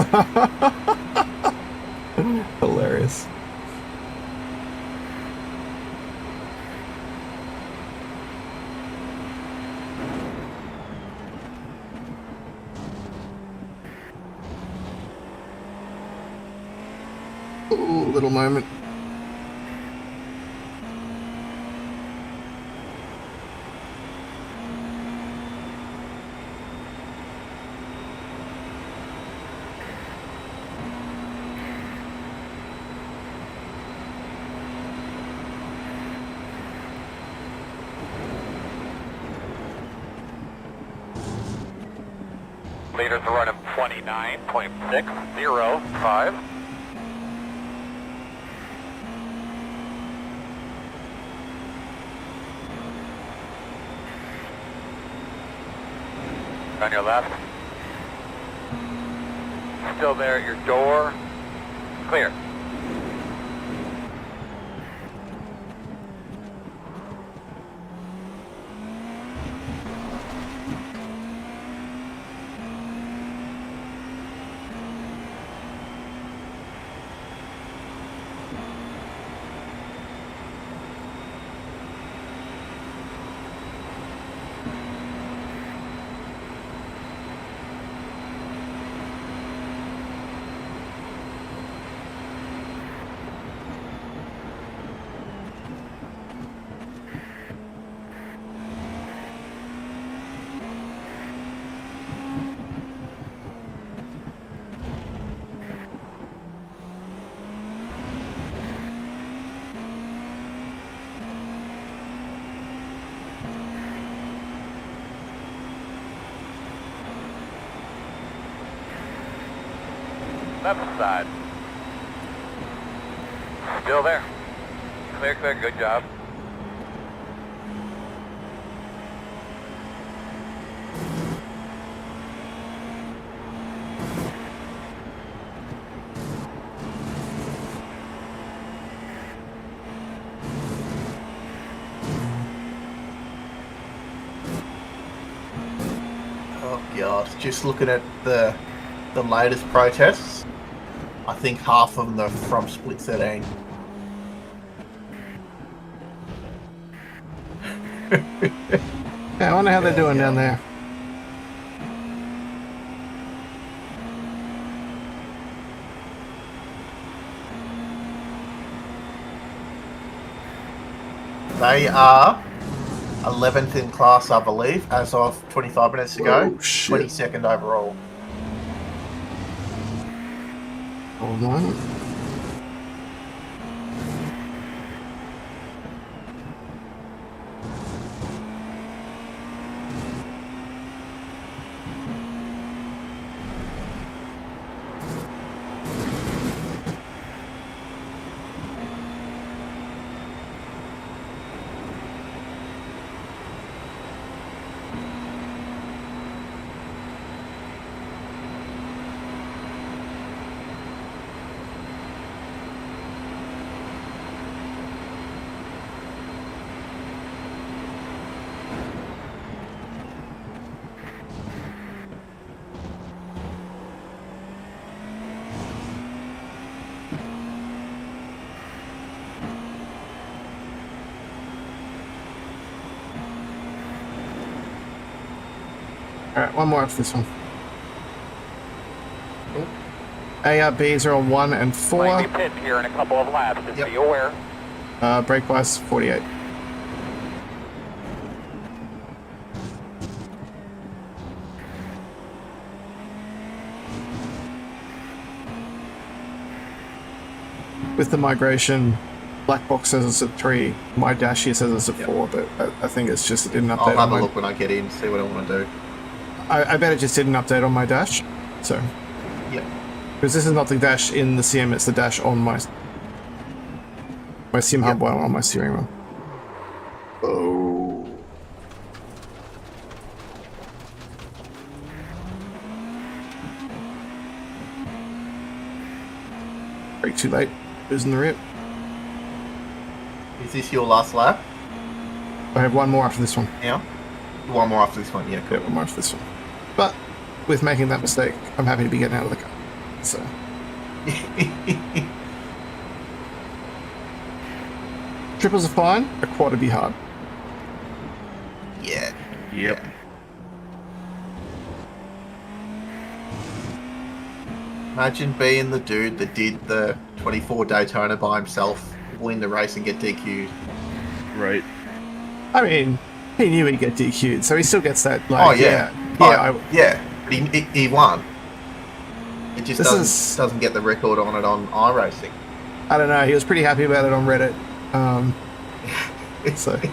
Hilarious. Ooh, little moment. Leaders are running 29.605. On your left. Still there at your door. Clear. Left side. Still there. Clear, clear, good job. Oh god, just looking at the latest protests, I think half of them are from Split 13. Yeah, I wonder how they're doing down there. They are 11th in class, I believe, as of 25 minutes ago. Oh, shit. 22nd overall. Hold on. Alright, one more after this one. ARBs are on 1 and 4. Might be pinned here in a couple of laps, just be aware. Brake bias 48. With the migration, black box says it's at 3. My dash here says it's at 4, but I think it's just it didn't update. I'll have a look when I get in, see what I want to do. I bet it just didn't update on my dash. So. Yep. Because this is not the dash in the sim, it's the dash on my sim hub while on my steering wheel. Oh. Brake too late. Losing the rip. Is this your last lap? I have one more after this one. Yeah. One more after this one, yeah, cool. Yeah, one more after this one. But with making that mistake, I'm happy to be getting out of the car. So. Triples are fine, a quad would be hard. Yeah. Yep. Yeah. Imagine being the dude that did the 24 Daytona by himself, win the race and get DQ'd. Right. I mean, he knew he'd get DQ'd, so he still gets that, like, Oh, yeah. He won. It just doesn't get the record on it on iRacing. I don't know, he was pretty happy about it on Reddit. So. I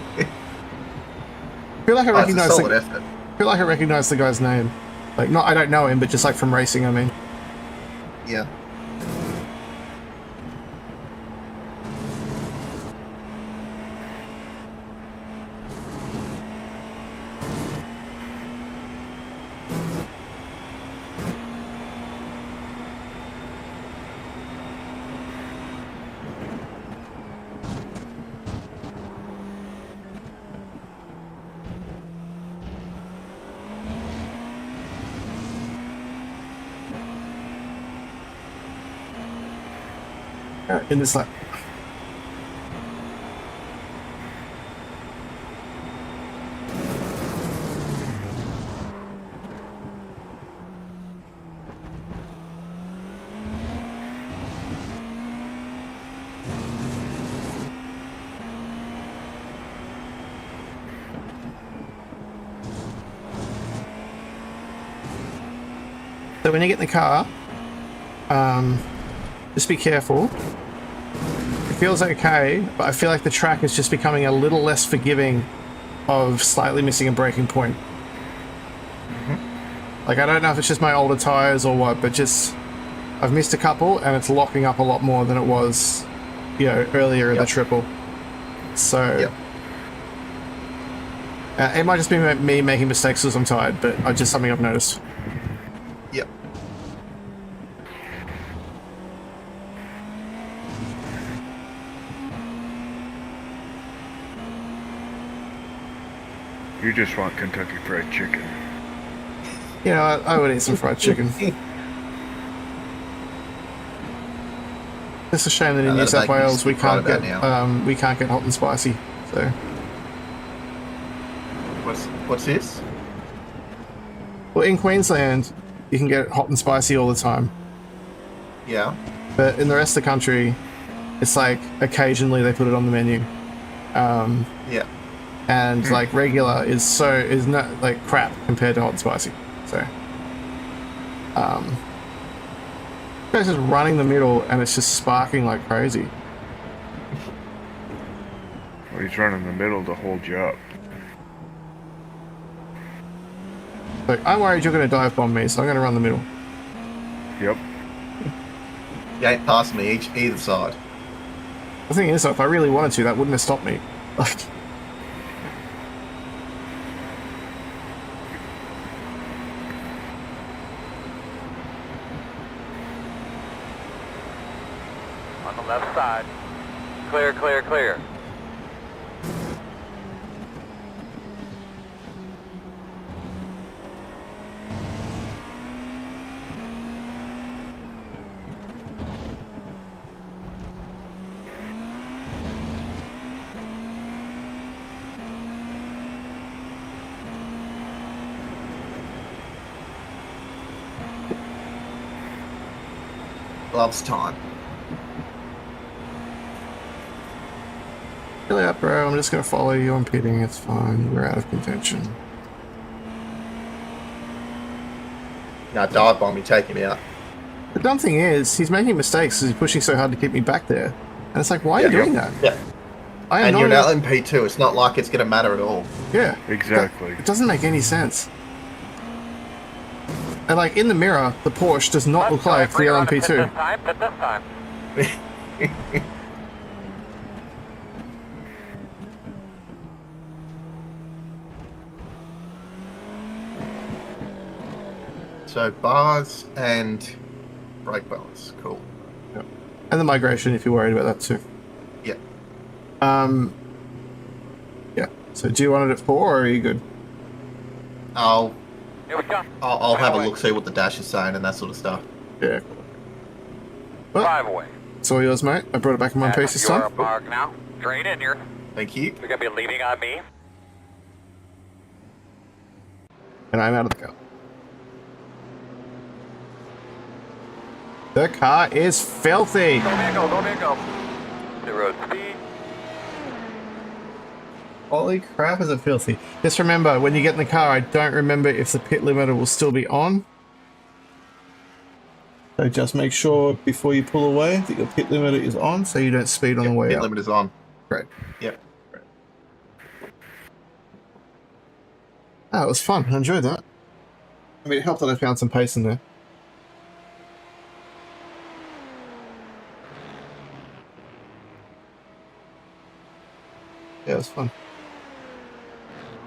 feel like I recognize the guy's name. Like, not, I don't know him, but just like from racing, I mean. Yeah. In this lap. So when you get in the car, just be careful. It feels okay, but I feel like the track is just becoming a little less forgiving of slightly missing a braking point. Like, I don't know if it's just my older tires or what, but just I've missed a couple, and it's locking up a lot more than it was, you know, earlier in the triple. So it might just be me making mistakes because I'm tired, but it's just something I've noticed. Yep. You just want Kentucky Fried Chicken. You know, I would eat some fried chicken. It's a shame that in New South Wales we can't get hot and spicy. So. What's this? Well, in Queensland, you can get hot and spicy all the time. Yeah. But in the rest of the country, it's like occasionally they put it on the menu. Yeah. And like regular is not like crap compared to hot and spicy. So, it's just running the middle and it's just sparking like crazy. Well, he's running the middle to hold you up. Like, I'm worried you're going to dive bomb me, so I'm going to run the middle. Yep. You ain't passing me either side. The thing is, if I really wanted to, that wouldn't have stopped me. Like. On the left side. Clear, clear, clear. Gloves time. Really up, bro. I'm just going to follow you on pitting. It's fine. We're out of contention. No, dive bomb me, take him out. The dumb thing is, he's making mistakes because he's pushing so hard to keep me back there. And it's like, why are you doing that? Yeah. And you're an LMP too. It's not like it's going to matter at all. Yeah. Exactly. It doesn't make any sense. And like in the mirror, the Porsche does not look like the LMP2. Pit this time. So bars and brake bars, cool. Yep. And the migration, if you're worried about that too. Yeah. Yeah. So do you want it at 4 or are you good? I'll Here we go. I'll have a look, see what the dash is saying and that sort of stuff. Yeah. Well, 5 away. it's all yours, mate. I brought it back in one piece this time. Your mark now. Straight in here. Thank you. You're going to be leaning on me. And I'm out of the car. The car is filthy. Go, man, go, go, man, go. 0 speed. Holy crap, is it filthy. Just remember, when you get in the car, I don't remember if the pit limiter will still be on. So just make sure before you pull away that your pit limiter is on so you don't speed on the way out. Pit limiter's on. Great. Yep. Oh, it was fun. I enjoyed that. I mean, it helped that I found some pace in there. Yeah, it was fun.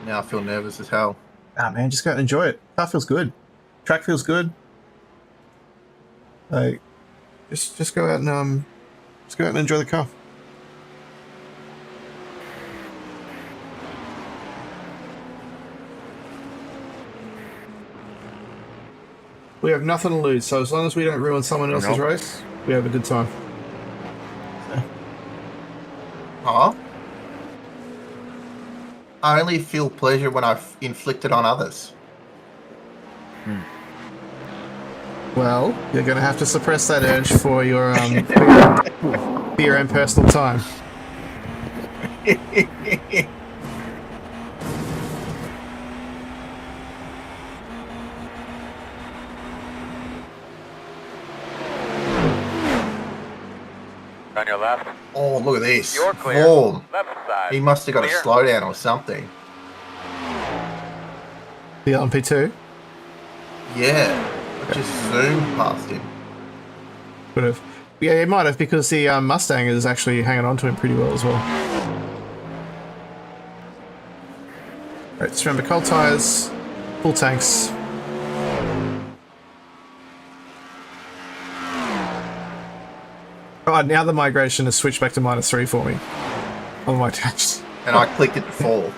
Now I feel nervous as hell. Ah, man, just go out and enjoy it. Car feels good. Track feels good. Like, just go out and enjoy the car. We have nothing to lose, so as long as we don't ruin someone else's race, we have a good time. Huh? I only feel pleasure when I've inflicted on others. Well, you're going to have to suppress that urge for your for your own personal time. On your left. Oh, look at this. You're clear. Form. Left side. He must have got Clear. a slowdown or something. The LMP2? Yeah. I just zoomed past him. Would have. Yeah, he might have because the Mustang is actually hanging on to him pretty well as well. Alright, just remember cold tyres, full tanks. Right, now the migration has switched back to -3 for me on my tanks. And I clicked it to fall.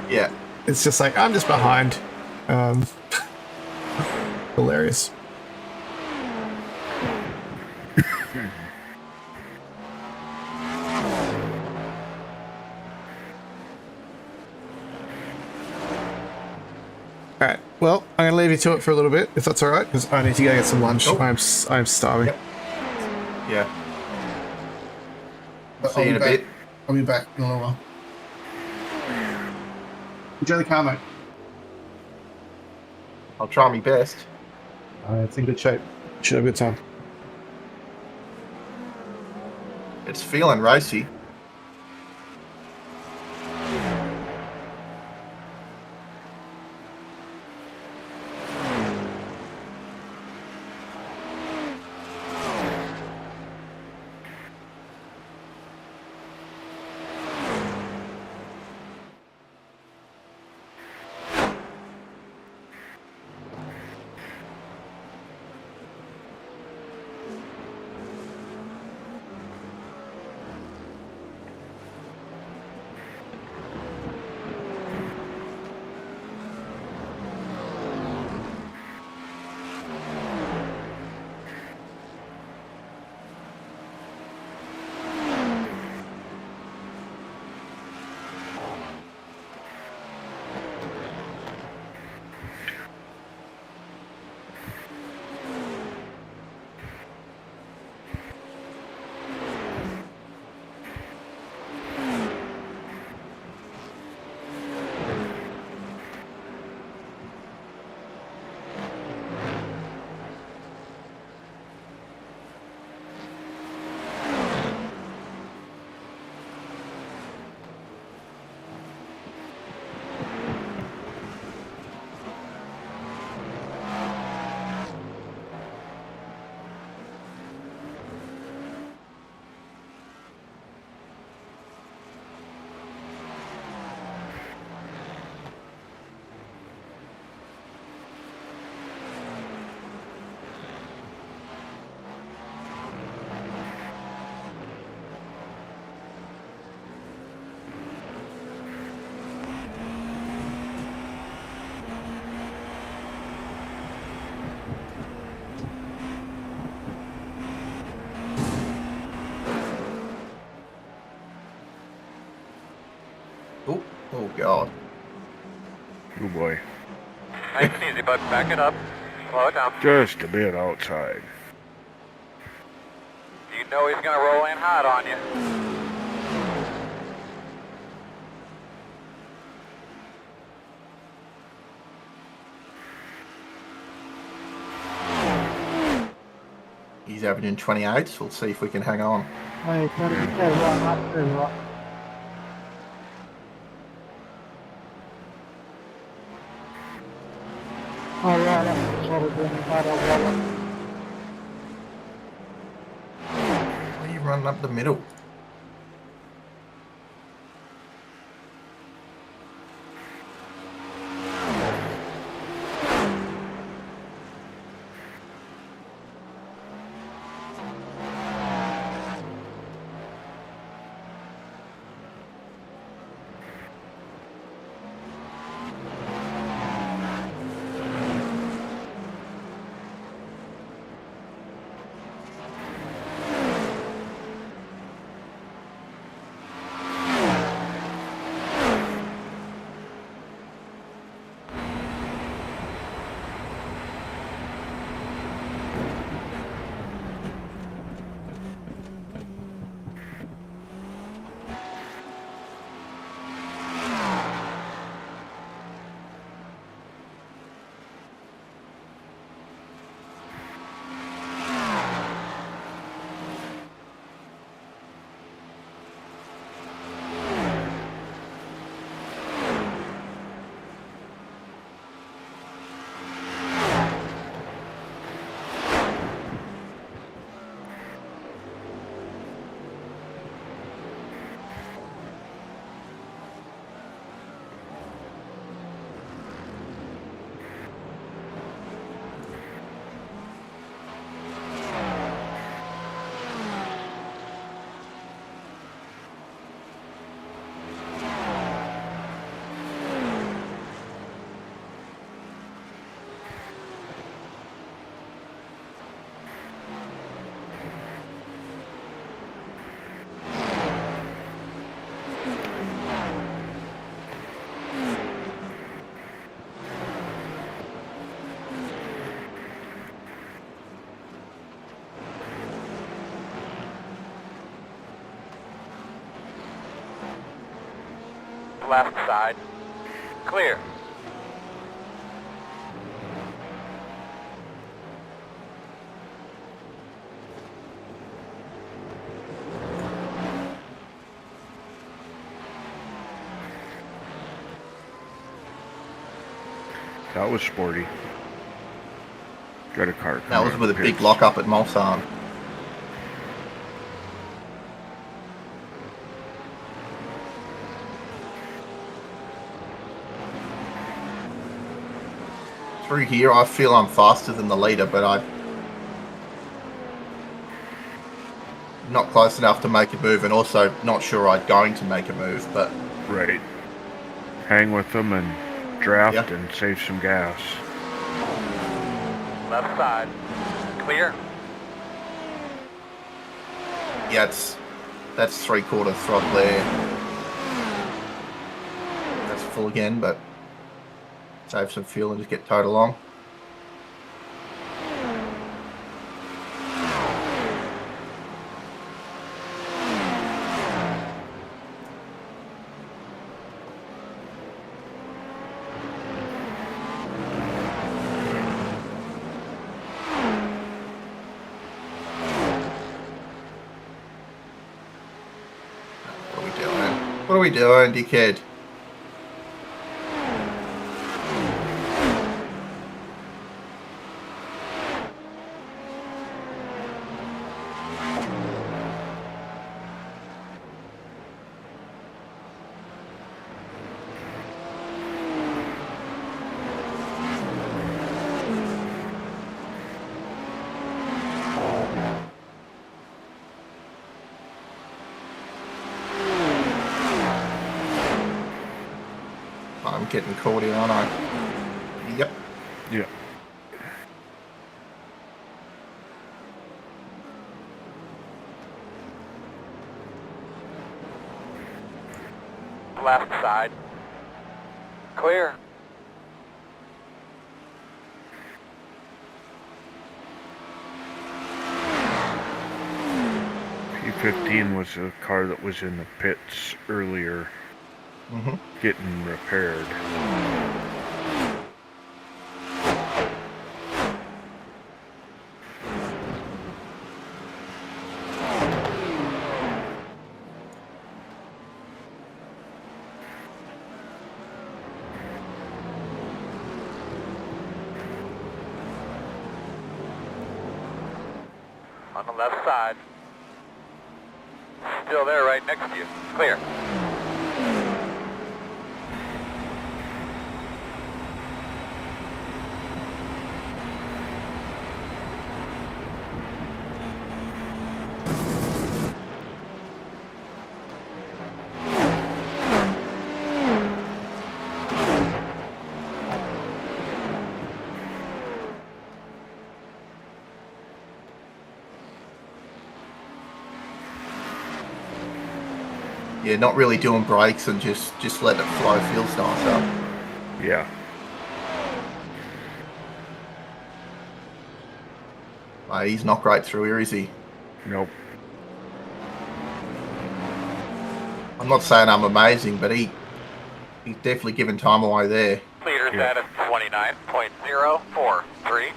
Yeah. It's just like, I'm just behind. Hilarious. Alright, well, I'm going to leave you to it for a little bit, if that's alright, because I need to go get some lunch. Cool. I'm starving. Yep. Yeah. See you in a bit. I'll be back in a little while. Enjoy the car, mate. I'll try my best. It's in good shape. Should have a good time. It's feeling racy. Oh, God. Oh, boy. Nice and easy, bud. Back it up. Slow it down. Just a bit outside. You know he's going to roll in hot on you. He's averaging 28s. We'll see if we can hang on. Hey, it's gonna be right. Oh, yeah, that's sort of doing bad already. Why are you running up the middle? Left side. Clear. That was sporty. Got a car. That was with a big lock up at Mulsanne. Through here, I feel I'm faster than the leader, but I'm not close enough to make a move, and also not sure I'm going to make a move, but... Right. Hang with them and draft and save some gas. Left side. Clear. Yeah, that's 3/4 throttle there. That's full again, but save some fuel and just get towed along. What are we doing, dickhead? I'm getting caught here, aren't I? Yep. Yeah. Left side. Clear. P15 was a car that was in the pits earlier. Getting repaired. On the left side. Still there right next to you. Clear. Yeah, not really doing brakes and just letting it flow feels nicer. Yeah. He's not great through here, is he? Nope. I'm not saying I'm amazing, but he's definitely giving time away there. Leader status 29.043.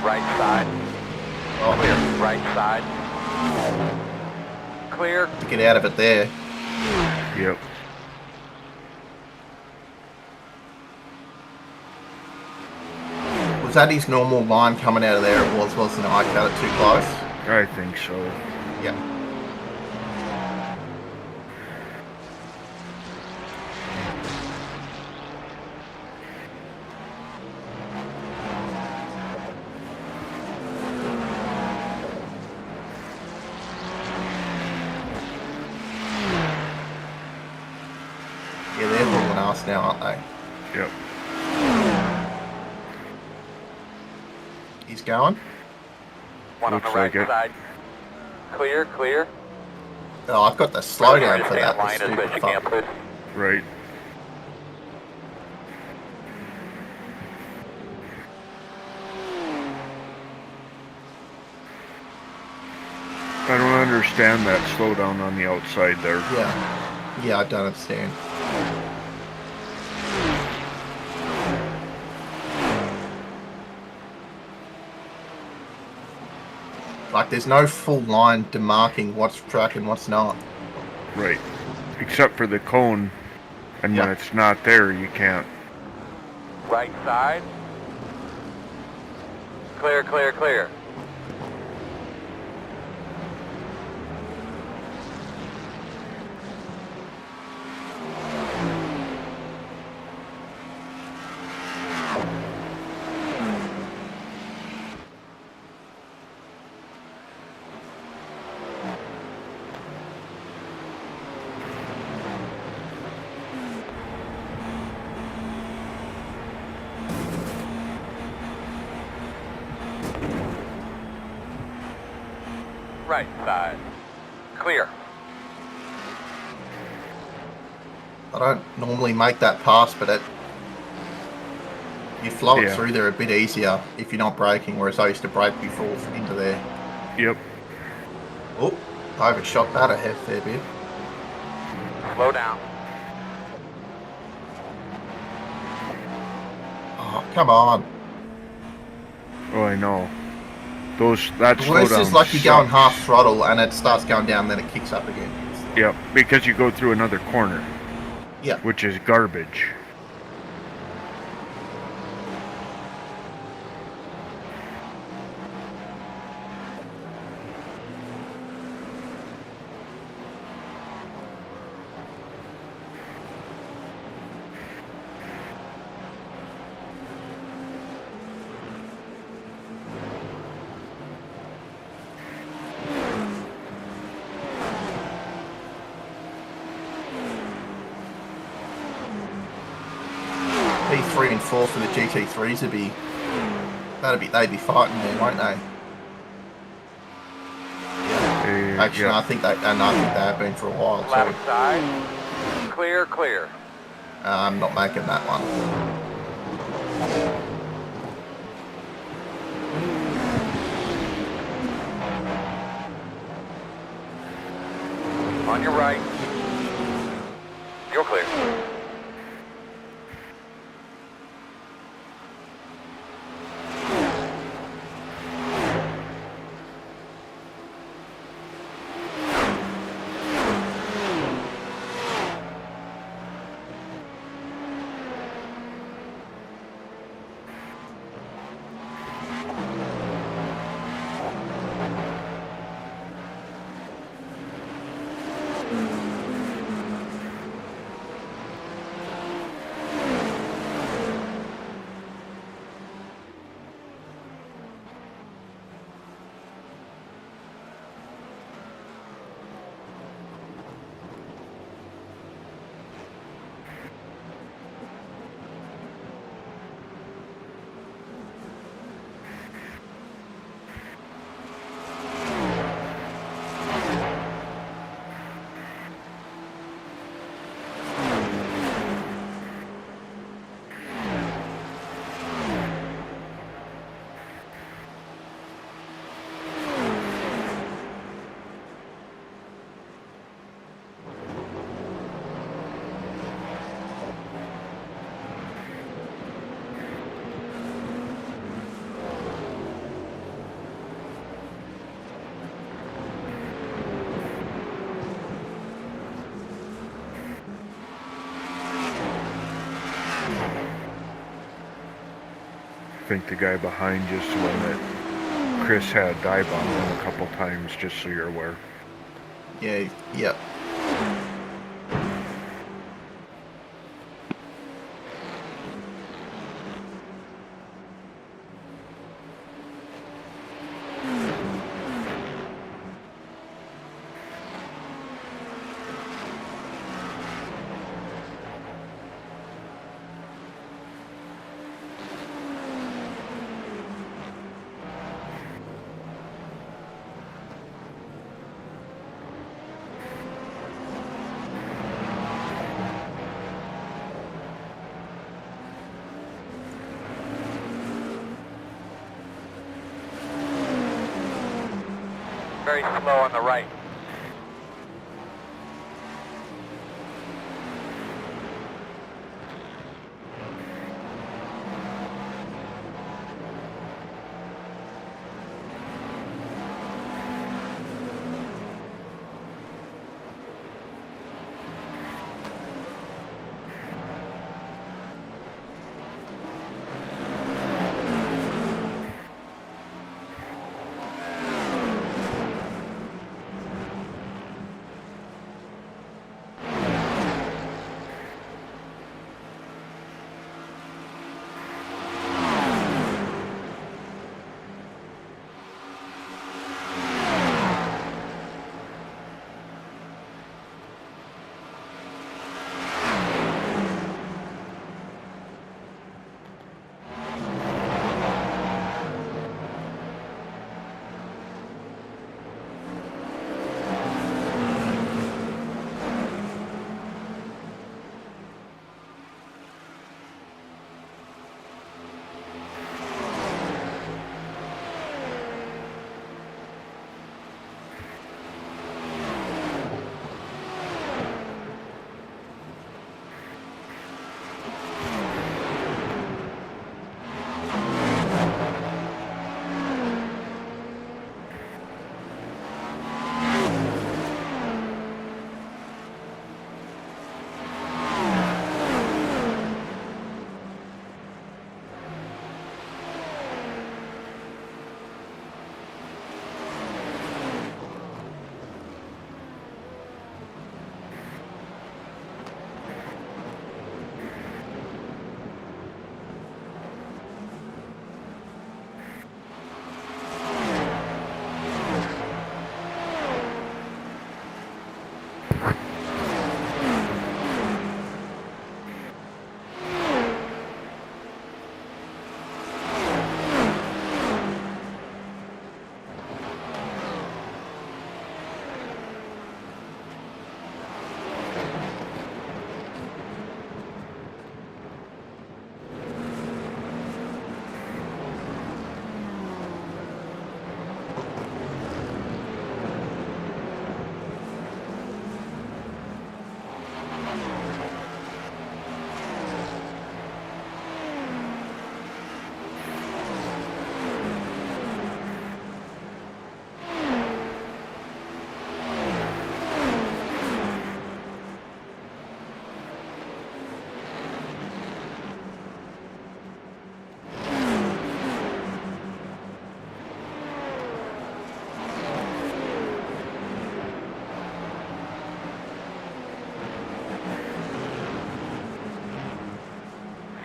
Right side. Oh, Clear. Right side. Clear. to get out of it there. Yep. that his normal line coming out of there? It was, wasn't it? I cut it too close. I think so. Yeah. Yeah, they're hauling us now, aren't they? Yep. He's going. One Looks on the right like it. side. Clear, clear. Oh, I've got the slowdown for that. Line as best you can, please. Right. I don't understand that slowdown on the outside there. Yeah. Yeah, I don't understand. Like, there's no full line demarking what's truck and what's not. Right. Except for the cone, and when it's not there, you can't. Right side. Clear, clear, clear. Right side. Clear. I don't normally make that pass, but you flow it through there a bit easier if you're not braking, whereas I used to brake before into there. Yep. Oh, I overshot that a half fair bit. Slow down. Oh, come on. Oh, I know. That Well, this slowdown is like you're sucks. going half throttle and it starts going down, then it kicks up again. Yep, because you go through another corner. Yeah. Which is garbage. P3 and 4 for the GT3s would be, they'd be fighting there, won't they? Yeah. Actually, I think they have been for a while too. Left side. Clear, clear. I'm not making that one. On your right. You're clear. think the guy behind just the one that Chris had dive on him a couple times, just so you're aware. Yeah, yep. Very slow on the right.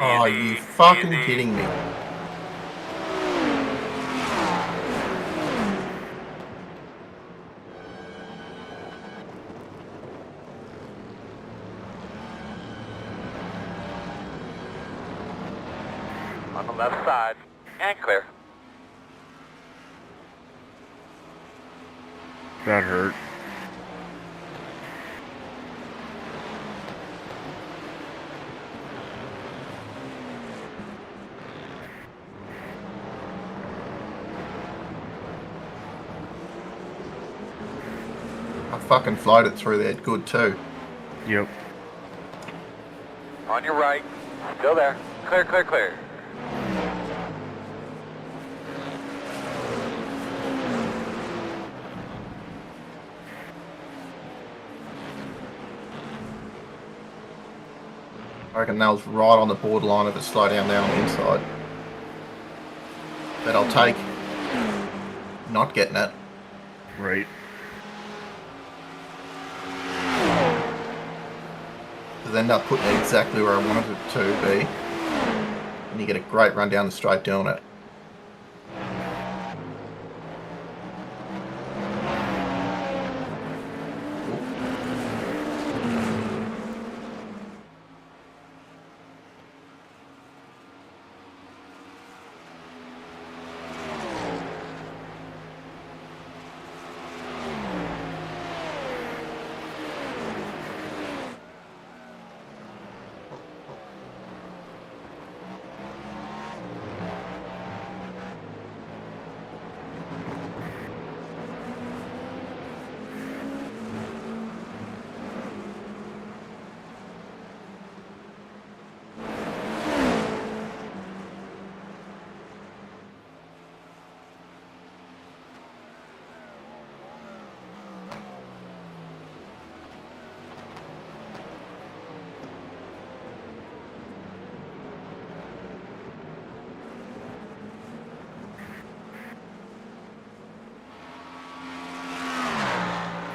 Oh, you fucking kidding me? On the left side. And clear. That hurt. I fucking floated through there good too. Yep. On your right. Still there. Clear, clear, clear. I reckon that was right on the borderline of a slow down on the inside. But I'll take not getting it. Right. Because I end up putting it exactly where I wanted it to be. And you get a great run down the straight doing it.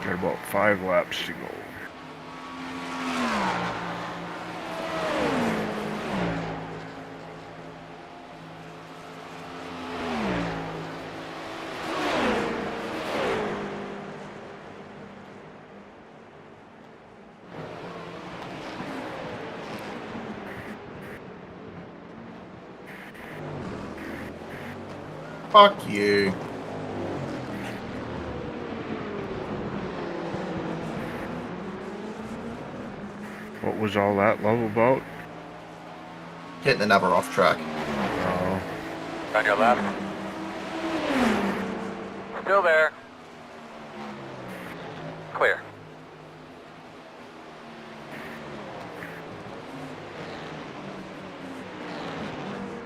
Got about 5 laps to go. Fuck you. What was all that love about? Getting another off track. Oh. On your left. Still there. Clear.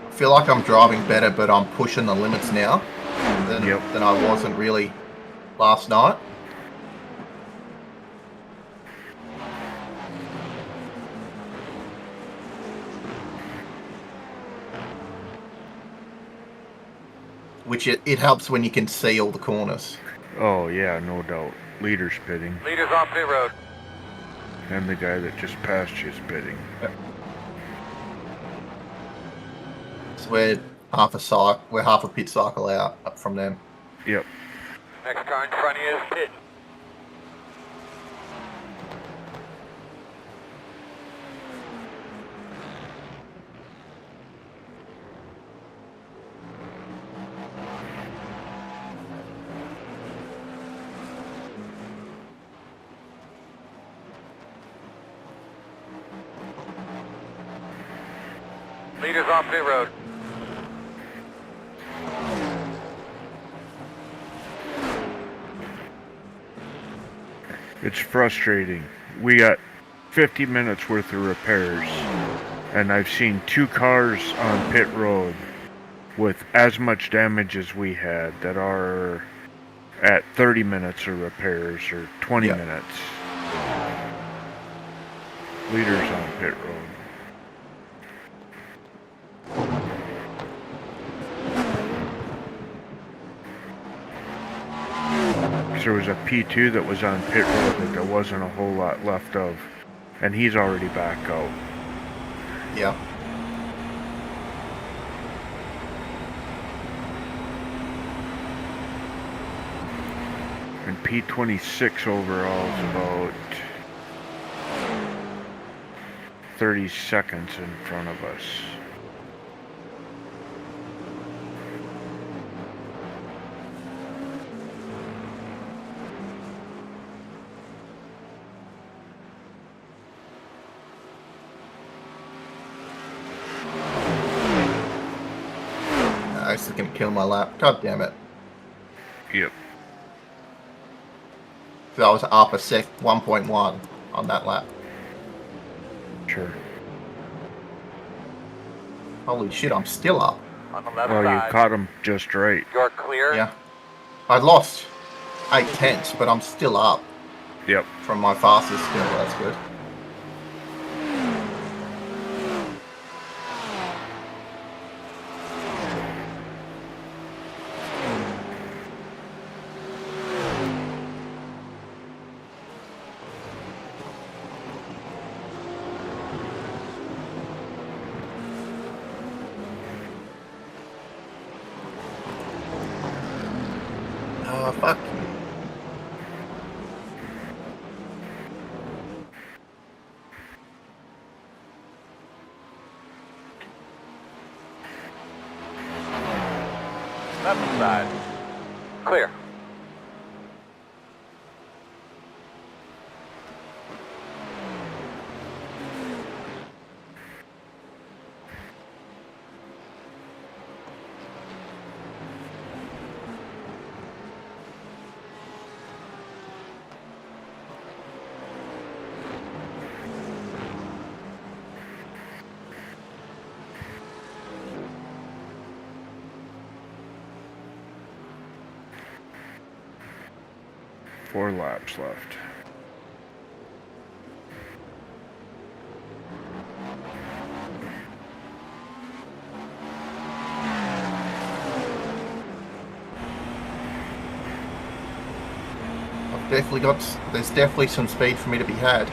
I feel like I'm driving better, but I'm pushing the limits now than I wasn't really last night. Which it helps when you can see all the corners. Oh yeah, no doubt. Leader's pitting. Leader's on pit road. And the guy that just passed you is pitting. So we're half a pit cycle out up from them. Yep. Next car in front of you is pit. Leader's on pit road. It's frustrating. We got 50 minutes worth of repairs, and I've seen 2 cars on pit road with as much damage as we had that are at 30 minutes of repairs or 20 minutes. Leaders on pit road. There was a P2 that was on pit road that there wasn't a whole lot left of, and he's already back out. Yeah. And P26 overall is about 30 seconds in front of us. This is gonna kill my lap. God damn it. Yep. So I was up a 1.1 on that lap. Sure. Holy shit, I'm still up. On the left Well, side. you caught him just right. You're clear. Yeah. I lost 8 tenths, but I'm still up. Yep. From my fastest still, that's good. Oh, fuck. Left side. Clear. Four laps left. There's definitely some speed for me to be had.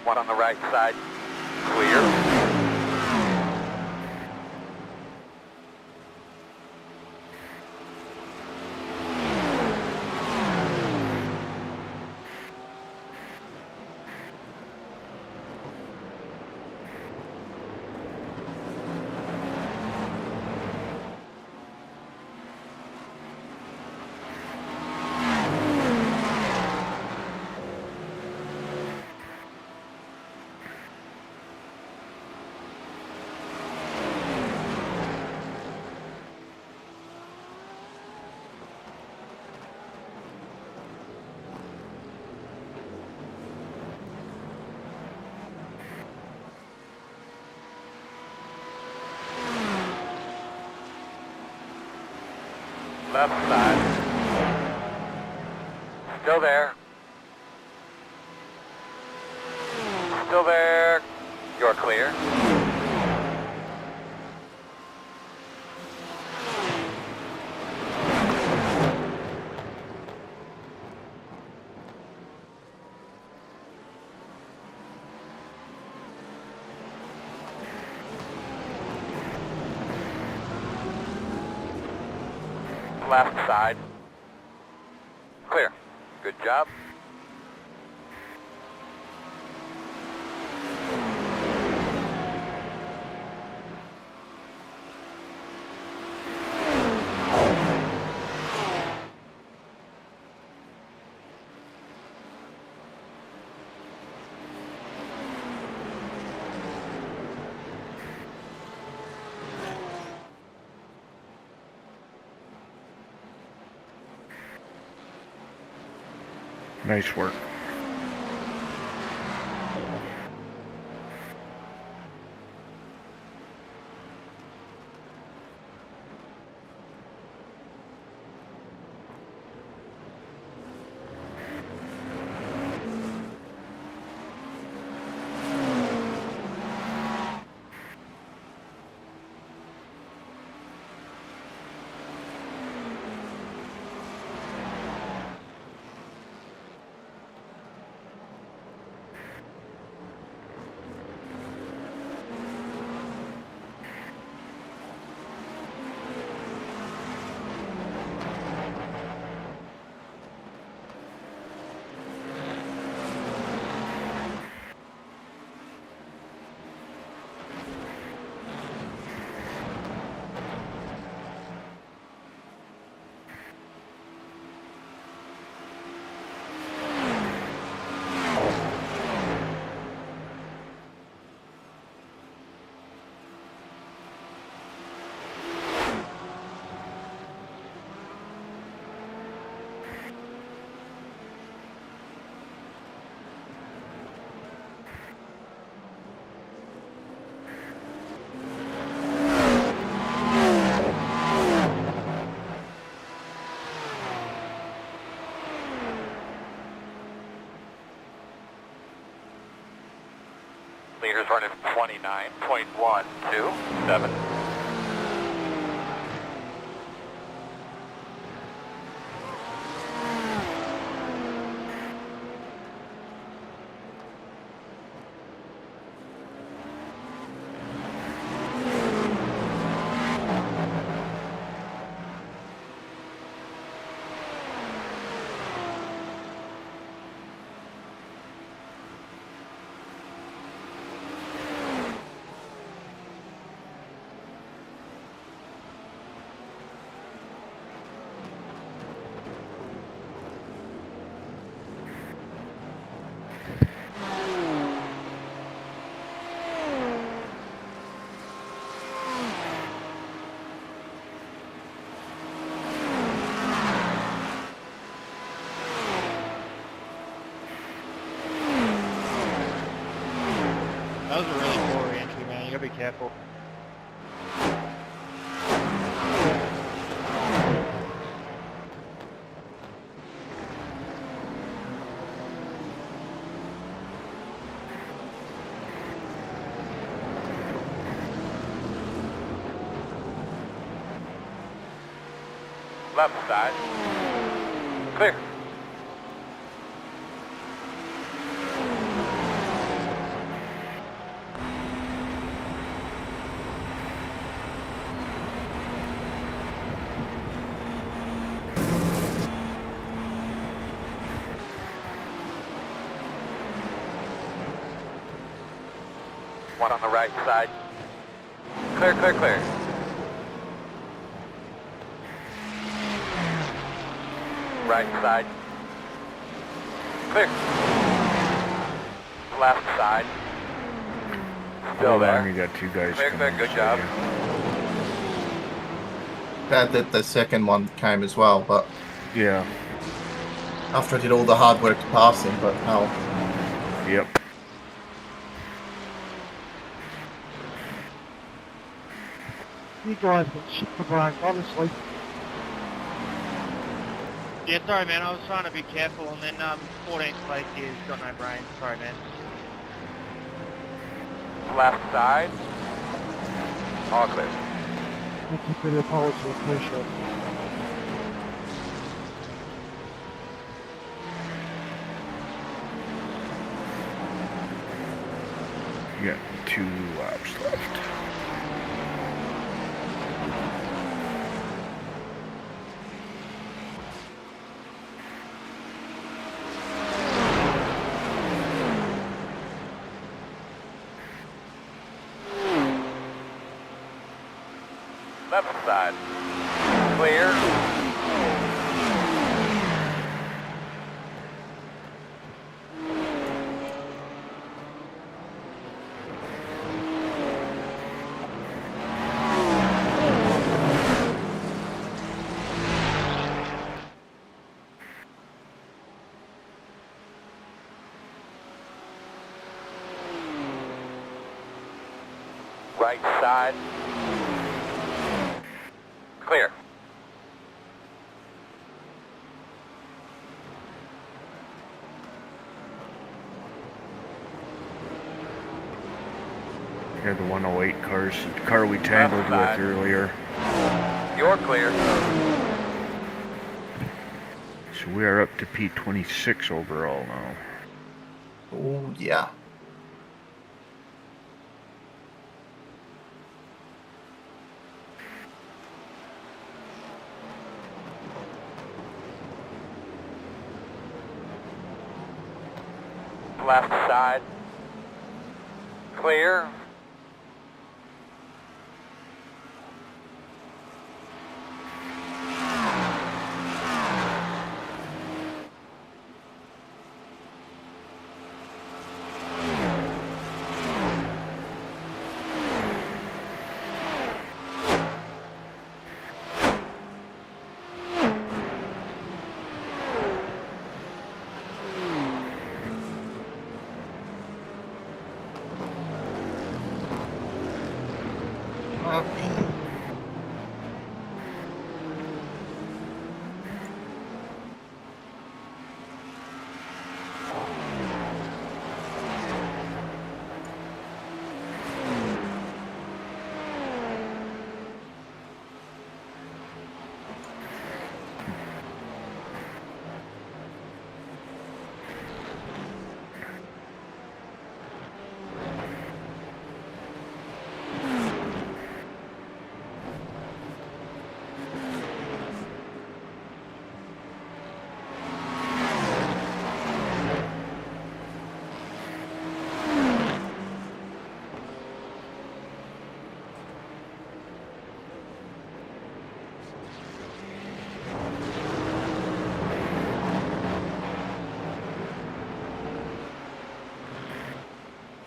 One on the right side. Clear. Left side. Still there. Still there. You're clear. Left side. Clear. Good job. Nice work. Leaders running 29.127. That was a really poor re-entry, man. You gotta be careful. Left side. Clear. One on the right side. Clear, clear, clear. Right side. Clear. Left side. Still Hold there. on, you got two guys. Clear, clear, coming good this job. way. Bad that the second one came as well, but Yeah. after I did all the hard work to pass him, but oh. Yep. You guys got shit for brains, honestly. Yeah, sorry, man. I was trying to be careful, and then 14th place here's got no brains. Sorry, man. Left side. All clear. Thank you for the apology, appreciate it. You got 2 laps left. Left side. Clear. Right side. Clear. Here, the 108 cars, the car we tangled with side. earlier. You're clear. So we are up to P26 overall now. Oh, yeah. Left side. Clear.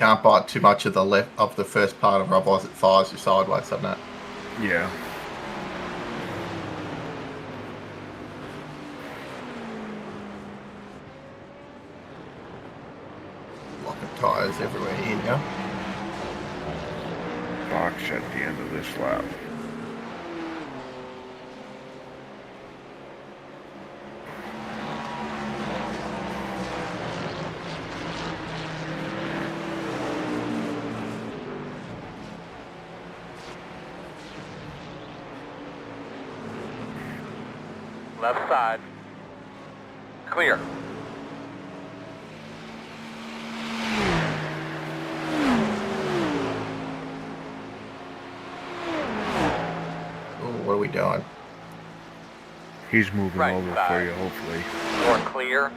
can't bite too much of the left of the first part of it, otherwise it fires you sideways, doesn't it? Yeah. Lock of tyres everywhere here now. Box at the end of this lap. Left side. Clear. What are we doing? He's moving Right over side. for you, hopefully. Door clear.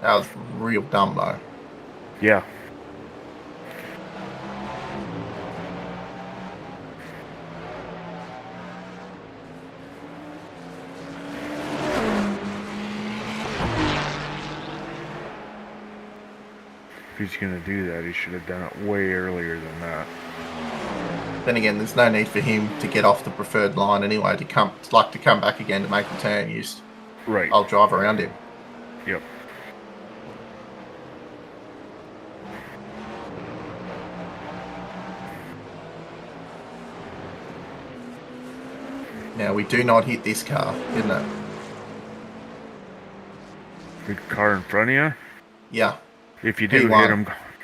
That was real dumb though. Yeah. If he's gonna do that, he should have done it way earlier than that. Then again, there's no need for him to get off the preferred line anyway. To come back again to make the turn. Right. I'll drive around him. Yep. Now we do not hit this car, isn't it? The car in front of you? Yeah. If you do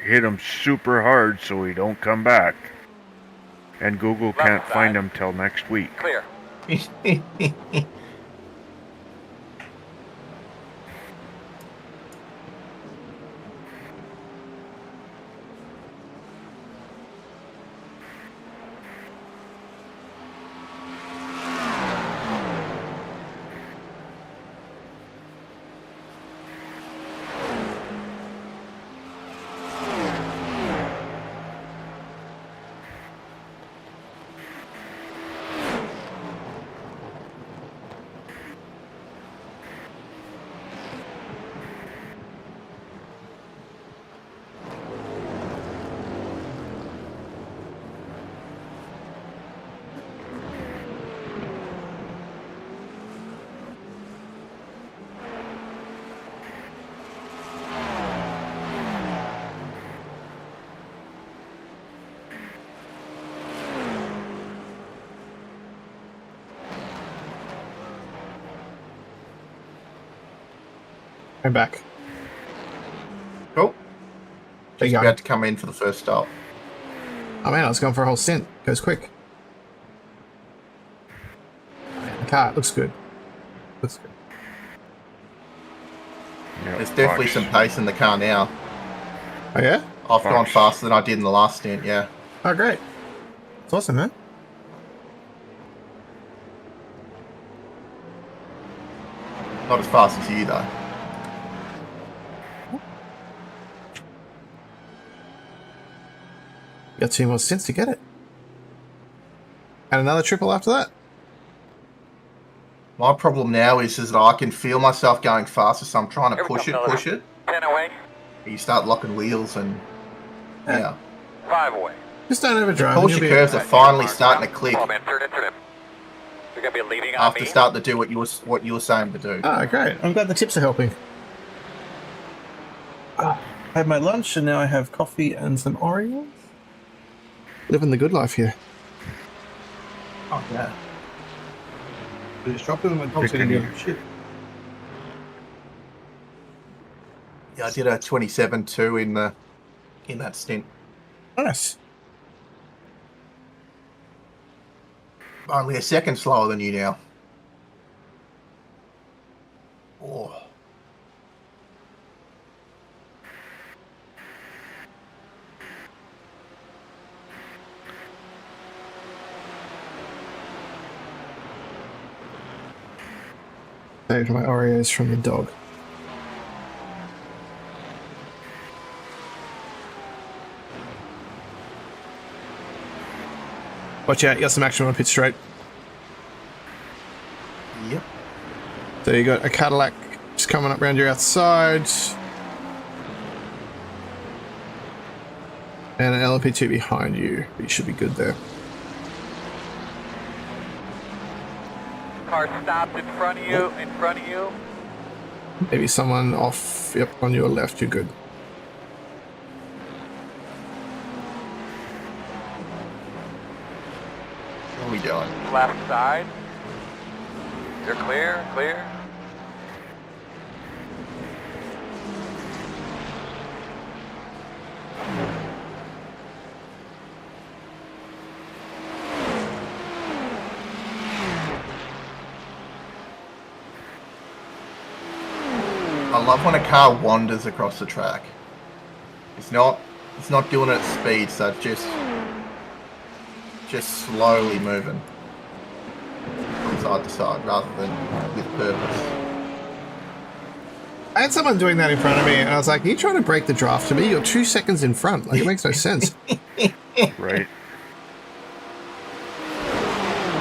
hit him super hard so he don't come back. And Google can't find him till next week. Clear. I'm back. Cool. There Just you go. about to come in for the first stop. Oh man, I was going for a whole stint. Goes quick. The car looks good. Looks good. Yep, There's definitely some pace in the car now. Oh yeah? I've gone faster than I did in the last stint, yeah. Oh great. It's awesome, man. Not as fast as you though. Got 2 more stints to get it. And another triple after that. My problem now is that I can feel myself going faster, so I'm trying to push it. 10 away. You start locking wheels and yeah. 5 away. Just don't overdrive. Porsche curves are finally starting to click Turn in. You're going to be leading on after me. starting to do what you were saying to do. Oh, great. I'm glad the tips are helping. I had my lunch and now I have coffee and some Oreos. Living the good life here. Oh yeah. Just drop them and shit. Yeah, I did a 27.2 in that stint. Nice. Only a second slower than you now. Oh. Saved my Oreos from the dog. Watch out, you got some action on pit straight. Yep. So you got a Cadillac just coming up round your outside. And an LMP2 behind you. You should be good there. Car stopped in front of you, in front of you. Maybe someone off, yep, on your left, you're good. What are we doing? Left side. You're clear, clear. I love when a car wanders across the track. It's not doing it at speed, so it's just slowly moving from side to side rather than with purpose. I had someone doing that in front of me, and I was like, are you trying to break the draft to me? You're 2 seconds in front. Like, it makes no sense. Right.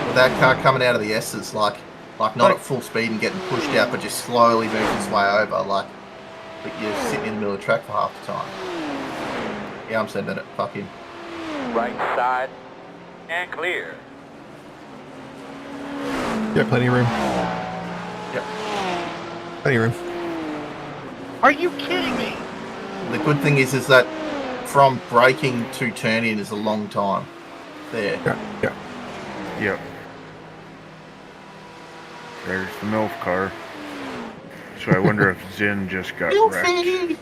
With that car coming out of the S's, like not at full speed and getting pushed out, but just slowly moving its way over, like you're sitting in the middle of the track for half the time. Yeah, I'm sending it. Fuck him. Right side and clear. Yeah, plenty of room. Yep. Plenty of room. Are you kidding me? The good thing is that from braking to turning is a long time. There. Yeah. Yep. There's the MILF car. So I wonder if Zin just got wrecked.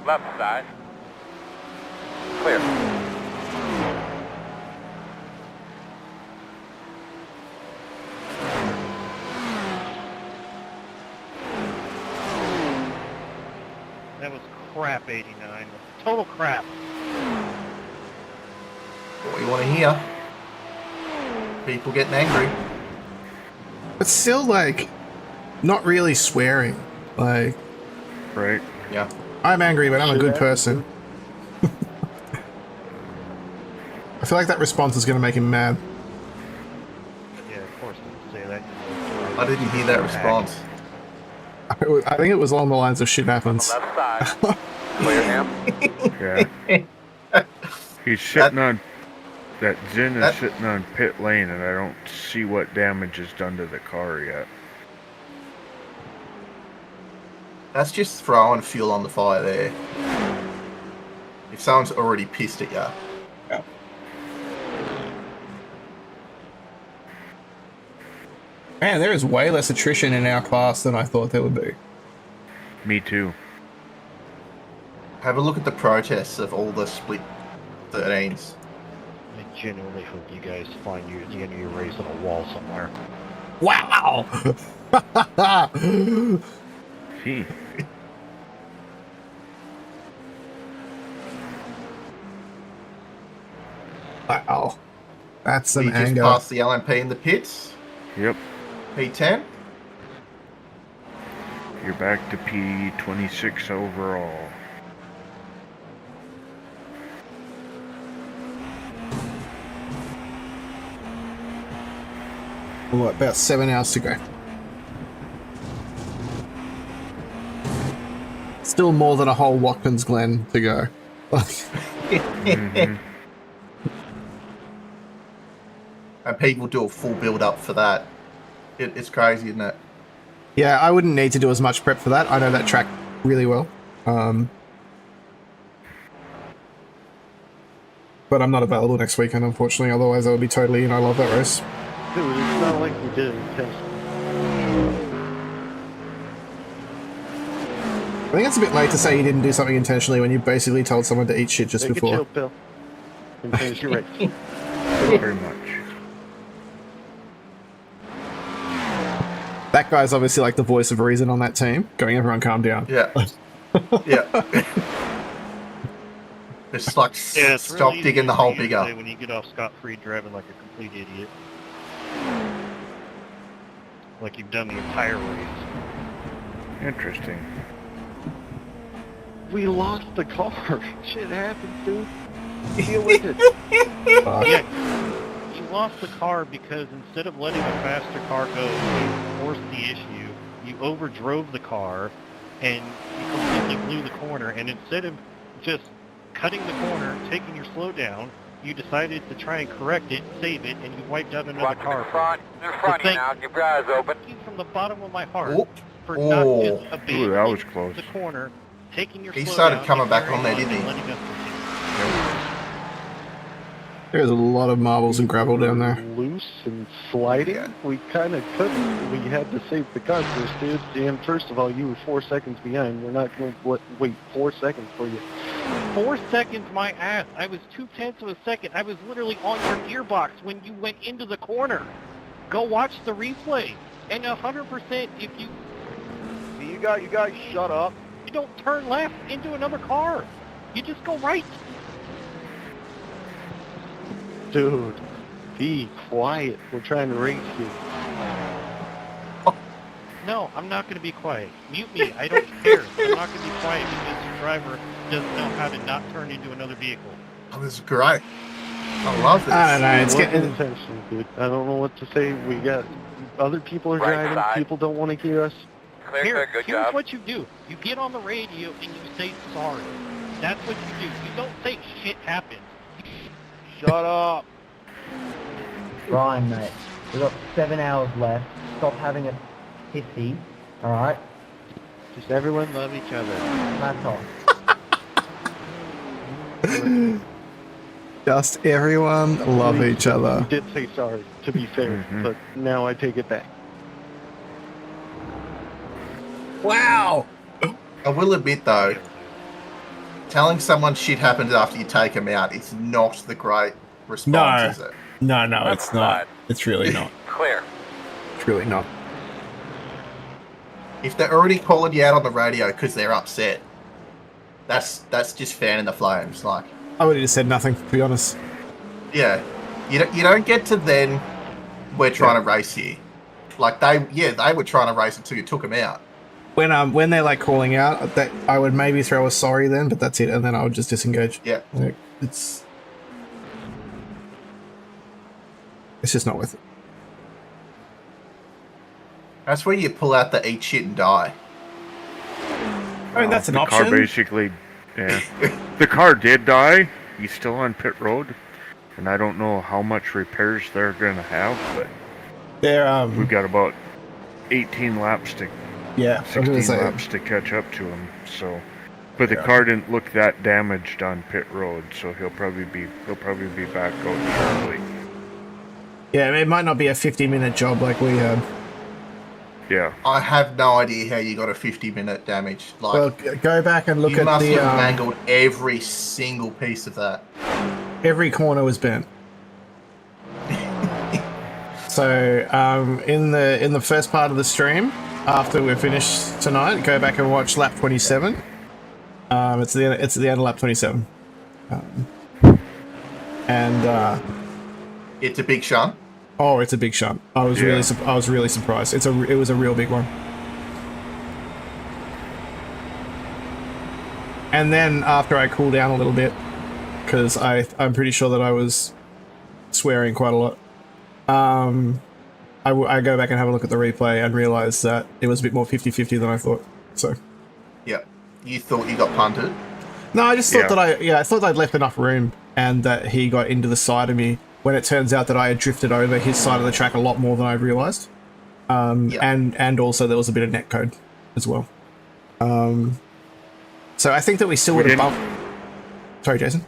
Left side. Clear. That was crap, 89. Total crap. What you want to hear? People getting angry. But still, like, not really swearing. Like, Right. Yeah. I'm angry, but I'm a good person. I feel like that response is going to make him mad. Yeah, of course, didn't say that. I didn't hear that response. I think it was along the lines of shit happens. Left side. Clear him. Yeah. He's sitting on... That Zin is sitting on pit lane, and I don't see what damage is done to the car yet. That's just throwing fuel on the fire there. If someone's already pissed at you. Yeah. Man, there is way less attrition in our class than I thought there would be. Me too. Have a look at the protests of all the split 13s. I genuinely hope you guys find you at the end of your race on a wall somewhere. Wow! Gee. Wow. That's some We just anger. passed the LMP in the pits. Yep. P10. You're back to P26 overall. What, about 7 hours to go. Still more than a whole Watkins Glen to go. Mm-hmm. And people do a full build up for that. It's crazy, isn't it? Yeah, I wouldn't need to do as much prep for that. I know that track really well. But I'm not available next weekend, unfortunately. Otherwise, I would be totally in. I love that race. Dude, it's not like we did it intentionally. I think it's a bit late to say you didn't do something intentionally when you basically told someone to eat shit just Take before. a chill pill and finish your race. Very much. That guy's obviously like the voice of reason on that team, going, everyone calm down. Yeah. Yeah. It's like, Yeah, it's stop really digging easy the hole for you to bigger. say when you get off scot-free driving like a complete idiot. Like you've done the entire race. Interesting. We lost the car. Shit happens, dude. Deal with it. Yeah, you lost the car because instead of letting a faster car go, you forced the issue you overdrove the car, and you completely blew the corner. And instead of just cutting the corner, taking your slow down, you decided to try and correct it, save it, and you wiped out another car. In front of you now. Keep your eyes open. From the bottom of my heart Oh. for not just abandoning that was close. the corner, taking your He slow started down, coming and back on carrying there, didn't and he? letting us continue. There's a lot of marbles and gravel down there. Loose and sliding. Yeah. We kind of couldn't. We had to save the car first, dude. And first of all, you were 4 seconds behind. We're not going to wait 4 seconds for you. 4 seconds, my ass. I was 0.2 of a second. I was literally on your gearbox when you went into the corner. Go watch the replay. And 100% if you... You guys shut up. You don't turn left into another car. You just go right. Dude, be quiet. We're trying to race you. No, I'm not going to be quiet. Mute me. I don't care. I'm not going to be quiet because your driver doesn't know how to not turn into another vehicle. Oh, this is great. I love this. I don't know. It's getting. Attention, dude. I don't know what to say. We got other people are Right driving. side. People don't want to hear us. Clear, good Here's job. what you do. You get on the radio and you say sorry. That's what you do. You don't say shit happened. Shut up. Ryan, mate, we've got 7 hours left. Stop having a pissy, alright? Just everyone love each other. That's all. Just everyone love each We other. did say sorry, to be fair, but now I take it back. Wow. I will admit though, telling someone shit happens after you take them out is not the great response, is it? No, it's not. It's really not. Clear. It's really not. If they're already calling you out on the radio because they're upset, that's just fanning the flames. Like, I would have just said nothing, to be honest. yeah, you don't get to then. We're trying to race here. Like they were trying to race until you took them out. When they're like calling out, that I would maybe throw a sorry then, but that's it, and then I would just disengage. Yeah, Like, it's just not worth it. that's where you pull out the eat shit and die. I mean, that's an the option. car basically, yeah. The car did die. He's still on pit road, and I don't know how much repairs they're gonna have, but They're we've got about 18 laps to, yeah, I was gonna 16 say, laps to catch up to him. So, but the car didn't look that damaged on pit road, so he'll probably be back out shortly. yeah, it might not be a 50-minute job like we had. Yeah. I have no idea how you got a 50-minute damage. Like, Well, go back and look you at must the have mangled every single piece of that. every corner was bent. So in the first part of the stream, after we're finished tonight, go back and watch lap 27. It's the end of lap 27, and It's a big shunt. oh, it's a big shunt. I was really surprised. It was a real big one. And then after I cool down a little bit, because I'm pretty sure that I was swearing quite a lot. I go back and have a look at the replay and realize that it was a bit more 50-50 than I thought. So, Yeah, you thought you got punted. no, I just thought that I thought I'd left enough room and that he got into the side of me when it turns out that I had drifted over his side of the track a lot more than I realized. And also there was a bit of netcode as well. So I think that we still would have bumped. Sorry, Jason.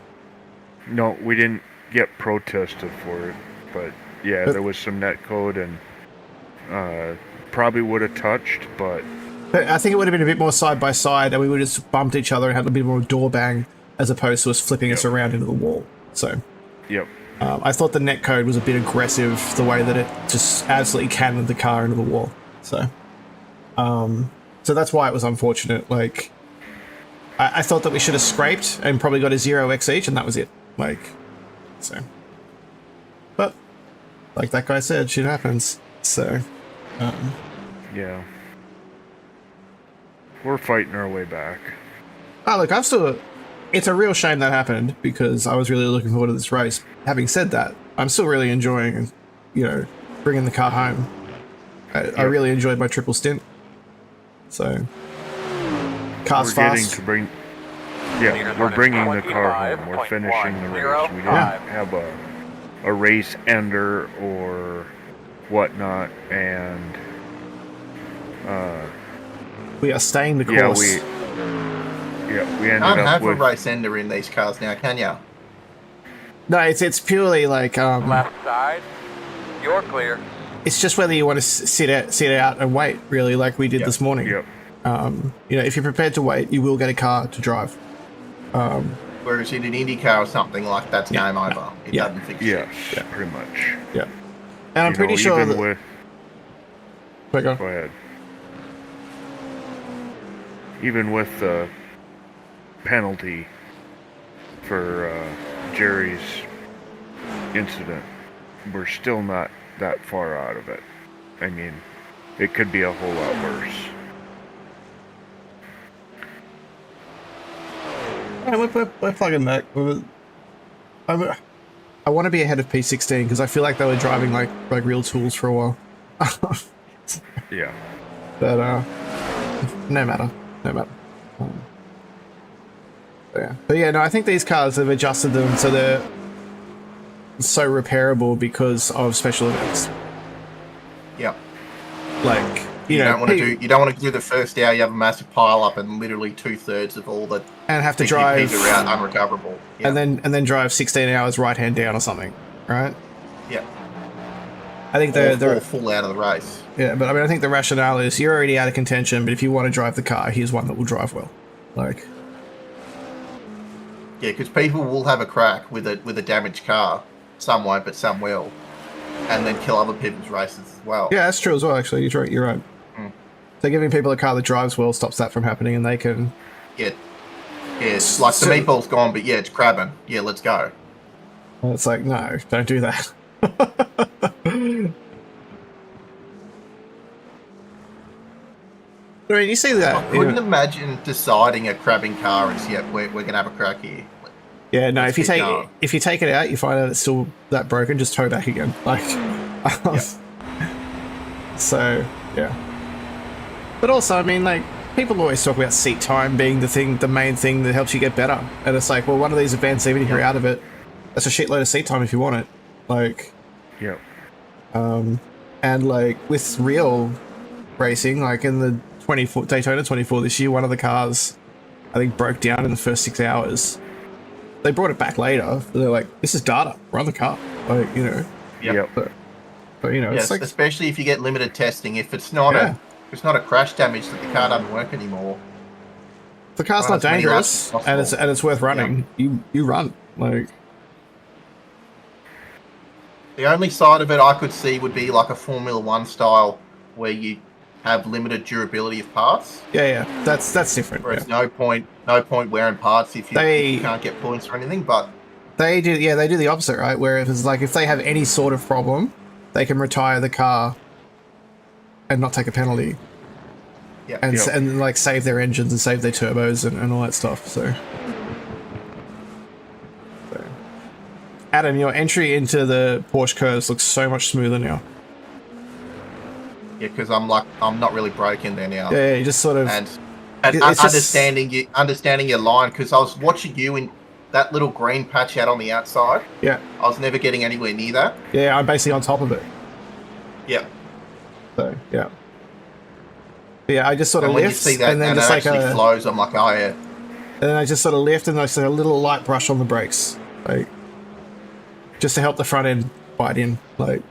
No, we didn't get protested for it, but yeah, there was some netcode and probably would have touched, but I think it would have been a bit more side by side, and we would have just bumped each other and had a bit more door bang as opposed to us flipping us around into the wall. So, yep. I thought the netcode was a bit aggressive, the way that it just absolutely cannoned the car into the wall. So, so that's why it was unfortunate. Like, I thought that we should have scraped and probably got a 0x each, and that was it. Like, so. But, like that guy said, shit happens. So, Yeah. We're fighting our way back. oh, look, it's a real shame that happened because I was really looking forward to this race. Having said that, I'm still really enjoying, bringing the car home. I really enjoyed my triple stint. So cars We're getting fast. to bring. Yeah, we're bringing the car home. We're finishing the race. We didn't have a race ender or whatnot, and we are staying the course. we ended Can't up have with a race ender in these cars now, can ya? No, it's purely like Left side. You're clear. it's just whether you want to sit out and wait, really, like we did this morning. Yep. You know, if you're prepared to wait, you will get a car to drive. Whereas in an IndyCar or something like that's game over. It doesn't fix yeah, pretty much. Yeah. And I'm pretty sure even that... with... Go ahead. Even with the penalty for Jerry's incident, we're still not that far out of it. I mean, it could be a whole lot worse. Yeah, we're plugging back. I want to be ahead of P16 because I feel like they were driving like real tools for a while. Yeah. But no matter. But yeah, no, I think these cars have adjusted them so they're so repairable because of special events. Yeah. Like you don't want to do the first hour. You have a massive pile up and literally 2/3 of all the and have to drive are out unrecoverable. Yeah. And then drive 16 hours right hand down or something, right? Yeah. I think they're full out of the race. Yeah, but I mean, I think the rationale is you're already out of contention, but if you want to drive the car, here's one that will drive well. Like. Yeah, because people will have a crack with a damaged car. Some won't, but some will, and then kill other people's races as well. Yeah, that's true as well. Actually, you're right. So giving people a car that drives well stops that from happening, and they can. Yeah, it's like the meatball's gone, but yeah, it's crabbing. Yeah, let's go. Well, it's like no, don't do that. I mean, you see that. I couldn't imagine deciding a crabbing car and yeah, we're gonna have a crack here. Yeah, no. If you take it out, you find out it's still that broken. Just tow back again. Like. So yeah. But also, I mean, like people always talk about seat time being the main thing that helps you get better, and it's like, well, one of these events, even if you're out of it, that's a shitload of seat time if you want it. Like. Yeah. And like with real racing, like in the Daytona 24 this year, one of the cars I think broke down in the first 6 hours. They brought it back later. They're like, this is data, run the car. Like, you know. Yep. But you know, yes, it's like, especially if you get limited testing. If it's not a crash damage that the car doesn't work anymore. If the car's not dangerous and it's worth running, you run. Like the only side of it I could see would be like a Formula One style where you have limited durability of parts. Yeah, that's different. Where it's no point wearing parts if you can't get points or anything. But they do the opposite, right? Where if it's like if they have any sort of problem, they can retire the car and not take a penalty. Yeah, and like save their engines and save their turbos and all that stuff. So. Adam, your entry into the Porsche curves looks so much smoother now. Yeah, because I'm not really broken there now. Yeah, you just sort of and understanding your line, because I was watching you in that little green patch out on the outside. Yeah, I was never getting anywhere near that. Yeah, I'm basically on top of it. Yeah. So yeah, I just sort of lift, when you see that, and then and just it like actually flows, I'm like, oh yeah. And then I just sort of lift, and there's like a little light brush on the brakes, like just to help the front end bite in, like.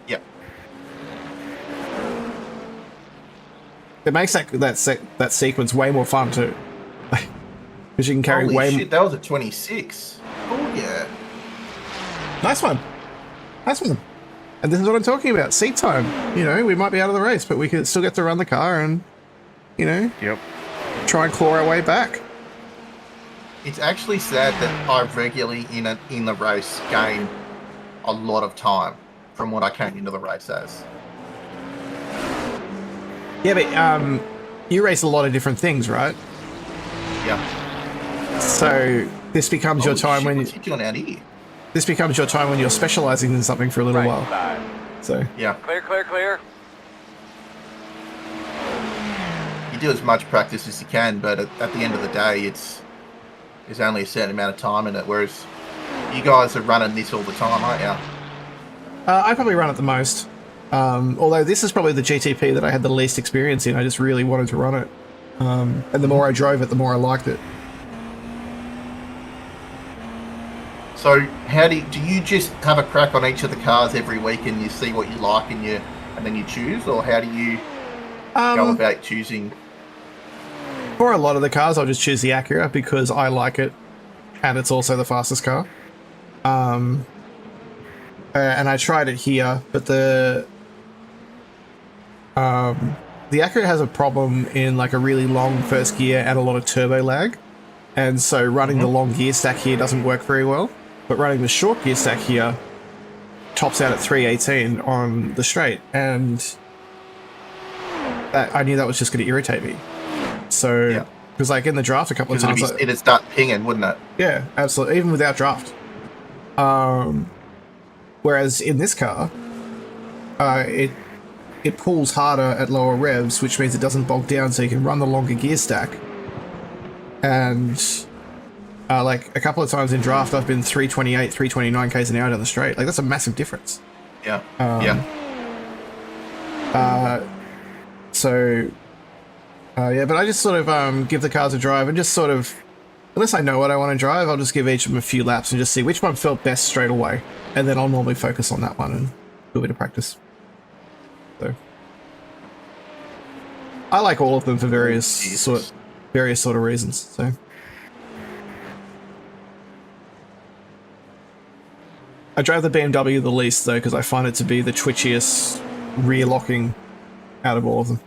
Yep. It makes that sequence way more fun too, because you can carry Holy way. Shit, that was a 26. Oh yeah. Nice one. And this is what I'm talking about. Seat time. You know, we might be out of the race, but we can still get to run the car and, you know, try and claw our way back. It's actually sad that I regularly in the race gain a lot of time from what I came into the race as. Yeah, but you race a lot of different things, right? Yeah. So this becomes your time when what's he doing out here? This becomes your time when you're specializing in something for a little while. So yeah. Clear. you do as much practice as you can, but at the end of the day, there's only a certain amount of time in it. Whereas you guys are running this all the time, aren't you? I probably run it the most. Although this is probably the GTP that I had the least experience in. I just really wanted to run it. And the more I drove it, the more I liked it. So how do you just have a crack on each of the cars every week and you see what you like and then you choose, or how do you go about choosing? For a lot of the cars, I'll just choose the Acura because I like it, and it's also the fastest car. And I tried it here, but the Acura has a problem in like a really long first gear and a lot of turbo lag, and so running the long gear stack here doesn't work very well. But running the short gear stack here tops out at 318 on the straight, and I knew that was just going to irritate me. So, because like in the draft a couple of times, it'd start pinging, wouldn't it? Yeah, absolutely. Even without draft. Whereas in this car, it pulls harder at lower revs, which means it doesn't bog down, so you can run the longer gear stack. And like a couple of times in draft, I've been 328, 329 k's an hour down the straight. Like that's a massive difference. Yeah. But I just sort of give the cars a drive and just sort of, unless I know what I want to drive, I'll just give each of them a few laps and just see which one felt best straight away. And then I'll normally focus on that one and do a bit of practice. So I like all of them for various sort of reasons. So I drive the BMW the least though, because I find it to be the twitchiest rear locking out of all of them.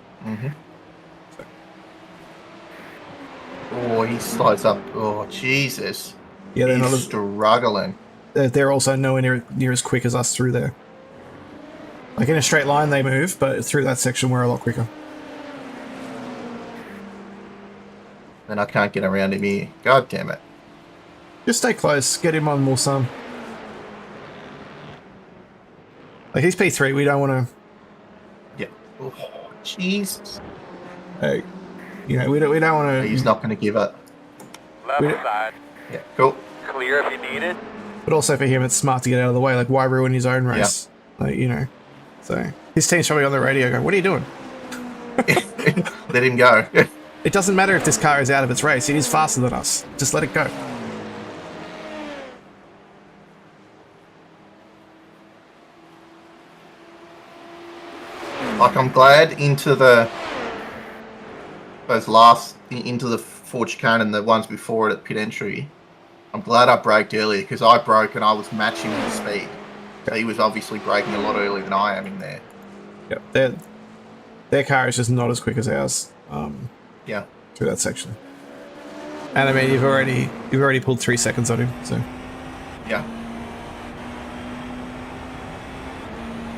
Oh, he slides up. Oh, Jesus. Yeah, they're He's struggling. They're also nowhere near as quick as us through there. Like in a straight line they move, but through that section we're a lot quicker. And I can't get around him here. God damn it. Just stay close. Get him on more sun. Like he's P3, we don't want to... Yeah. Oh, Jesus. Hey, you know, we don't want to... He's not going to give up. Left side. Yeah, cool. Clear if you need it. But also for him, it's smart to get out of the way. Like, why ruin his own race? Yeah. Like, you know. So, his team's probably on the radio going, what are you doing? Let him go. It doesn't matter if this car is out of its race. It is faster than us. Just let it go. Like, I'm glad into the Ford Chicane and the ones before it at pit entry. I'm glad I braked earlier because I broke and I was matching his speed. So he was obviously braking a lot earlier than I am in there. Yep, their car is just not as quick as ours. Yeah. Through that section. And I mean, you've already pulled 3 seconds on him, so. Yeah.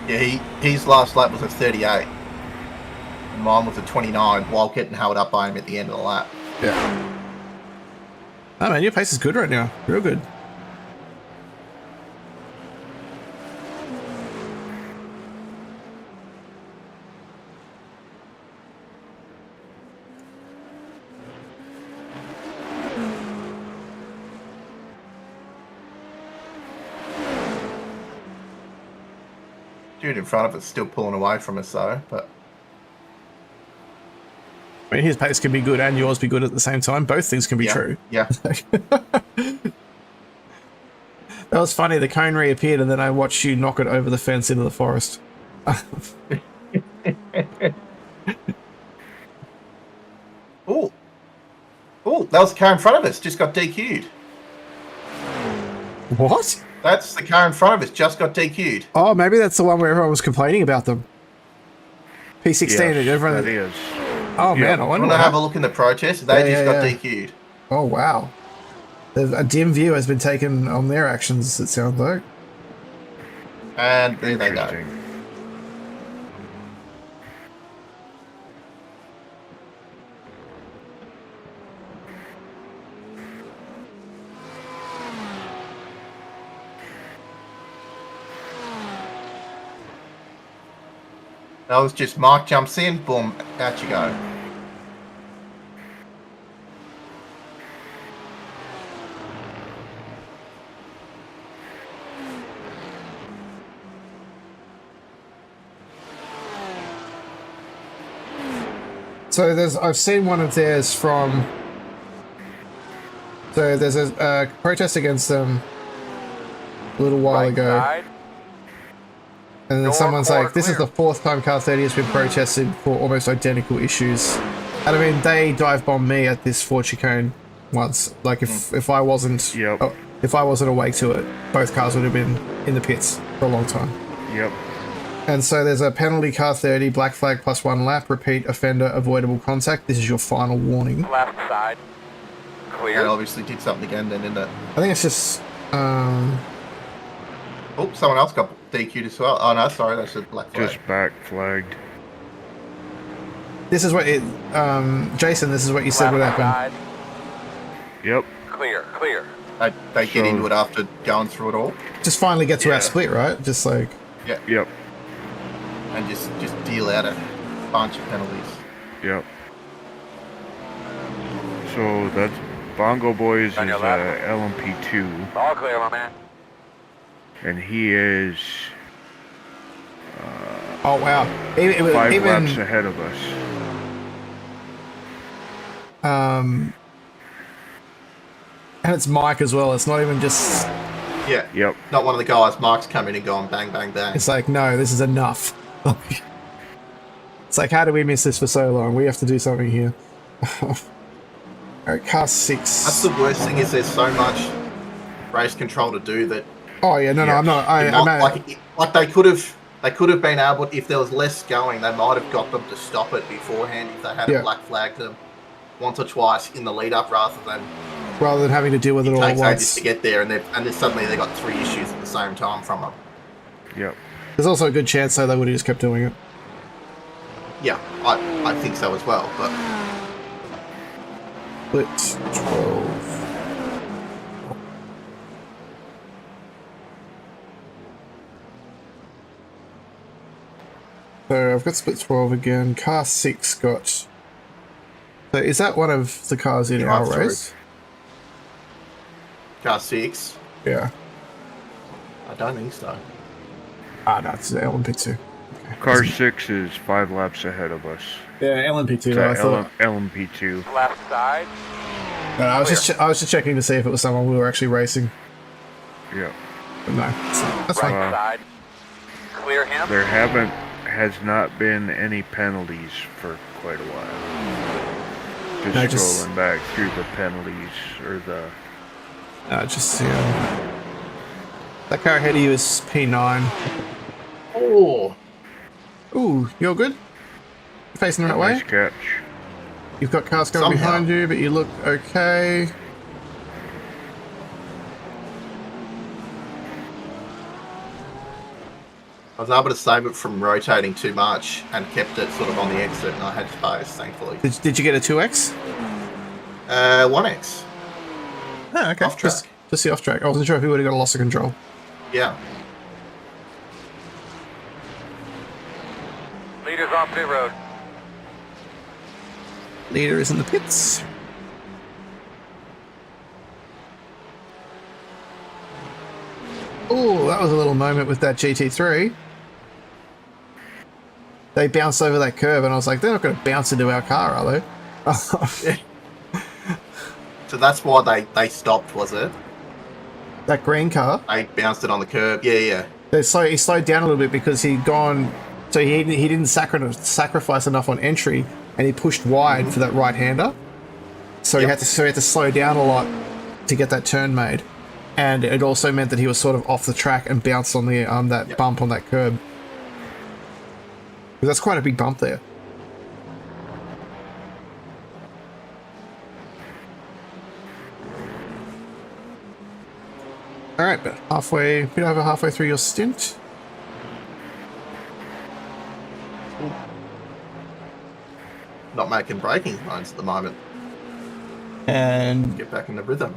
Yeah, his last lap was a 38. And mine was a 29 while getting held up by him at the end of the lap. Yeah. Oh man, your pace is good right now. Real good. Dude in front of us still pulling away from us though, but... I mean, his pace can be good and yours be good at the same time. Both things can be true. Yeah. That was funny. The cone reappeared and then I watched you knock it over the fence into the forest. Oh, that was the car in front of us. Just got DQ'd. What? That's the car in front of us. Just got DQ'd. Oh, maybe that's the one where everyone was complaining about them. P16 and everyone... that is. Oh man, I wonder. Want to have a look in the protest? They just got DQ'd. Oh wow. A dim view has been taken on their actions, it sounds like. And there they go. That was just Mark jumps in, boom, out you go. So I've seen one of theirs from. So there's a protest against them a little while ago. Side. And then someone's like, this is the 4th time Car 30 has been protested for almost identical issues. And I mean, they dive bombed me at this Ford chicane once. Like, if I wasn't if I wasn't awake to it, both cars would have been in the pits for a long time. Yep. And so there's a penalty, Car 30, black flag +1 lap, repeat offender, avoidable contact. This is your final warning. Left side. Clear. And obviously did something again then, didn't it? I think it's just... Oh, someone else got DQ'd as well. Oh no, sorry, that's a black flag. Just back flagged. This is what it... Jason, this is what you said would happen. Side. Yep. Clear. They get into it after going through it all. Just finally get to our split, right? Just like... Yeah. Yep. And just deal out a bunch of penalties. Yep. So that's Bongo Boys is LMP2. All clear, my man. And he is oh wow! 5 laps ahead of us. And it's Mike as well. It's not even just. Yeah. Yep. Not one of the guys. Mike's come in and gone bang, bang, bang. It's like, no, this is enough. It's like, how do we miss this for so long? We have to do something here. Alright, car 6. That's the worst thing is there's so much race control to do that. Oh yeah, no, I'm not. Like they could have been able, if there was less going, they might have got them to stop it beforehand if they had a black flag them once or twice in the lead up rather than having to deal with it all at takes once. ages to get there, and then suddenly they got 3 issues at the same time from them. Yep. There's also a good chance though they would have just kept doing it. Yeah, I think so as well, but split 12. So I've got split 12 again. Car 6 got. So is that one of the cars in our race? Car 6? Yeah. I don't think so. Ah, no, it's LMP2. Okay. Car 6 is 5 laps ahead of us. Yeah, LMP2. So I thought. LMP2. Left side. No, I was just checking to see if it was someone we were actually racing. Yeah. But no, that's fine. Side. Clear him. There has not been any penalties for quite a while. Just scrolling back through the penalties or the. That car ahead of you is P9. Oh. Ooh, you're good. You're facing the right way. Nice catch. You've got cars going behind you, but you look okay. I was able to save it from rotating too much and kept it sort of on the exit, and I had space, thankfully. Did you get a 2X? 1X. Oh, okay. Off track. Just the off track. I wasn't sure if you would have got a loss of control. Yeah. Leaders on pit road. Leader is in the pits. Oh, that was a little moment with that GT3. They bounced over that curb, and I was like, they're not going to bounce into our car, are they? So that's why they stopped, was it? That green car? They bounced it on the curb. Yeah. He slowed down a little bit because he'd gone... So he didn't sacrifice enough on entry, and he pushed wide for that right-hander. So he had to slow down a lot to get that turn made. And it also meant that he was sort of off the track and bounced on the that bump on that curb. Because that's quite a big bump there. All right, but bit over halfway through your stint. Not making braking lines at the moment. And get back in the rhythm.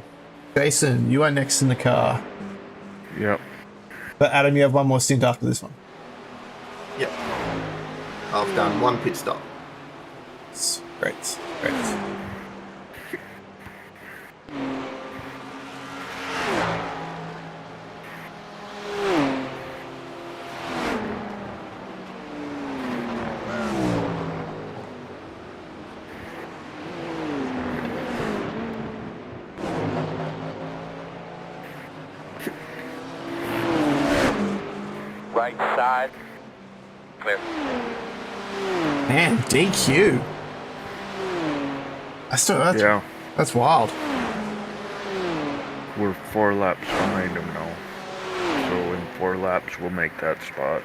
Jason, you are next in the car. Yep. But Adam, you have one more stint after this one. Yep. I've done 1 pit stop. Great. right side. Clear. Man, DQ. That's wild. We're 4 laps behind him now. So in 4 laps, we'll make that spot.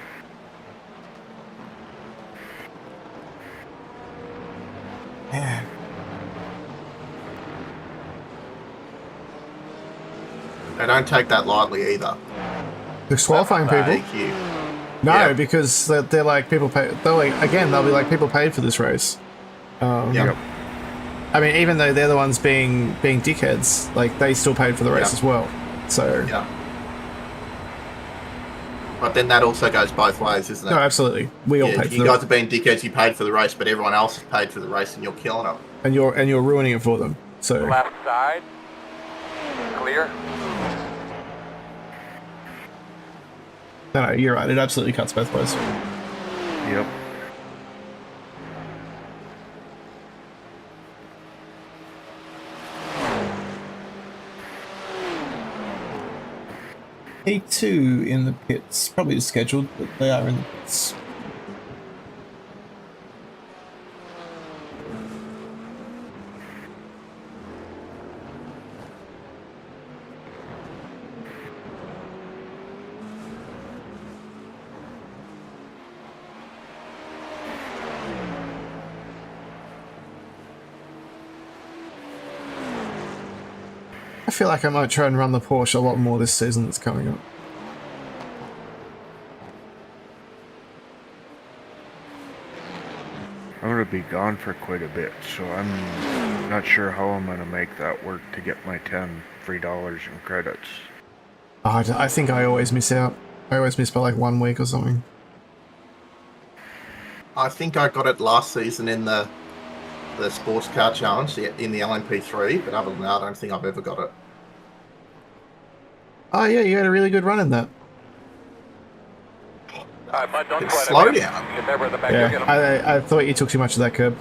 Man. They don't take that lightly either. Disqualifying people? DQ. No, because they're like people pay. They'll be like people paid for this race. Yep. I mean, even though they're the ones being dickheads, like they still paid for the race as well. So yeah. But then that also goes both ways, isn't it? No, absolutely. We all paid for you guys are being dickheads. You paid for the race, but everyone else has paid for the race, and you're killing them. And you're ruining it for them. So left side. Clear. No, you're right. It absolutely cuts both ways. Yep. P2 in the pits. Probably scheduled, but they are in the pits. I feel like I might try and run the Porsche a lot more this season that's coming up. I'm going to be gone for quite a bit, so I'm not sure how I'm going to make that work to get my $10 free in credits. I think I always miss out. I always miss by like 1 week or something. I think I got it last season in the sports car challenge in the LMP3, but other than that, I don't think I've ever got it. Oh yeah, you had a really good run in that. Bud, don't sweat slow it. down. Get there in the back. Yeah, I thought you took too much of that curb.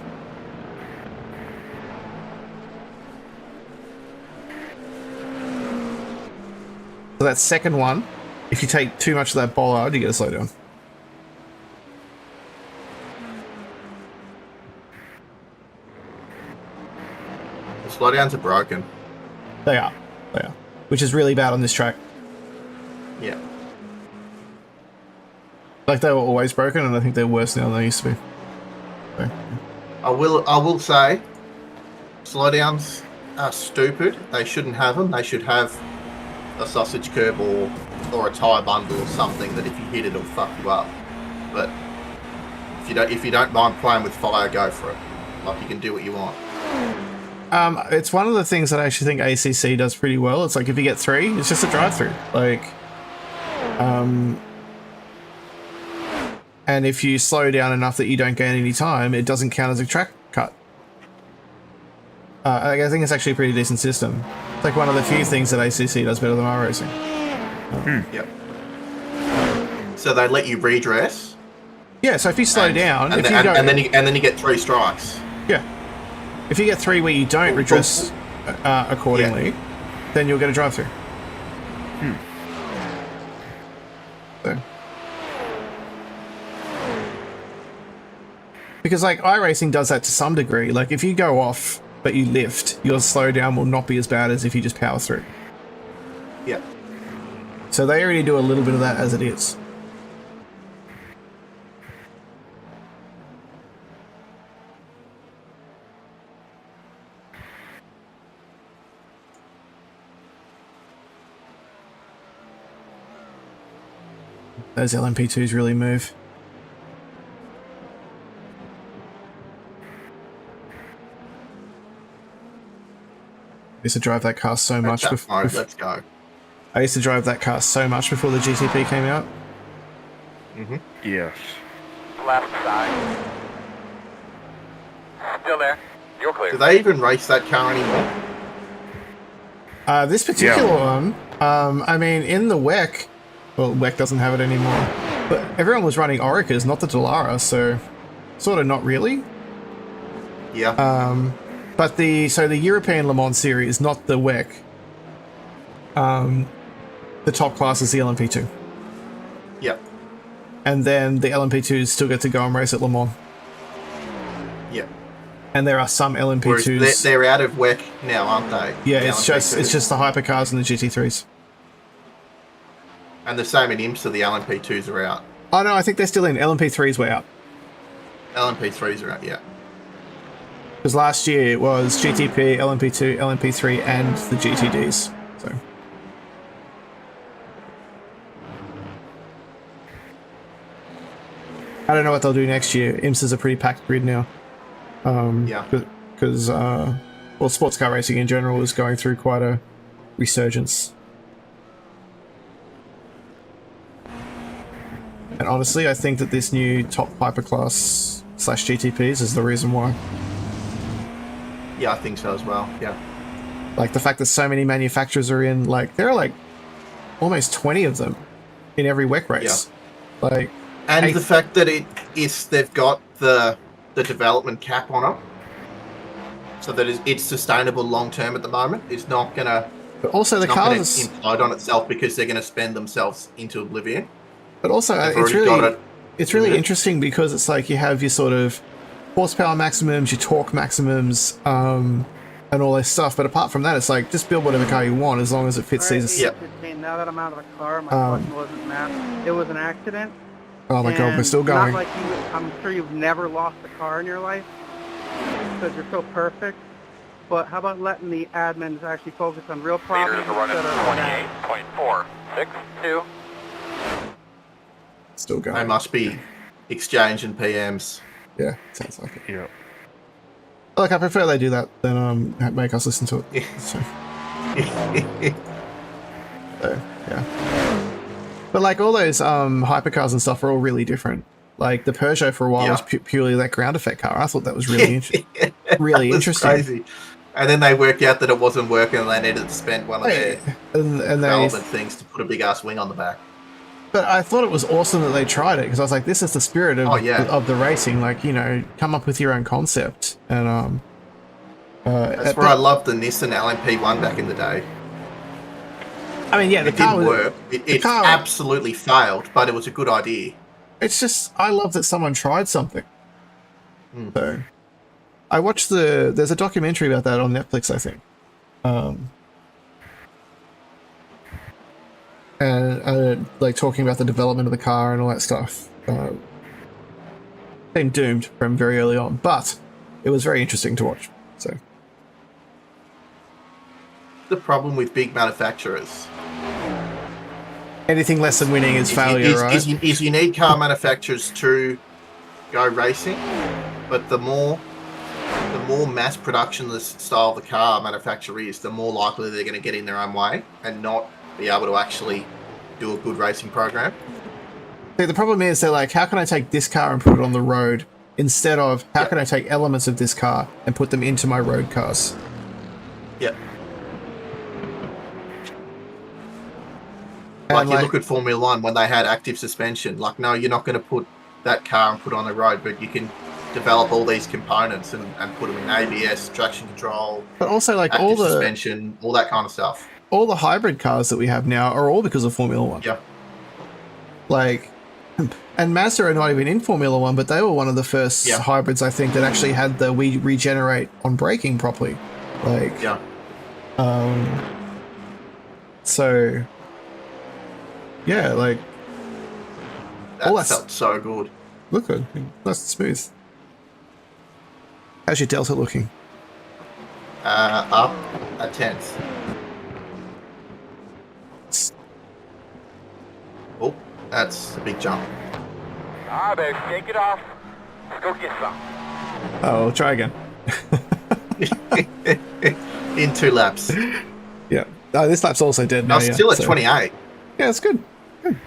So that second one, if you take too much of that bollard, you get to slow down. The slowdowns are broken. They are. Which is really bad on this track. Yeah. Like they were always broken, and I think they're worse now than they used to be. So. I will say, slowdowns are stupid. They shouldn't have them. They should have a sausage curb or a tyre bundle or something that if you hit it, it'll fuck you up. But if you don't mind playing with fire, go for it. Like you can do what you want. It's one of the things that I actually think ACC does pretty well. It's like if you get 3, it's just a drive-through. Like, and if you slow down enough that you don't gain any time, it doesn't count as a track cut. I think it's actually a pretty decent system. It's like one of the few things that ACC does better than iRacing. Yep. So they let you redress. Yeah. So if you slow down, and then you get 3 strikes. Yeah. If you get 3 where you don't redress accordingly, then you'll get a drive-through. So. Because like iRacing does that to some degree. Like if you go off but you lift, your slowdown will not be as bad as if you just power through. Yeah. So they already do a little bit of that as it is. Those LMP2s really move. I used to drive that car so much before. Let's go. I used to drive that car so much before the GTP came out. Yes. Left side. Still there. You're clear. Do they even race that car anymore? This particular one, I mean, in the WEC, well, WEC doesn't have it anymore, but everyone was running Oricas, not the Dallara, so sort of not really. Yeah. But the European Le Mans series, not the WEC, the top class is the LMP2. Yep. and then the LMP2s still get to go and race at Le Mans. Yeah. And there are some LMP2s. Whereas they're out of WEC now, aren't they? Yeah, the it's LMP2s? just the hypercars and the GT3s. And the same in IMSA, the LMP2s are out. Oh no, I think they're still in. LMP3s were out. LMP3s are out, yeah. Because last year it was GTP, LMP2, LMP3, and the GTDs. So. I don't know what they'll do next year. IMSA's a pretty packed grid now. Yeah. Because, well, sports car racing in general is going through quite a resurgence. And honestly, I think that this new top hyperclass / GTPs is the reason why. Yeah, I think so as well, yeah. Like, the fact that so many manufacturers are in, like, there are, like, almost 20 of them in every WEC race. Yeah. Like... And the fact that they've got the development cap on it, so that it's sustainable long term at the moment. It's not gonna. But also the cars implode on itself because they're gonna spend themselves into oblivion. But also it's really interesting because it's like you have your sort of horsepower maximums, your torque maximums, and all this stuff. But apart from that, it's like just build whatever car you want as long as it fits these. Yeah. Now that I'm out of the car, my question wasn't mapped. It was an accident. Oh my god, we're still going. Not like I'm sure you've never lost a car in your life because you're so perfect. But how about letting the admins actually focus on real problems instead of 28.462. Still going. They must be exchanging PMs. Yeah, sounds like it. Yeah. Look, I prefer they do that than make us listen to it. So yeah. But like all those hypercars and stuff are all really different. Like the Peugeot for a while was purely that ground effect car. I thought that was really really interesting. Crazy. And then they worked out that it wasn't working, and they needed to spend one of their development things to put a big ass wing on the back. But I thought it was awesome that they tried it because I was like, this is the spirit of the racing. Like, you know, come up with your own concept. And that's where I loved the Nissan LMP1 back in the day. I mean, yeah, it didn't work. It absolutely failed, but it was a good idea. It's just, I love that someone tried something. So, I watched there's a documentary about that on Netflix, I think. And like talking about the development of the car and all that stuff. Been doomed from very early on, but it was very interesting to watch. So, the problem with big manufacturers. Anything less than winning is failure, right? Is you need car manufacturers to go racing, but the more mass production the style of the car manufacturer is, the more likely they're going to get in their own way and not be able to actually do a good racing program. See, the problem is they're like, how can I take this car and put it on the road instead of how can I take elements of this car and put them into my road cars? Yeah. Like you look at Formula 1 when they had active suspension. Like, no, you're not going to put that car and put it on the road, but you can develop all these components and put them in ABS, traction control, but also like active all the suspension, all that kind of stuff. All the hybrid cars that we have now are all because of Formula 1. Yeah. Like, and Mazda are not even in Formula 1, but they were one of the first hybrids, I think, that actually had the we regenerate on braking properly. Like, so, yeah, like, that felt so good. Look good, nice and smooth. How's your Delta looking? Up a tenth. Oh, that's a big jump. Alright, baby, shake it off. Let's go get some. Oh, we'll try again. In 2 laps. Yeah. Oh, this lap's also dead now. I'm still at 28. Yeah, it's good. Good.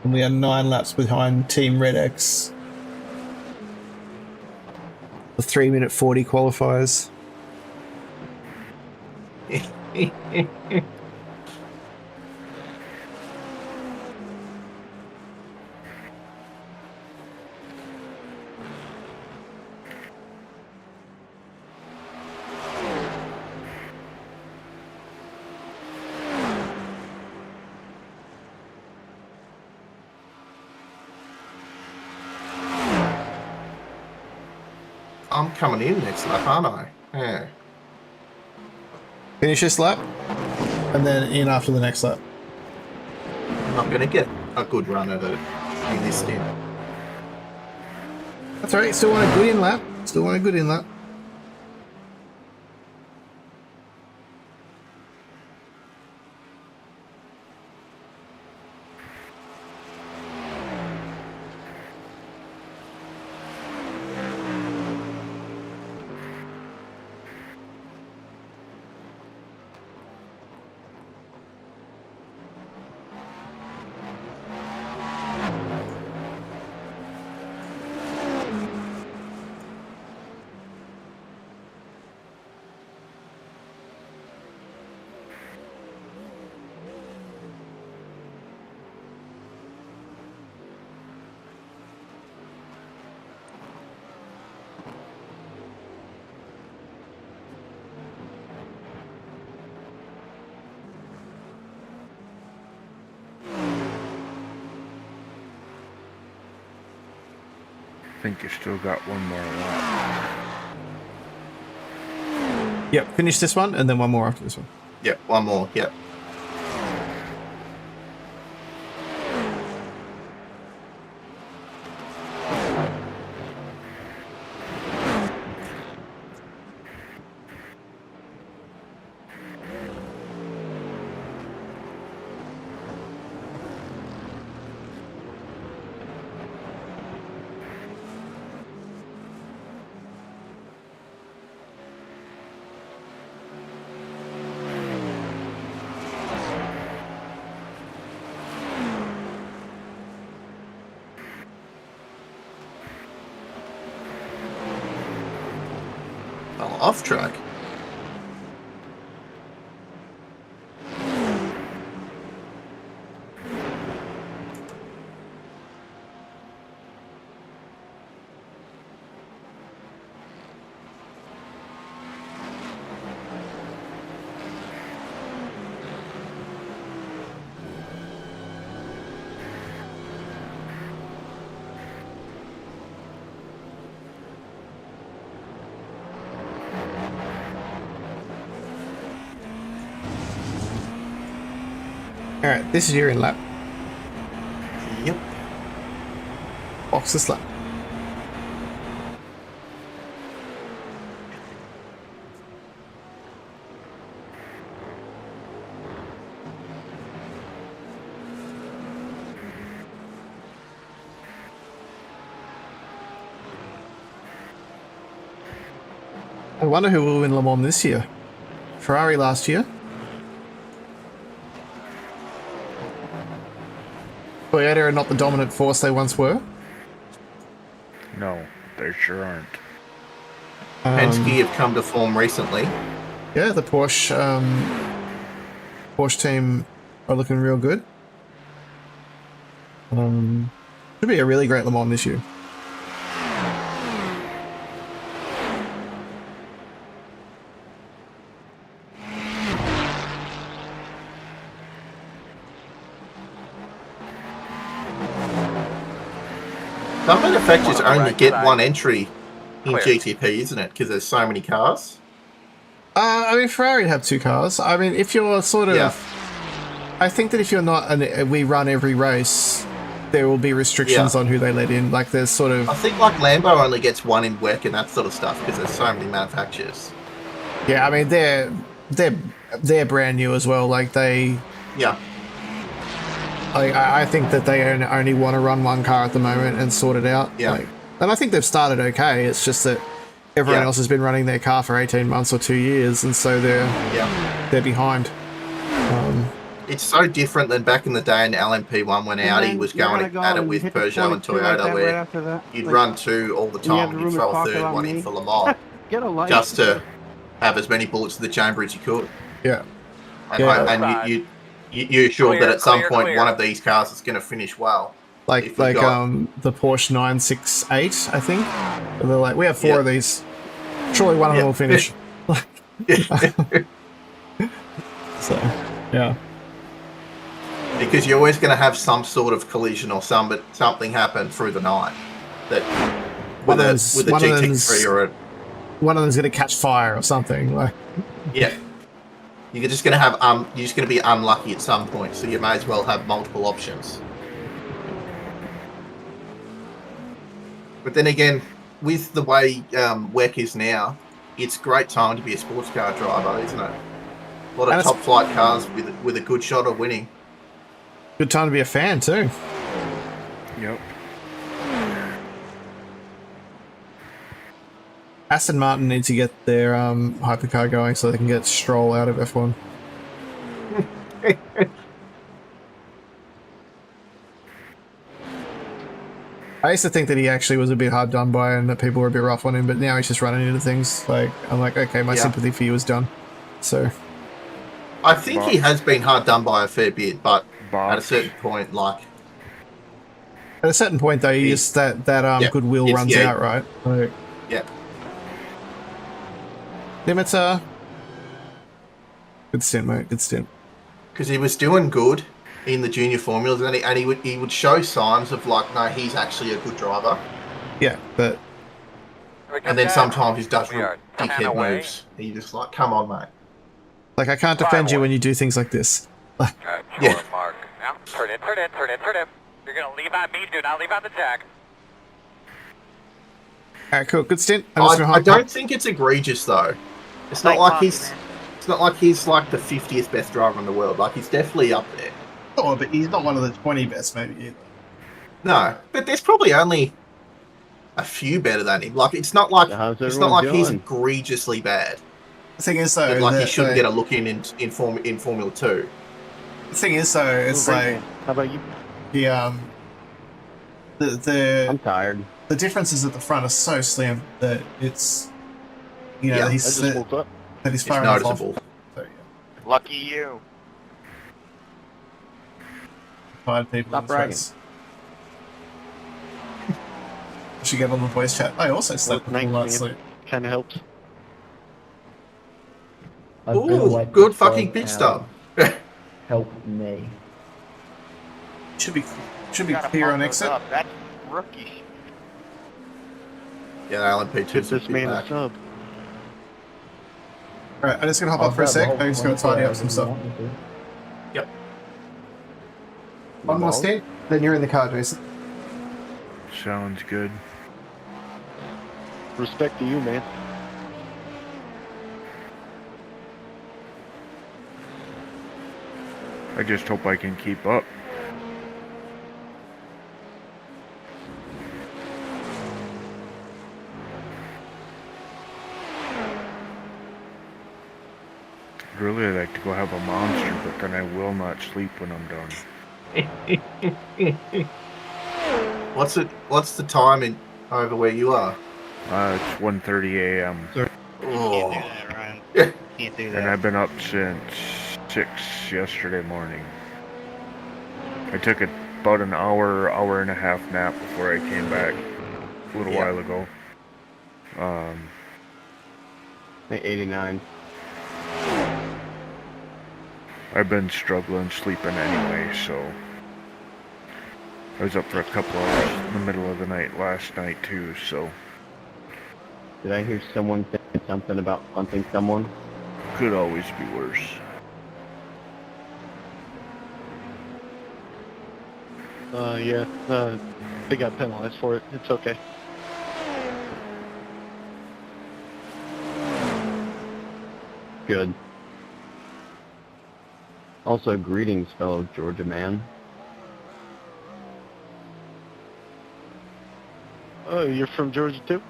And we are 9 laps behind Team Red X. The 3-minute 40 qualifiers. I'm coming in next lap, aren't I? Yeah. Finish this lap, and then in after the next lap. I'm not going to get a good run at it in this stint. That's all right. Still want a good in lap. Still want a good in lap. I think you still got one more lap. Yep, finish this one, and then one more after this one. Yep, one more, yep. Off track. Alright, this is your in lap. Yep. Box this lap. I wonder who will win Le Mans this year. Ferrari last year. Toyota are not the dominant force they once were. No, they sure aren't. Penske have come to form recently. Yeah, the Porsche team are looking real good. Should be a really great Le Mans this year. Some manufacturers only get one entry in GTP, isn't it? Because there's so many cars. I mean, Ferrari have 2 cars. I mean, if you're sort of... Yeah. I think that if you're not... we run every race, there will be restrictions on who they let in. Like, there's sort of... I think, like, Lambo only gets one in WEC and that sort of stuff because there's so many manufacturers. Yeah, I mean, they're brand new as well. Like, they... Yeah. I think that they only want to run one car at the moment and sort it out. Yeah. Like, and I think they've started okay. It's just that everyone else has been running their car for 18 months or 2 years, and so they're behind. It's so different than back in the day in LMP1 when Audi was going at it with Peugeot and Toyota, where you'd run 2 all the time and you'd throw a third one in for Le Mans just to have as many bullets in the chamber as you could. Yeah. And you're sure that at some point one of these cars is going to finish well. Like the Porsche 968, I think. And they're like, we have 4 of these. Surely one of them will finish. So, yeah. Because you're always going to have some sort of collision or something happen through the night. That with a GT3 or a one of them's going to catch fire or something. Like, Yeah. You're just gonna have you're just gonna be unlucky at some point, so you may as well have multiple options. But then again, with the way WEC is now, it's a great time to be a sports car driver, isn't it? A lot of top flight cars with a good shot of winning. Good time to be a fan too. Yep. Aston Martin need to get their hypercar going so they can get Stroll out of F1. I used to think that he actually was a bit hard done by and that people were a bit rough on him, but now he's just running into things. Like, I'm like, okay, my sympathy for you is done. So, I think he has been hard done by a fair bit, but at a certain point, like... At a certain point, though, you just, that goodwill runs out, right? Like, yeah. Limiter. Good stint, mate. Good stint. Because he was doing good in the junior formulas, and he would show signs of like, no, he's actually a good driver. Yeah, but... And then sometimes he does real dickhead moves. And you're just like, come on, mate. Like, I can't defend you when you do things like this. Yeah. Mark. Now, turn in. You're going to leave on me, do not leave on the jack. Alright, cool. Good stint. I don't think it's egregious, though. It's not like he's... It's not like he's like the 50th best driver in the world. Like, he's definitely up there. Oh, but he's not one of the 20 best, maybe, either. No, but there's probably only a few better than him. Like, it's not like he's egregiously bad. The thing is, though, like he shouldn't get a look in Formula 2. The thing is, though, it's like... How about you? I'm tired. The differences at the front are so slim that it's... You know, he's far enough off. So, yeah. Lucky you. 5 people. Stop bragging. I should get on the voice chat. I also slept with full night's sleep. Kind of helps. Ooh, good fucking pit stop. Help me. Should be clear on exit. That's rookie. Yeah, LMP2 Give this man a sub. Alright, I'm just gonna hop up for a sec. I'm just gonna tidy up some stuff. Yep. One more stint, then you're in the car, Jason. Sounds good. Respect to you, man. I just hope I can keep up. I'd really like to go have a monster, but then I will not sleep when I'm done. What's the time over where you are? It's 1:30 a.m. Oh. Can't do that, Ryan. Can't do that. And I've been up since 6 yesterday morning. I took about an hour and a half nap before I came back a little while ago. 89. I've been struggling sleeping anyway, so I was up for a couple hours in the middle of the night last night too, so. Did I hear someone say something about punting someone? Could always be worse. Yeah, they got penalized for it. It's okay. Good. Also, greetings, fellow Georgia man. Oh, you're from Georgia too?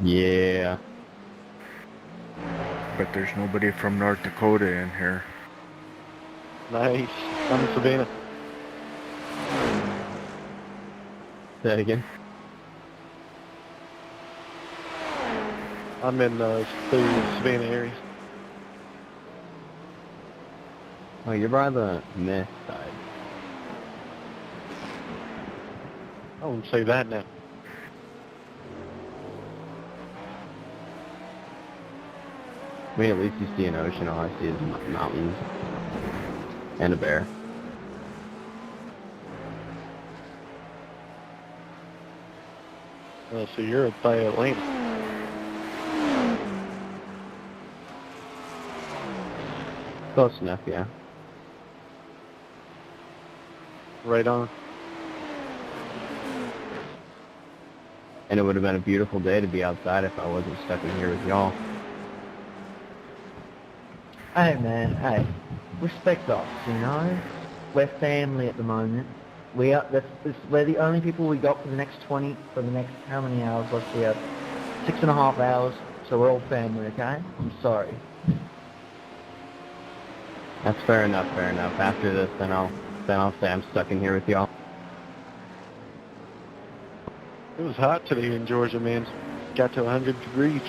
Yeah. But there's nobody from North Dakota in here. Nice. I'm in Savannah. Say that again. I'm in the Savannah area. Oh, you're by the meh side. I wouldn't say that now. I mean, at least you see an ocean. All I see is mountains and a bear. So you're by Atlanta. Close enough, yeah. Right on. And it would have been a beautiful day to be outside if I wasn't stuck in here with y'all. Hey man, hey, respect us, you know? We're family at the moment. We're the only people we got for the next how many hours? Let's see, 6.5 hours, so we're all family, okay? I'm sorry. That's fair enough, fair enough. After this, then I'll say I'm stuck in here with y'all. It was hot today in Georgia, man. Got to 100 degrees.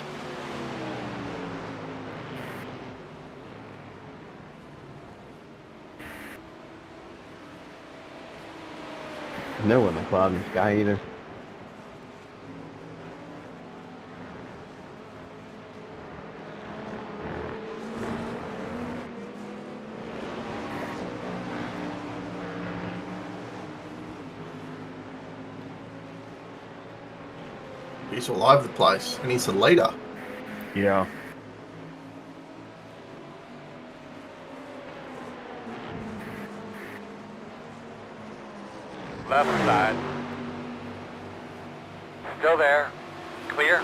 No one in the cloud in the sky either. He's all over the place, and he's the leader. Yeah. Left side. Still there. Clear.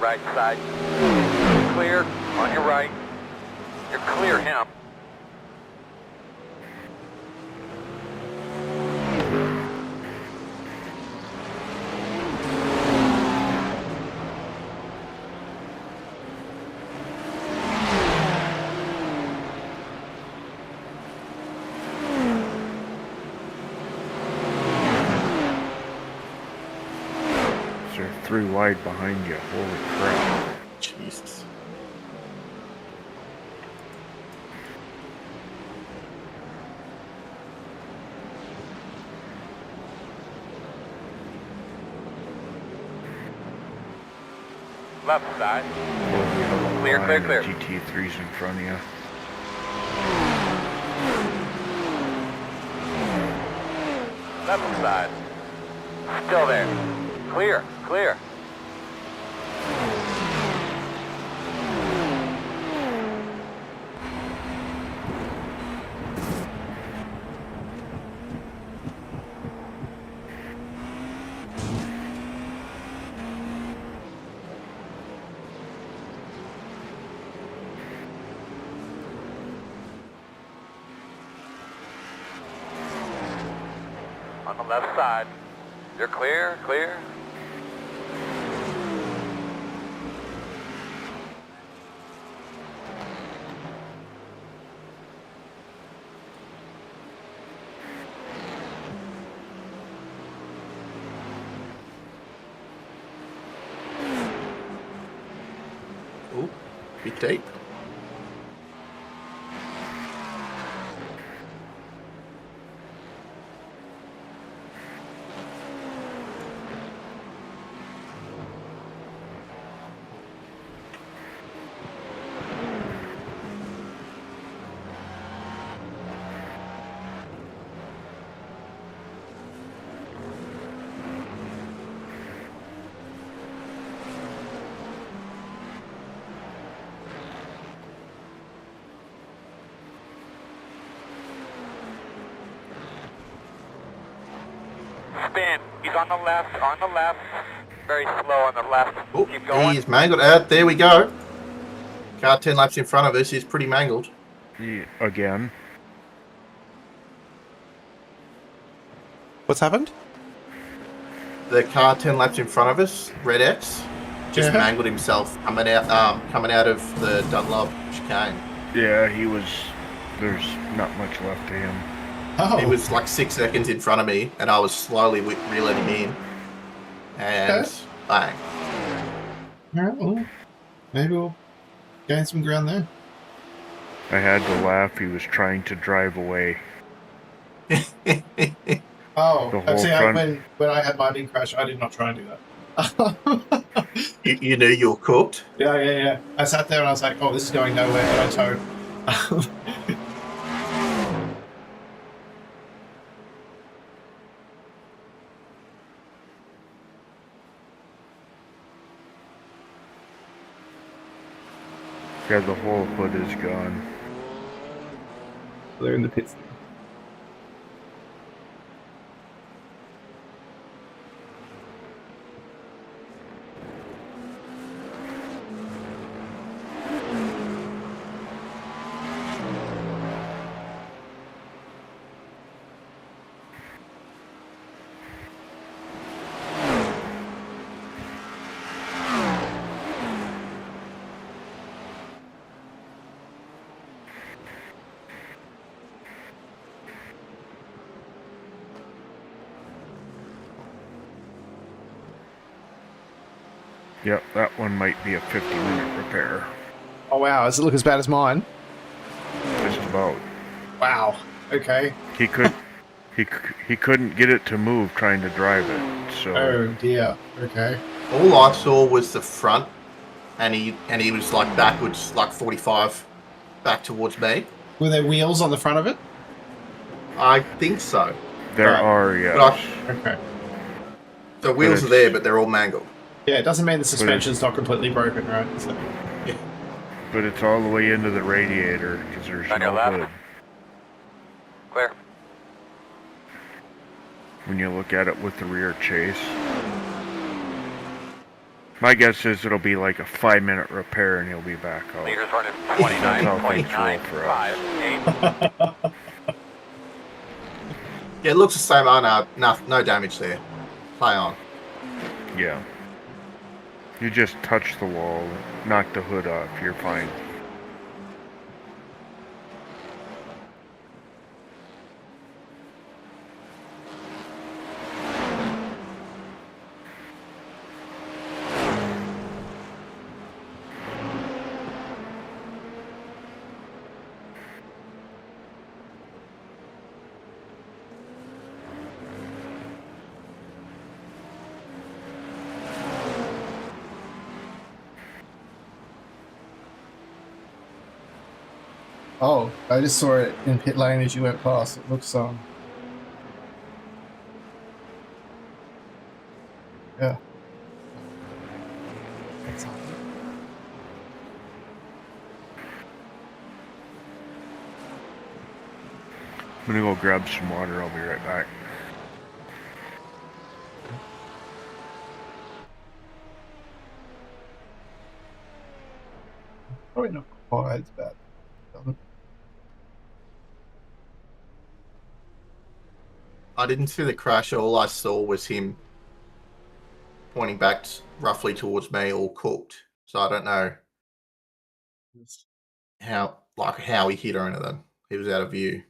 Right side. Clear. On your right. You're clear him. They're 3 wide behind you. Holy crap. Jesus. Left side. Clear, clear, clear. GT3's in front of you. Left side. Still there. Clear, clear. On the left side. You're clear, clear. Ooh, bit deep. Spin. He's on the left. Very slow on the left. Ooh, Keep going. he's mangled out. There we go. Car 10 laps in front of us. He's pretty mangled. Yeah, again. What's happened? The car 10 laps in front of us, Red X, just Yeah. mangled himself coming out of the Dunlop chicane. Yeah, he was... There's not much left to him. Oh. He was like 6 seconds in front of me, and I was slowly reeling him in. And bang. Alright, well, maybe we'll gain some ground there. I had to laugh. He was trying to drive away. Oh, The whole see, front. when I had my big crash, I did not try and do that. You knew you were cooked? Yeah. I sat there and I was like, oh, this is going nowhere, and I towed. Yeah, the whole hood is gone. They're in the pits. Yep, that one might be a 50-minute repair. Oh wow, does it look as bad as mine? Just about. Wow. Okay. He couldn't get it to move trying to drive it. So. Oh dear. Okay. All I saw was the front, and he was like backwards, like 45, back towards me. Were there wheels on the front of it? I think so. There are, yes. Okay. The wheels are there, but they're all mangled. Yeah, it doesn't mean the suspension's not completely broken, right? So. Yeah. But it's all the way into the radiator because there's no hood. Clear. When you look at it with the rear chase. My guess is it'll be like a 5-minute repair and he'll be back out. Leaders running 29.958. Yeah, it looks the same. Oh, no damage there. Play on. Yeah. You just touch the wall, knock the hood off, you're fine. Oh, I just saw it in pit lane as you went past. It looks yeah. That's all. I'm gonna go grab some water, I'll be right back. Probably not quite as bad. I didn't see the crash. All I saw was him pointing back roughly towards me, all cooked. So I don't know how he hit or anything. He was out of view.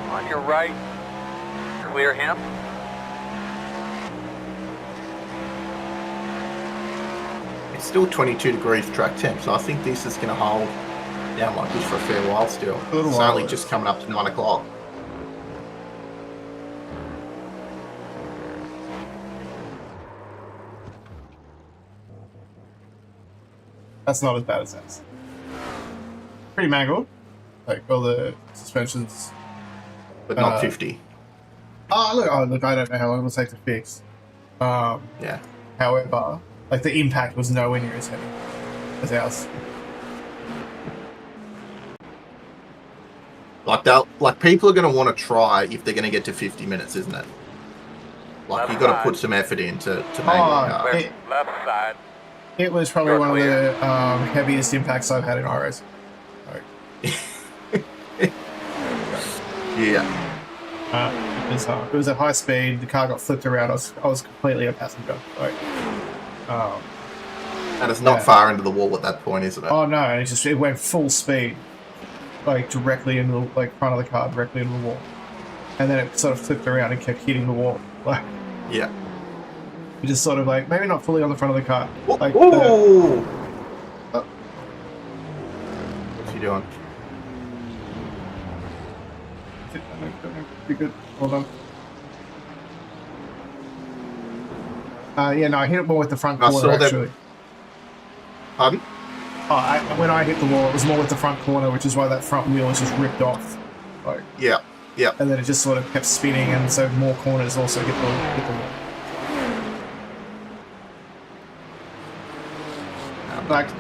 On your right, clear him. It's still 22 degrees track temp, so I think this is going to hold down like this for a fair while still. It's only just coming up to 9 o'clock. That's not as bad as that. Pretty mangled. Like all the suspensions. But not 50. Oh, look, I don't know how long it'll take to fix. Yeah. However, like the impact was nowhere near as heavy as ours. Like people are going to want to try if they're going to get to 50 minutes, isn't it? Like you've got to put some effort in to make it. Left side. It was probably one of the heaviest impacts I've had in IROs. Yeah. It was at high speed. The car got flipped around. I was completely a passenger. Like, and it's not far into the wall at that point, isn't it? Oh no! It went full speed, like directly into the front of the car, directly into the wall, and then it sort of flipped around and kept hitting the wall. Like, yeah, it just sort of like maybe not fully on the front of the car. Like, what's he doing? Be good. Hold on. Yeah, no, I hit it more with the front corner actually. Pardon? When I hit the wall, it was more with the front corner, which is why that front wheel was just ripped off. Like, yeah. And then it just sort of kept spinning, and so more corners also hit the wall.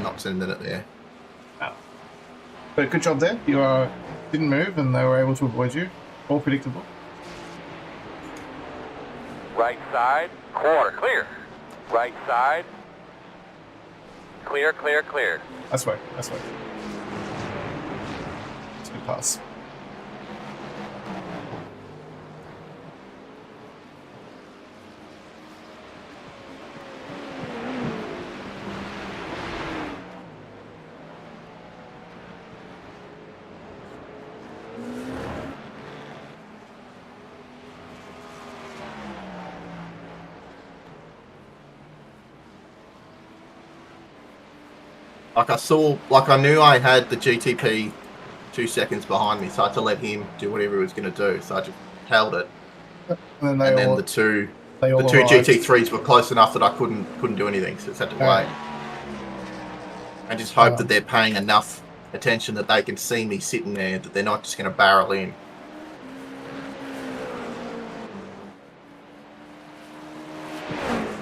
Not sending it there. No. But good job there. You didn't move, and they were able to avoid you. All predictable. Right side, corner, clear. Right side. Clear, clear, clear. That's right. It's a good pass. I knew I had the GTP 2 seconds behind me, so I had to let him do whatever he was going to do. So I just held it, and then the two GT3s were close enough that I couldn't do anything, so I just had to wait. I just hope that they're paying enough attention that they can see me sitting there, that they're not just going to barrel in.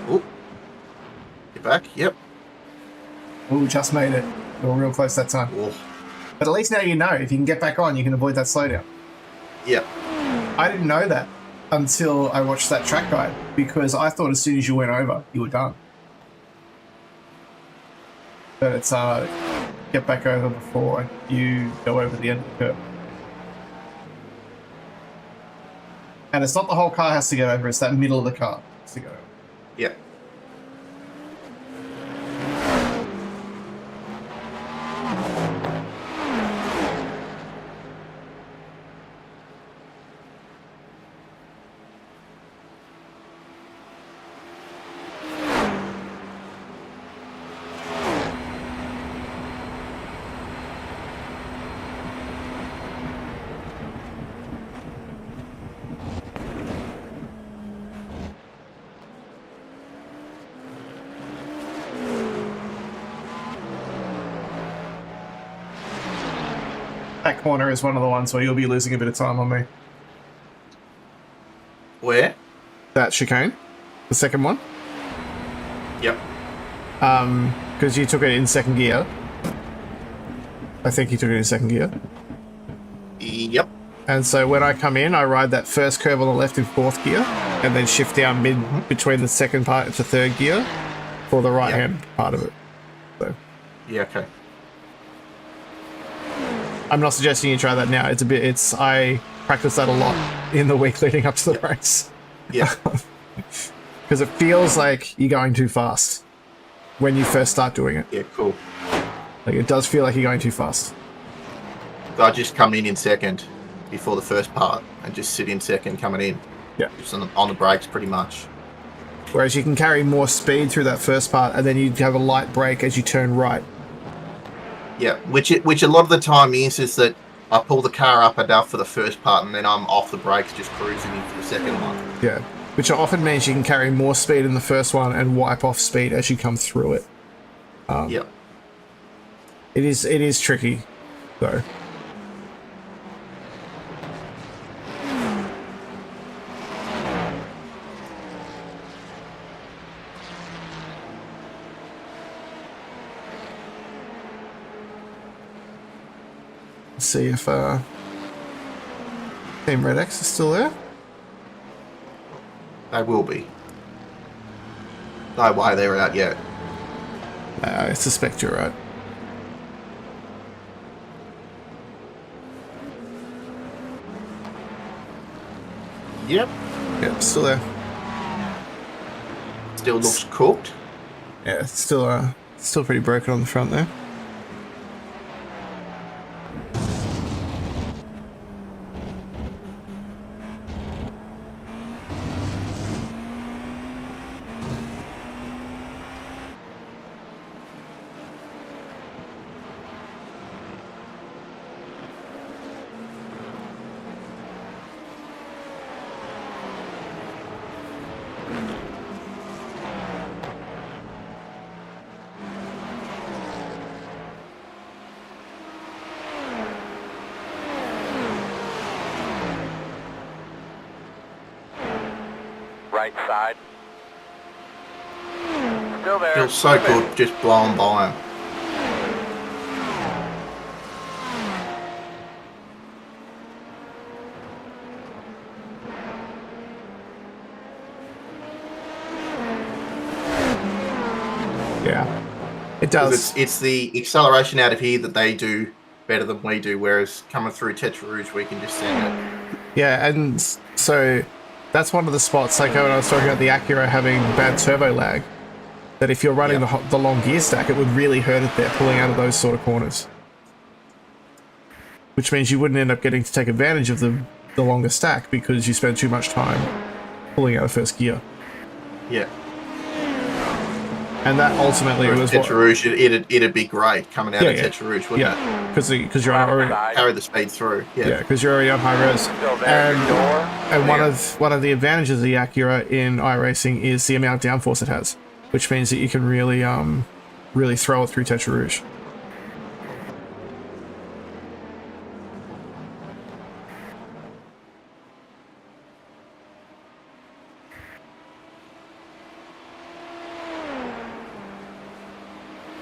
Oh, get back. Yep. Oh, just made it. We were real close that time. Oh. But at least now you know, if you can get back on, you can avoid that slowdown. Yeah. I didn't know that until I watched that track guide, because I thought as soon as you went over, you were done. But it's get back over before you go over the end of the curve. And it's not the whole car has to go over, it's that middle of the car has to go over. Yeah. That corner is one of the ones where you'll be losing a bit of time on me. Where? That chicane. The second one. Yep. Because you took it in second gear. I think you took it in second gear. Yep. And so when I come in, I ride that first curve on the left in fourth gear, and then shift down mid between the second part to third gear for the right hand part of it. So. Yeah, okay. I'm not suggesting you try that now. I practice that a lot in the week leading up to the race. Yeah. Because it feels like you're going too fast when you first start doing it. Yeah, cool. Like, it does feel like you're going too fast. So I just come in second before the first part and just sit in second coming in. Yeah. Just on the brakes pretty much. Whereas you can carry more speed through that first part, and then you have a light brake as you turn right. Yeah, which a lot of the time is that I pull the car up enough for the first part, and then I'm off the brakes, just cruising into the second one. Yeah, which often means you can carry more speed in the first one and wipe off speed as you come through it. Yeah. It is tricky, though. See if Team Red X is still there. They will be. No way they're out yet. I suspect you're right. Yep. Yep, still there. Still looks cooked. Yeah, still pretty broken on the front there. Right side. Still there. Feels so good just blowing by him. Yeah, it does. It's the acceleration out of here that they do better than we do, whereas coming through Tetra Rouge, we can just send it. Yeah, and so that's one of the spots, like when I was talking about the Acura having bad turbo lag, that if you're running the long gear stack, it would really hurt it there, pulling out of those sort of corners. Which means you wouldn't end up getting to take advantage of the longer stack because you spend too much time pulling out of first gear. Yeah. And that ultimately was Tetra Rouge, it'd be great coming out of Tetra Rouge, wouldn't it? Because you're already carry the speed through. Yeah, because you're already on high res. And one of the advantages of the Acura in iRacing is the amount of downforce it has, which means that you can really really throw it through Tetra Rouge.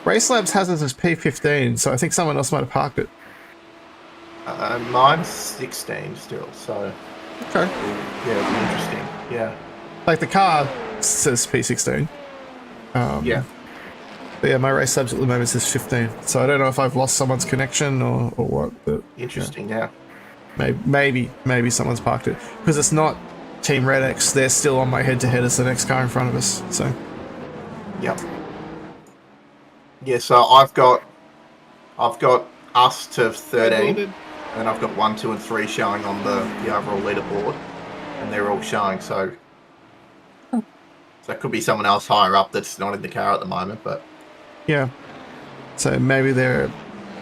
Race Labs has it as P15, so I think someone else might have parked it. Mine's 16 still, so... Okay. Yeah, it'd be interesting, yeah. Like, the car says P16. Yeah. But yeah, my Race Labs at the moment says 15, so I don't know if I've lost someone's connection or what, but... Interesting, yeah. Maybe someone's parked it. Because it's not Team Red X, they're still on my head-to-head as the next car in front of us, so... Yep. Yeah, so I've got us to 13, and I've got 1, 2, and 3 showing on the overall leaderboard, and they're all showing. So it could be someone else higher up that's not in the car at the moment, but yeah. So maybe they're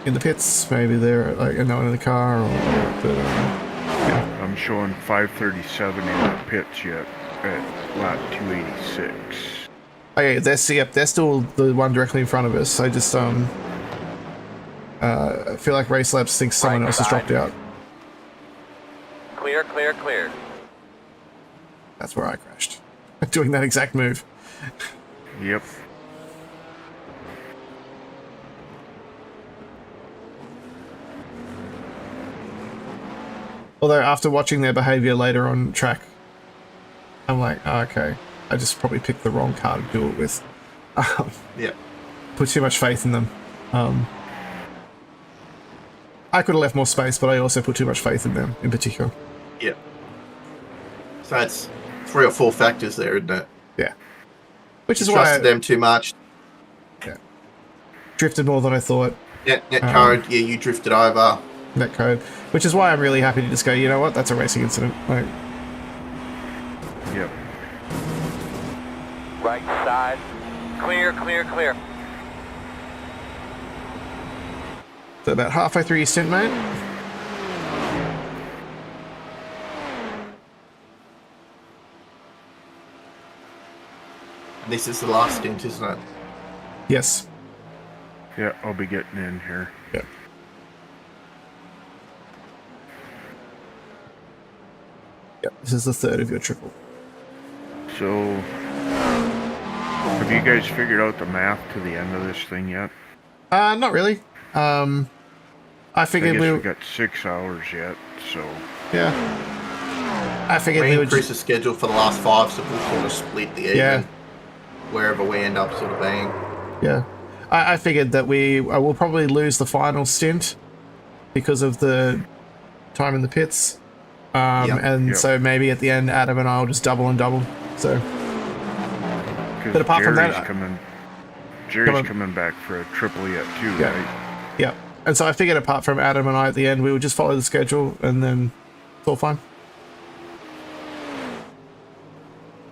in the pits, maybe they're like not in the car, or yeah. I'm showing 537 in the pits yet at lap 286. Oh yeah, they're still the one directly in front of us. I just I feel like Race Labs thinks someone else has dropped out. Clear, clear, clear. That's where I crashed. Doing that exact move. Yep. Although after watching their behavior later on track, I'm like, oh, okay. I just probably picked the wrong car to do it with. Yeah. Put too much faith in them. I could have left more space, but I also put too much faith in them in particular. Yeah. So it's 3 or 4 factors there, isn't it? Yeah. Which is you why trusted them too much. Yeah. Drifted more than I thought. Net code, yeah, you drifted over. Net code. Which is why I'm really happy to just go, you know what, that's a racing incident. Like, yep. Right side. Clear, clear, clear. So about halfway through your stint, mate. This is the last stint, isn't it? Yes. Yeah, I'll be getting in here. Yep. Yep, this is the third of your triple. So, have you guys figured out the math to the end of this thing yet? Not really. I figured we got 6 hours yet, so... Yeah. I figured we increased the schedule for the last 5, so we'll sort of split the even. Yeah. Wherever we end up sort of being. Yeah. I figured that we will probably lose the final stint because of the time in the pits. So maybe at the end, Adam and I will just double and double. So, but apart from that, Jerry's coming back for a triple yet too, right? Yeah. And so I figured apart from Adam and I at the end, we would just follow the schedule and then it's all fine.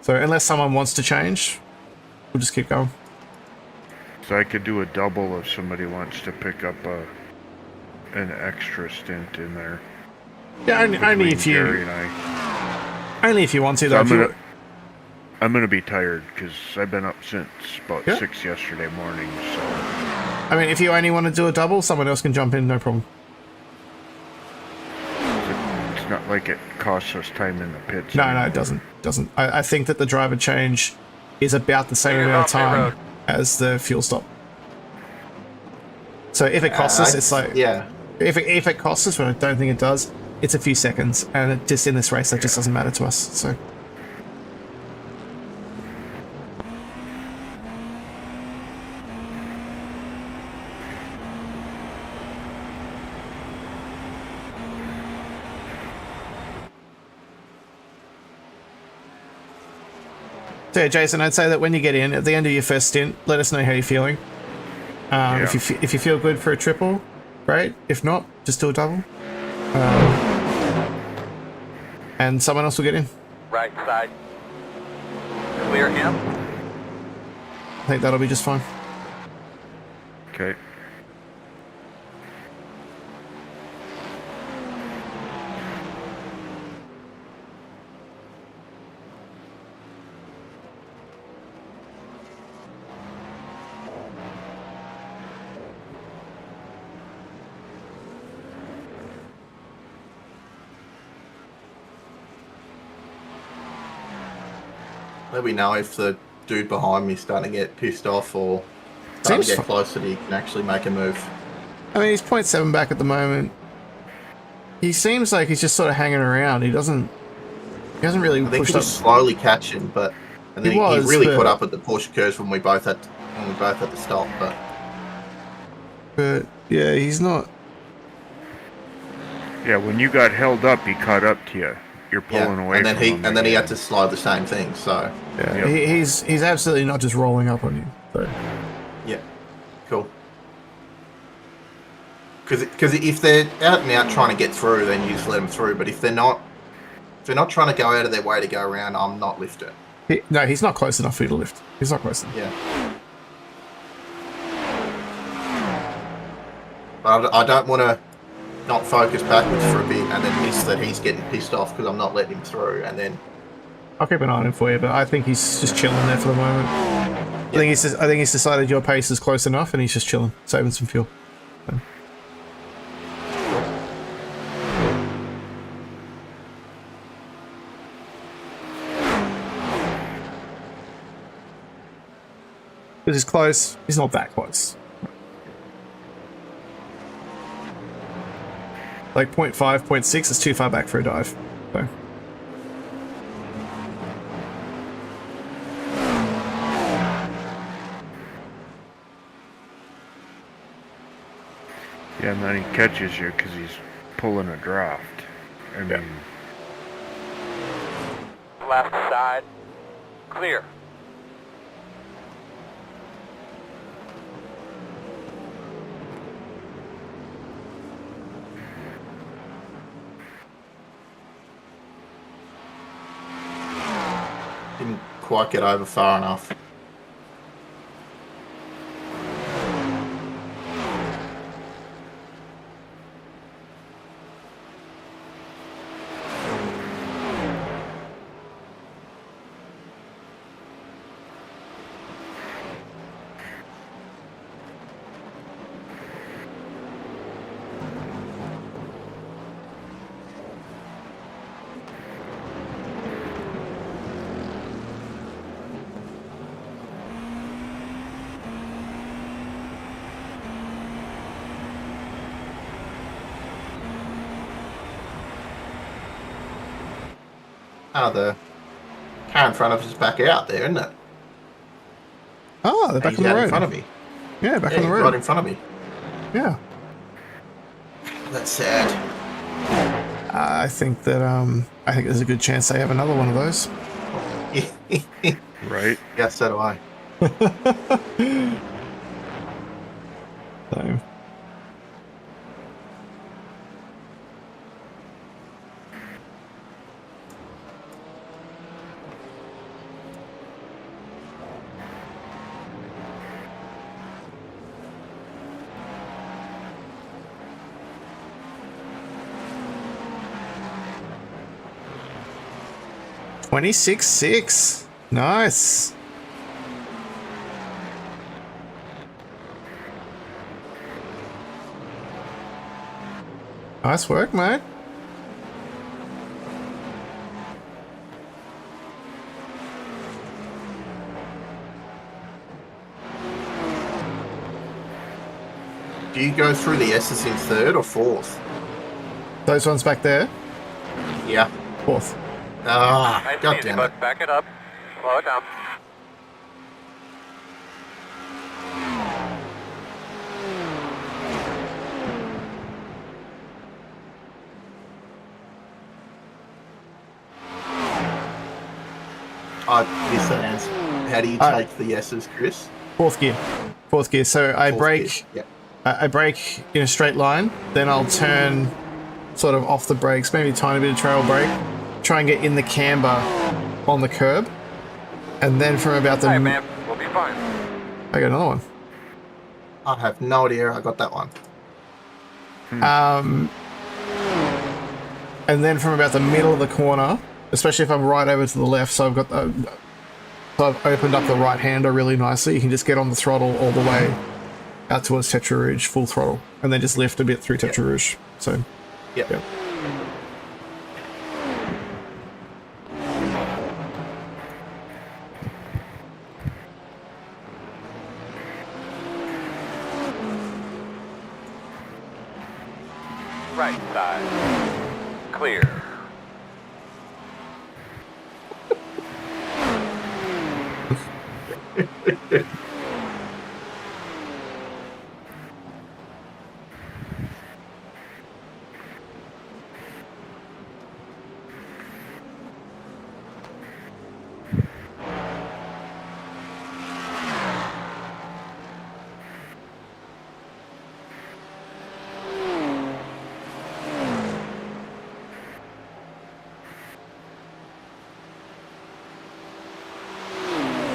So unless someone wants to change, we'll just keep going. So I could do a double if somebody wants to pick up an extra stint in there. Yeah, only if you. Jerry and only if you want to. So though. I'm gonna be tired because I've been up since about 6 yesterday morning. So. I mean, if you only want to do a double, someone else can jump in, no problem. It's not like it costs us time in the pits. No, it doesn't. I think that the driver change is about the same amount of time as the fuel stop. So if it costs us, it's like If it costs us, but I don't think it does, it's a few seconds, and it just in this race that just doesn't matter to us. So. So yeah, Jason, I'd say that when you get in, at the end of your first stint, let us know how you're feeling. If you feel good for a triple, great. If not, just do a double. And someone else will get in. Right side. Clear him. I think that'll be just fine. Okay. Let me know if the dude behind me is starting to get pissed off or starting to get closer that he can actually make a move. I mean, he's 0.7 back at the moment. He seems like he's just sort of hanging around. He hasn't really pushed up. I think he was slowly catching, but and then he really put up at the Porsche curves when we both had to stop. But yeah, he's not. Yeah, when you got held up, he caught up to you. You're pulling away and then from him. And then he had to slow the same thing. So yeah, he's absolutely not just rolling up on you. So. Yeah, cool. Because if they're out and out trying to get through, then you just let them through. But if they're not trying to go out of their way to go around, I'm not lifting. No, he's not close enough for you to lift. He's not close enough. Yeah. But I don't want to not focus backwards for a bit and then miss that he's getting pissed off because I'm not letting him through, and then I'll keep an eye on him for you, but I think he's just chilling there for the moment. Yep. I think he's decided your pace is close enough and he's just chilling, saving some fuel. So. Because he's close, he's not that close. Like 0.5, 0.6 is too far back for a dive. So. Yeah, and then he catches you because he's pulling a draft. I mean... Left side. Clear. didn't quite get over far enough. Oh, the car in front of us is back out there, isn't it? Oh, they're back on the road. In front of me. Yeah, back on the road. Right in front of me. Yeah. That's sad. I think there's a good chance they have another one of those. Right. Yes, so do I. So. $26,600. Nice. Nice work, mate. Do you go through the S's in third or fourth? Those ones back there? Yeah. Fourth. Ah, Nice and God easy, damn bud. it. Back it up. Slow it down. I miss that answer. How do you take the S's, Chris? Fourth gear. Fourth gear. So I brake. Yep. I brake in a straight line, then I'll turn sort of off the brakes, maybe a tiny bit of trail brake, try and get in the camber on the curb, and then from about the... All right, man. We'll be fine. I got another one. I have no idea I got that one. And then from about the middle of the corner, especially if I'm right over to the left, so I've got the... So I've opened up the right hander really nicely. You can just get on the throttle all the way out towards Tetra Rouge, full throttle, and then just lift a bit through Tetra Rouge. So, Yep. yeah. Right side. Clear.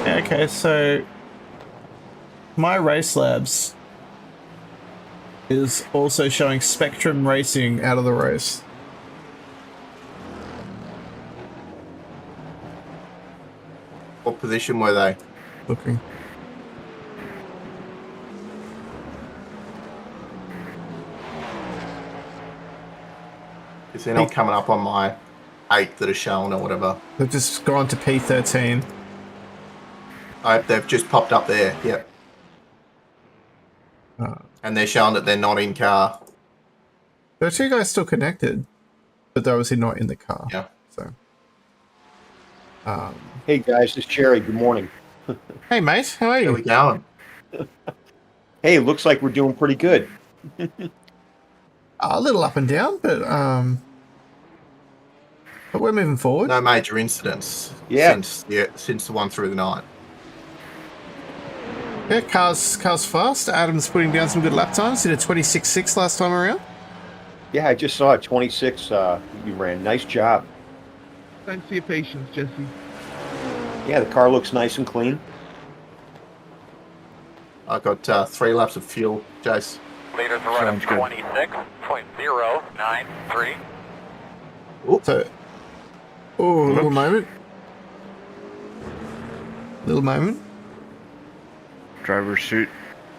Okay, so my Race Labs is also showing Spectrum Racing out of the race. What position were they? Looking. Because they're not coming up on my 8 that are shown or whatever. They've just gone to P13. They've just popped up there, yep. And they're showing that they're not in car. There are two guys still connected, but they're obviously not in the car. Yeah. So. Hey guys, it's Jerry. Good morning. Hey mate, how are you? How we going? Hey, looks like we're doing pretty good. A little up and down, but we're moving forward. No major incidents. Yeah. Since the one through the night. Yeah, car's fast. Adam's putting down some good lap times. Did a 26.6 last time around. Yeah, I just saw it. 26. You ran. Nice job. Thanks for your patience, Jesse. Yeah, the car looks nice and clean. I got 3 laps of fuel, Jace. Liters are running 26.093. So, little moment. Little moment. Driver's suit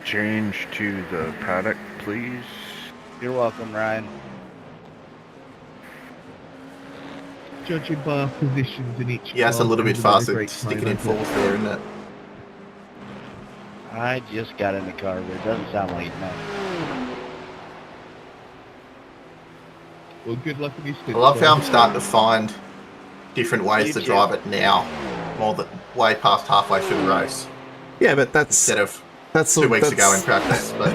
change to the paddock, please. You're welcome, Ryan. Judging by our positions in each Yeah, it's a car, little bit everybody faster breaks sticking my in fourth there, isn't it? I just got in the car, but it doesn't sound like it now. Well, good luck with your I stint. love how I'm starting to find different ways Me to too. drive it now, more than way past halfway through the race, Yeah, but that's instead of that's 2 weeks ago in practice. But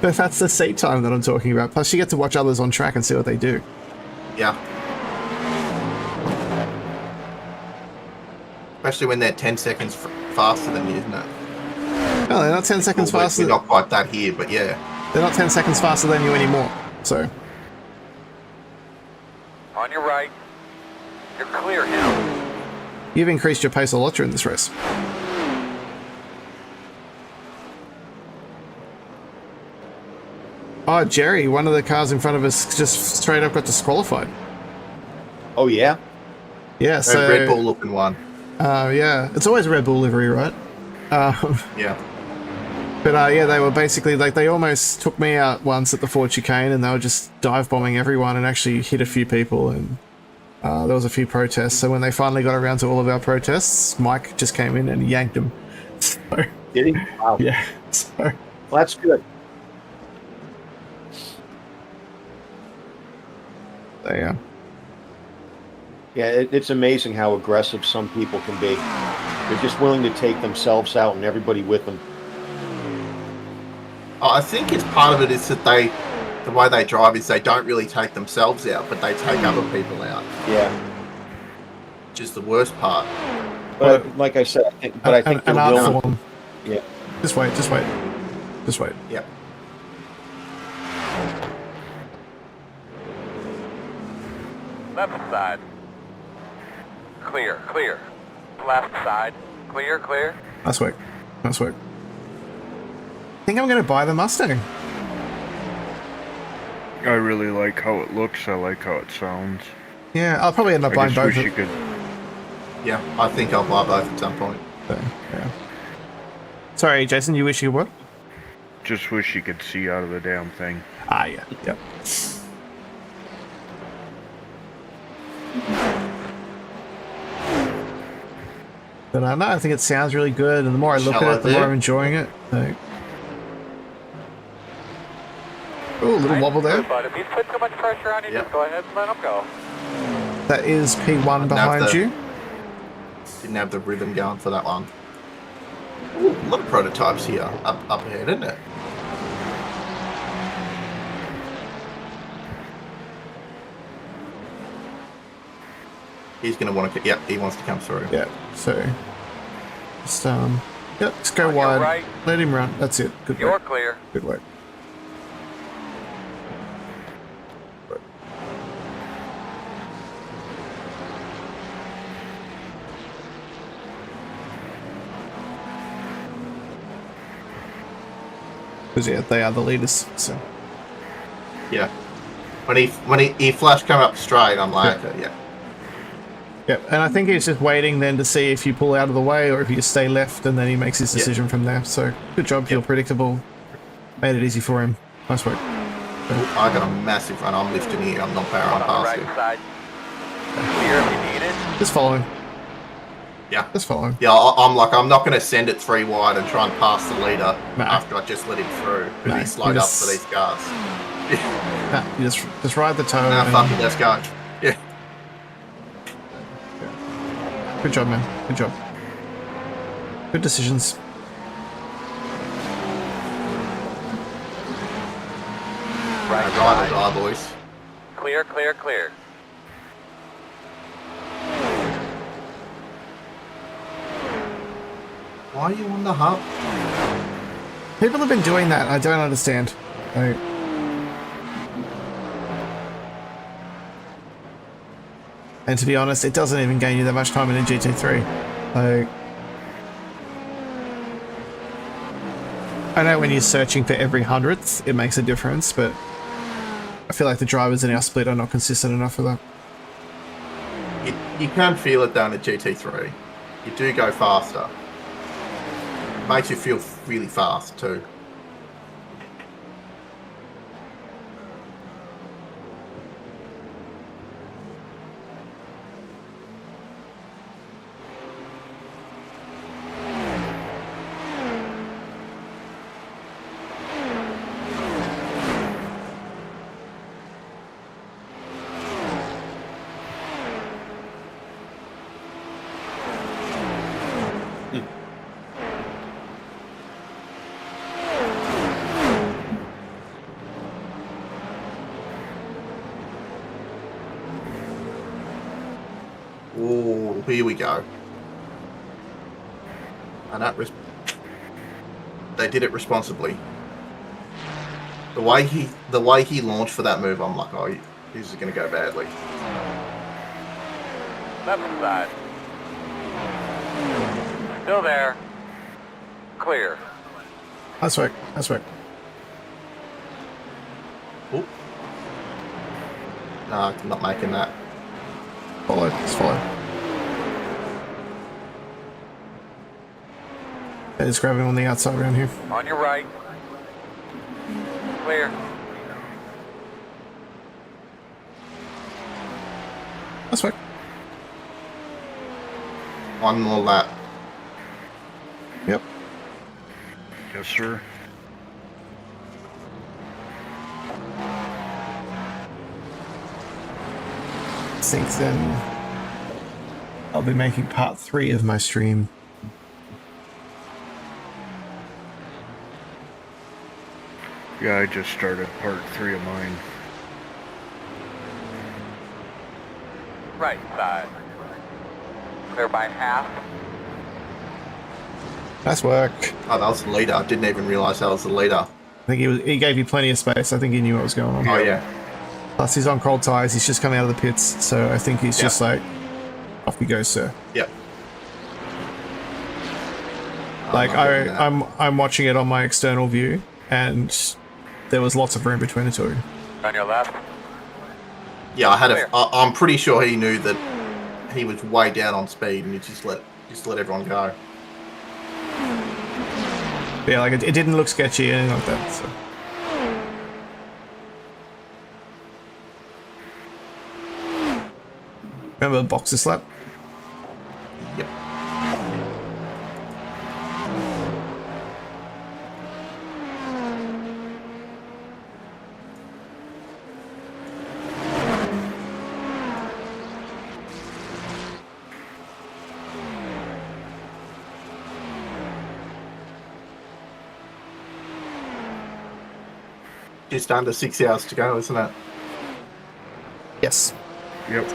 But that's the seat time that I'm talking about. Plus, you get to watch others on track and see what they do. Yeah. Especially when they're 10 seconds faster than you, isn't it? No, they're not 10 seconds faster. We're not quite that here, but yeah. They're not 10 seconds faster than you anymore, so. On your right. You're clear now. You've increased your pace a lot during this race. Oh, Jerry, one of the cars in front of us just straight up got disqualified. Oh, yeah? Yeah, so... Red Bull looking one. Yeah, it's always a Red Bull livery, right? Yeah. But yeah, they were basically, like, they almost took me out once at the Ford Chicane, and they were just dive-bombing everyone and actually hit a few people, and there was a few protests. So when they finally got around to all of our protests, Mike just came in and yanked them. So, did he? Wow. Yeah. So, well, that's good. So, yeah. Yeah, it's amazing how aggressive some people can be. They're just willing to take themselves out and everybody with them. I think it's part of it is that the way they drive is they don't really take themselves out, but they take other people out. Yeah. Which is the worst part. But like I said, I think an art form. Yeah. Just wait. Yeah. Left side. Clear. Left side. Clear. Nice work. I think I'm going to buy the Mustang. I really like how it looks. I like how it sounds. Yeah, I'll probably end up buying both. Yeah, I think I'll buy both at some point. So, yeah. Sorry, Jason, you wish you would? Just wish you could see out of the damn thing. Ah, yeah. Yep. But I know, I think it sounds really good, and the more I look at it, the more I'm enjoying it. So. Ooh, a little wobble there. But if he's put too much pressure on you, just go ahead and let him go. That is P1 behind you. Didn't have the rhythm going for that one. Ooh, a lot of prototypes here up ahead, isn't it? He's going to want to... Yeah, he wants to come through. Yeah, so... Just, yep, just go wide. Right. Let him run. That's it. Good work. You're clear. Good work. Because yeah, they are the leaders. So yeah, when he flashed coming up straight, I'm like, yeah. Yep, and I think he's just waiting then to see if you pull out of the way or if you stay left, and then he makes his decision from there. So good job, feel predictable. Made it easy for him. Nice work. I got a massive run. I'm lifting here. I'm not powering past him. Side. Clear if you need it. Just follow him. Yeah. Just follow him. Yeah, I'm like, I'm not going to send it 3 wide and try and pass the leader after I just let him through. Because he slowed up for these cars. You just ride the toe. Nah, fuck it, let's go. Yeah. Good job, man. Good job. Good decisions. Right or die, boys. Clear. Why are you on the hump? People have been doing that. I don't understand. And to be honest, it doesn't even gain you that much time in a GT3. I know when you're searching for every hundredth, it makes a difference, but I feel like the drivers in our split are not consistent enough for that. You can feel it down at GT3. You do go faster. It makes you feel really fast too. Oh, here we go. And they did it responsibly. The way he launched for that move, I'm like, oh, this is going to go badly. Left side. Still there. Clear. That's right. That's right. Oh. No, I'm not making that. Follow. Just follow. Just grab him on the outside around here. On your right. Clear. That's right. One more lap. Yep. Yes, sir. I think then I'll be making part 3 of my stream. Yeah, I just started part 3 of mine. Right side. Clear by half. Nice work. Oh, that was the leader. I didn't even realise that was the leader. I think he gave you plenty of space. I think he knew what was going on. Oh, yeah. Plus, he's on cold tires. He's just coming out of the pits, so I think he's just like, off you go, sir. Yep. Like I'm watching it on my external view, and there was lots of room between the two. On your left. Yeah, I'm pretty sure he knew that he was way down on speed, and he just let everyone go. But yeah, like it didn't look sketchy or anything like that. So. Remember the boxer slap? Yep. Just under 6 hours to go, isn't it? Yes. Yep.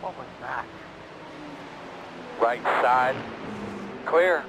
What was that? Right side. Clear.